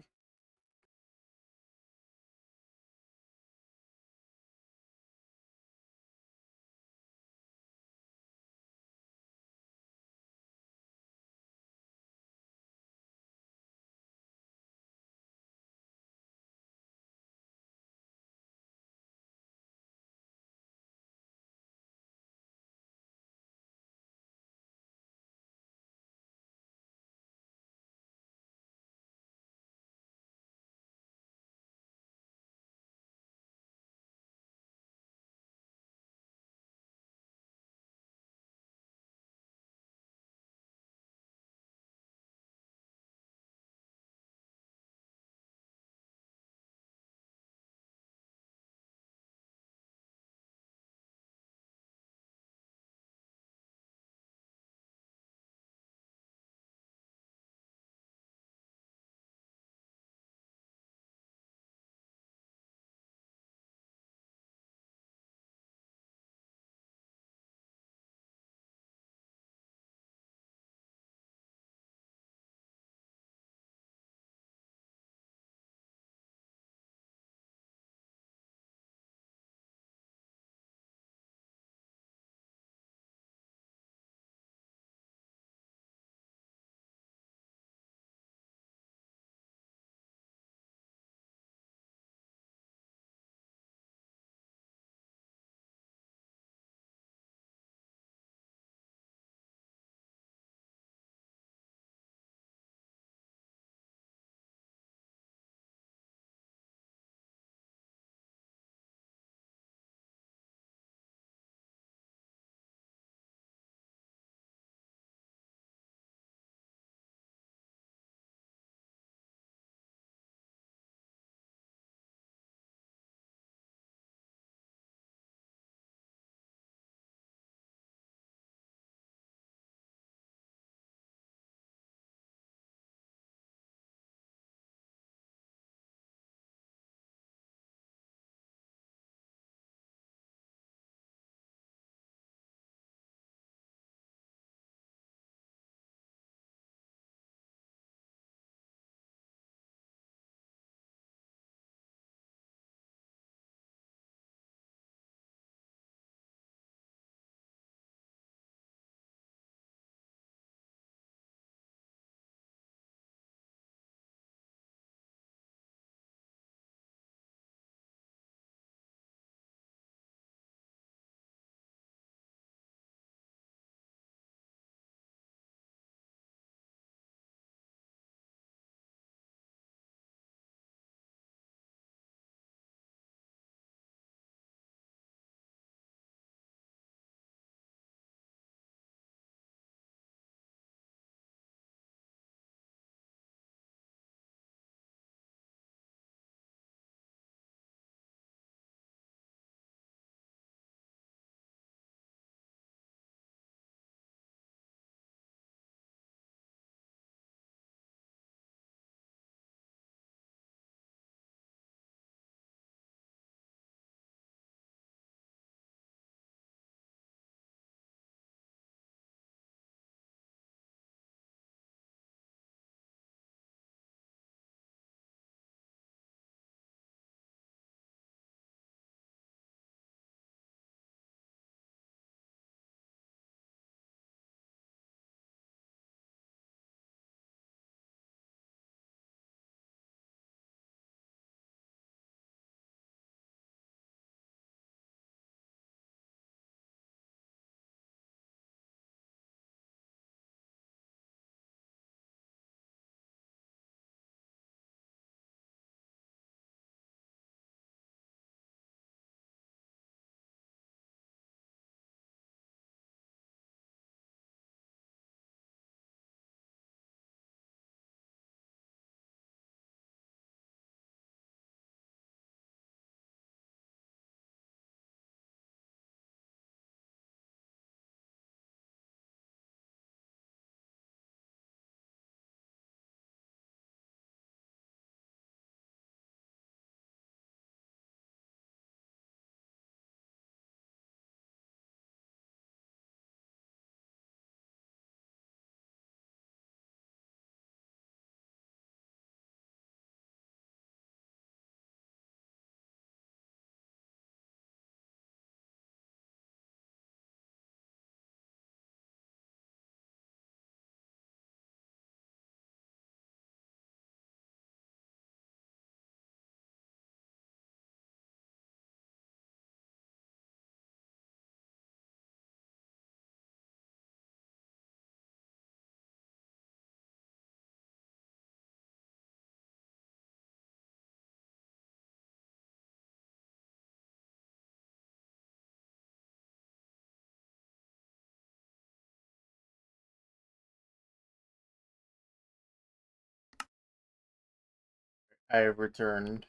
Speaker 1: I returned.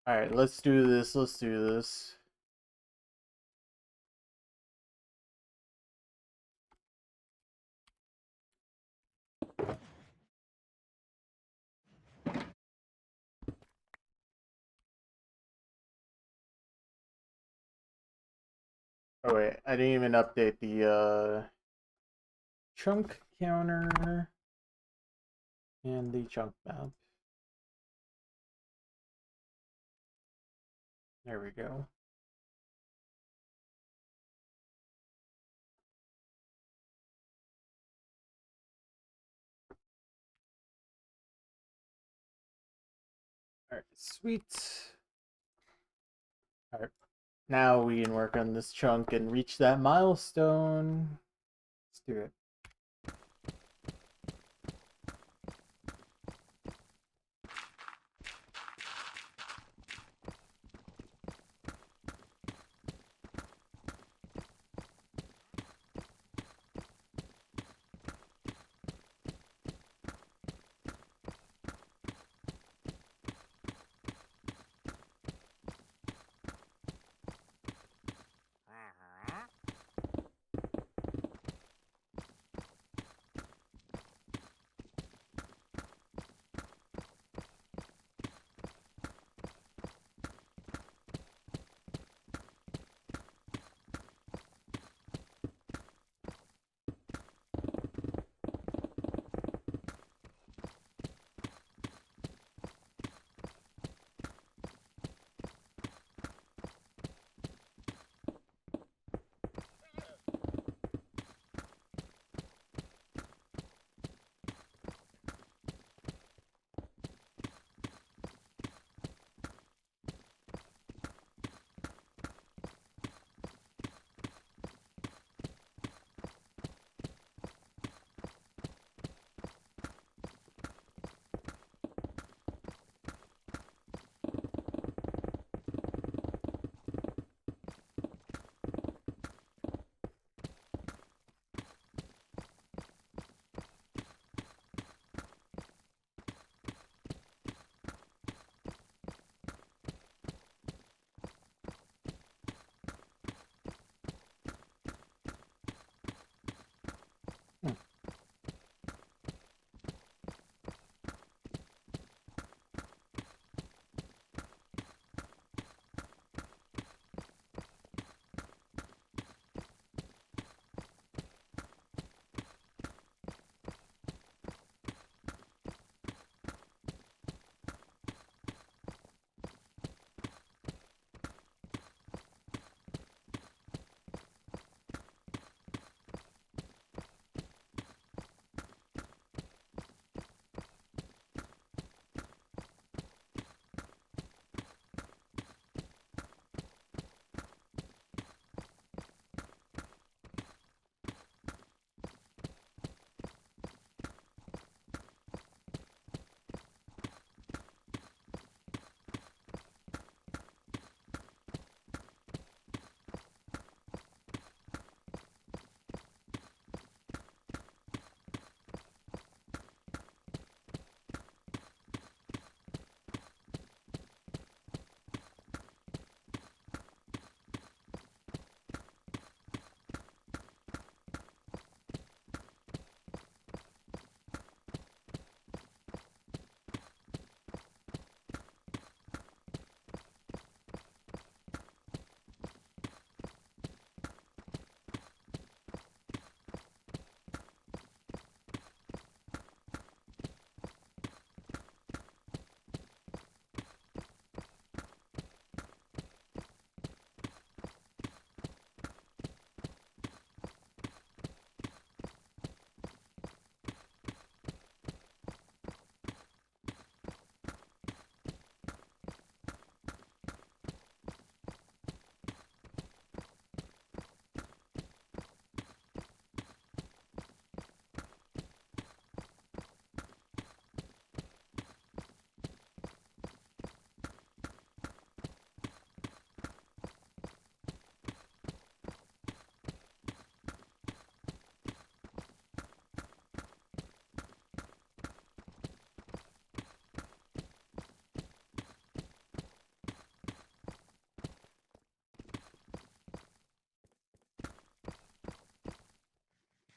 Speaker 1: Alright, let's do this. Let's do this. Oh wait, I didn't even update the chunk counter and the chunk map. There we go. Alright, sweet. Alright, now we can work on this chunk and reach that milestone. Let's do it.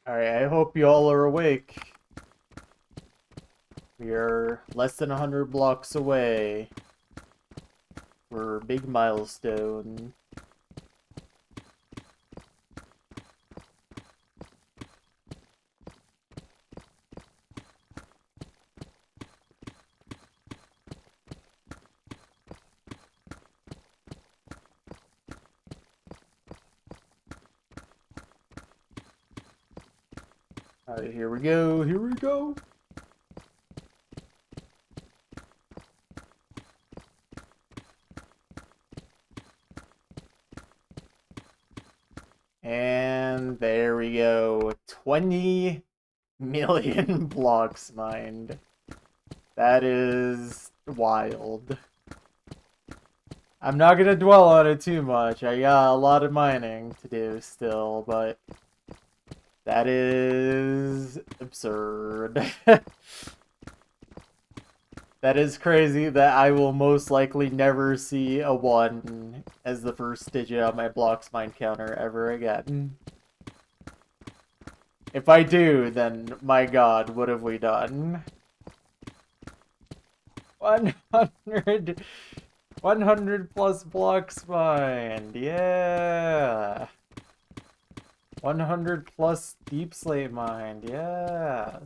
Speaker 1: Alright, I hope you all are awake. We are less than 100 blocks away for a big milestone. Alright, here we go, here we go. And there we go. 20 million blocks mined. That is wild. I'm not gonna dwell on it too much. I got a lot of mining to do still, but that is absurd. That is crazy that I will most likely never see a 1 as the first digit on my blocks mine counter ever again. If I do, then my god, what have we done? 100 plus blocks mined, yeah! 100 plus deep slate mined, yeah!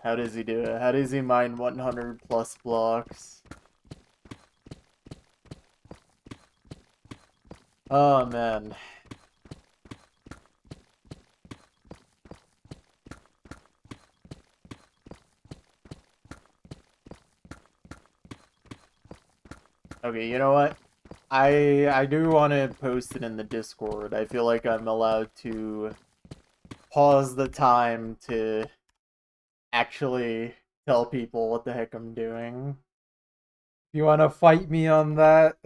Speaker 1: How does he do it? How does he mine 100 plus blocks? Oh man. Okay, you know what? I do want to post it in the Discord. I feel like I'm allowed to pause the time to actually tell people what the heck I'm doing. If you want to fight me on that,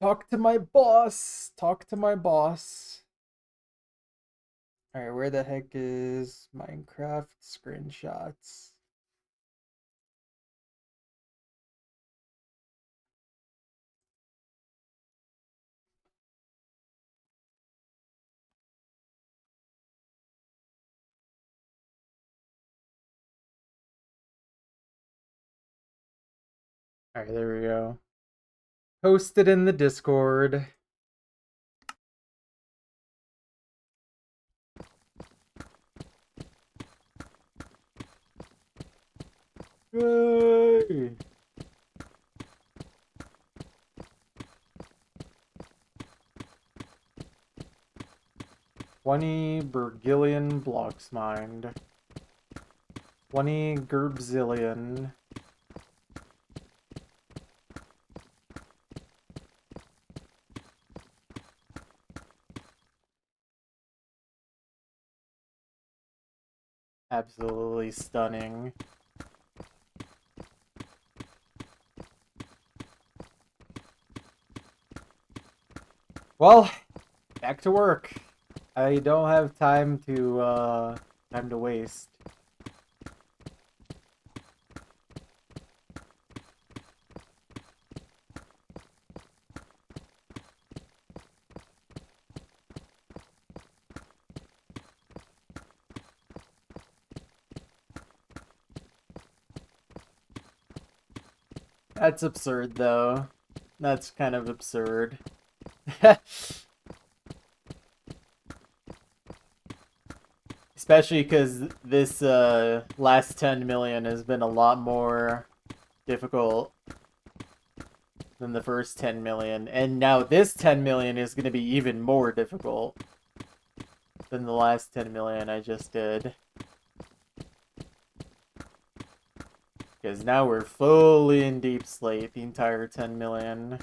Speaker 1: talk to my boss. Talk to my boss. Alright, where the heck is Minecraft screenshots? Alright, there we go. Posted in the Discord. Yay! 20 Bergillion blocks mined. 20 Gerbzillion. Absolutely stunning. Well, back to work. I don't have time to waste. That's absurd, though. That's kind of absurd. Especially because this last 10 million has been a lot more difficult than the first 10 million. And now this 10 million is going to be even more difficult than the last 10 million I just did. Because now we're fully in deep slate the entire 10 million.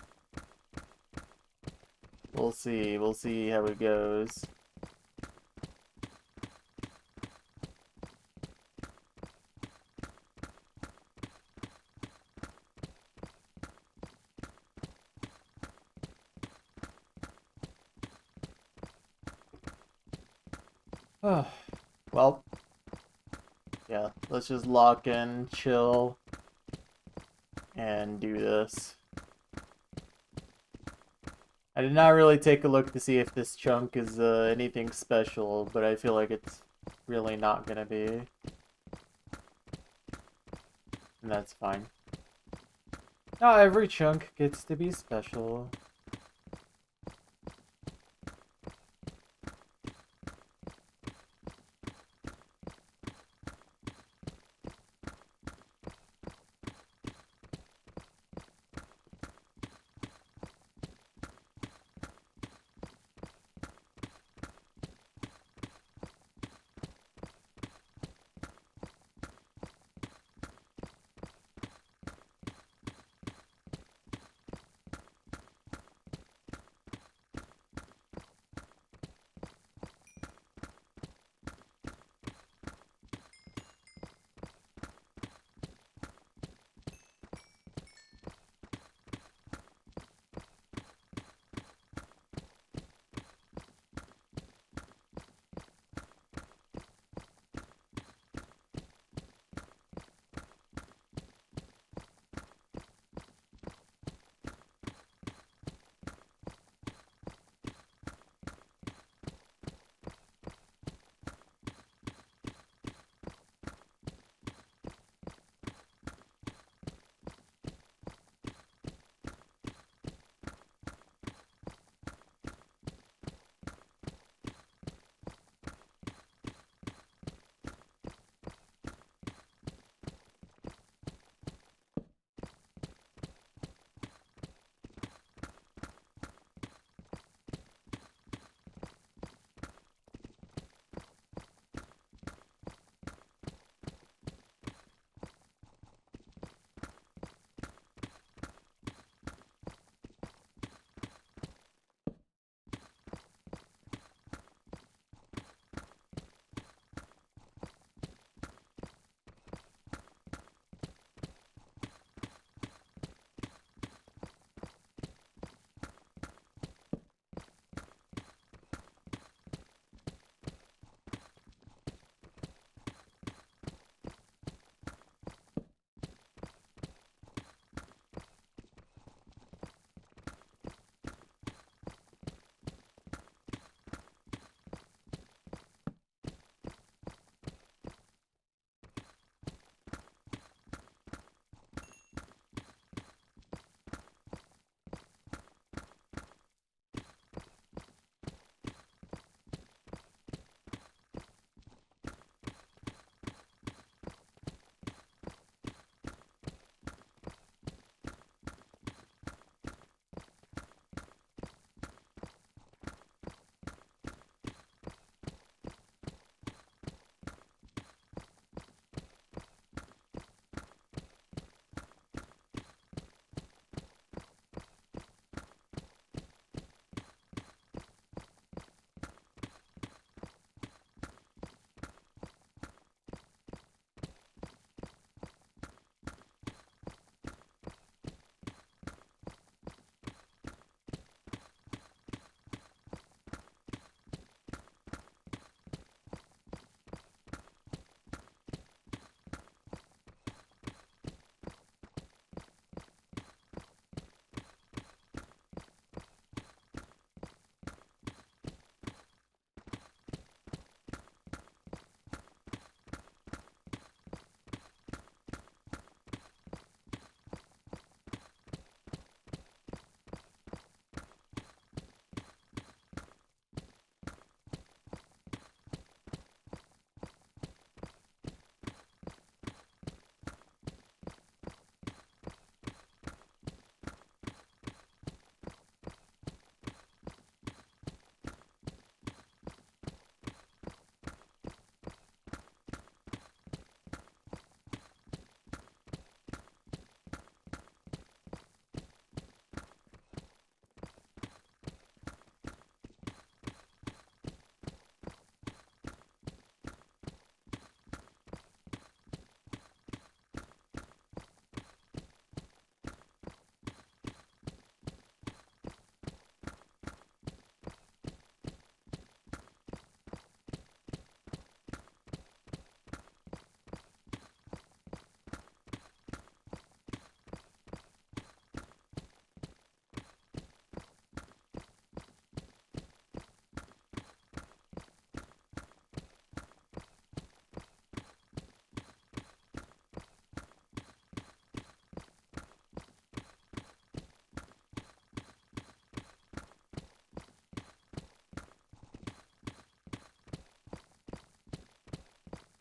Speaker 1: We'll see how it goes. Well, Yeah, let's just lock in, chill, and do this. I did not really take a look to see if this chunk is anything special, but I feel like it's really not gonna be. And that's fine. Not every chunk gets to be special.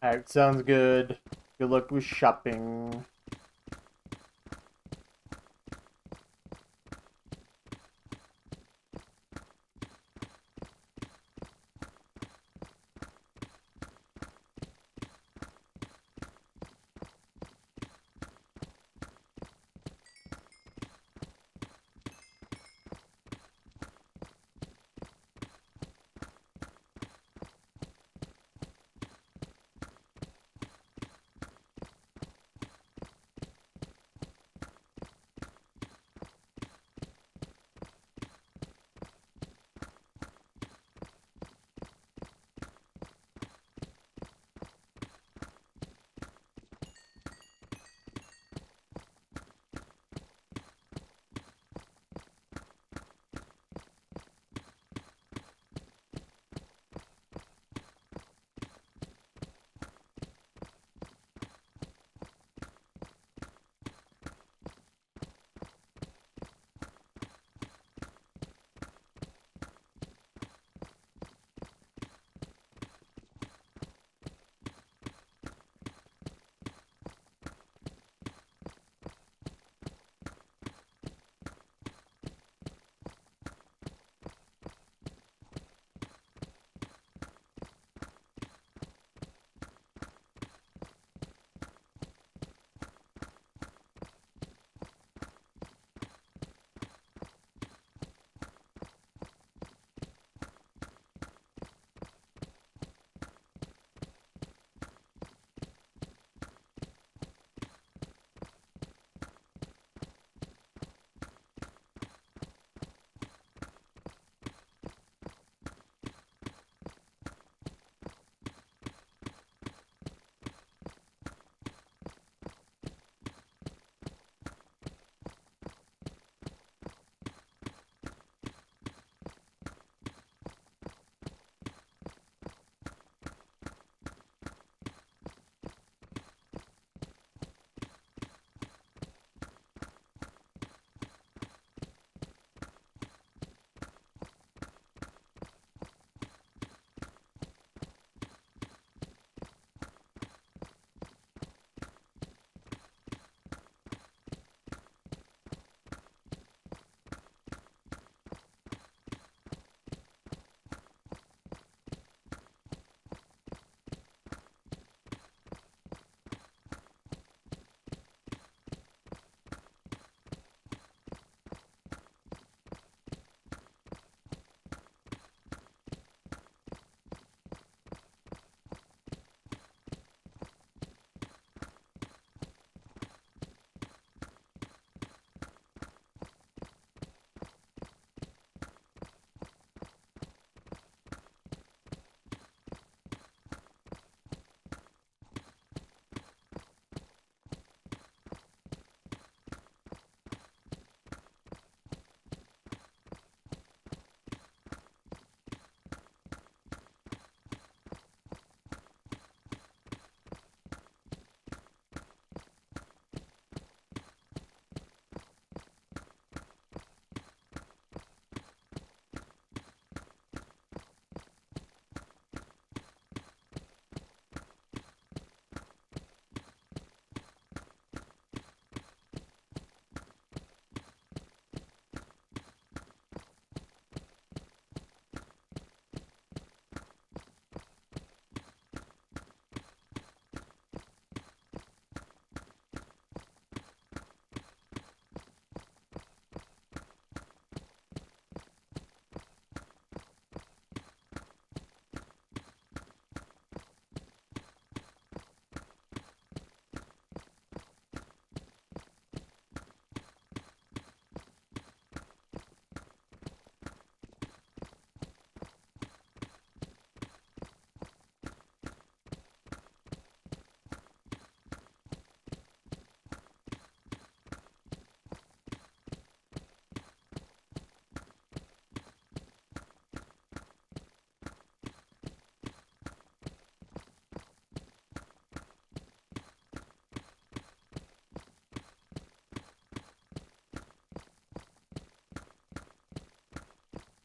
Speaker 1: Alright, sounds good. Good luck with shopping.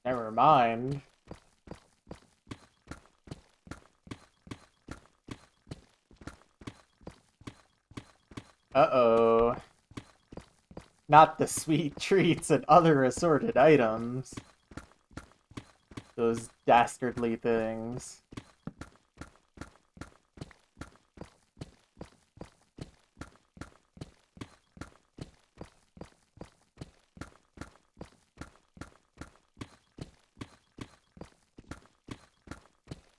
Speaker 1: Never mind. Uh-oh. Not the sweet treats and other assorted items. Those dastardly things.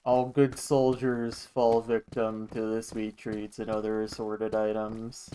Speaker 1: All good soldiers fall victim to the sweet treats and other assorted items.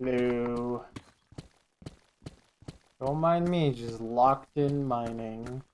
Speaker 1: Hello. Don't mind me, just locked in mining.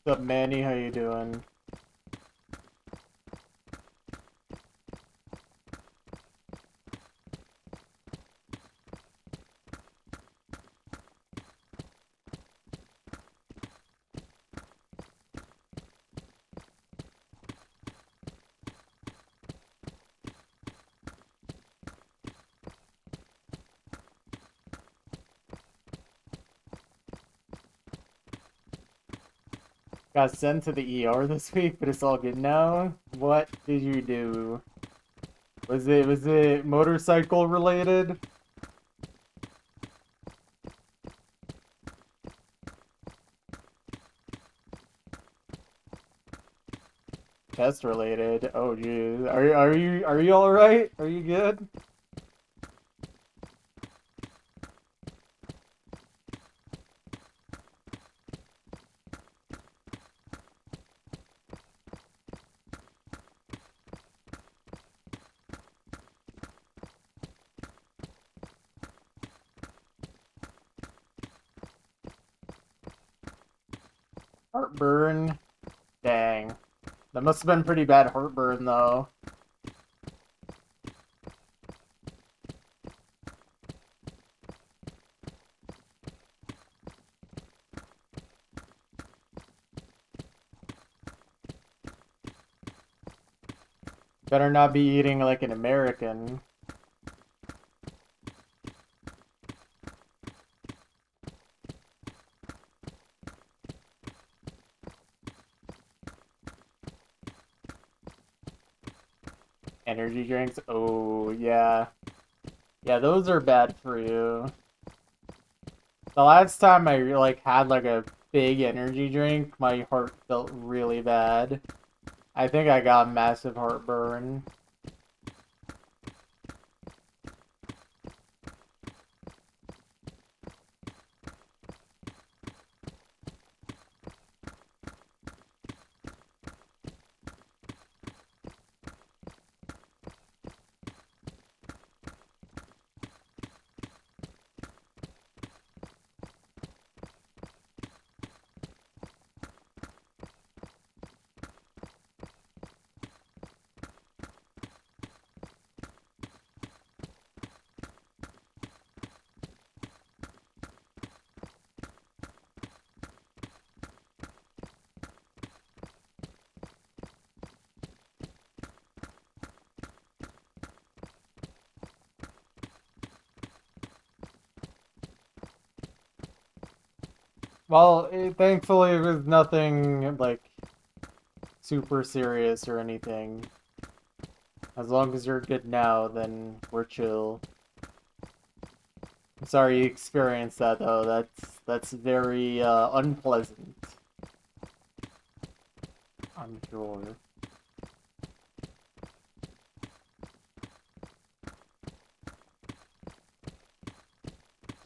Speaker 1: What's up, Manny? How you doing? Got sent to the ER this week, but it's all good now. What did you do? Was it motorcycle related? Chest related? Oh geez. Are you all right? Are you good? Heartburn? Dang. That must have been pretty bad heartburn though. Better not be eating like an American. Energy drinks? Oh, yeah. Yeah, those are bad for you. The last time I like had like a big energy drink, my heart felt really bad. I think I got massive heartburn. Well, thankfully it was nothing, like, super serious or anything. As long as you're good now, then we're chill. I'm sorry you experienced that, though. That's very, unpleasant. I'm sure.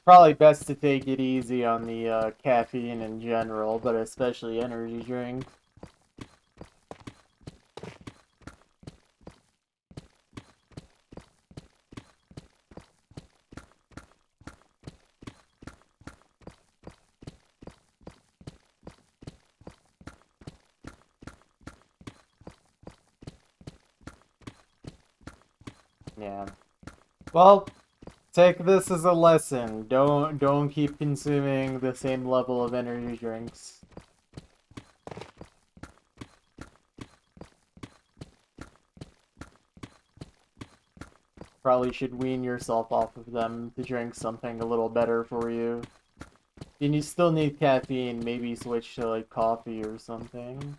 Speaker 1: Probably best to take it easy on the, caffeine in general, but especially energy drinks. Yeah. Well, take this as a lesson. Don't keep consuming the same level of energy drinks. Probably should wean yourself off of them to drink something a little better for you. And you still need caffeine, maybe switch to like coffee or something.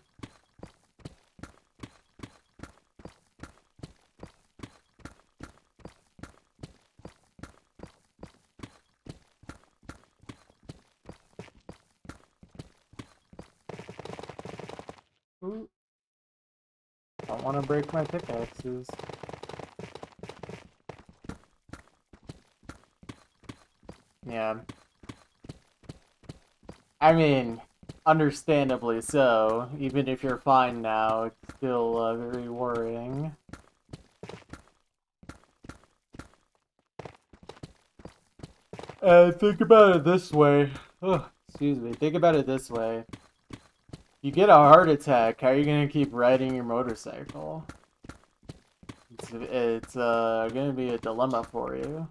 Speaker 1: Ooh, don't want to break my pickaxes. Yeah. I mean, understandably so. Even if you're fine now, it's still very worrying. Think about it this way. Ugh, excuse me. Think about it this way. You get a heart attack, how are you gonna keep riding your motorcycle? It's gonna be a dilemma for you.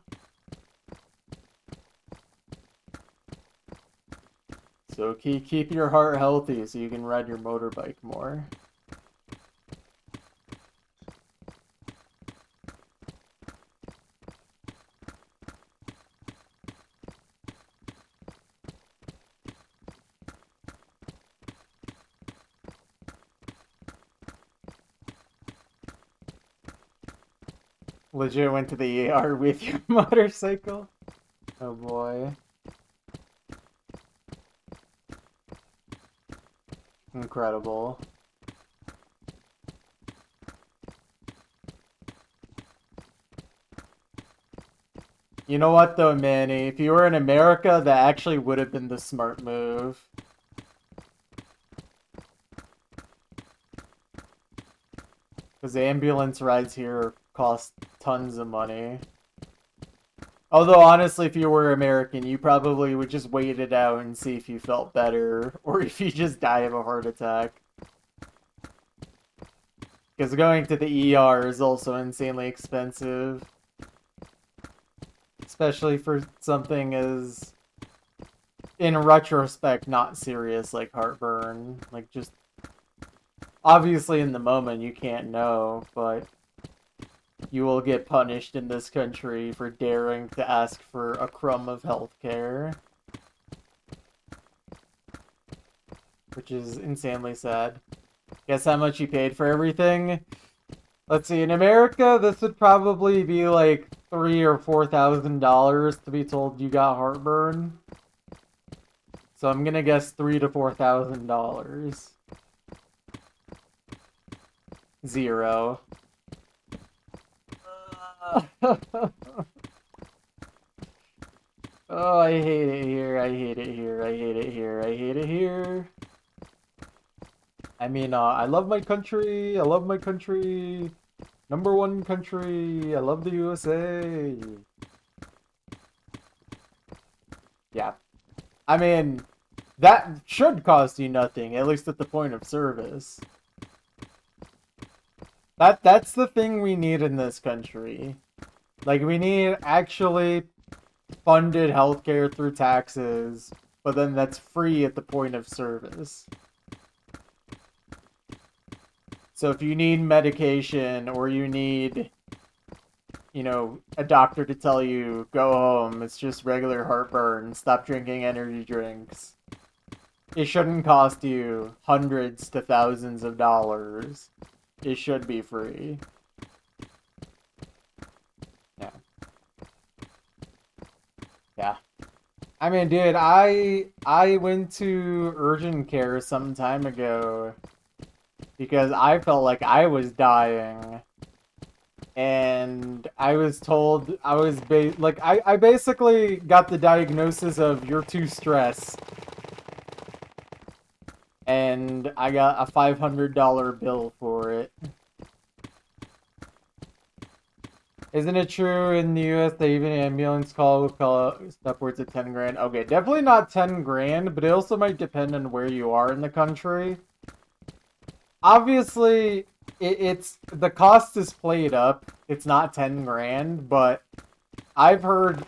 Speaker 1: So keep your heart healthy so you can ride your motorbike more. Legit went to the ER with your motorcycle? Oh boy. Incredible. You know what though, Manny? If you were in America, that actually would have been the smart move. Because ambulance rides here cost tons of money. Although, honestly, if you were American, you probably would just wait it out and see if you felt better, or if you just die of a heart attack. Because going to the ER is also insanely expensive. Especially for something as, in retrospect, not serious like heartburn. Like, just, obviously in the moment you can't know, but you will get punished in this country for daring to ask for a crumb of healthcare. Which is insanely sad. Guess how much you paid for everything? Let's see, in America, this would probably be like $3,000 or $4,000 to be told you got heartburn. So I'm gonna guess $3,000 to $4,000. Zero. Oh, I hate it here. I hate it here. I hate it here. I hate it here. I mean, I love my country. I love my country. Number one country. I love the USA. Yeah. I mean, that should cost you nothing, at least at the point of service. That's the thing we need in this country. Like, we need actually funded healthcare through taxes, but then that's free at the point of service. So if you need medication or you need, a doctor to tell you, go home, it's just regular heartburn, stop drinking energy drinks. it shouldn't cost you hundreds to thousands of dollars. It should be free. Yeah. Yeah. I mean, dude, I went to urgent care some time ago because I felt like I was dying. And I was told I was I basically got the diagnosis of you're too stressed. And I got a $500 bill for it. Isn't it true in the US that even an ambulance call will cost upwards of 10 grand? Okay, definitely not 10 grand, but it also might depend on where you are in the country. Obviously, it's the cost is played up. It's not 10 grand, but I've heard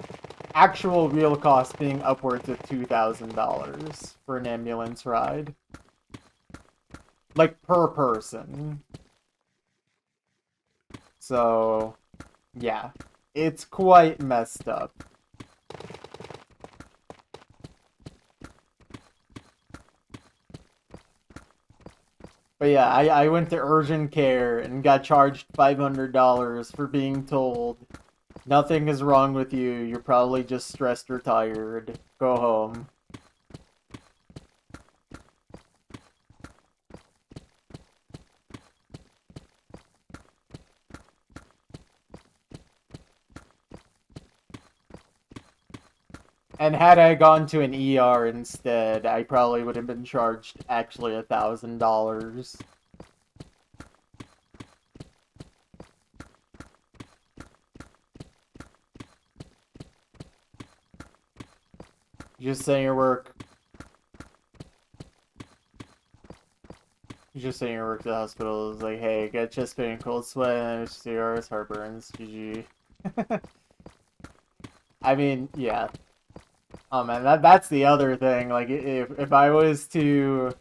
Speaker 1: actual real costs being upwards of $2,000 for an ambulance ride. Like, per person. So, yeah. It's quite messed up. But yeah, I went to urgent care and got charged $500 for being told nothing is wrong with you. You're probably just stressed or tired. Go home. And had I gone to an ER instead, I probably would have been charged actually $1,000. Just saying your work. Just saying your work at the hospital is like, hey, got chest pain, cold sweat, MHCRs, heartburns, GG. I mean, yeah. Oh man, that's the other thing. Like, if I was to,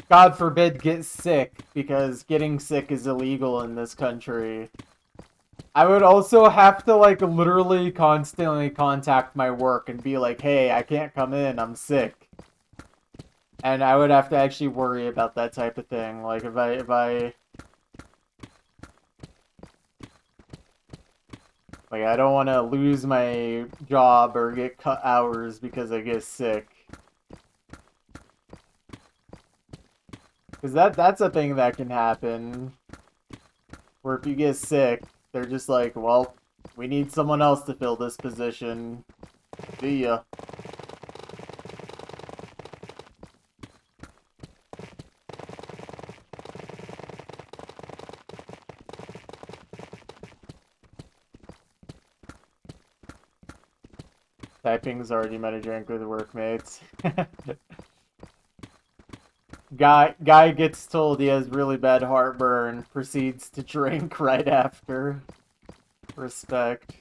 Speaker 1: God forbid, get sick because getting sick is illegal in this country, I would also have to like literally constantly contact my work and be like, hey, I can't come in, I'm sick. And I would have to actually worry about that type of thing. Like if I like I don't want to lose my job or get cut hours because I get sick. Because that's a thing that can happen. Where if you get sick, they're just like, well, we need someone else to fill this position. See ya. Typing's already met a drink with workmates. Guy gets told he has really bad heartburn, proceeds to drink right after. Respect.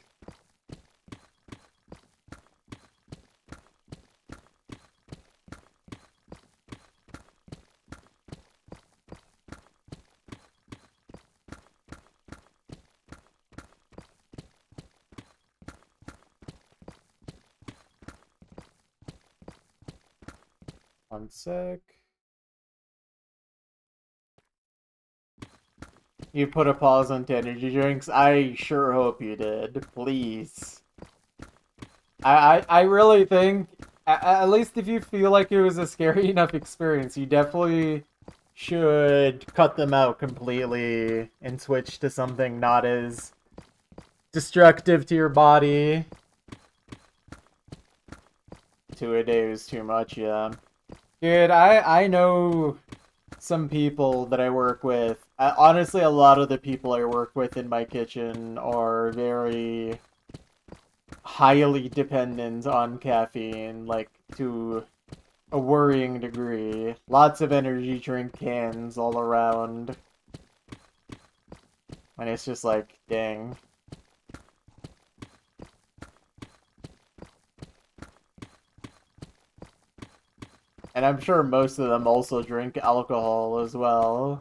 Speaker 1: One sec. You put a pause on energy drinks? I sure hope you did. Please. I really think, at least if you feel like it was a scary enough experience, you definitely should cut them out completely and switch to something not as destructive to your body. 2 a day is too much, yeah. Dude, I know some people that I work with. Honestly, a lot of the people I work with in my kitchen are very highly dependent on caffeine, like to a worrying degree. Lots of energy drink cans all around. And it's just like, dang. And I'm sure most of them also drink alcohol as well.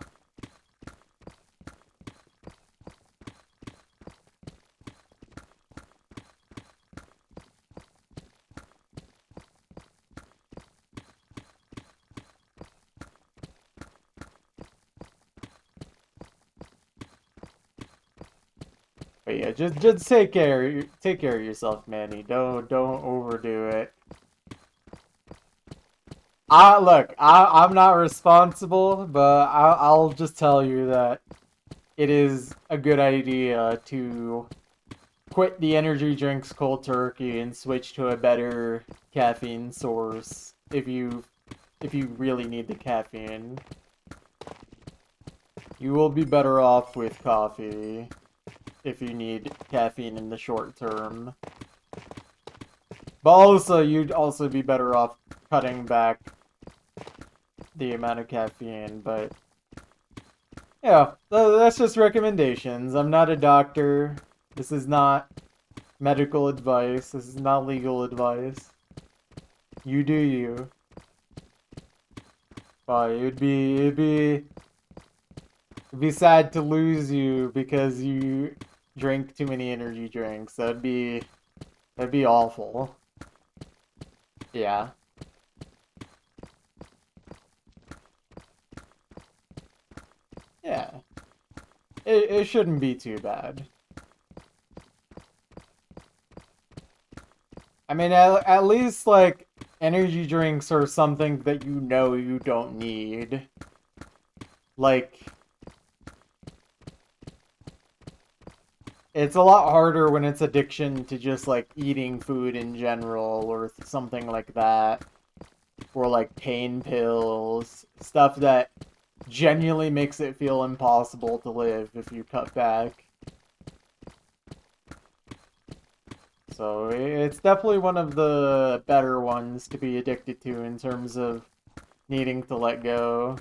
Speaker 1: But yeah, just take care of yourself, Manny. Don't overdo it. I'm not responsible, but I'll just tell you that it is a good idea to quit the energy drinks cold turkey and switch to a better caffeine source if you really need the caffeine. You will be better off with coffee if you need caffeine in the short term. But also, you'd also be better off cutting back the amount of caffeine, but yeah, that's just recommendations. I'm not a doctor. This is not medical advice. This is not legal advice. You do you. But it'd be sad to lose you because you drink too many energy drinks. That'd be awful. Yeah. Yeah. It shouldn't be too bad. I mean, at least, like, energy drinks are something that you know you don't need. Like, it's a lot harder when it's addiction to just, like, eating food in general or something like that. Or, like, pain pills. Stuff that genuinely makes it feel impossible to live if you cut back. So it's definitely one of the better ones to be addicted to in terms of needing to let go.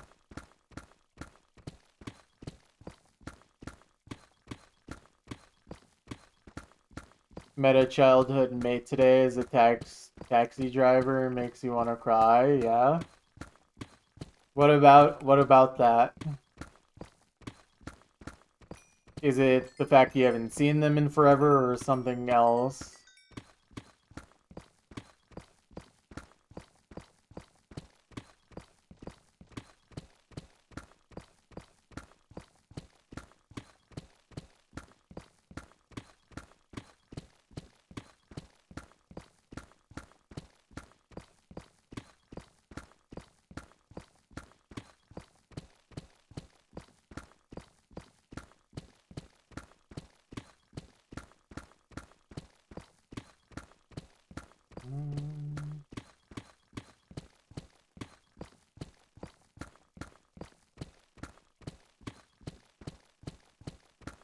Speaker 1: Met a childhood mate today as a taxi driver, makes you want to cry, yeah. What about that? Is it the fact you haven't seen them in forever or something else?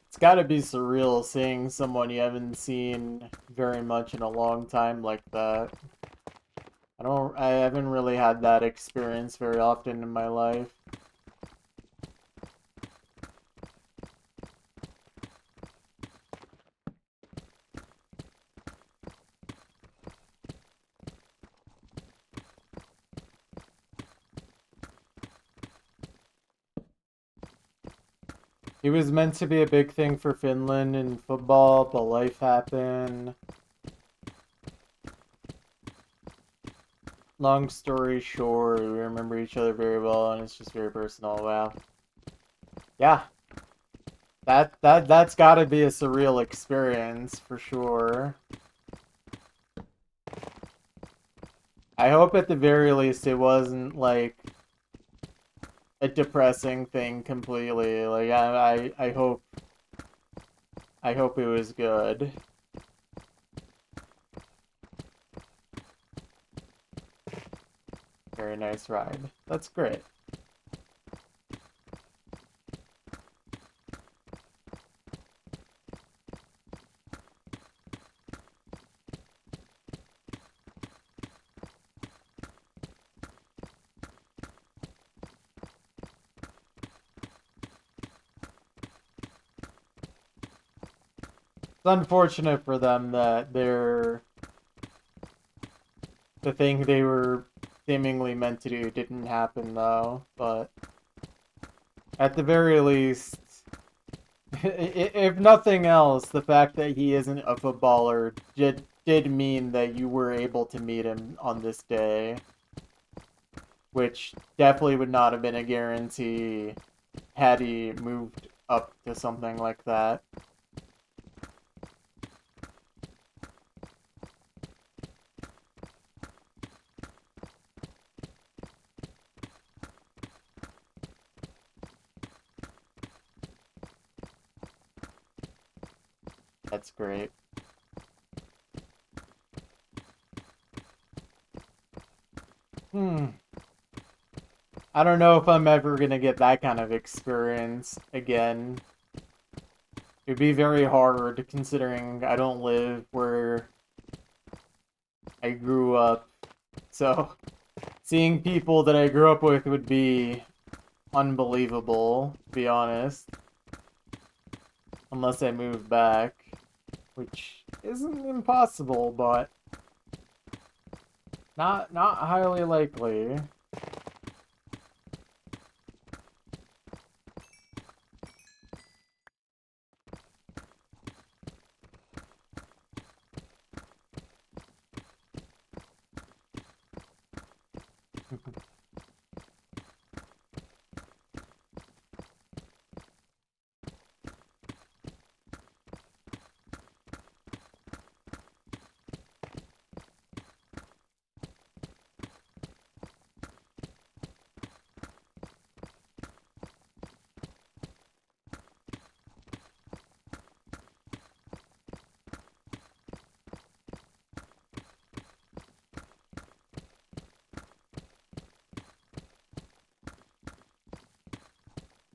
Speaker 1: It's gotta be surreal seeing someone you haven't seen very much in a long time like that. I haven't really had that experience very often in my life. He was meant to be a big thing for Finland in football, but life happened. Long story short, we remember each other very well, and it's just very personal. Wow. Yeah, that's got to be a surreal experience for sure. I hope at the very least it wasn't like a depressing thing completely. Like I hope it was good. Very nice ride. That's great. It's unfortunate for them that the thing they were seemingly meant to do didn't happen though, but at the very least, if nothing else, the fact that he isn't a footballer did mean that you were able to meet him on this day, which definitely would not have been a guarantee had he moved up to something like that. That's great. I don't know if I'm ever gonna get that kind of experience again. It'd be very hard considering I don't live where I grew up. So, seeing people that I grew up with would be unbelievable, to be honest. Unless I move back, which isn't impossible, but not highly likely.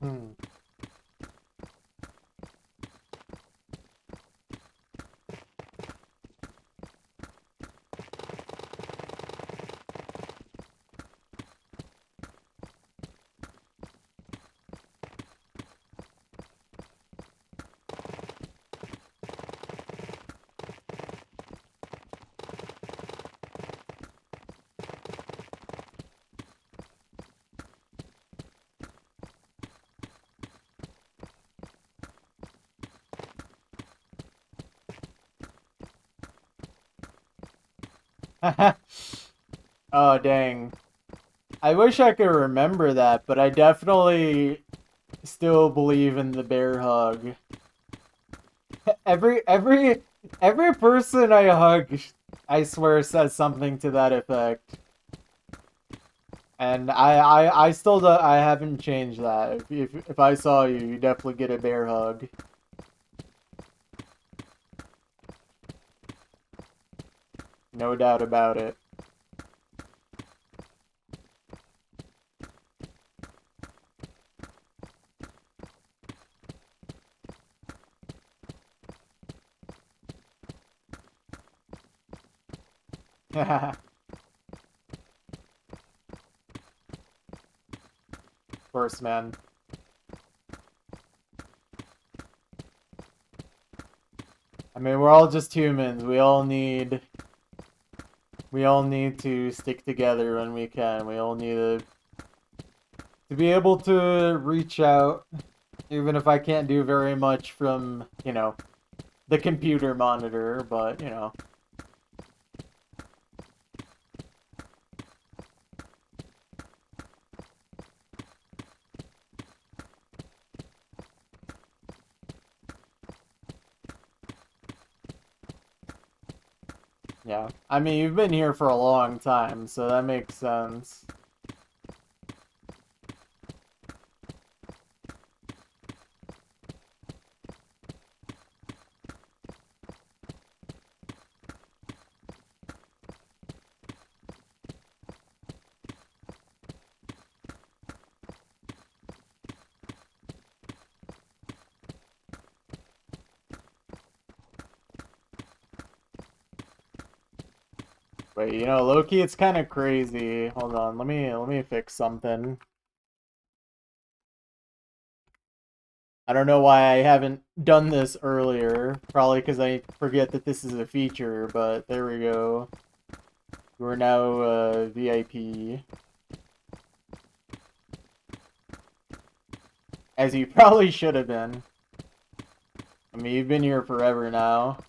Speaker 1: Hmm. Oh, dang. I wish I could remember that, but I definitely still believe in the bear hug. Every person I hug, I swear, says something to that effect. And I still do, I haven't changed that. If I saw you, you definitely get a bear hug. No doubt about it. Of course, man. I mean, we're all just humans. We all need to stick together when we can. We all need to be able to reach out, even if I can't do very much from, the computer monitor, but. Yeah. I mean, you've been here for a long time, so that makes sense. Wait, Loki, it's kind of crazy. Hold on, let me fix something. I don't know why I haven't done this earlier. Probably because I forget that this is a feature, but there we go. We're now VIP. As you probably should have been. I mean, you've been here forever now.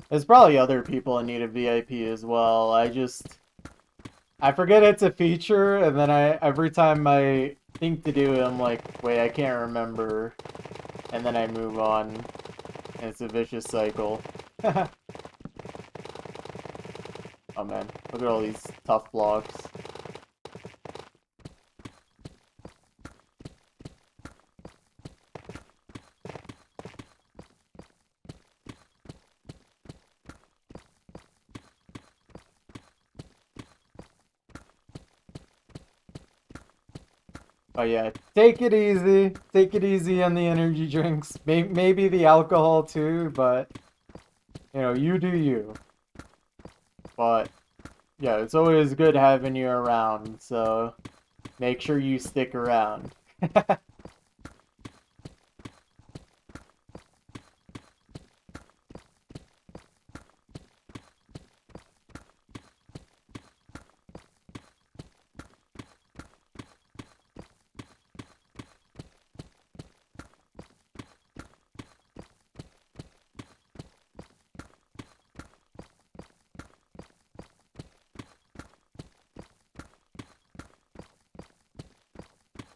Speaker 1: There's probably other people in need of VIP as well. I forget it's a feature, and then every time I think to do it, I'm like, wait, I can't remember. and then I move on, and it's a vicious cycle. Oh man, look at all these tough blocks. Oh yeah, take it easy. Take it easy on the energy drinks. Maybe the alcohol too, but you know, you do you. But yeah, it's always good having you around, so make sure you stick around.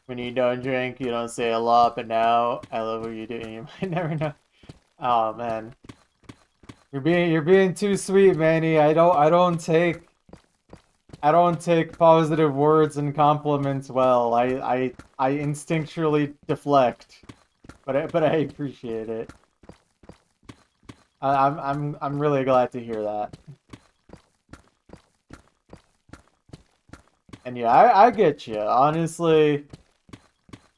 Speaker 1: When you don't drink, you don't say a lot, but now I love what you do, and you might never know. Oh man. You're being too sweet, Manny. I don't take positive words and compliments well. I instinctually deflect, but I appreciate it. I'm really glad to hear that. And yeah, I get you. Honestly,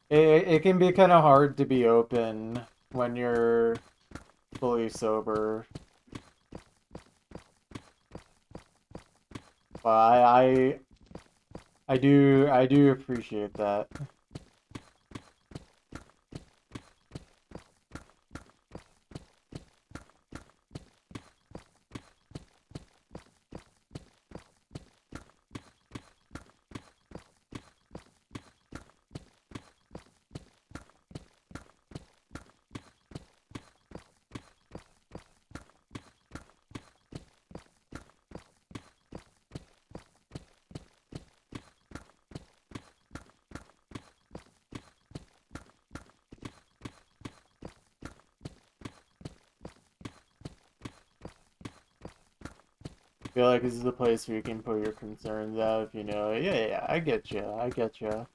Speaker 1: it can be kind of hard to be open when you're fully sober. But I do appreciate that. I feel like this is the place where you can put your concerns out if you know. Yeah, I get you. I get you.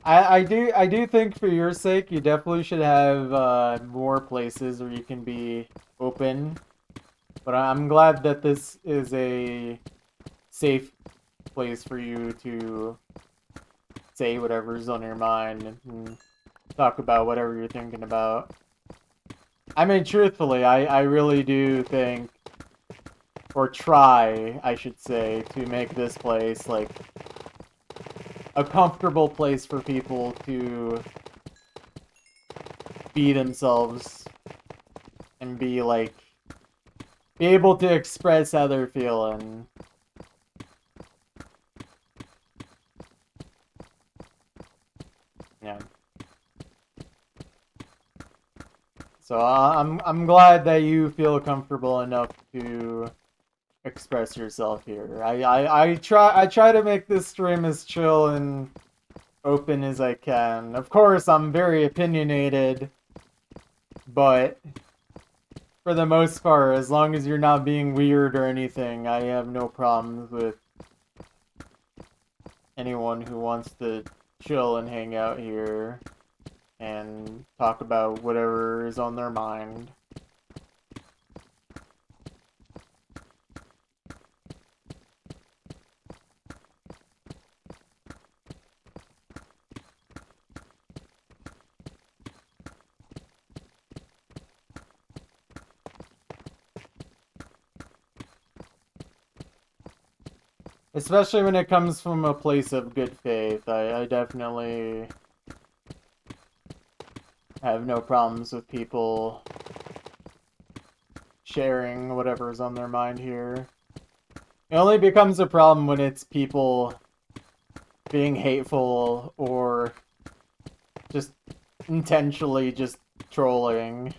Speaker 1: I do think for your sake, you definitely should have more places where you can be open. But I'm glad that this is a safe place for you to say whatever's on your mind and talk about whatever you're thinking about. I mean, truthfully, I really do think, or try, I should say, to make this place like a comfortable place for people to be themselves and be able to express how they're feeling. Yeah. So I'm glad that you feel comfortable enough to express yourself here. I try to make this stream as chill and open as I can. Of course, I'm very opinionated, but for the most part, as long as you're not being weird or anything, I have no problems with anyone who wants to chill and hang out here and talk about whatever is on their mind. Especially when it comes from a place of good faith. I definitely have no problems with people sharing whatever's on their mind here. It only becomes a problem when it's people being hateful or just intentionally just trolling.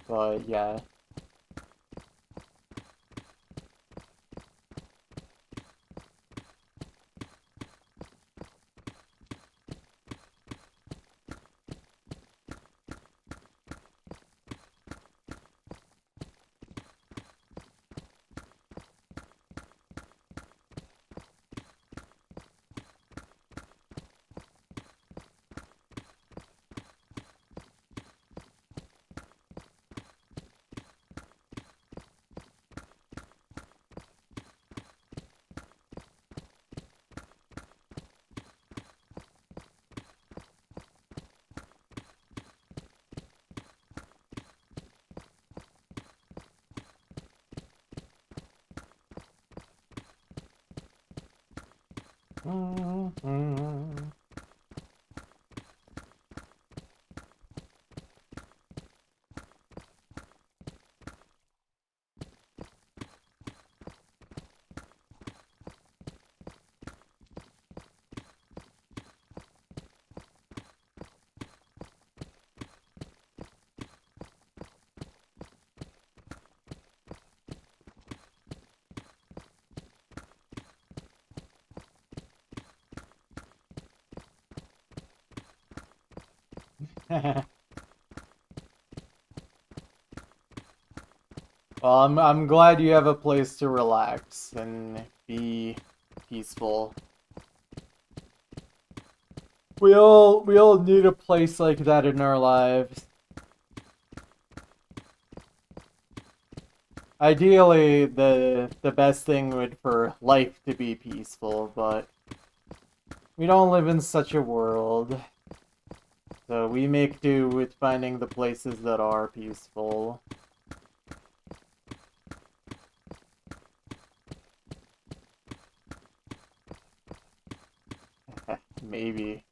Speaker 1: But yeah. Well, I'm glad you have a place to relax and be peaceful. We all need a place like that in our lives. Ideally, the best thing would for life to be peaceful, but we don't live in such a world. So we make do with finding the places that are peaceful. Maybe.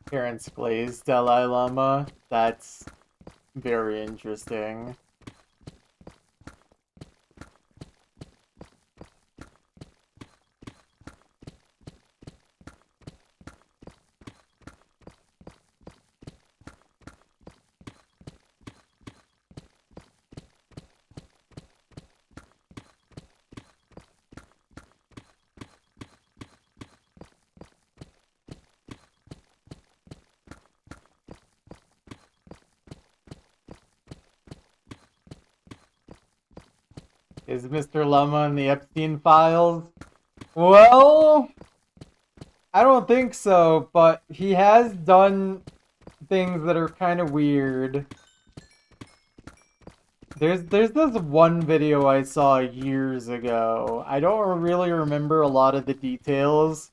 Speaker 1: Terrence Glaze, Dalai Lama. That's very interesting. Is Mr. Lama in the Epstein files? Well, I don't think so, but he has done things that are kind of weird. There's this one video I saw years ago. I don't really remember a lot of the details,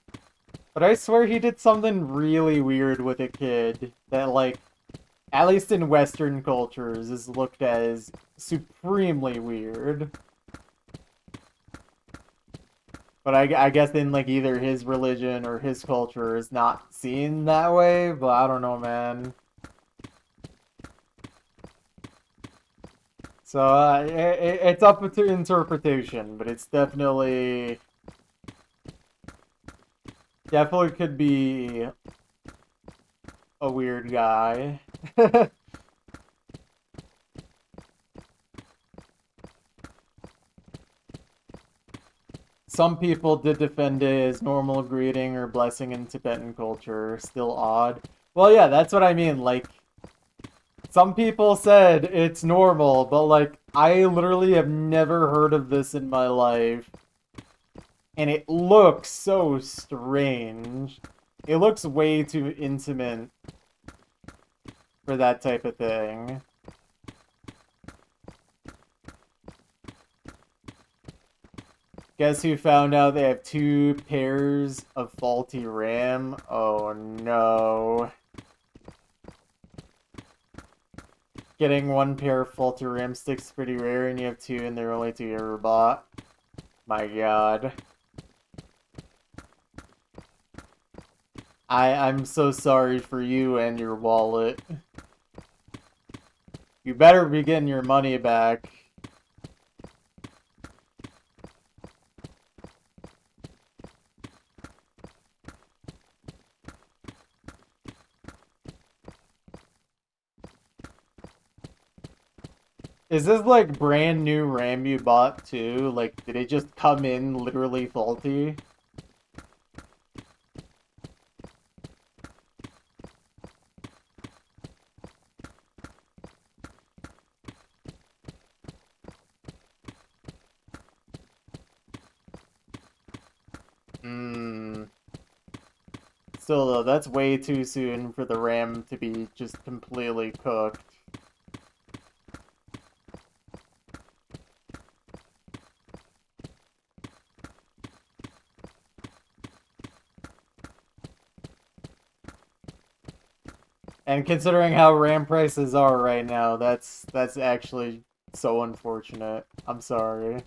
Speaker 1: but I swear he did something really weird with a kid that, like, at least in Western cultures, is looked at as supremely weird. But I guess in, like, either his religion or his culture is not seen that way, but I don't know, man. So, it's up to interpretation, but it's definitely could be a weird guy. Some people did defend it as normal greeting or blessing in Tibetan culture. Still odd. Well, yeah, that's what I mean. Like, some people said it's normal, but, like, I literally have never heard of this in my life. And it looks so strange. It looks way too intimate for that type of thing. Guess who found out they have 2 pairs of faulty RAM? Oh no. Getting 1 pair of faulty RAM sticks pretty rare, and you have 2 and they're only 2 you ever bought. My god. I'm so sorry for you and your wallet. You better be getting your money back. Is this like brand new RAM you bought too? Like, did it just come in literally faulty? Hmm. Still though, that's way too soon for the RAM to be just completely cooked. And considering how RAM prices are right now, that's actually so unfortunate. I'm sorry.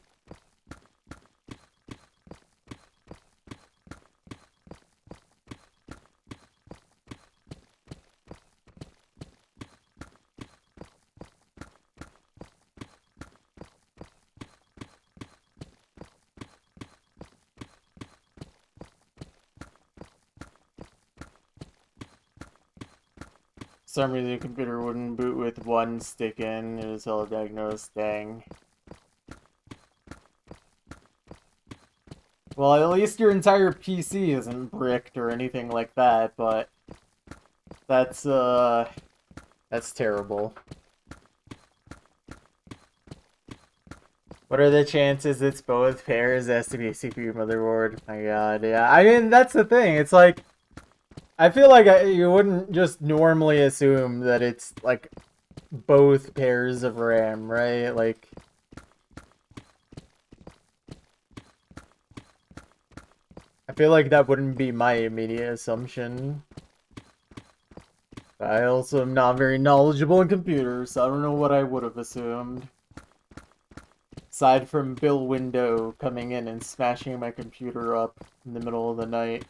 Speaker 1: Some reason your computer wouldn't boot with one stick in. It was all diagnosed. Dang. Well, at least your entire PC isn't bricked or anything like that, but that's terrible. What are the chances it's both pairs? It has to be a CPU motherboard. My god, yeah. I mean, that's the thing. It's like, I feel like you wouldn't just normally assume that it's like both pairs of RAM, right? Like, I feel like that wouldn't be my immediate assumption. I also am not very knowledgeable in computers, so I don't know what I would have assumed. Aside from Bill Window coming in and smashing my computer up in the middle of the night.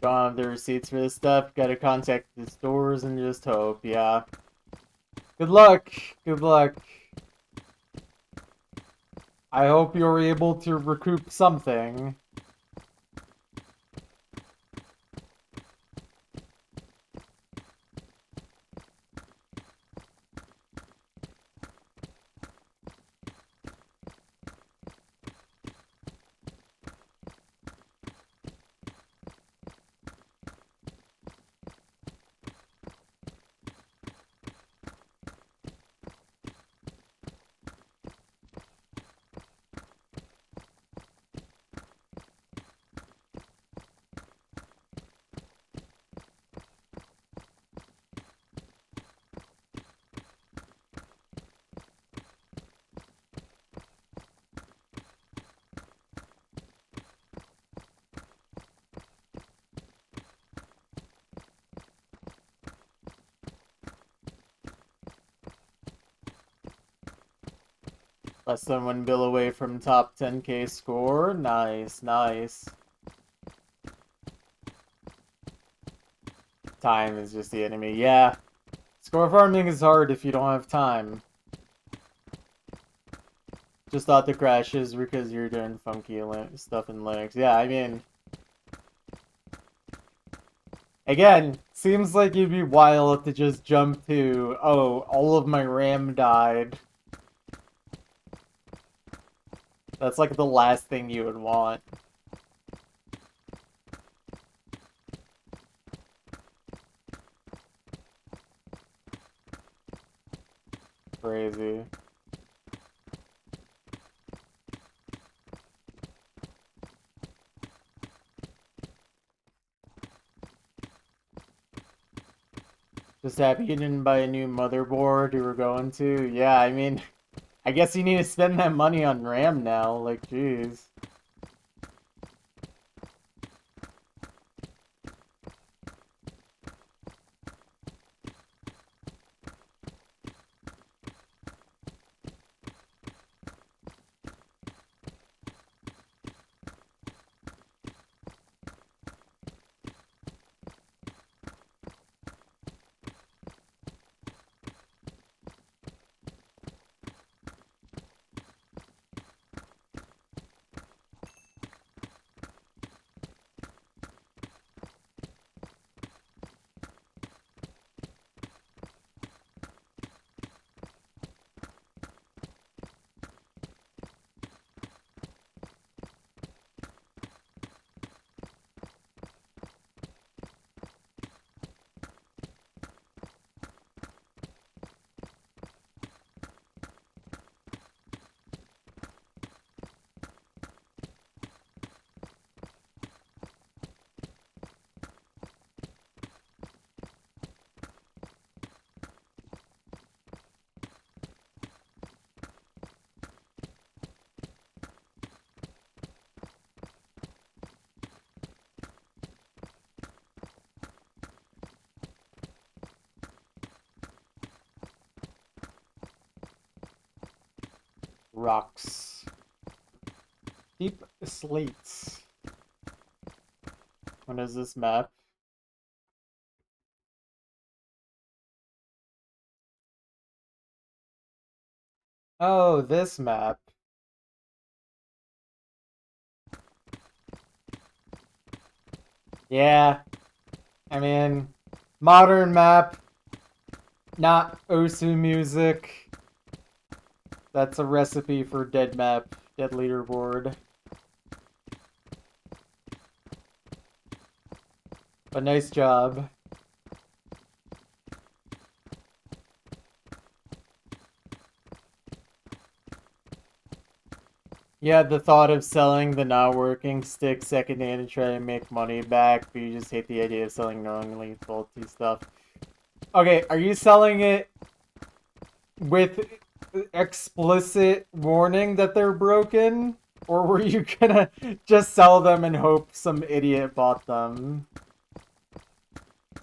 Speaker 1: Don't have the receipts for this stuff. Gotta contact the stores and just hope, yeah. Good luck! Good luck. I hope you're able to recoup something. Less than one bill away from top 10k score. Nice, nice. Time is just the enemy. Yeah. Score farming is hard if you don't have time. Just thought the crashes were because you're doing funky stuff in Linux. Yeah, I mean... Again, seems like you'd be wild to just jump to, oh, all of my RAM died. That's like the last thing you would want. Crazy. Just happy you didn't buy a new motherboard you were going to. Yeah, I mean, I guess you need to spend that money on RAM now. Like, jeez. rocks. Deep slates. What is this map? Oh, this map. Yeah. I mean, modern map. Not Osu music. That's a recipe for dead map, dead leaderboard. But nice job. You had the thought of selling the not working stick secondhand to try and make money back, but you just hate the idea of selling knowingly faulty stuff. Okay, are you selling it with explicit warning that they're broken? Or were you gonna just sell them and hope some idiot bought them?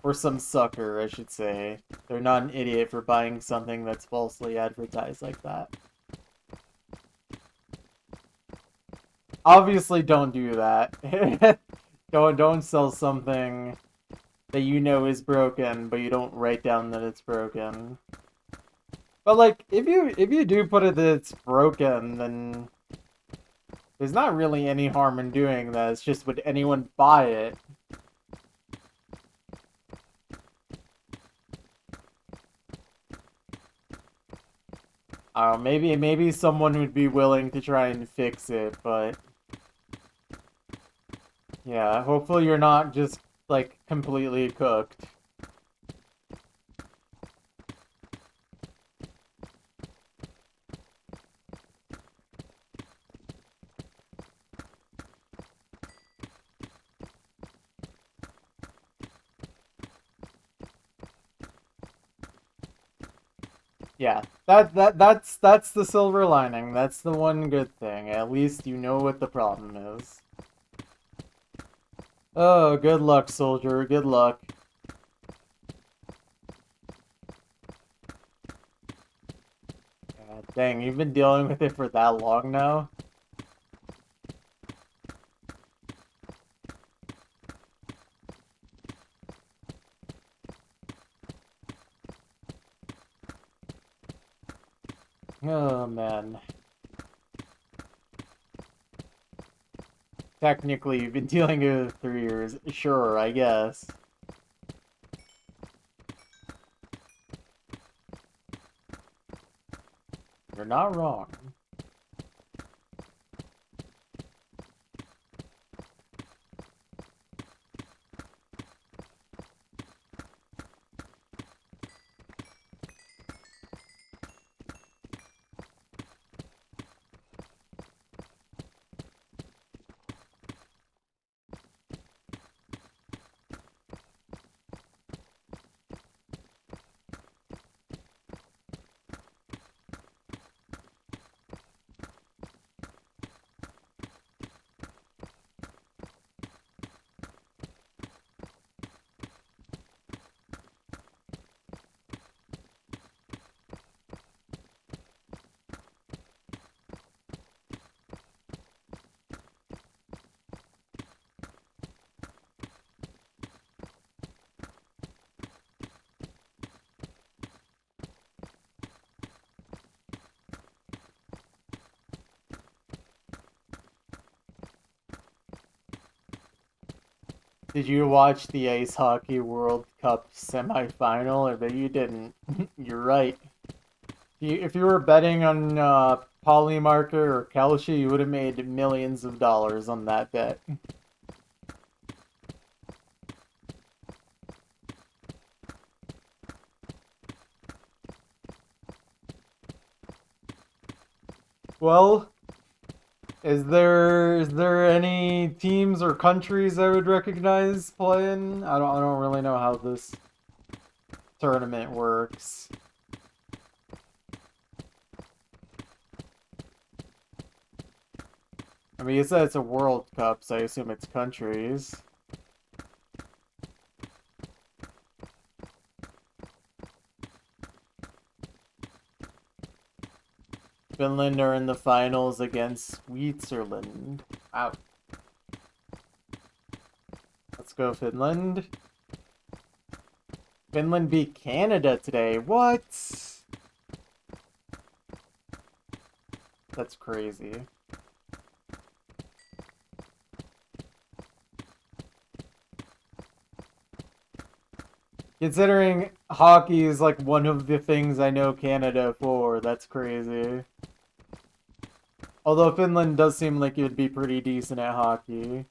Speaker 1: Or some sucker, I should say. They're not an idiot for buying something that's falsely advertised like that. Obviously, don't do that. Don't sell something that you know is broken, but you don't write down that it's broken. But like, if you do put it that it's broken, then there's not really any harm in doing that. It's just, would anyone buy it? Maybe someone would be willing to try and fix it, but yeah, hopefully you're not just like completely cooked. Yeah, that's the silver lining. That's the one good thing. At least you know what the problem is. Oh, good luck, soldier. Good luck. God, dang, you've been dealing with it for that long now? Oh, man. Technically, you've been dealing with it for 3 years. Sure, I guess. You're not wrong. Did you watch the Ice Hockey World Cup semifinal? I bet you didn't. You're right. If you were betting on Polymarker or Kalshi, you would have made millions of dollars on that bet. Well, is there any teams or countries I would recognize playing? I don't really know how this tournament works. I mean, you said it's a World Cup, so I assume it's countries. Finland are in the finals against Switzerland. Wow. Let's go, Finland. Finland beat Canada today. What? That's crazy. Considering hockey is like one of the things I know Canada for, that's crazy. Although Finland does seem like it would be pretty decent at hockey.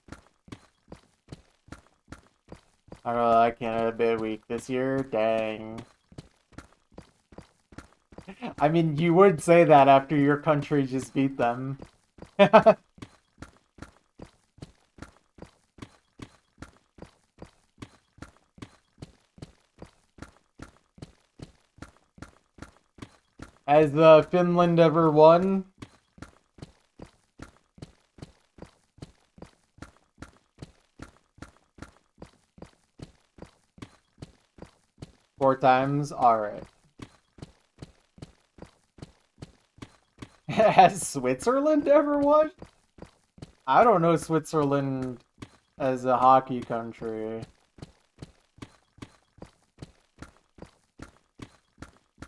Speaker 1: I don't know, Canada a bit weak this year. Dang. I mean, you would say that after your country just beat them. Has Finland ever won? Four times? Alright. Has Switzerland ever won? I don't know Switzerland as a hockey country.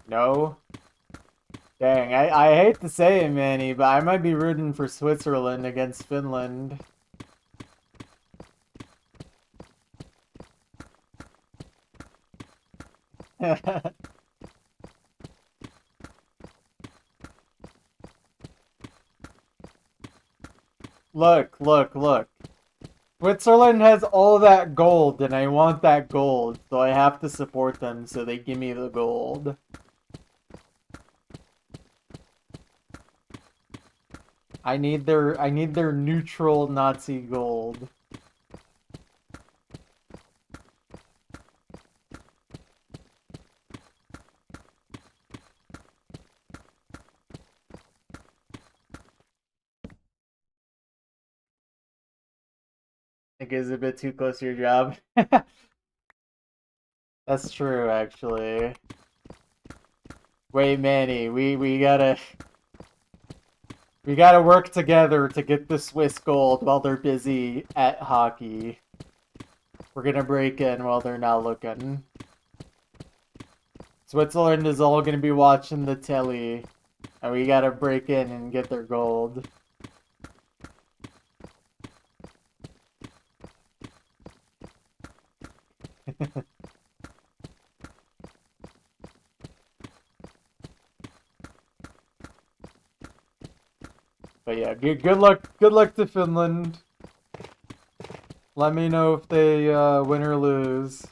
Speaker 1: No? Dang, I hate to say it, Manny, but I might be rooting for Switzerland against Finland. Look, look, look. Switzerland has all that gold, and I want that gold, so I have to support them so they give me the gold. I need their neutral Nazi gold. I think it's a bit too close to your job. That's true, actually. Wait, Manny, we gotta work together to get the Swiss gold while they're busy at hockey. We're gonna break in while they're not looking. Switzerland is all gonna be watching the telly, and we gotta break in and get their gold. But yeah, good luck to Finland. Let me know if they win or lose.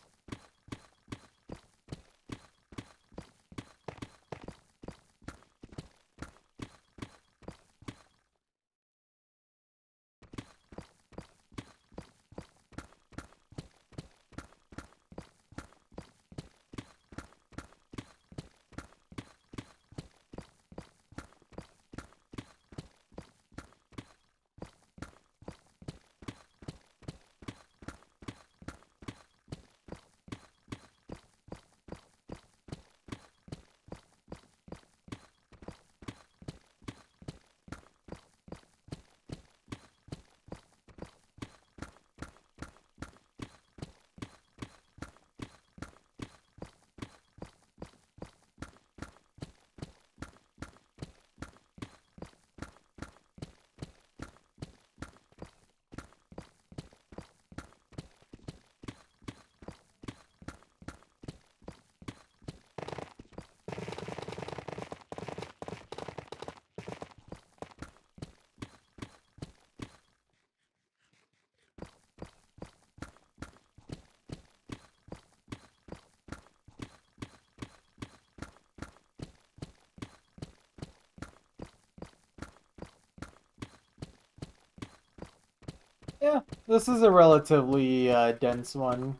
Speaker 1: Yeah, this is a relatively dense one.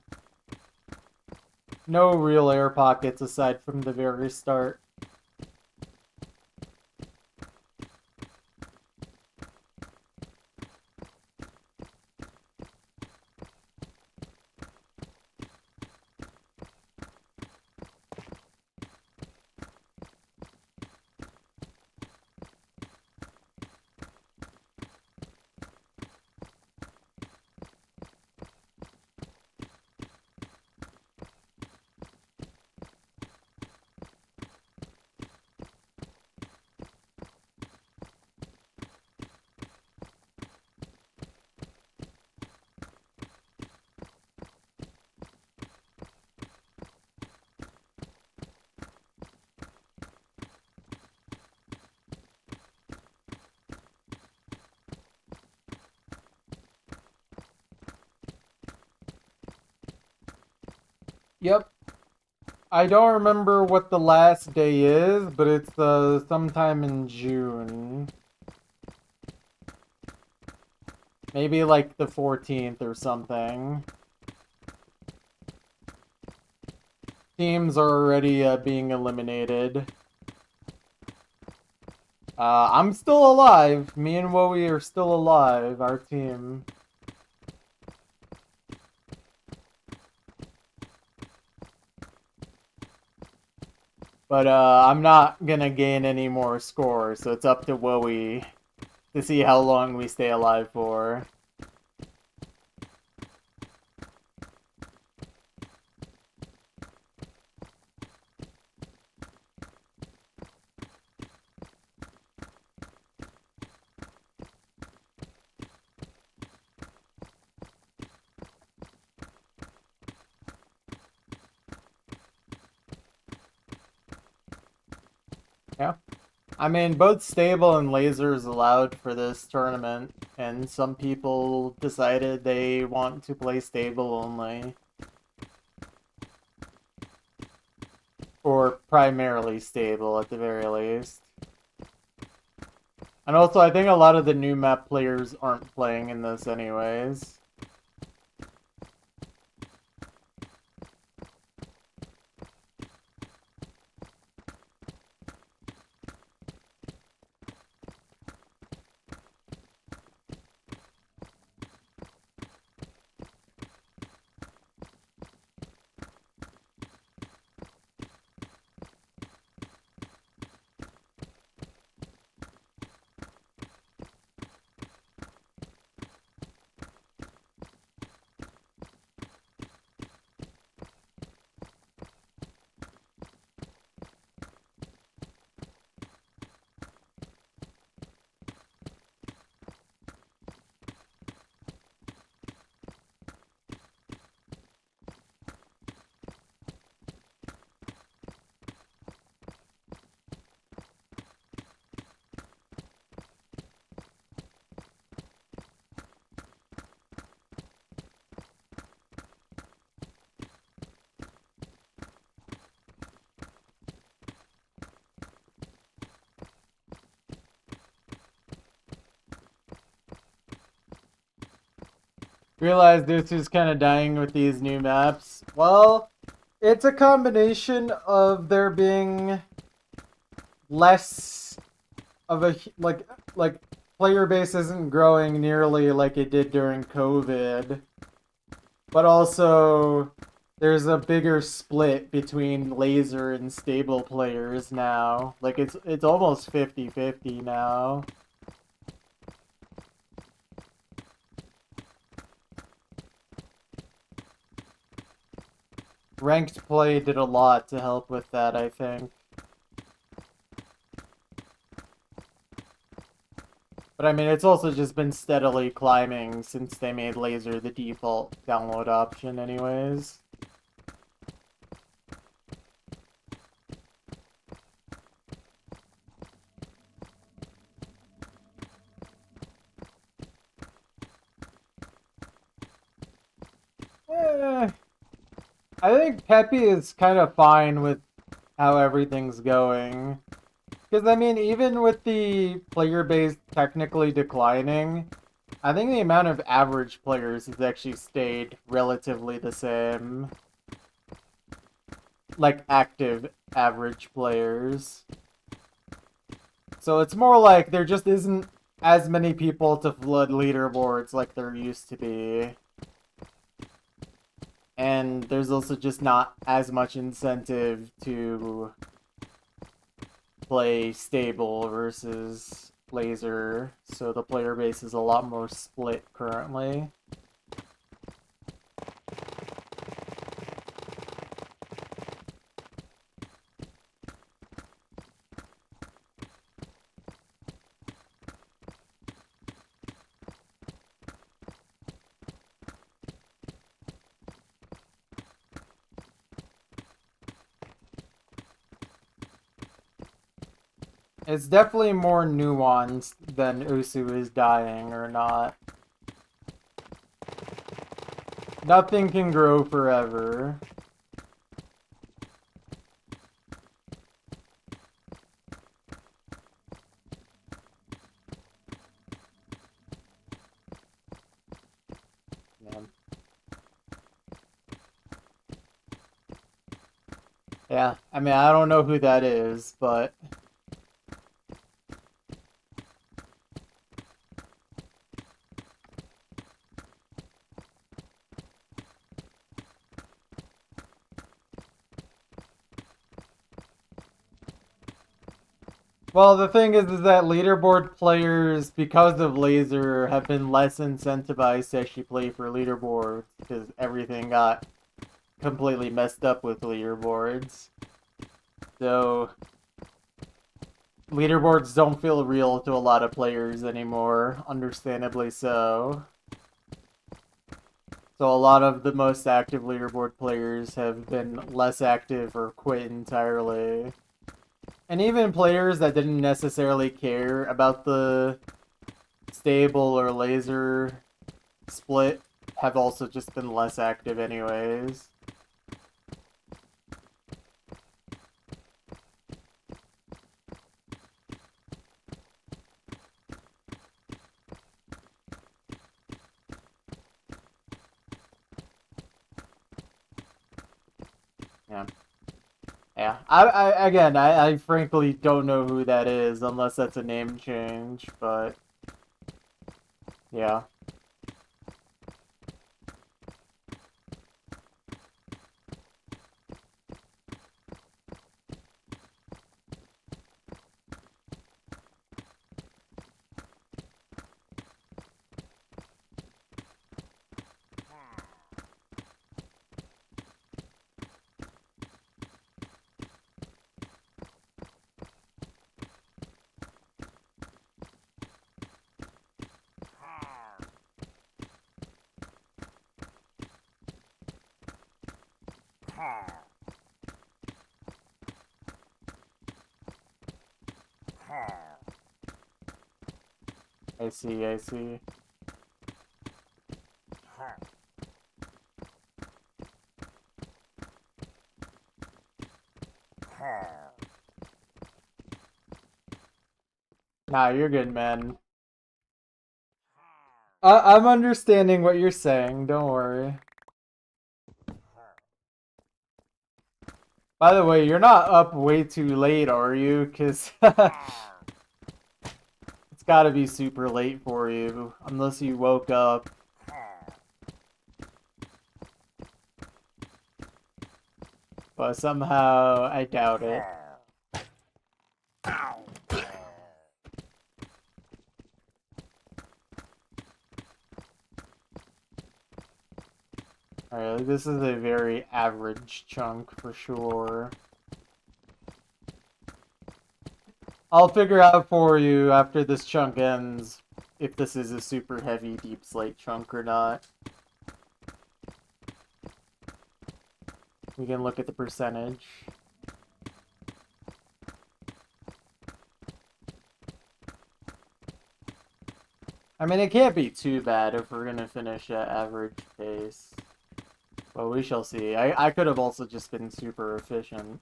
Speaker 1: No real air pockets aside from the very start. Yep. I don't remember what the last day is, but it's sometime in June. Maybe like the 14th or something. Teams are already being eliminated. I'm still alive. Me and Wowie are still alive, our team. But I'm not gonna gain any more scores, so it's up to Wowie to see how long we stay alive for. Yeah. I mean, both stable and laser is allowed for this tournament, and some people decided they want to play stable only. Or primarily stable, at the very least. And also, I think a lot of the new map players aren't playing in this anyways. Realize this is kind of dying with these new maps. Well, it's a combination of there being less of a like player base isn't growing nearly like it did during COVID, but also there's a bigger split between laser and stable players now. Like it's almost 50-50 now. Ranked play did a lot to help with that, I think. But I mean, it's also just been steadily climbing since they made laser the default download option anyways. I think Peppy is kind of fine with how everything's going. Because, I mean, even with the player base technically declining, I think the amount of average players has actually stayed relatively the same. Like, active average players. So it's more like there just isn't as many people to flood leaderboards like there used to be. And there's also just not as much incentive to play stable versus laser, so the player base is a lot more split currently. It's definitely more nuanced than Usu is dying or not. Nothing can grow forever. Yeah, I mean, I don't know who that is, but... Well, the thing is that leaderboard players, because of Laser, have been less incentivized to actually play for leaderboards, because everything got completely messed up with leaderboards. So, leaderboards don't feel real to a lot of players anymore, understandably so. So a lot of the most active leaderboard players have been less active or quit entirely. And even players that didn't necessarily care about the stable or laser split have also just been less active anyways. Yeah. Yeah. I frankly don't know who that is unless that's a name change, but yeah. I see, I see. Nah, you're good, man. I'm understanding what you're saying, don't worry. By the way, you're not up way too late, are you? Because it's gotta be super late for you, unless you woke up. But somehow, I doubt it. Alright, this is a very average chunk for sure. I'll figure out for you after this chunk ends if this is a super heavy deep slate chunk or not. We can look at the percentage. I mean, it can't be too bad if we're gonna finish at average pace. But we shall see. I could have also just been super efficient.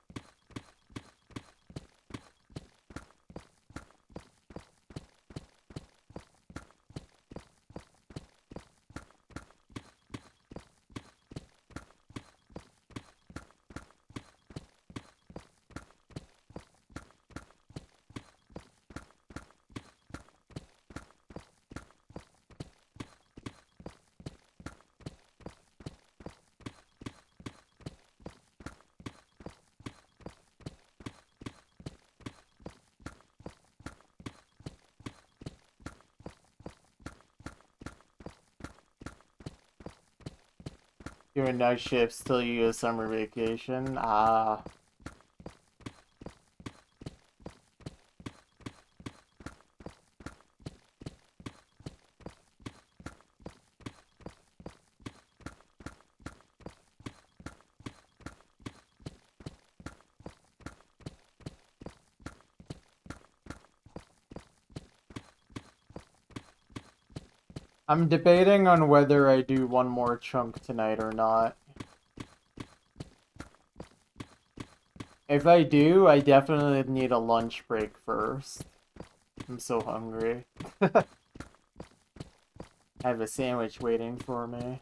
Speaker 1: Doing night shifts till you go summer vacation. Ah. I'm debating on whether I do one more chunk tonight or not. If I do, I definitely need a lunch break first. I'm so hungry. I have a sandwich waiting for me.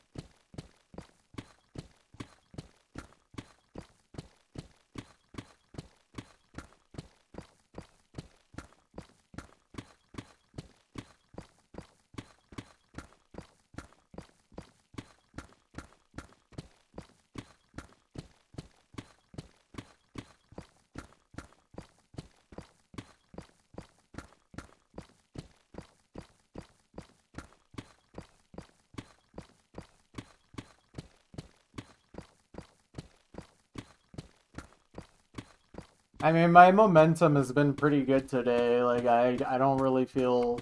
Speaker 1: I mean, my momentum has been pretty good today. Like, I don't really feel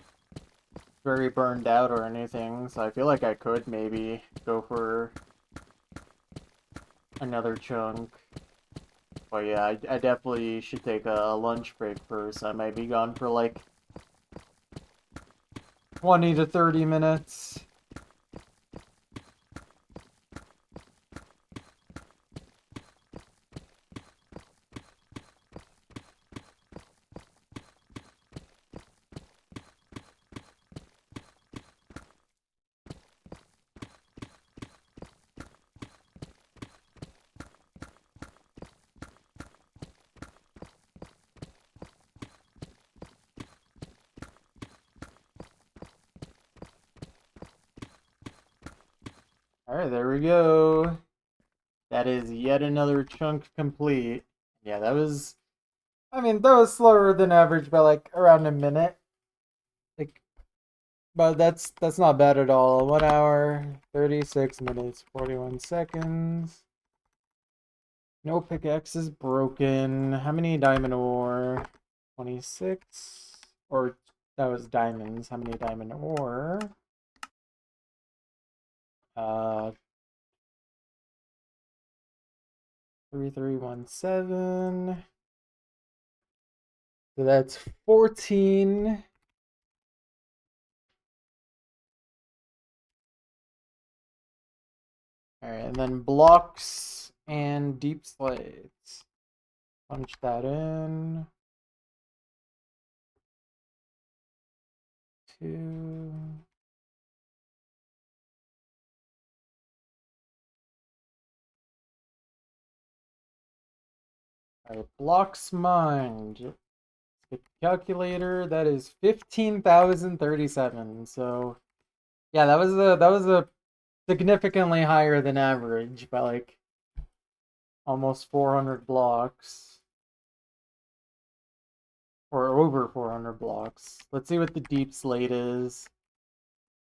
Speaker 1: very burned out or anything, so I feel like I could maybe go for another chunk. But yeah, I definitely should take a lunch break first. I might be gone for like 20 to 30 minutes. Alright, there we go. That is yet another chunk complete. Yeah, that was, I mean, that was slower than average by like around a minute. Like, but that's not bad at all. 1 hour, 36 minutes, 41 seconds. No pickaxe is broken. How many diamond ore? 26. Or that was diamonds. How many diamond ore? 3317. So that's 14. Alright, and then blocks and deep slates. Punch that in. 2. Alright, blocks mined. The calculator, that is 15,037. So yeah, that was a significantly higher than average by like almost 400 blocks. Or over 400 blocks. Let's see what the deep slate is.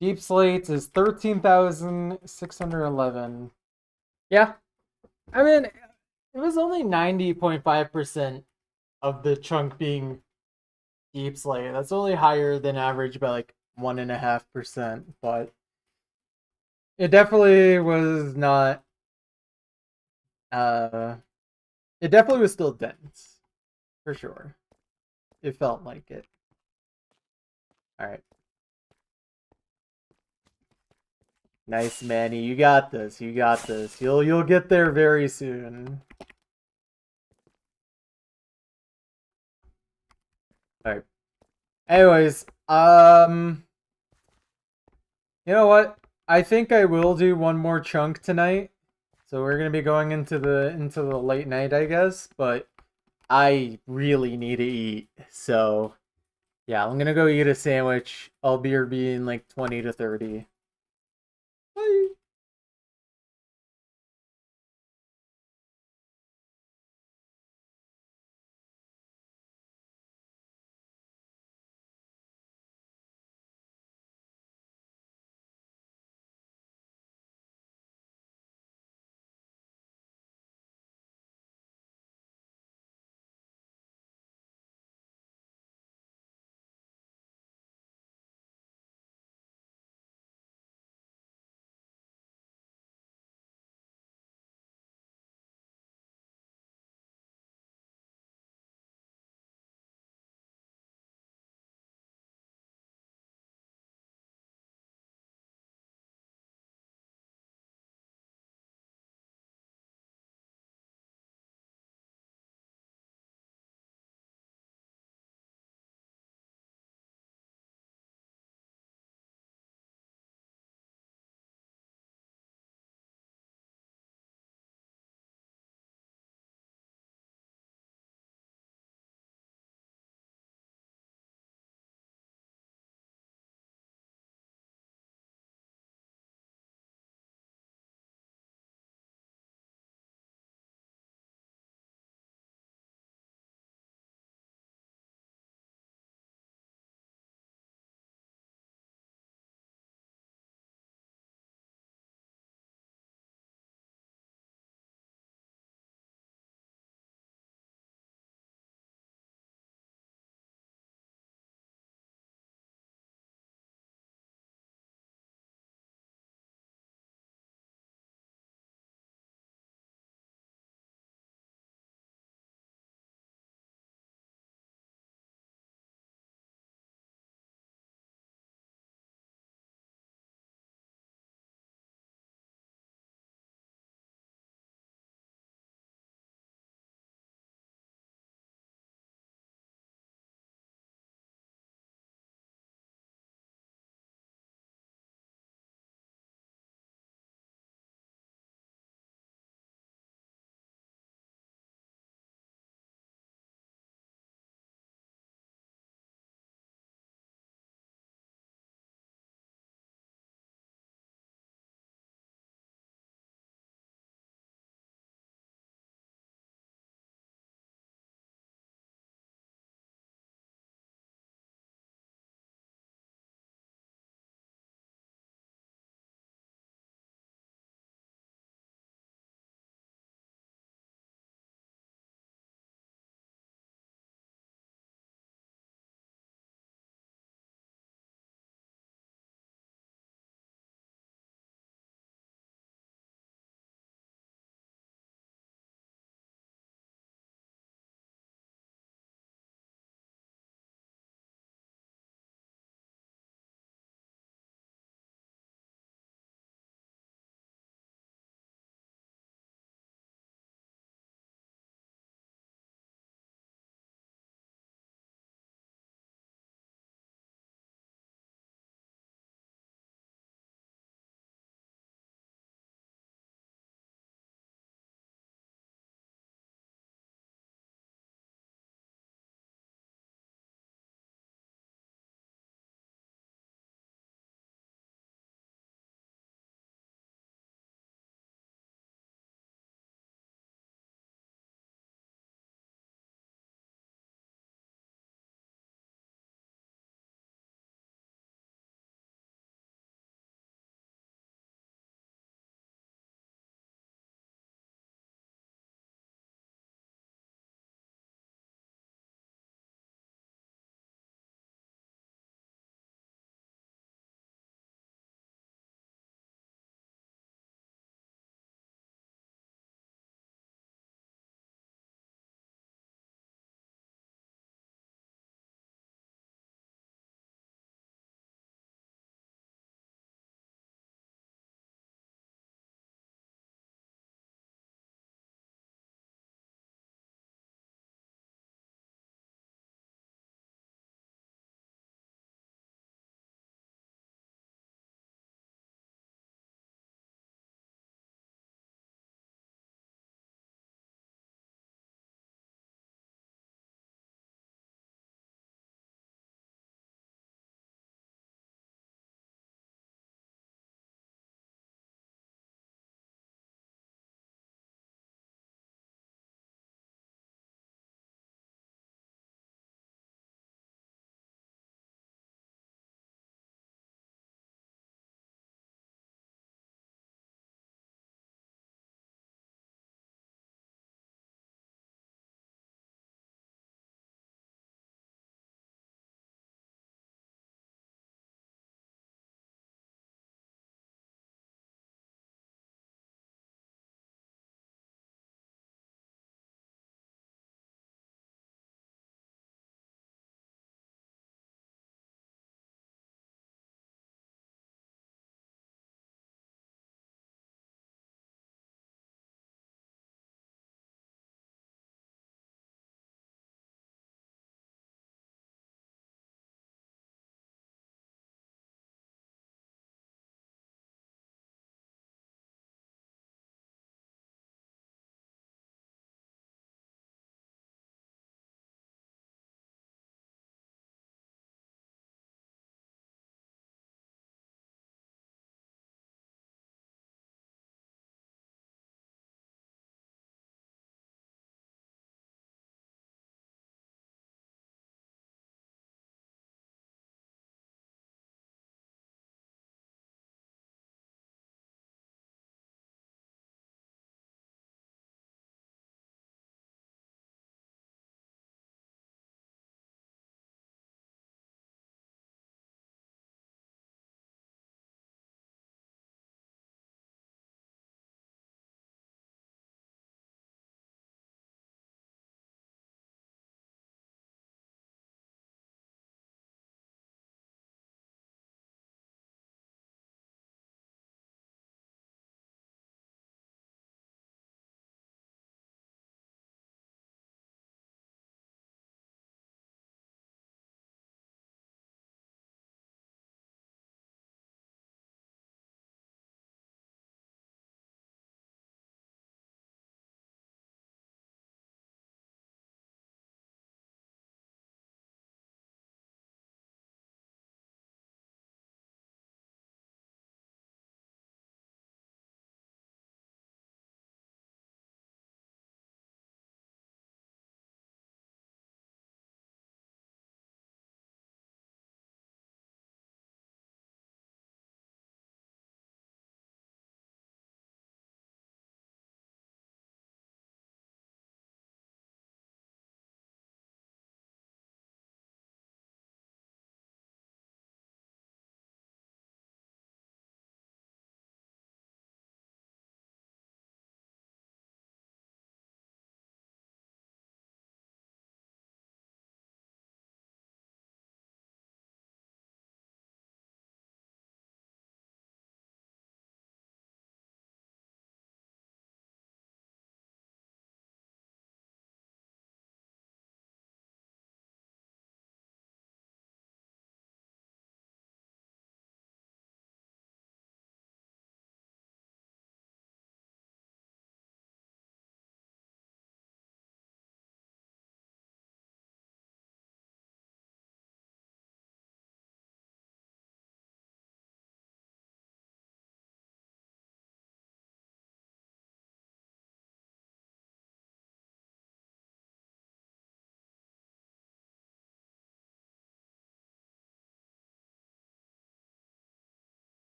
Speaker 1: Deep slate is 13,611. Yeah. I mean, it was only 90.5% of the chunk being deep slate. That's only higher than average by like 1.5%, but it definitely was not uh it definitely was still dense. For sure. It felt like it. Alright. Nice, Manny. You got this. You got this. You'll get there very soon. Alright. Anyways, you know what? I think I will do one more chunk tonight. So we're gonna be going into the late night, I guess, but I really need to eat. So yeah, I'm gonna go eat a sandwich. I'll be in like 20 to 30. Bye.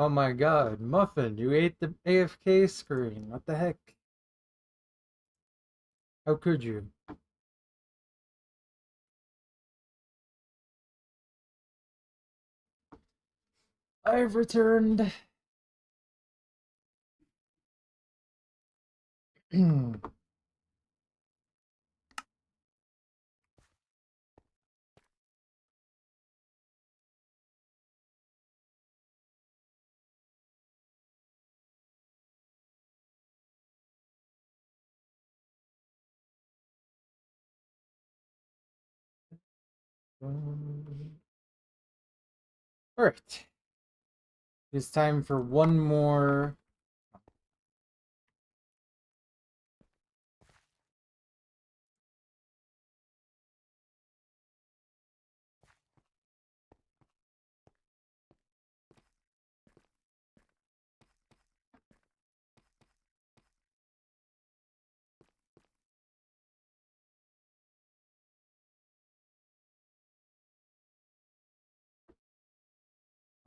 Speaker 1: Oh my god, Muffin, you ate the AFK screen. What the heck? How could you? I've returned. Alright. It's time for one more.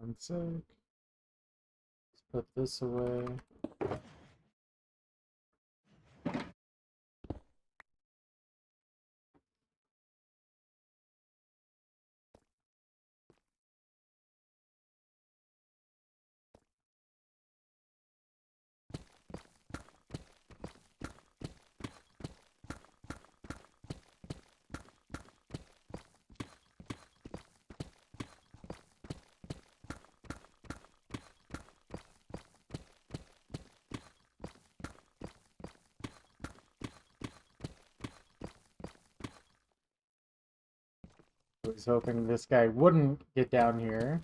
Speaker 1: One sec. Let's put this away. I was hoping this guy wouldn't get down here.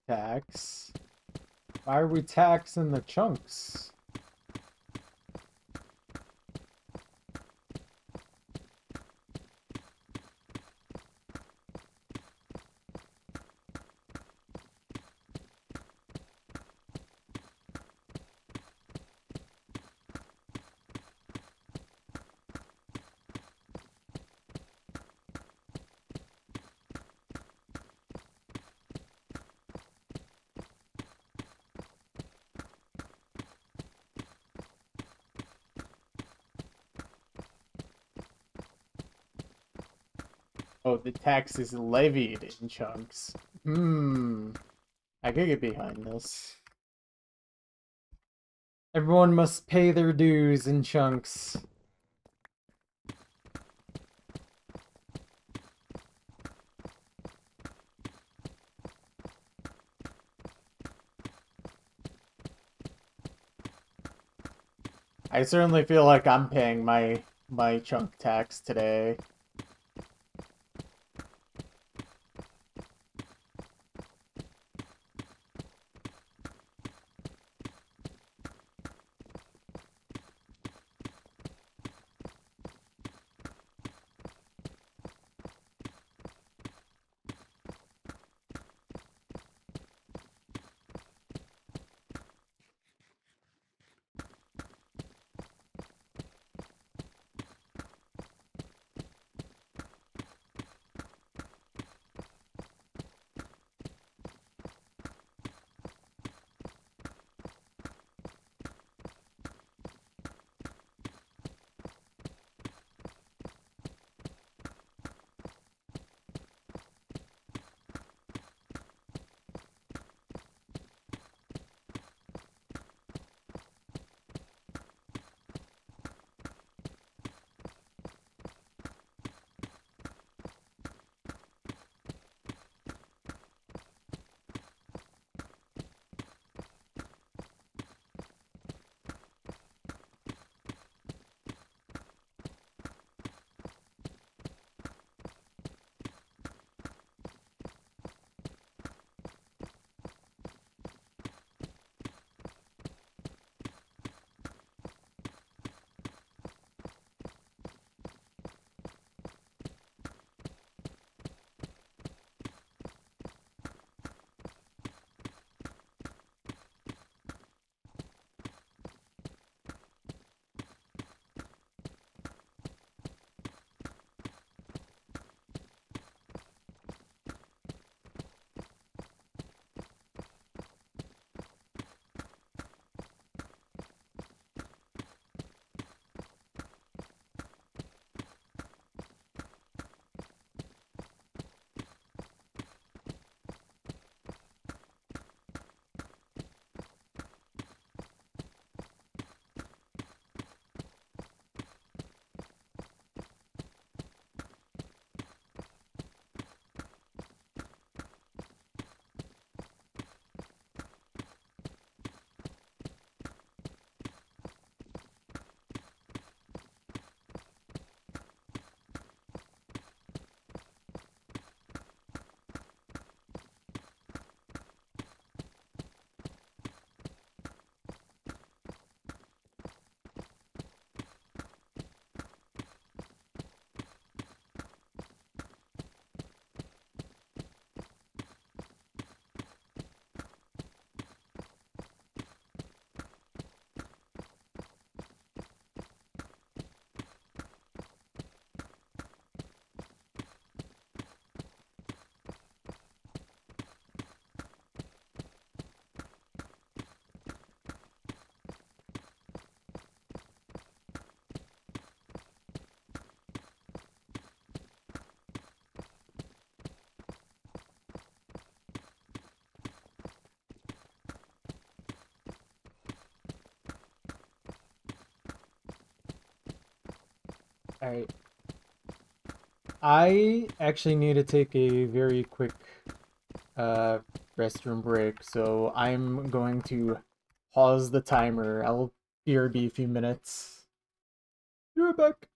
Speaker 1: tax. Why are we taxing the chunks? Oh, the tax is levied in chunks. I could get behind this. Everyone must pay their dues in chunks. I certainly feel like I'm paying my chunk tax today. Alright. I actually need to take a very quick restroom break, so I'm going to pause the timer. I'll BRB a few minutes. Be right back.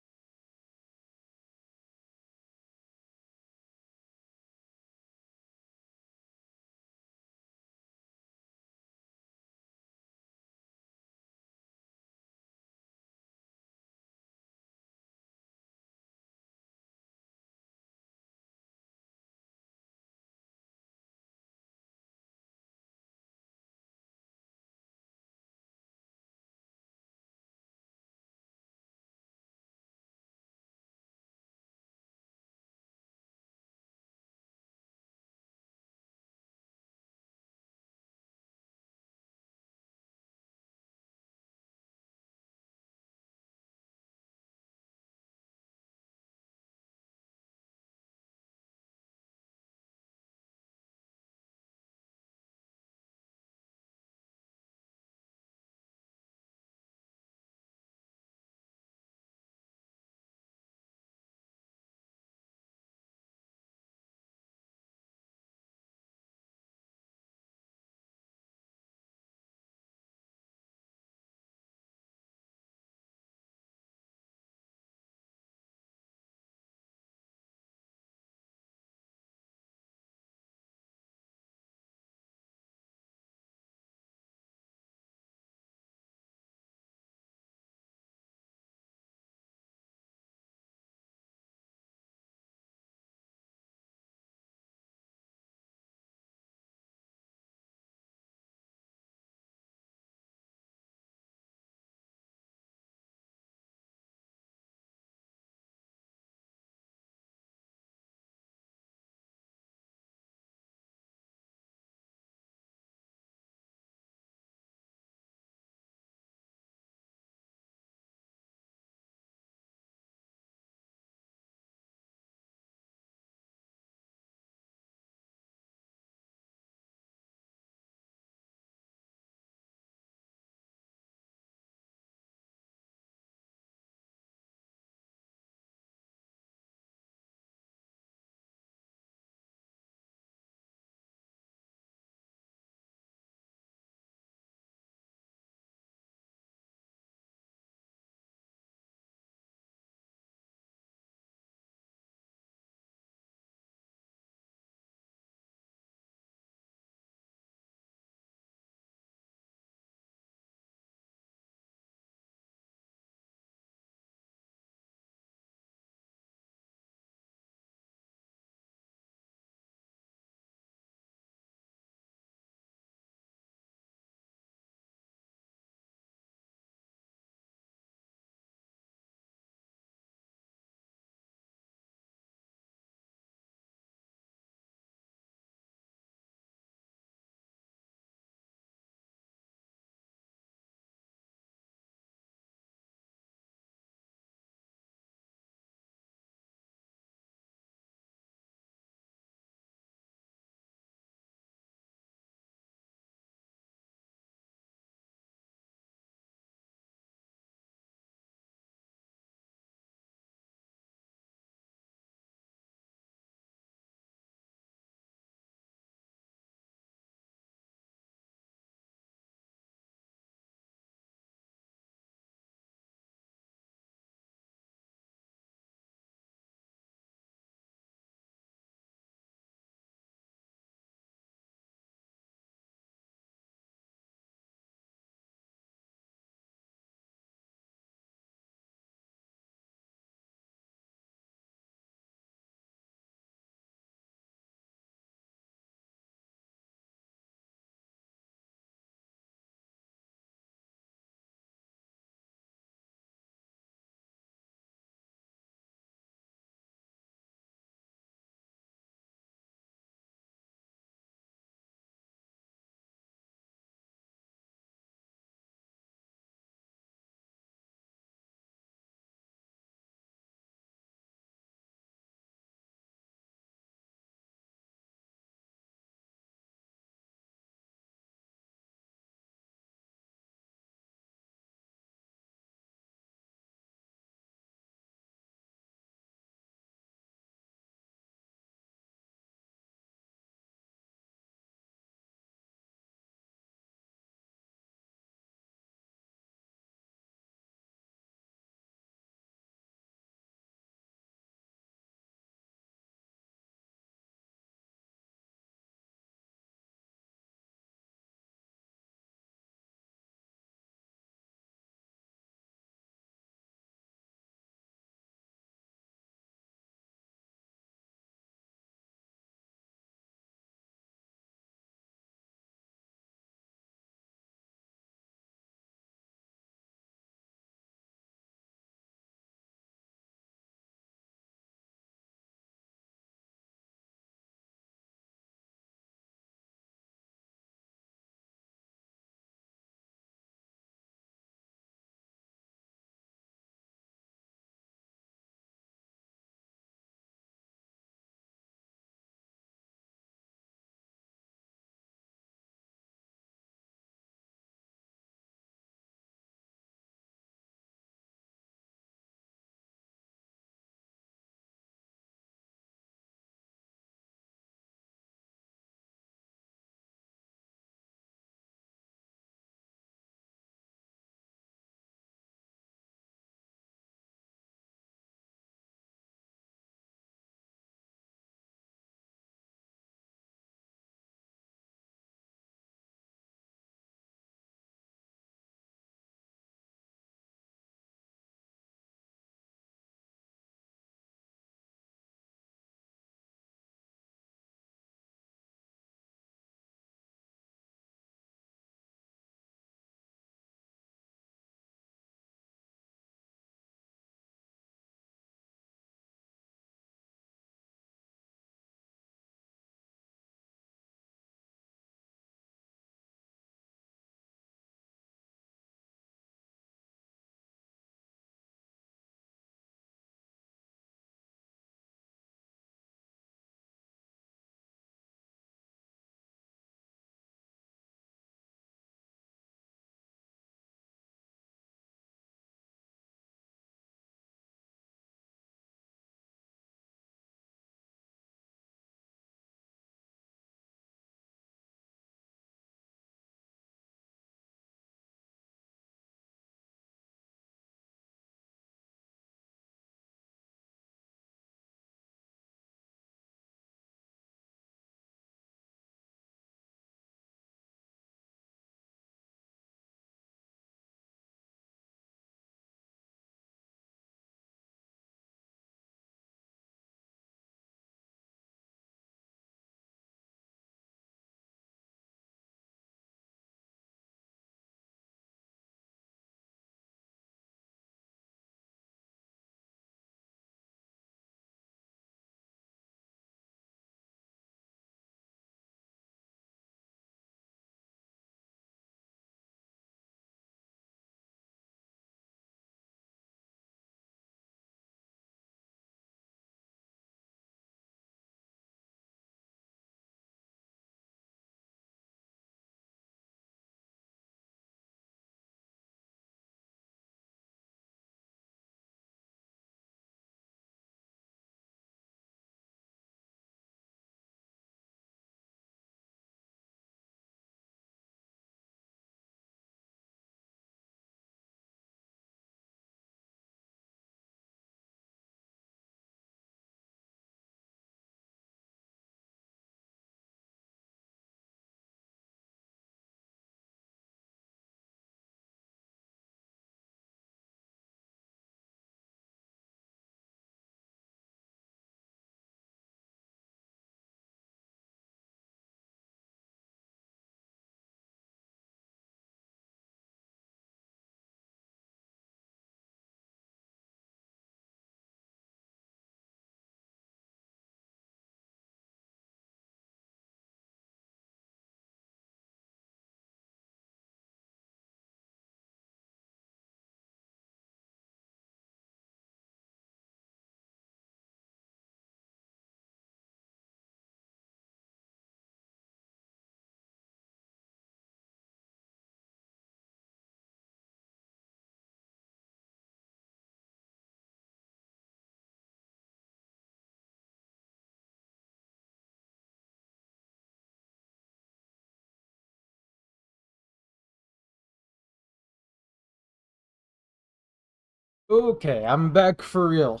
Speaker 1: Okay, I'm back for real.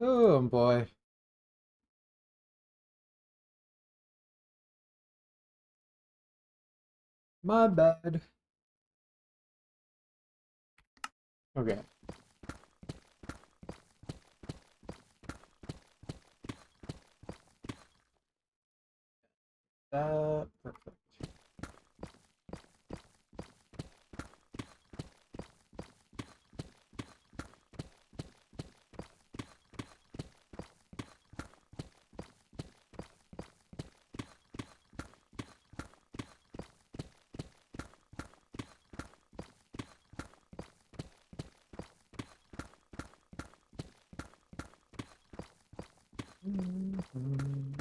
Speaker 1: Oh boy. My bad. Okay. Perfect. Mhm.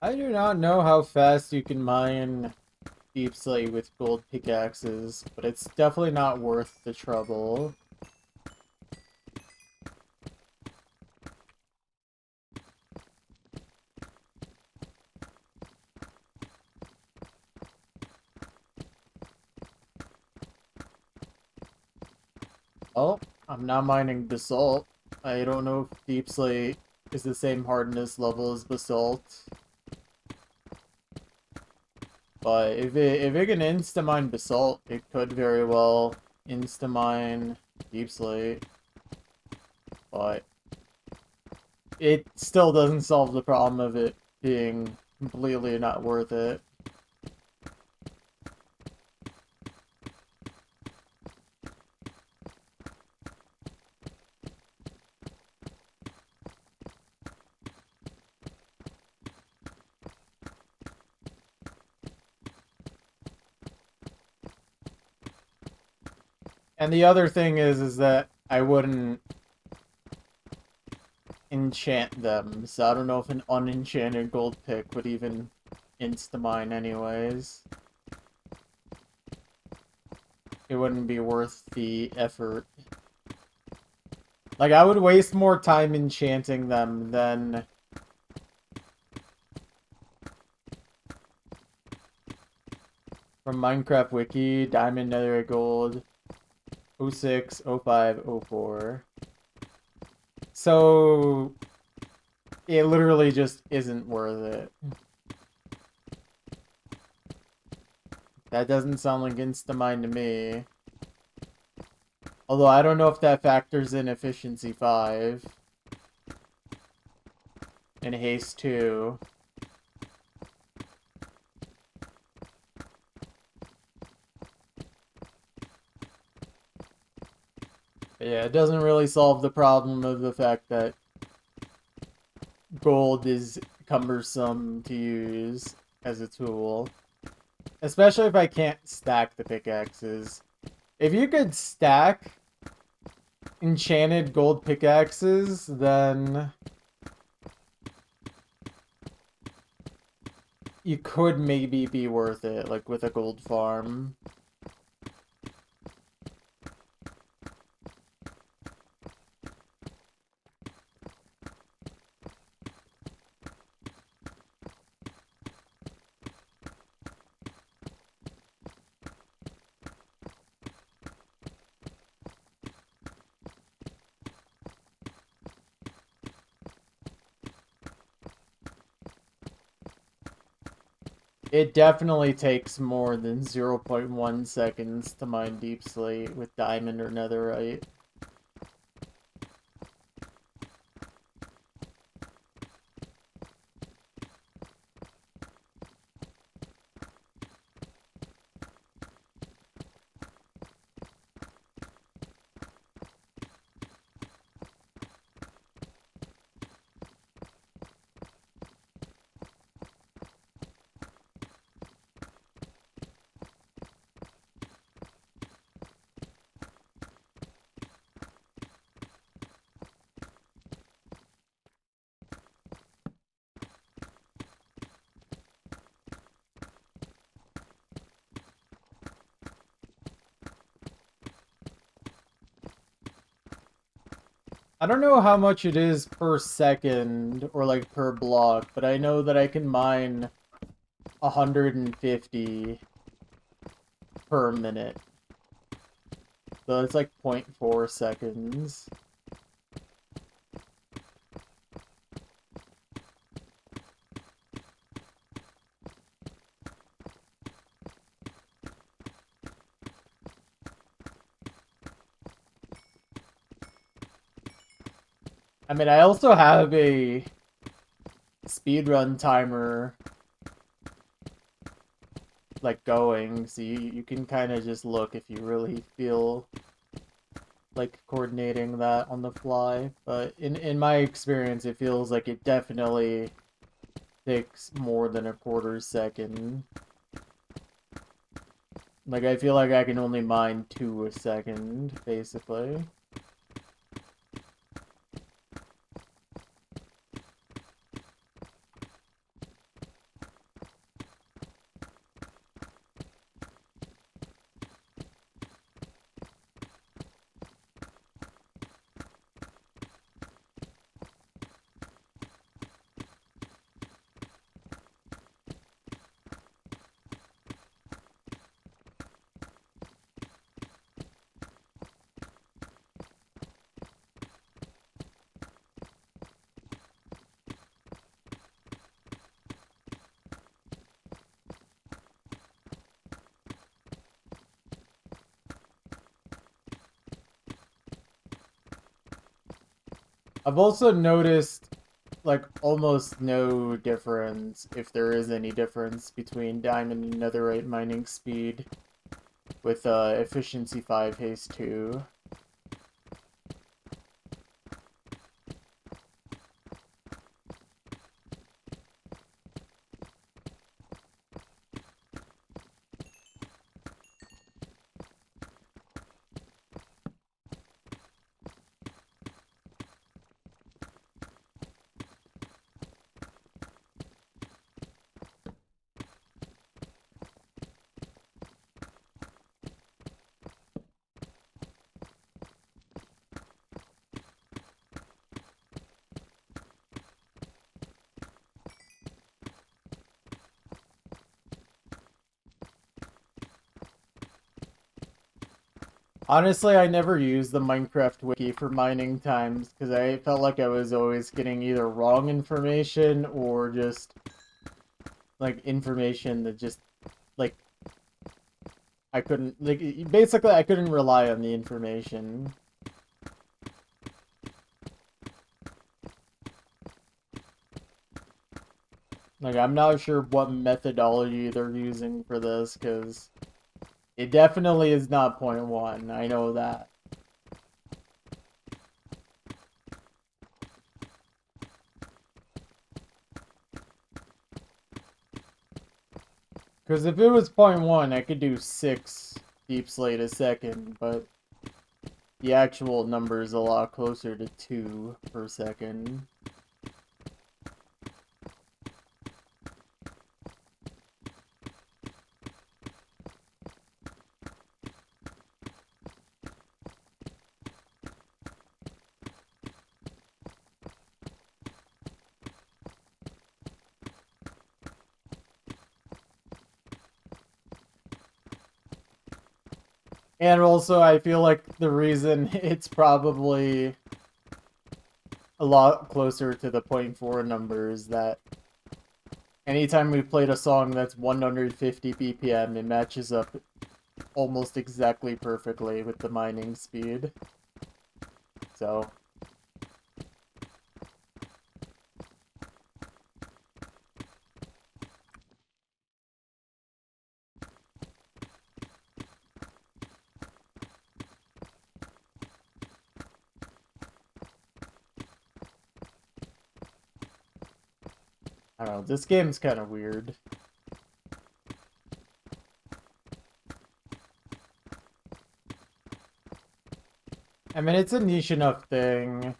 Speaker 1: I do not know how fast you can mine Deep Slate with gold pickaxes, but it's definitely not worth the trouble. Oh, I'm not mining basalt. I don't know if Deep Slate is the same hardness level as basalt. But if it can insta-mine basalt, it could very well insta-mine Deep Slate. But it still doesn't solve the problem of it being completely not worth it. And the other thing is that I wouldn't enchant them, so I don't know if an unenchanted gold pick would even insta-mine anyways. It wouldn't be worth the effort. Like, I would waste more time enchanting them than... From Minecraft Wiki, Diamond, Netherite Gold, 06, 05, 04. So... It literally just isn't worth it. That doesn't sound like insta-mine to me. Although I don't know if that factors in efficiency 5. And haste 2. But yeah, it doesn't really solve the problem of the fact that gold is cumbersome to use as a tool. Especially if I can't stack the pickaxes. If you could stack enchanted gold pickaxes, then you could maybe be worth it, like with a gold farm. It definitely takes more than 0.1 seconds to mine deep slate with diamond or netherite. I don't know how much it is per second or like per block, but I know that I can mine 150 per minute. So it's like 0.4 seconds. I mean, I also have a speedrun timer like going, so you can kind of just look if you really feel like coordinating that on the fly. But in my experience, it feels like it definitely takes more than a quarter second. Like, I feel like I can only mine 2 a second, basically. I've also noticed like almost no difference, if there is any difference, between diamond and netherite mining speed with efficiency 5 haste 2. Honestly, I never used the Minecraft wiki for mining times because I felt like I was always getting either wrong information or just like information that just like I couldn't like basically I couldn't rely on the information. Like I'm not sure what methodology they're using for this because it definitely is not point one. I know that. Because if it was point one, I could do 6 deep slate a second, but the actual number is a lot closer to 2 per second. And also, I feel like the reason it's probably a lot closer to the point 4 number is that anytime we played a song that's 150 BPM, it matches up almost exactly perfectly with the mining speed. So, I don't know, this game's kind of weird. I mean, it's a niche enough thing.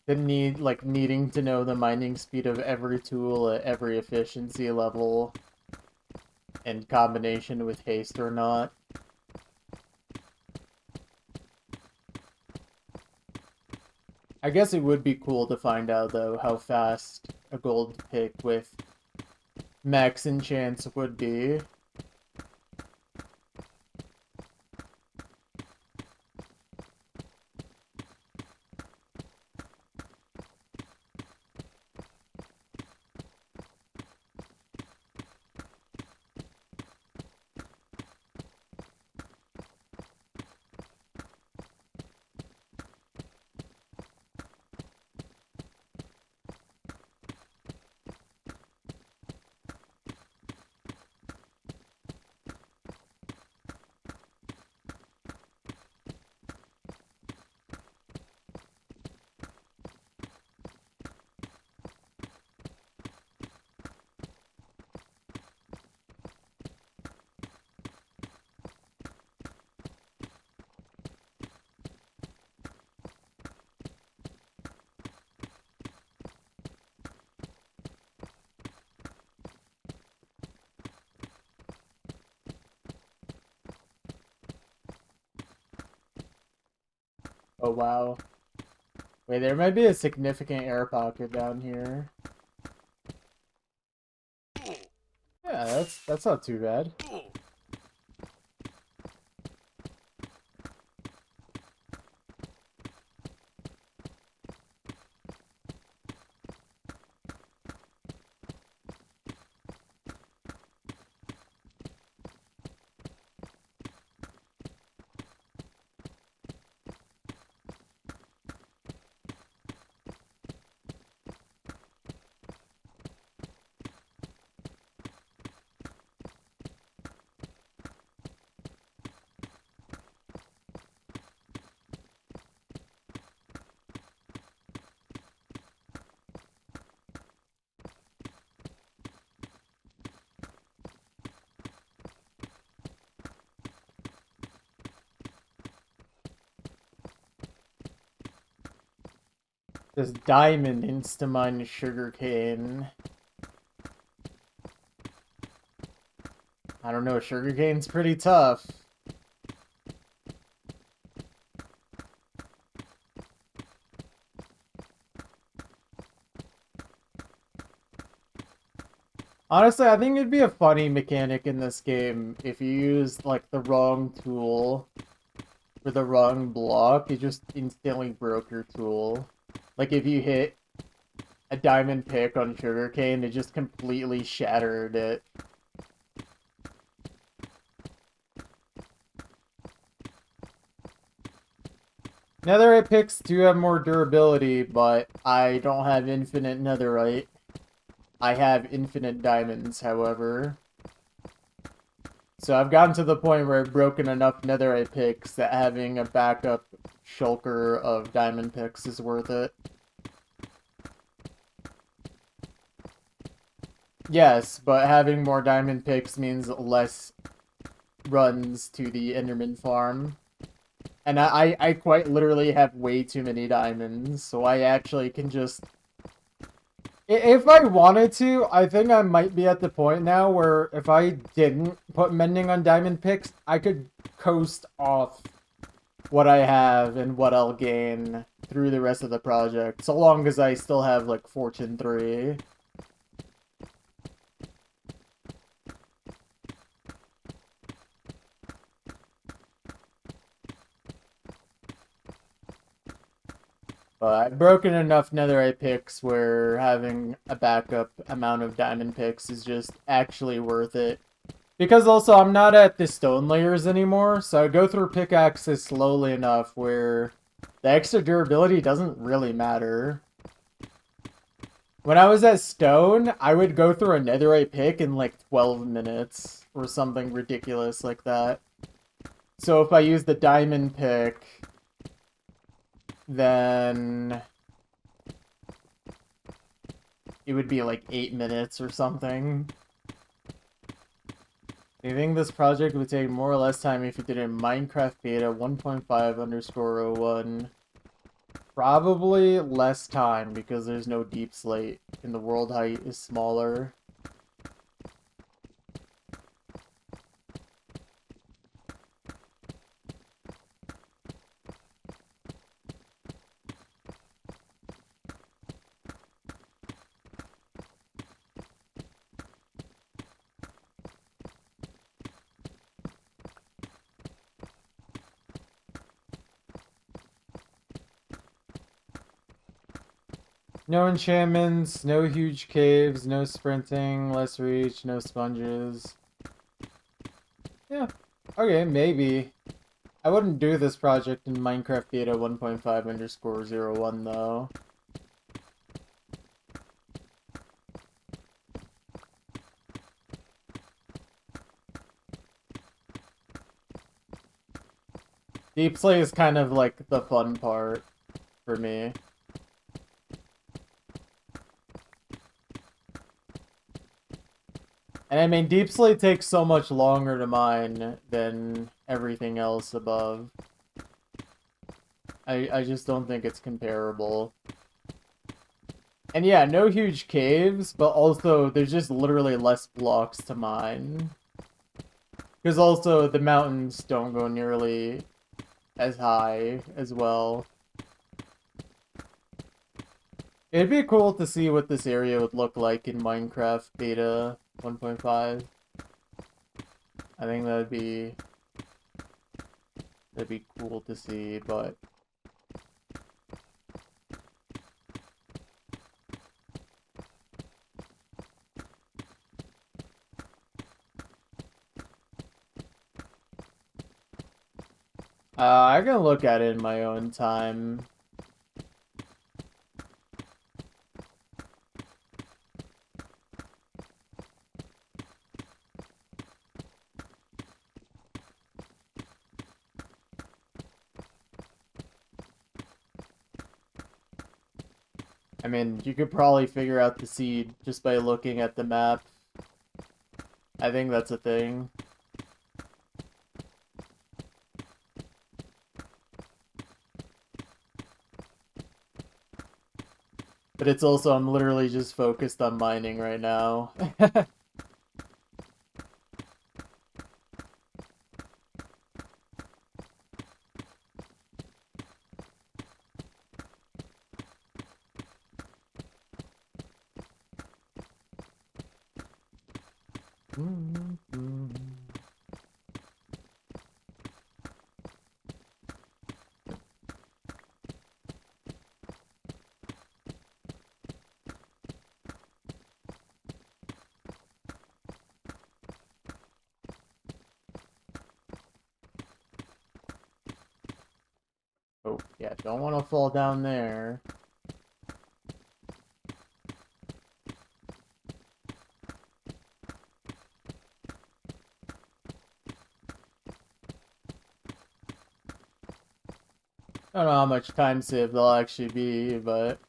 Speaker 1: Needing to know the mining speed of every tool at every efficiency level in combination with haste or not. I guess it would be cool to find out, though, how fast a gold pick with max enchants would be. Oh, wow. Wait, there might be a significant air pocket down here. Yeah, that's not too bad. This diamond insta-mine sugarcane. I don't know, sugarcane's pretty tough. Honestly, I think it'd be a funny mechanic in this game if you used, like, the wrong tool for the wrong block. It just instantly broke your tool. Like, if you hit a diamond pick on sugarcane, it just completely shattered it. Netherite picks do have more durability, but I don't have infinite netherite. I have infinite diamonds, however. So I've gotten to the point where I've broken enough netherite picks that having a backup shulker of diamond picks is worth it. Yes, but having more diamond picks means less runs to the Enderman farm. And I quite literally have way too many diamonds, so I actually can just... If I wanted to, I think I might be at the point now where if I didn't put mending on diamond picks, I could coast off what I have and what I'll gain through the rest of the project, so long as I still have, like, Fortune 3. But I've broken enough netherite picks where having a backup amount of diamond picks is just actually worth it. Because also, I'm not at the stone layers anymore, so I go through pickaxes slowly enough where the extra durability doesn't really matter. When I was at stone, I would go through a netherite pick in like 12 minutes, or something ridiculous like that. So if I use the diamond pick, then it would be like 8 minutes or something. Do you think this project would take more or less time if you did it in Minecraft Beta 1.5_01? Probably less time, because there's no deep slate and the world height is smaller. No enchantments, no huge caves, no sprinting, less reach, no sponges. Yeah, okay, maybe. I wouldn't do this project in Minecraft Beta 1.5_01 though. Deep slate is kind of like the fun part for me. And I mean, deep slate takes so much longer to mine than everything else above. I just don't think it's comparable. And yeah, no huge caves, but also there's just literally less blocks to mine. Because also the mountains don't go nearly as high as well. It'd be cool to see what this area would look like in Minecraft Beta 1.5. I think that'd be cool to see, but I can look at it in my own time. I mean, you could probably figure out the seed just by looking at the map. I think that's a thing. But it's also, I'm literally just focused on mining right now. Oh, yeah, don't want to fall down there. I don't know how much time save there'll actually be, but...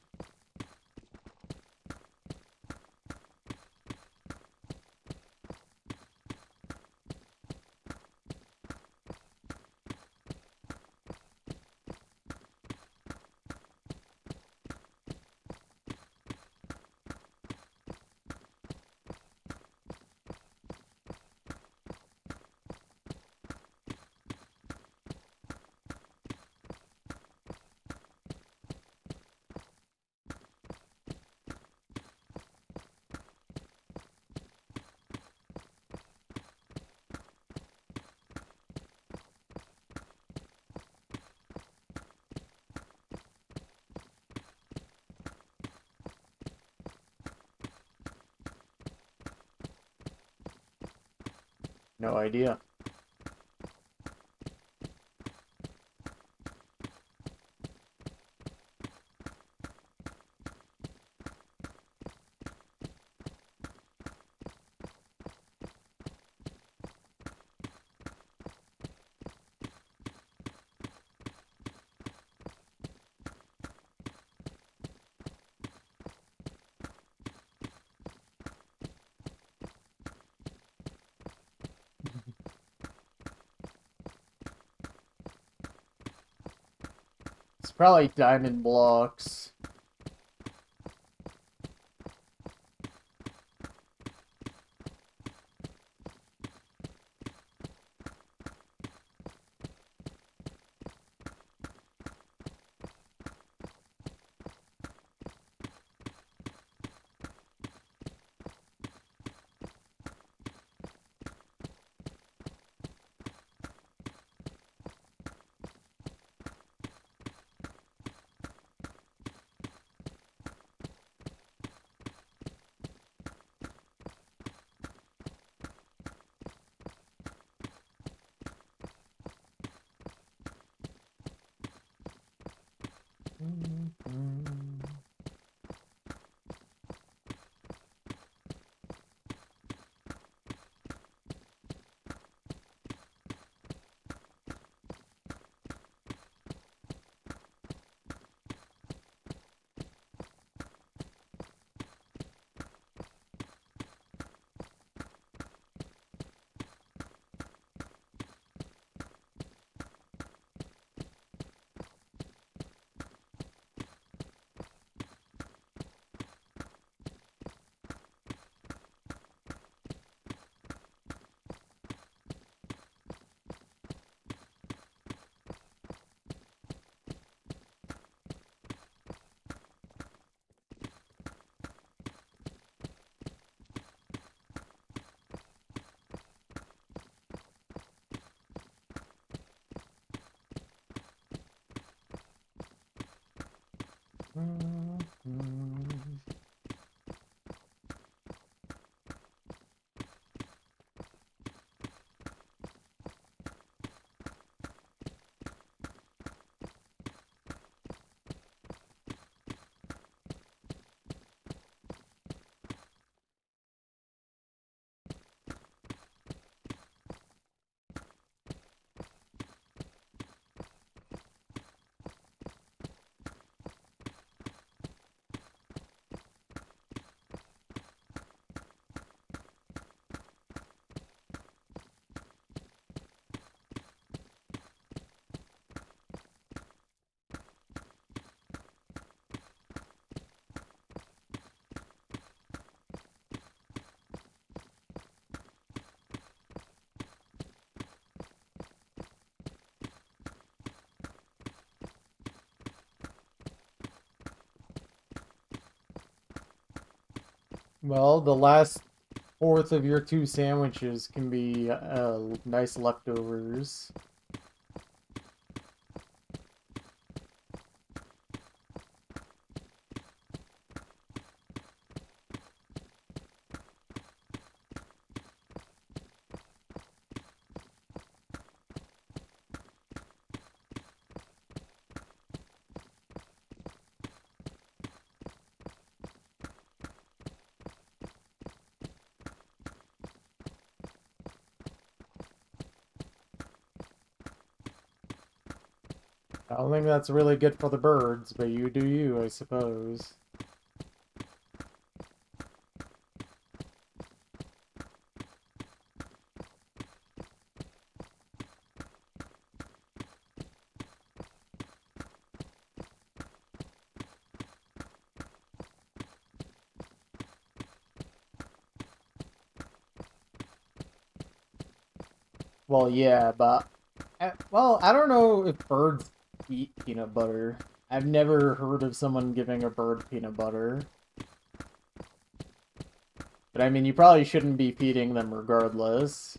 Speaker 1: No idea. It's probably diamond blocks. Well, the last fourth of your two sandwiches can be nice leftovers. I don't think that's really good for the birds, but you do you, I suppose. Well, yeah, but well, I don't know if birds eat peanut butter. I've never heard of someone giving a bird peanut butter. But I mean, you probably shouldn't be feeding them regardless.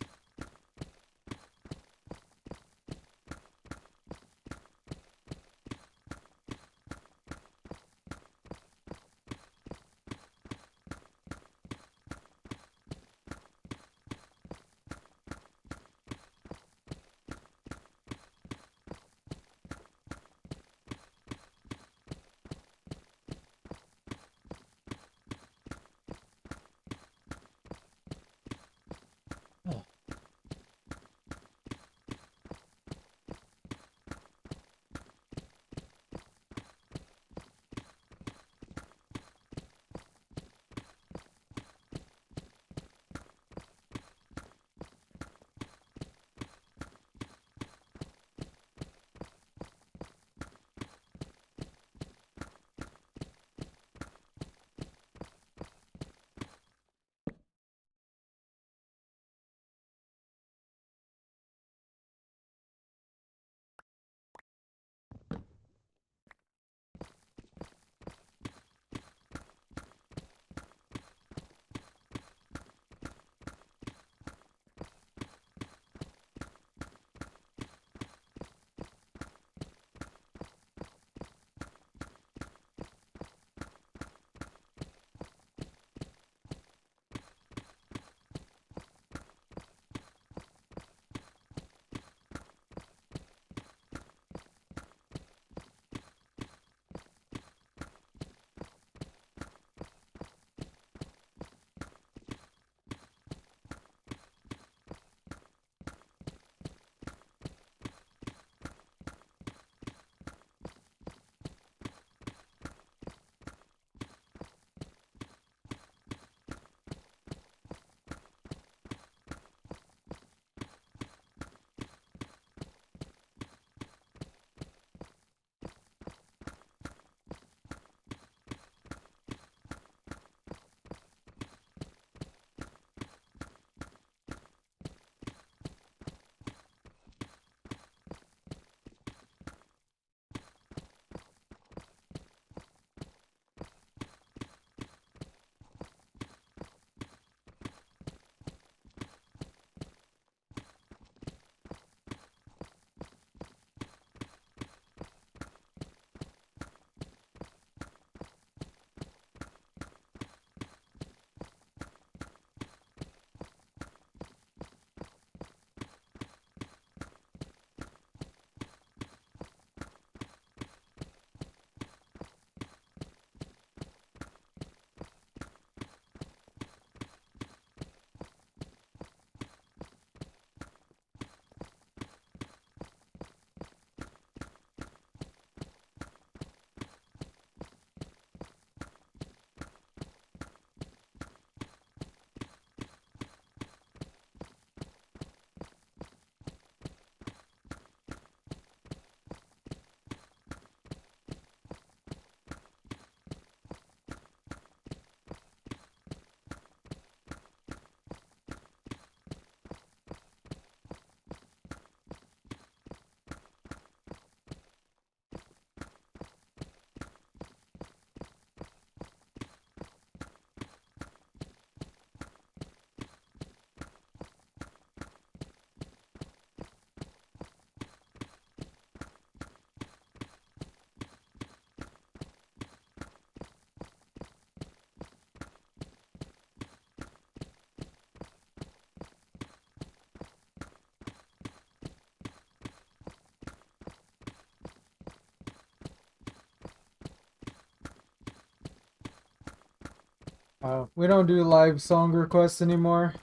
Speaker 1: We don't do live song requests anymore.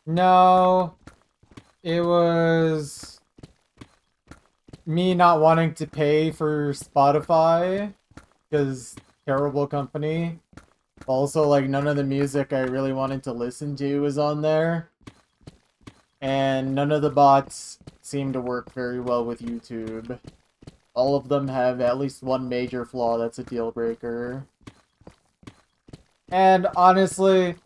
Speaker 1: No, it was me not wanting to pay for Spotify because terrible company. Also, like, none of the music I really wanted to listen to was on there. And none of the bots seem to work very well with YouTube. All of them have at least one major flaw that's a deal breaker. And honestly,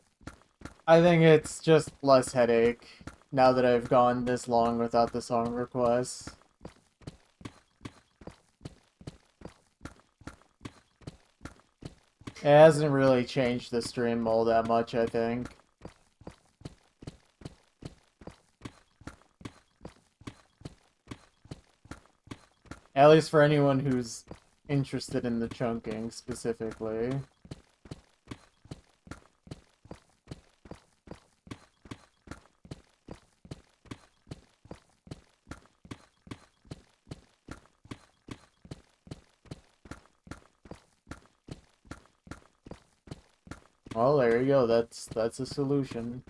Speaker 1: I think it's just less headache now that I've gone this long without the song requests. It hasn't really changed the stream all that much, I think. At least for anyone who's interested in the chunking specifically. Well, there you go. That's a solution.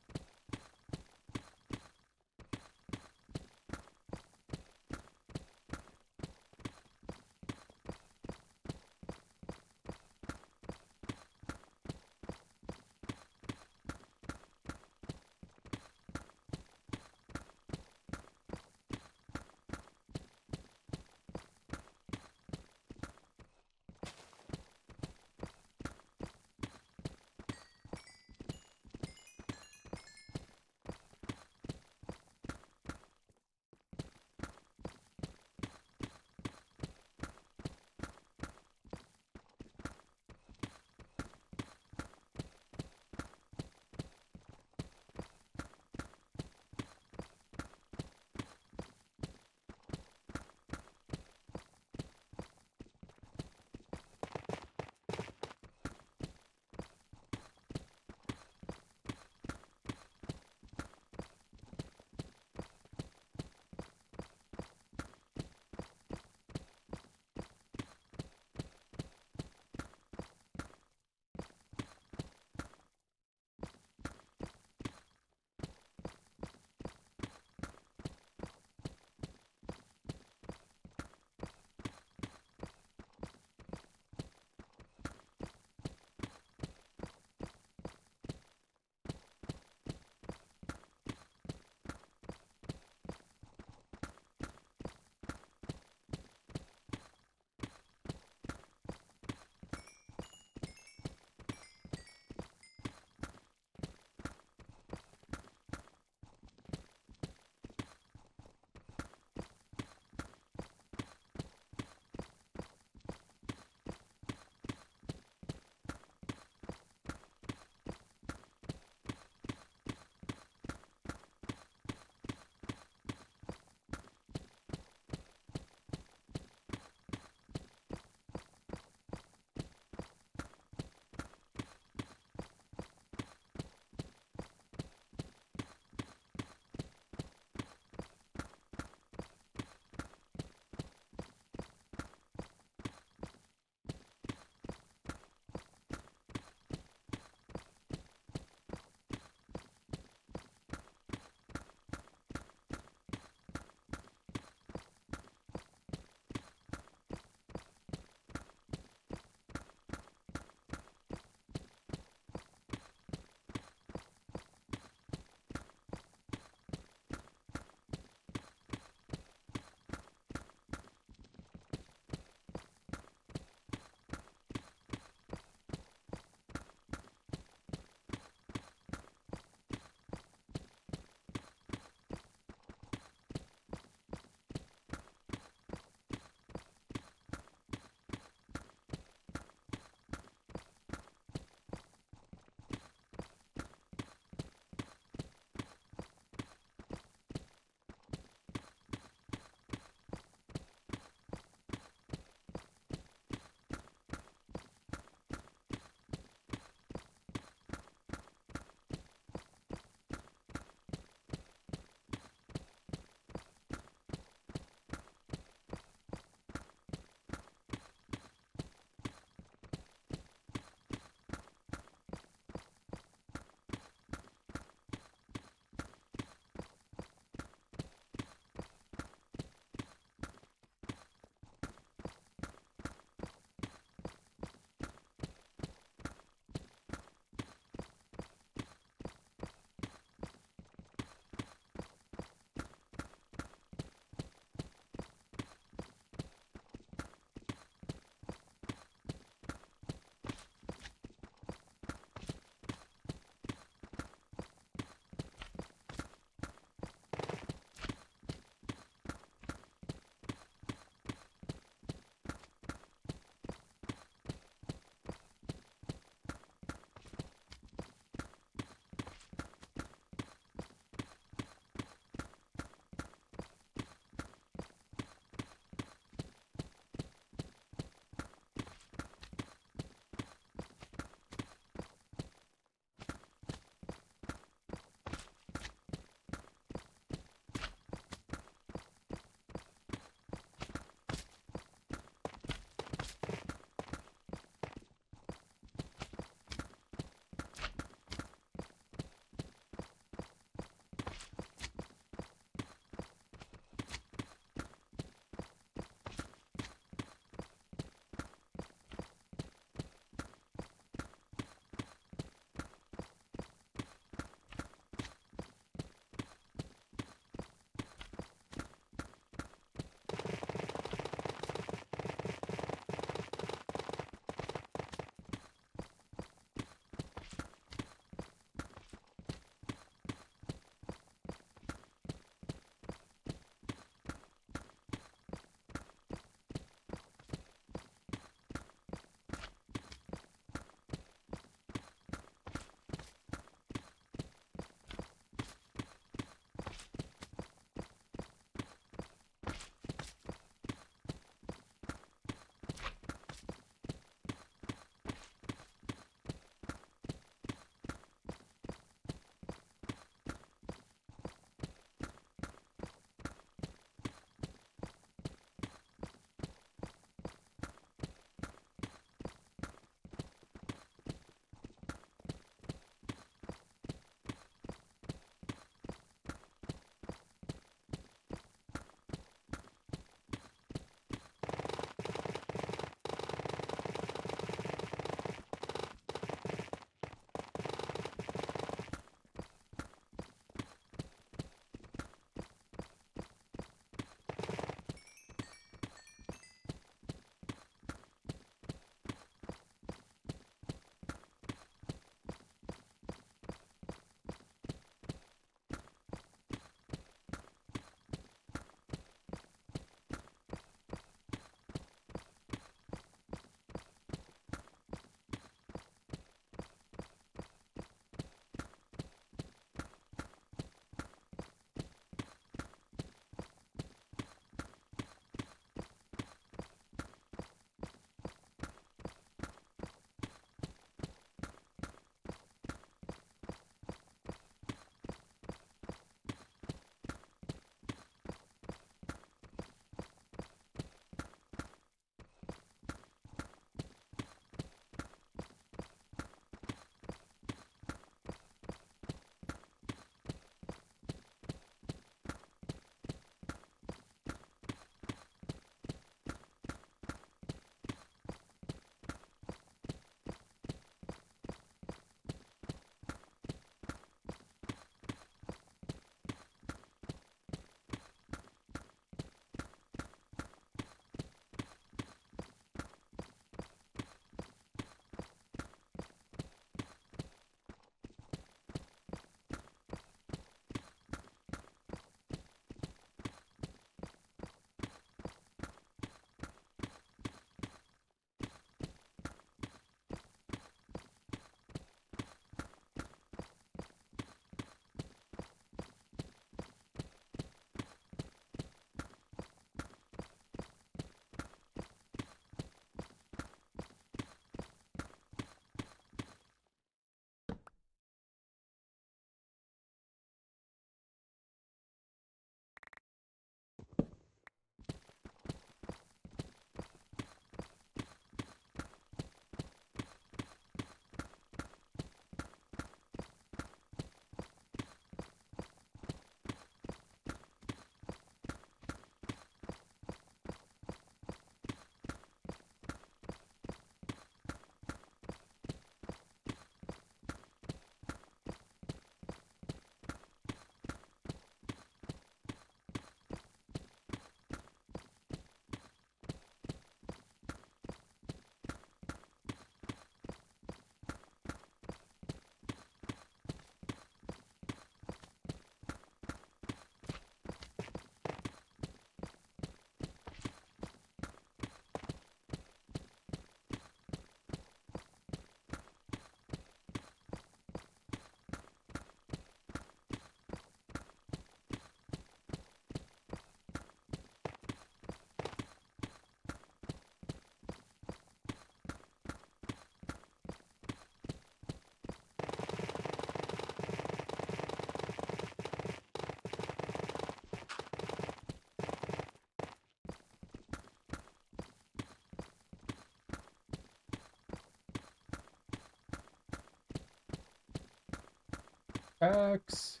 Speaker 1: X.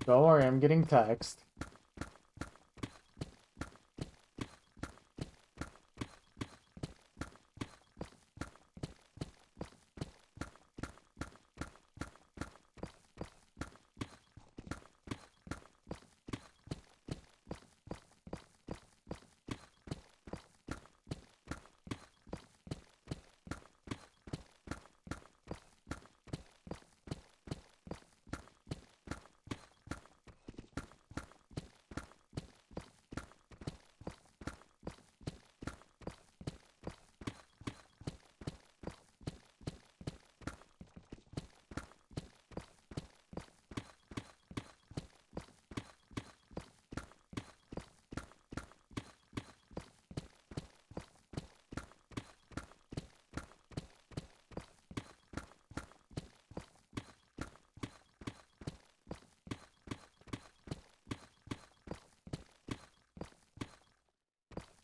Speaker 1: Don't worry, I'm getting text.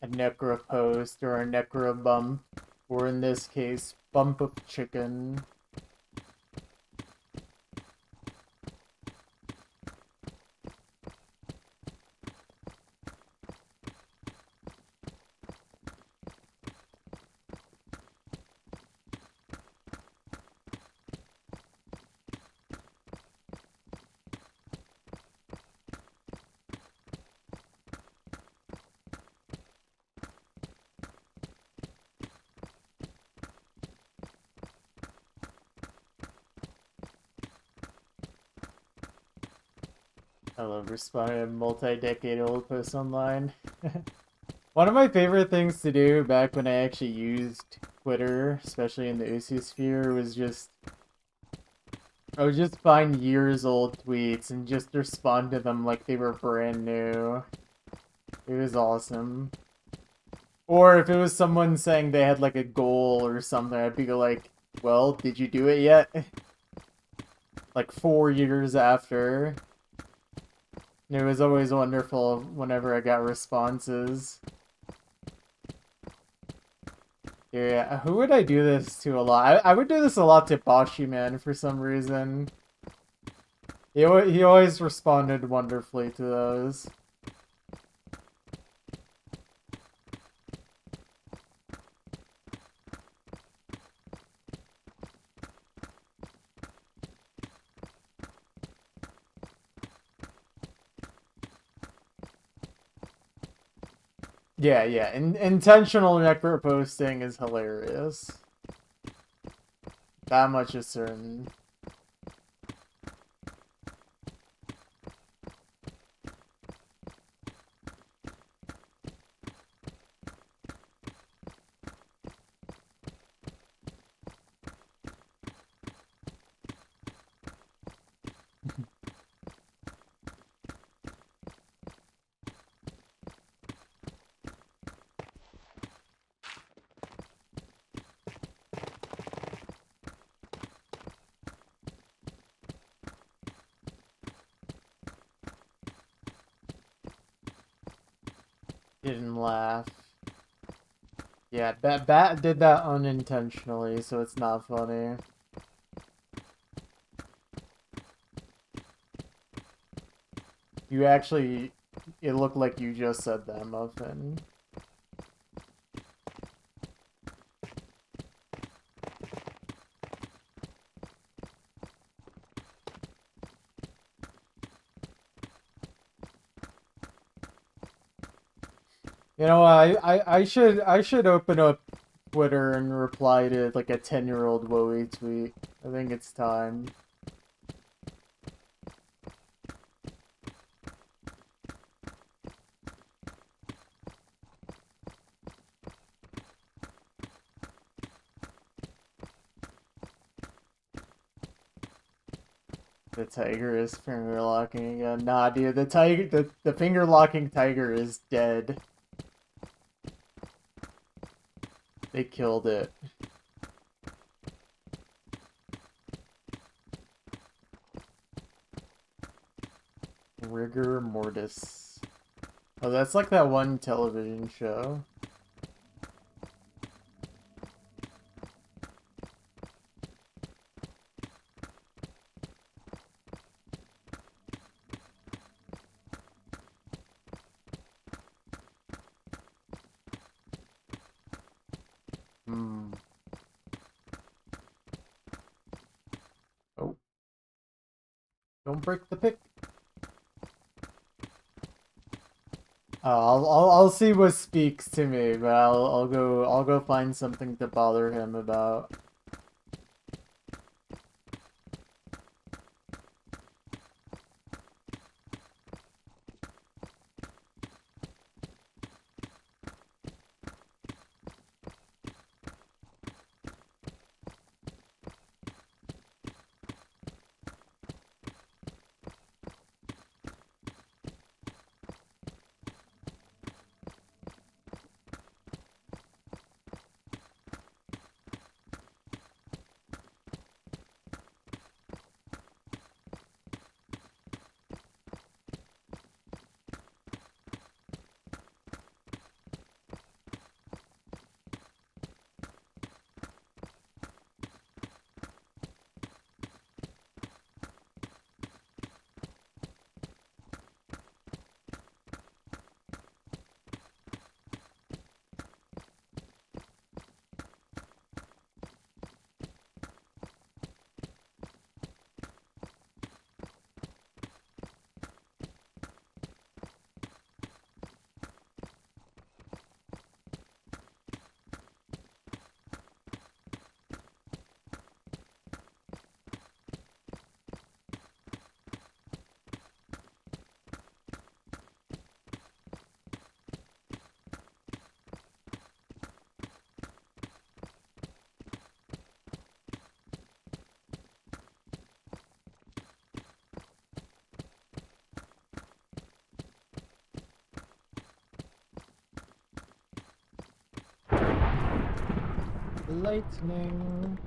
Speaker 1: A necro post or a necro bump, or in this case, bump of chicken. I love responding multi-decade-old posts online. One of my favorite things to do back when I actually used Twitter, especially in the Osiosphere, was I would just find years old tweets and just respond to them like they were brand new. It was awesome. Or if it was someone saying they had like a goal or something, I'd be like, well, did you do it yet? Like 4 years after. It was always wonderful whenever I got responses. Yeah, who would I do this to a lot? I would do this a lot to Boshy Man for some reason. He always responded wonderfully to those. Yeah, yeah. Intentional necro posting is hilarious. That much is certain. Didn't laugh. Yeah, Bat did that unintentionally, so it's not funny. You actually... It looked like you just said that, Muffin. You know, I should open up Twitter and reply to like a 10-year-old Wowie tweet. I think it's time. The tiger is finger locking again. Nah, dude, the finger locking tiger is dead. They killed it. Rigor mortis. Oh, that's like that one television show. Don't break the pick. I'll see what speaks to me, but I'll go find something to bother him about. Lightning.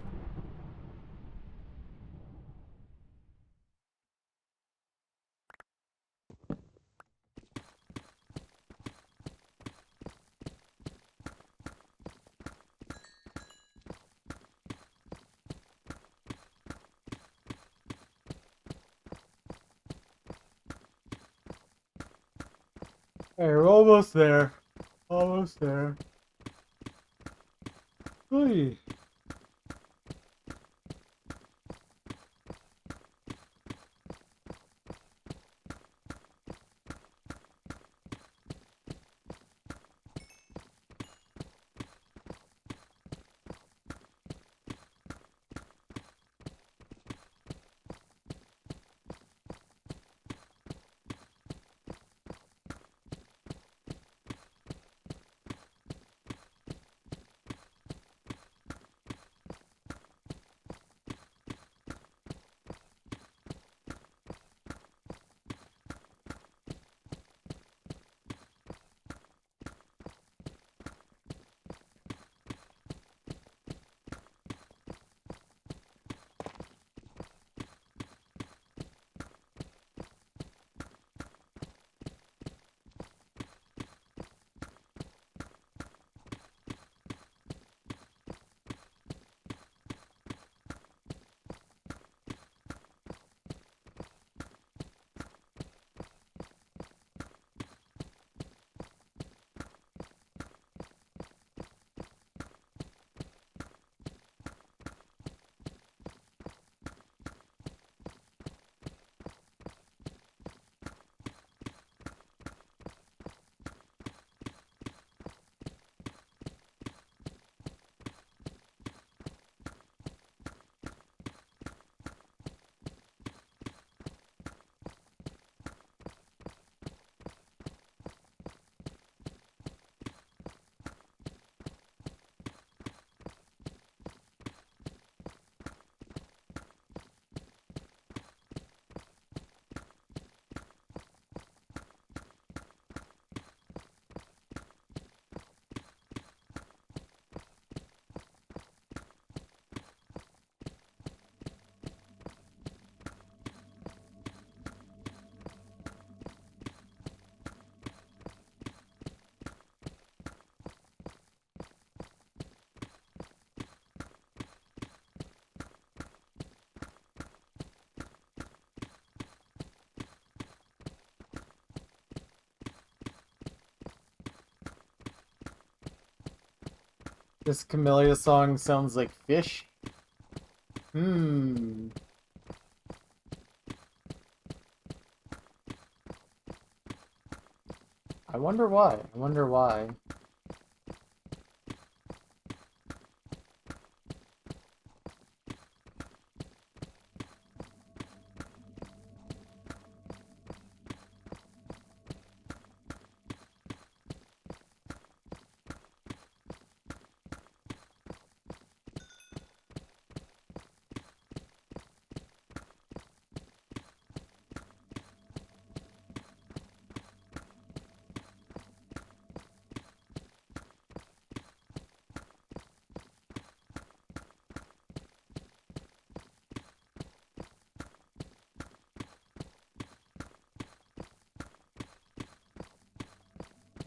Speaker 1: Hey, we're almost there. Almost there. Hey. This Camellia song sounds like fish. Hmm. I wonder why. I wonder why.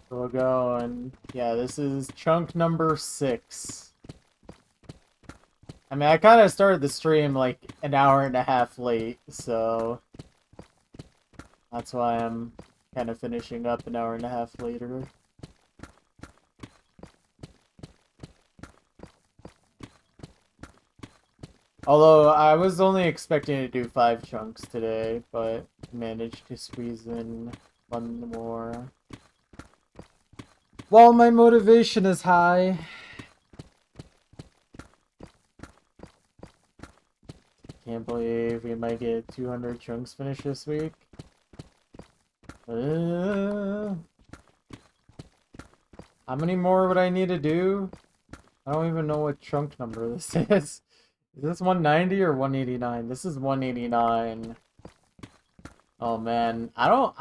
Speaker 1: We're going. Yeah, this is chunk number 6. I mean, I kind of started the stream like an hour and a half late, so that's why I'm kind of finishing up an hour and a half later. Although I was only expecting to do 5 chunks today, but managed to squeeze in one more. While my motivation is high. Can't believe we might get 200 chunks finished this week. How many more would I need to do? I don't even know what chunk number this is. Is this 190 or 189? This is 189. Oh man, I don't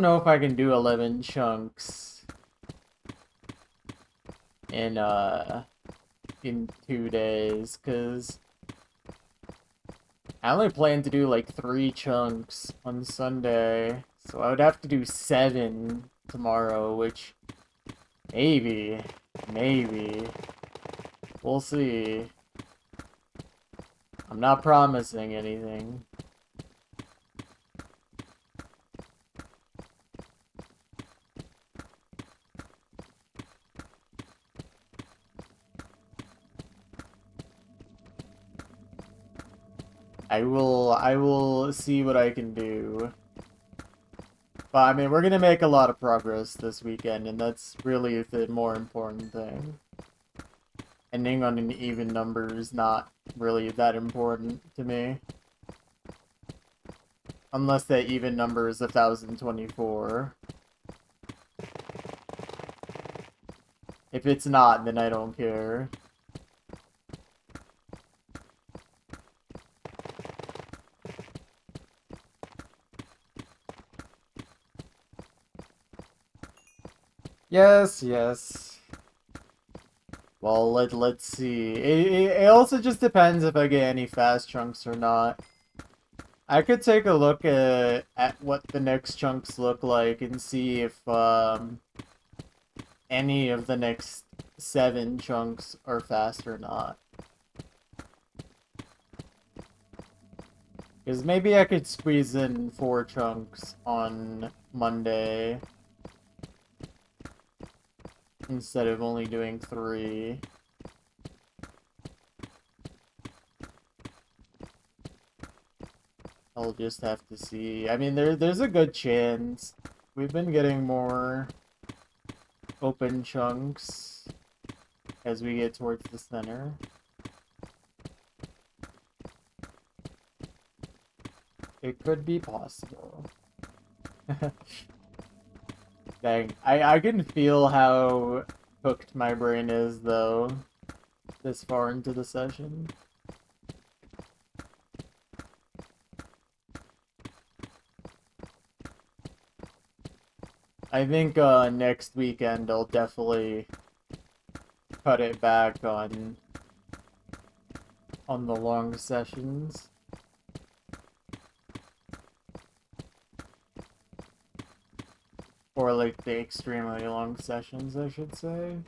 Speaker 1: know if I can do 11 chunks in 2 days, cuz I only plan to do like 3 chunks on Sunday, so I would have to do 7 tomorrow, which maybe, we'll see. I'm not promising anything. I will see what I can do. But I mean, we're gonna make a lot of progress this weekend, and that's really the more important thing. Ending on an even number is not really that important to me. Unless that even number is 1024. If it's not, then I don't care. Yes, yes. Well, let's see. It also just depends if I get any fast chunks or not. I could take a look at what the next chunks look like and see if any of the next 7 chunks are fast or not. Because maybe I could squeeze in 4 chunks on Monday instead of only doing 3. I'll just have to see. I mean, there's a good chance. We've been getting more open chunks as we get towards the center. It could be possible. Dang, I can feel how hooked my brain is, though, this far into the session. I think next weekend I'll definitely cut it back on the long sessions. Or like the extremely long sessions, I should say.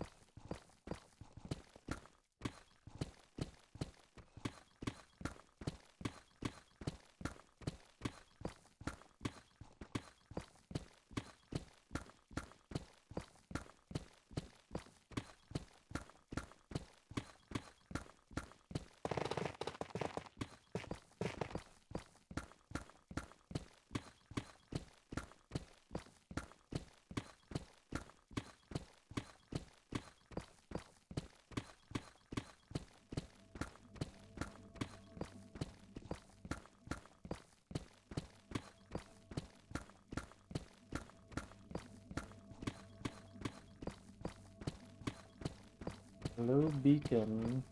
Speaker 1: Hello, beacon.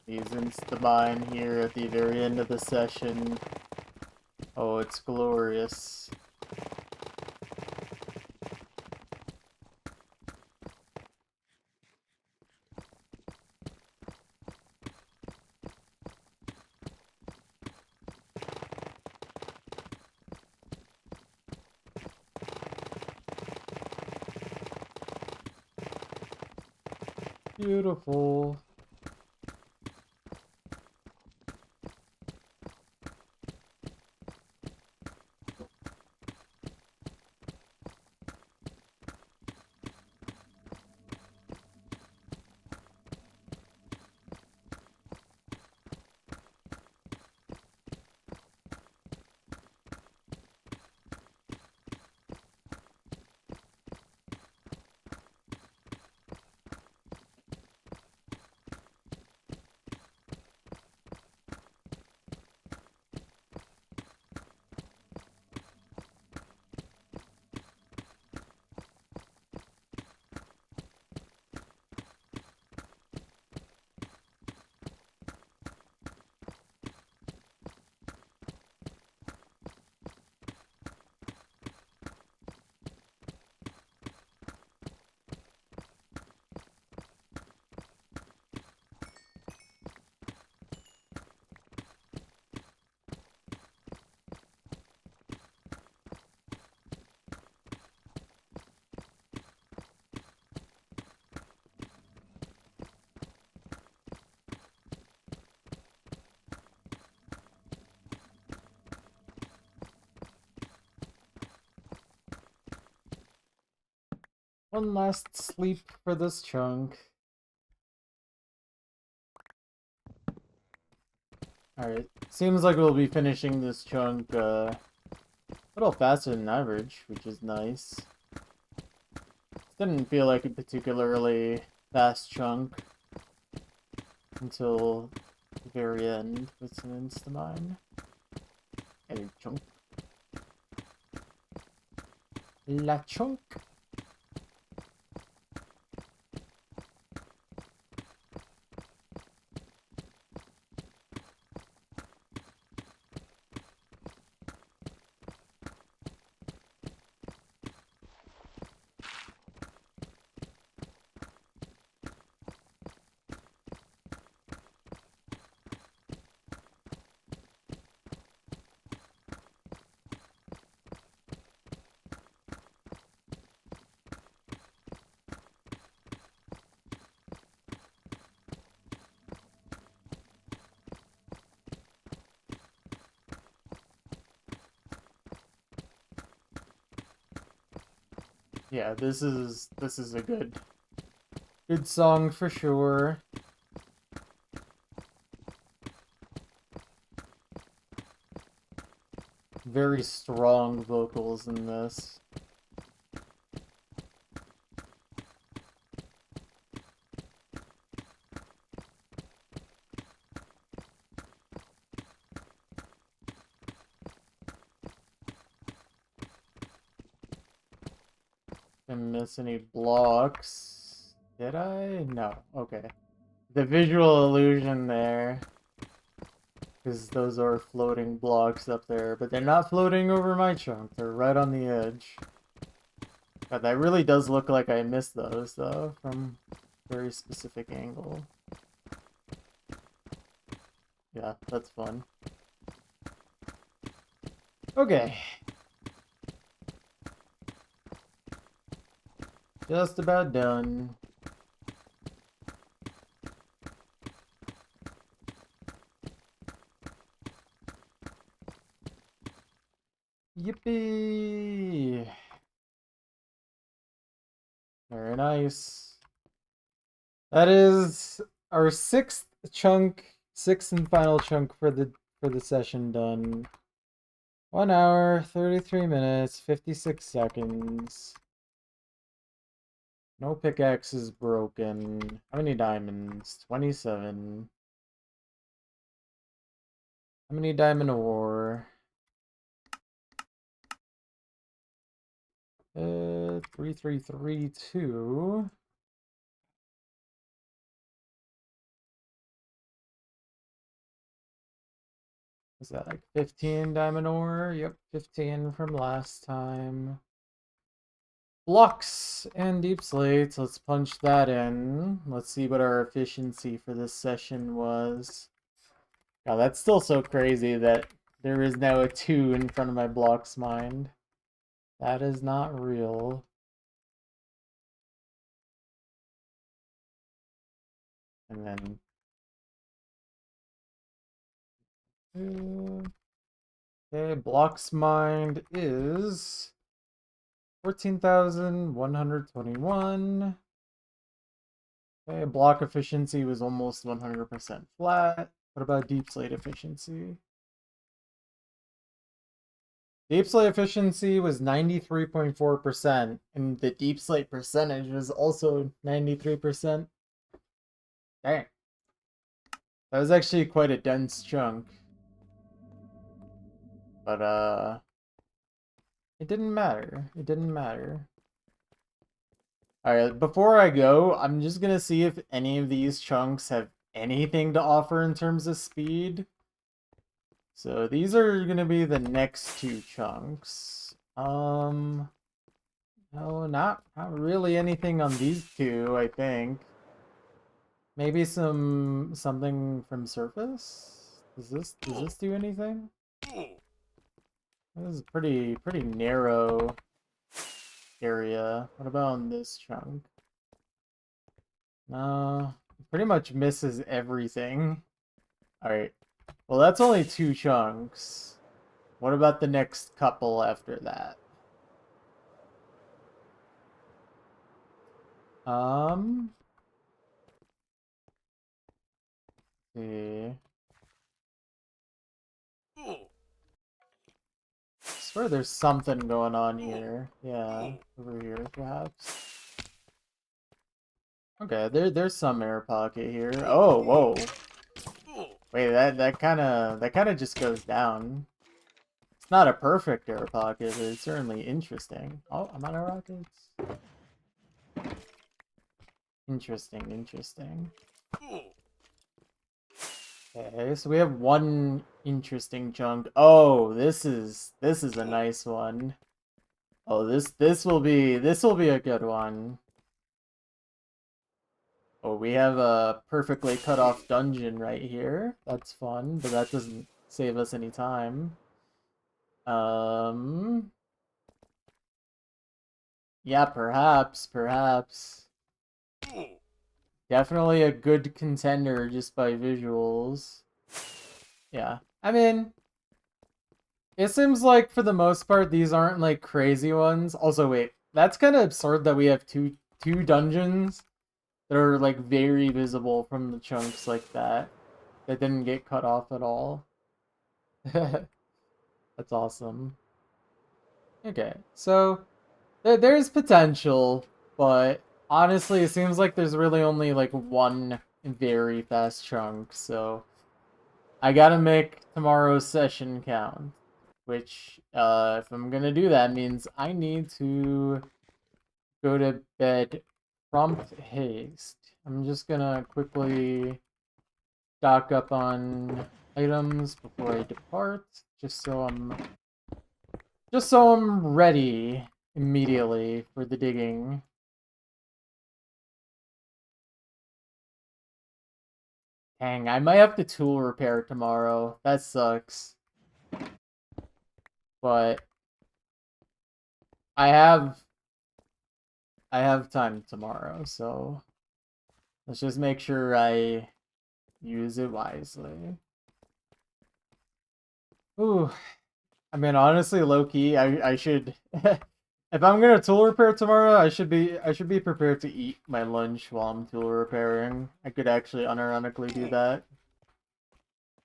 Speaker 1: He's insta-mine here at the very end of the session. Oh, it's glorious. Beautiful. One last sleep for this chunk. Alright, seems like we'll be finishing this chunk a little faster than average, which is nice. Didn't feel like a particularly fast chunk until the very end with some insta-mine. Hey, chunk. La chunk. Yeah, this is a good song for sure. Very strong vocals in this. Didn't miss any blocks. Did I? No. Okay. The visual illusion there. Because those are floating blocks up there. But they're not floating over my chunk. They're right on the edge. God, that really does look like I missed those, though, from a very specific angle. Yeah, that's fun. Okay. Just about done. Yippee! Very nice. That is our sixth and final chunk for the session done. 1 hour, 33 minutes, 56 seconds. No pickaxe is broken. How many diamonds? 27. How many diamond ore? 3332. Is that like 15 diamond ore? Yep, 15 from last time. Blocks and deep slates. Let's punch that in. Let's see what our efficiency for this session was. God, that's still so crazy that there is now a 2 in front of my blocks mind. That is not real. And then... okay, blocks mind is 14,121. Okay, block efficiency was almost 100% flat. What about deep slate efficiency? Deep slate efficiency was 93.4%, and the deep slate percentage was also 93%. Dang. That was actually quite a dense chunk. But, it didn't matter. It didn't matter. Alright, before I go, I'm just gonna see if any of these chunks have anything to offer in terms of speed. So these are gonna be the next 2 chunks. No, not really anything on these 2, I think. Maybe something from surface? Does this do anything? This is pretty narrow area. What about on this chunk? No, it pretty much misses everything. Alright. Well, that's only 2 chunks. What about the next couple after that? See. I swear there's something going on here. Yeah, over here perhaps. Okay, there's some air pocket here. Oh, whoa. Wait, that kind of just goes down. It's not a perfect air pocket, but it's certainly interesting. Oh, I'm out of rockets. Interesting. Okay, so we have one interesting chunk. Oh, this is a nice one. Oh, this will be a good one. Oh, we have a perfectly cut off dungeon right here. That's fun, but that doesn't save us any time. Yeah, perhaps. Definitely a good contender just by visuals. Yeah. I mean, it seems like for the most part these aren't like crazy ones. Also, wait, that's kind of absurd that we have two dungeons that are like very visible from the chunks like that didn't get cut off at all. That's awesome. Okay, so there's potential, but honestly, it seems like there's really only like one very fast chunk, so I gotta make tomorrow's session count. Which, if I'm gonna do that, means I need to go to bed prompt haste. I'm just gonna quickly stock up on items before I depart, just so I'm ready immediately for the digging. Dang, I might have to tool repair tomorrow. That sucks. But I have time tomorrow, so let's just make sure I use it wisely. Ooh. I mean, honestly, low key, I should. If I'm gonna tool repair tomorrow, I should be prepared to eat my lunch while I'm tool repairing. I could actually unironically do that.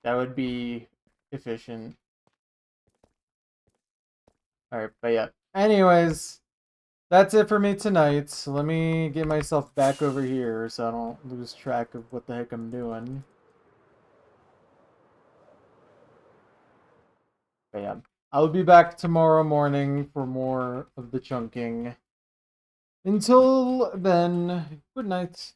Speaker 1: That would be efficient. Alright, but yeah. Anyways, that's it for me tonight. So let me get myself back over here so I don't lose track of what the heck I'm doing. But yeah, I'll be back tomorrow morning for more of the chunking. Until then, good night.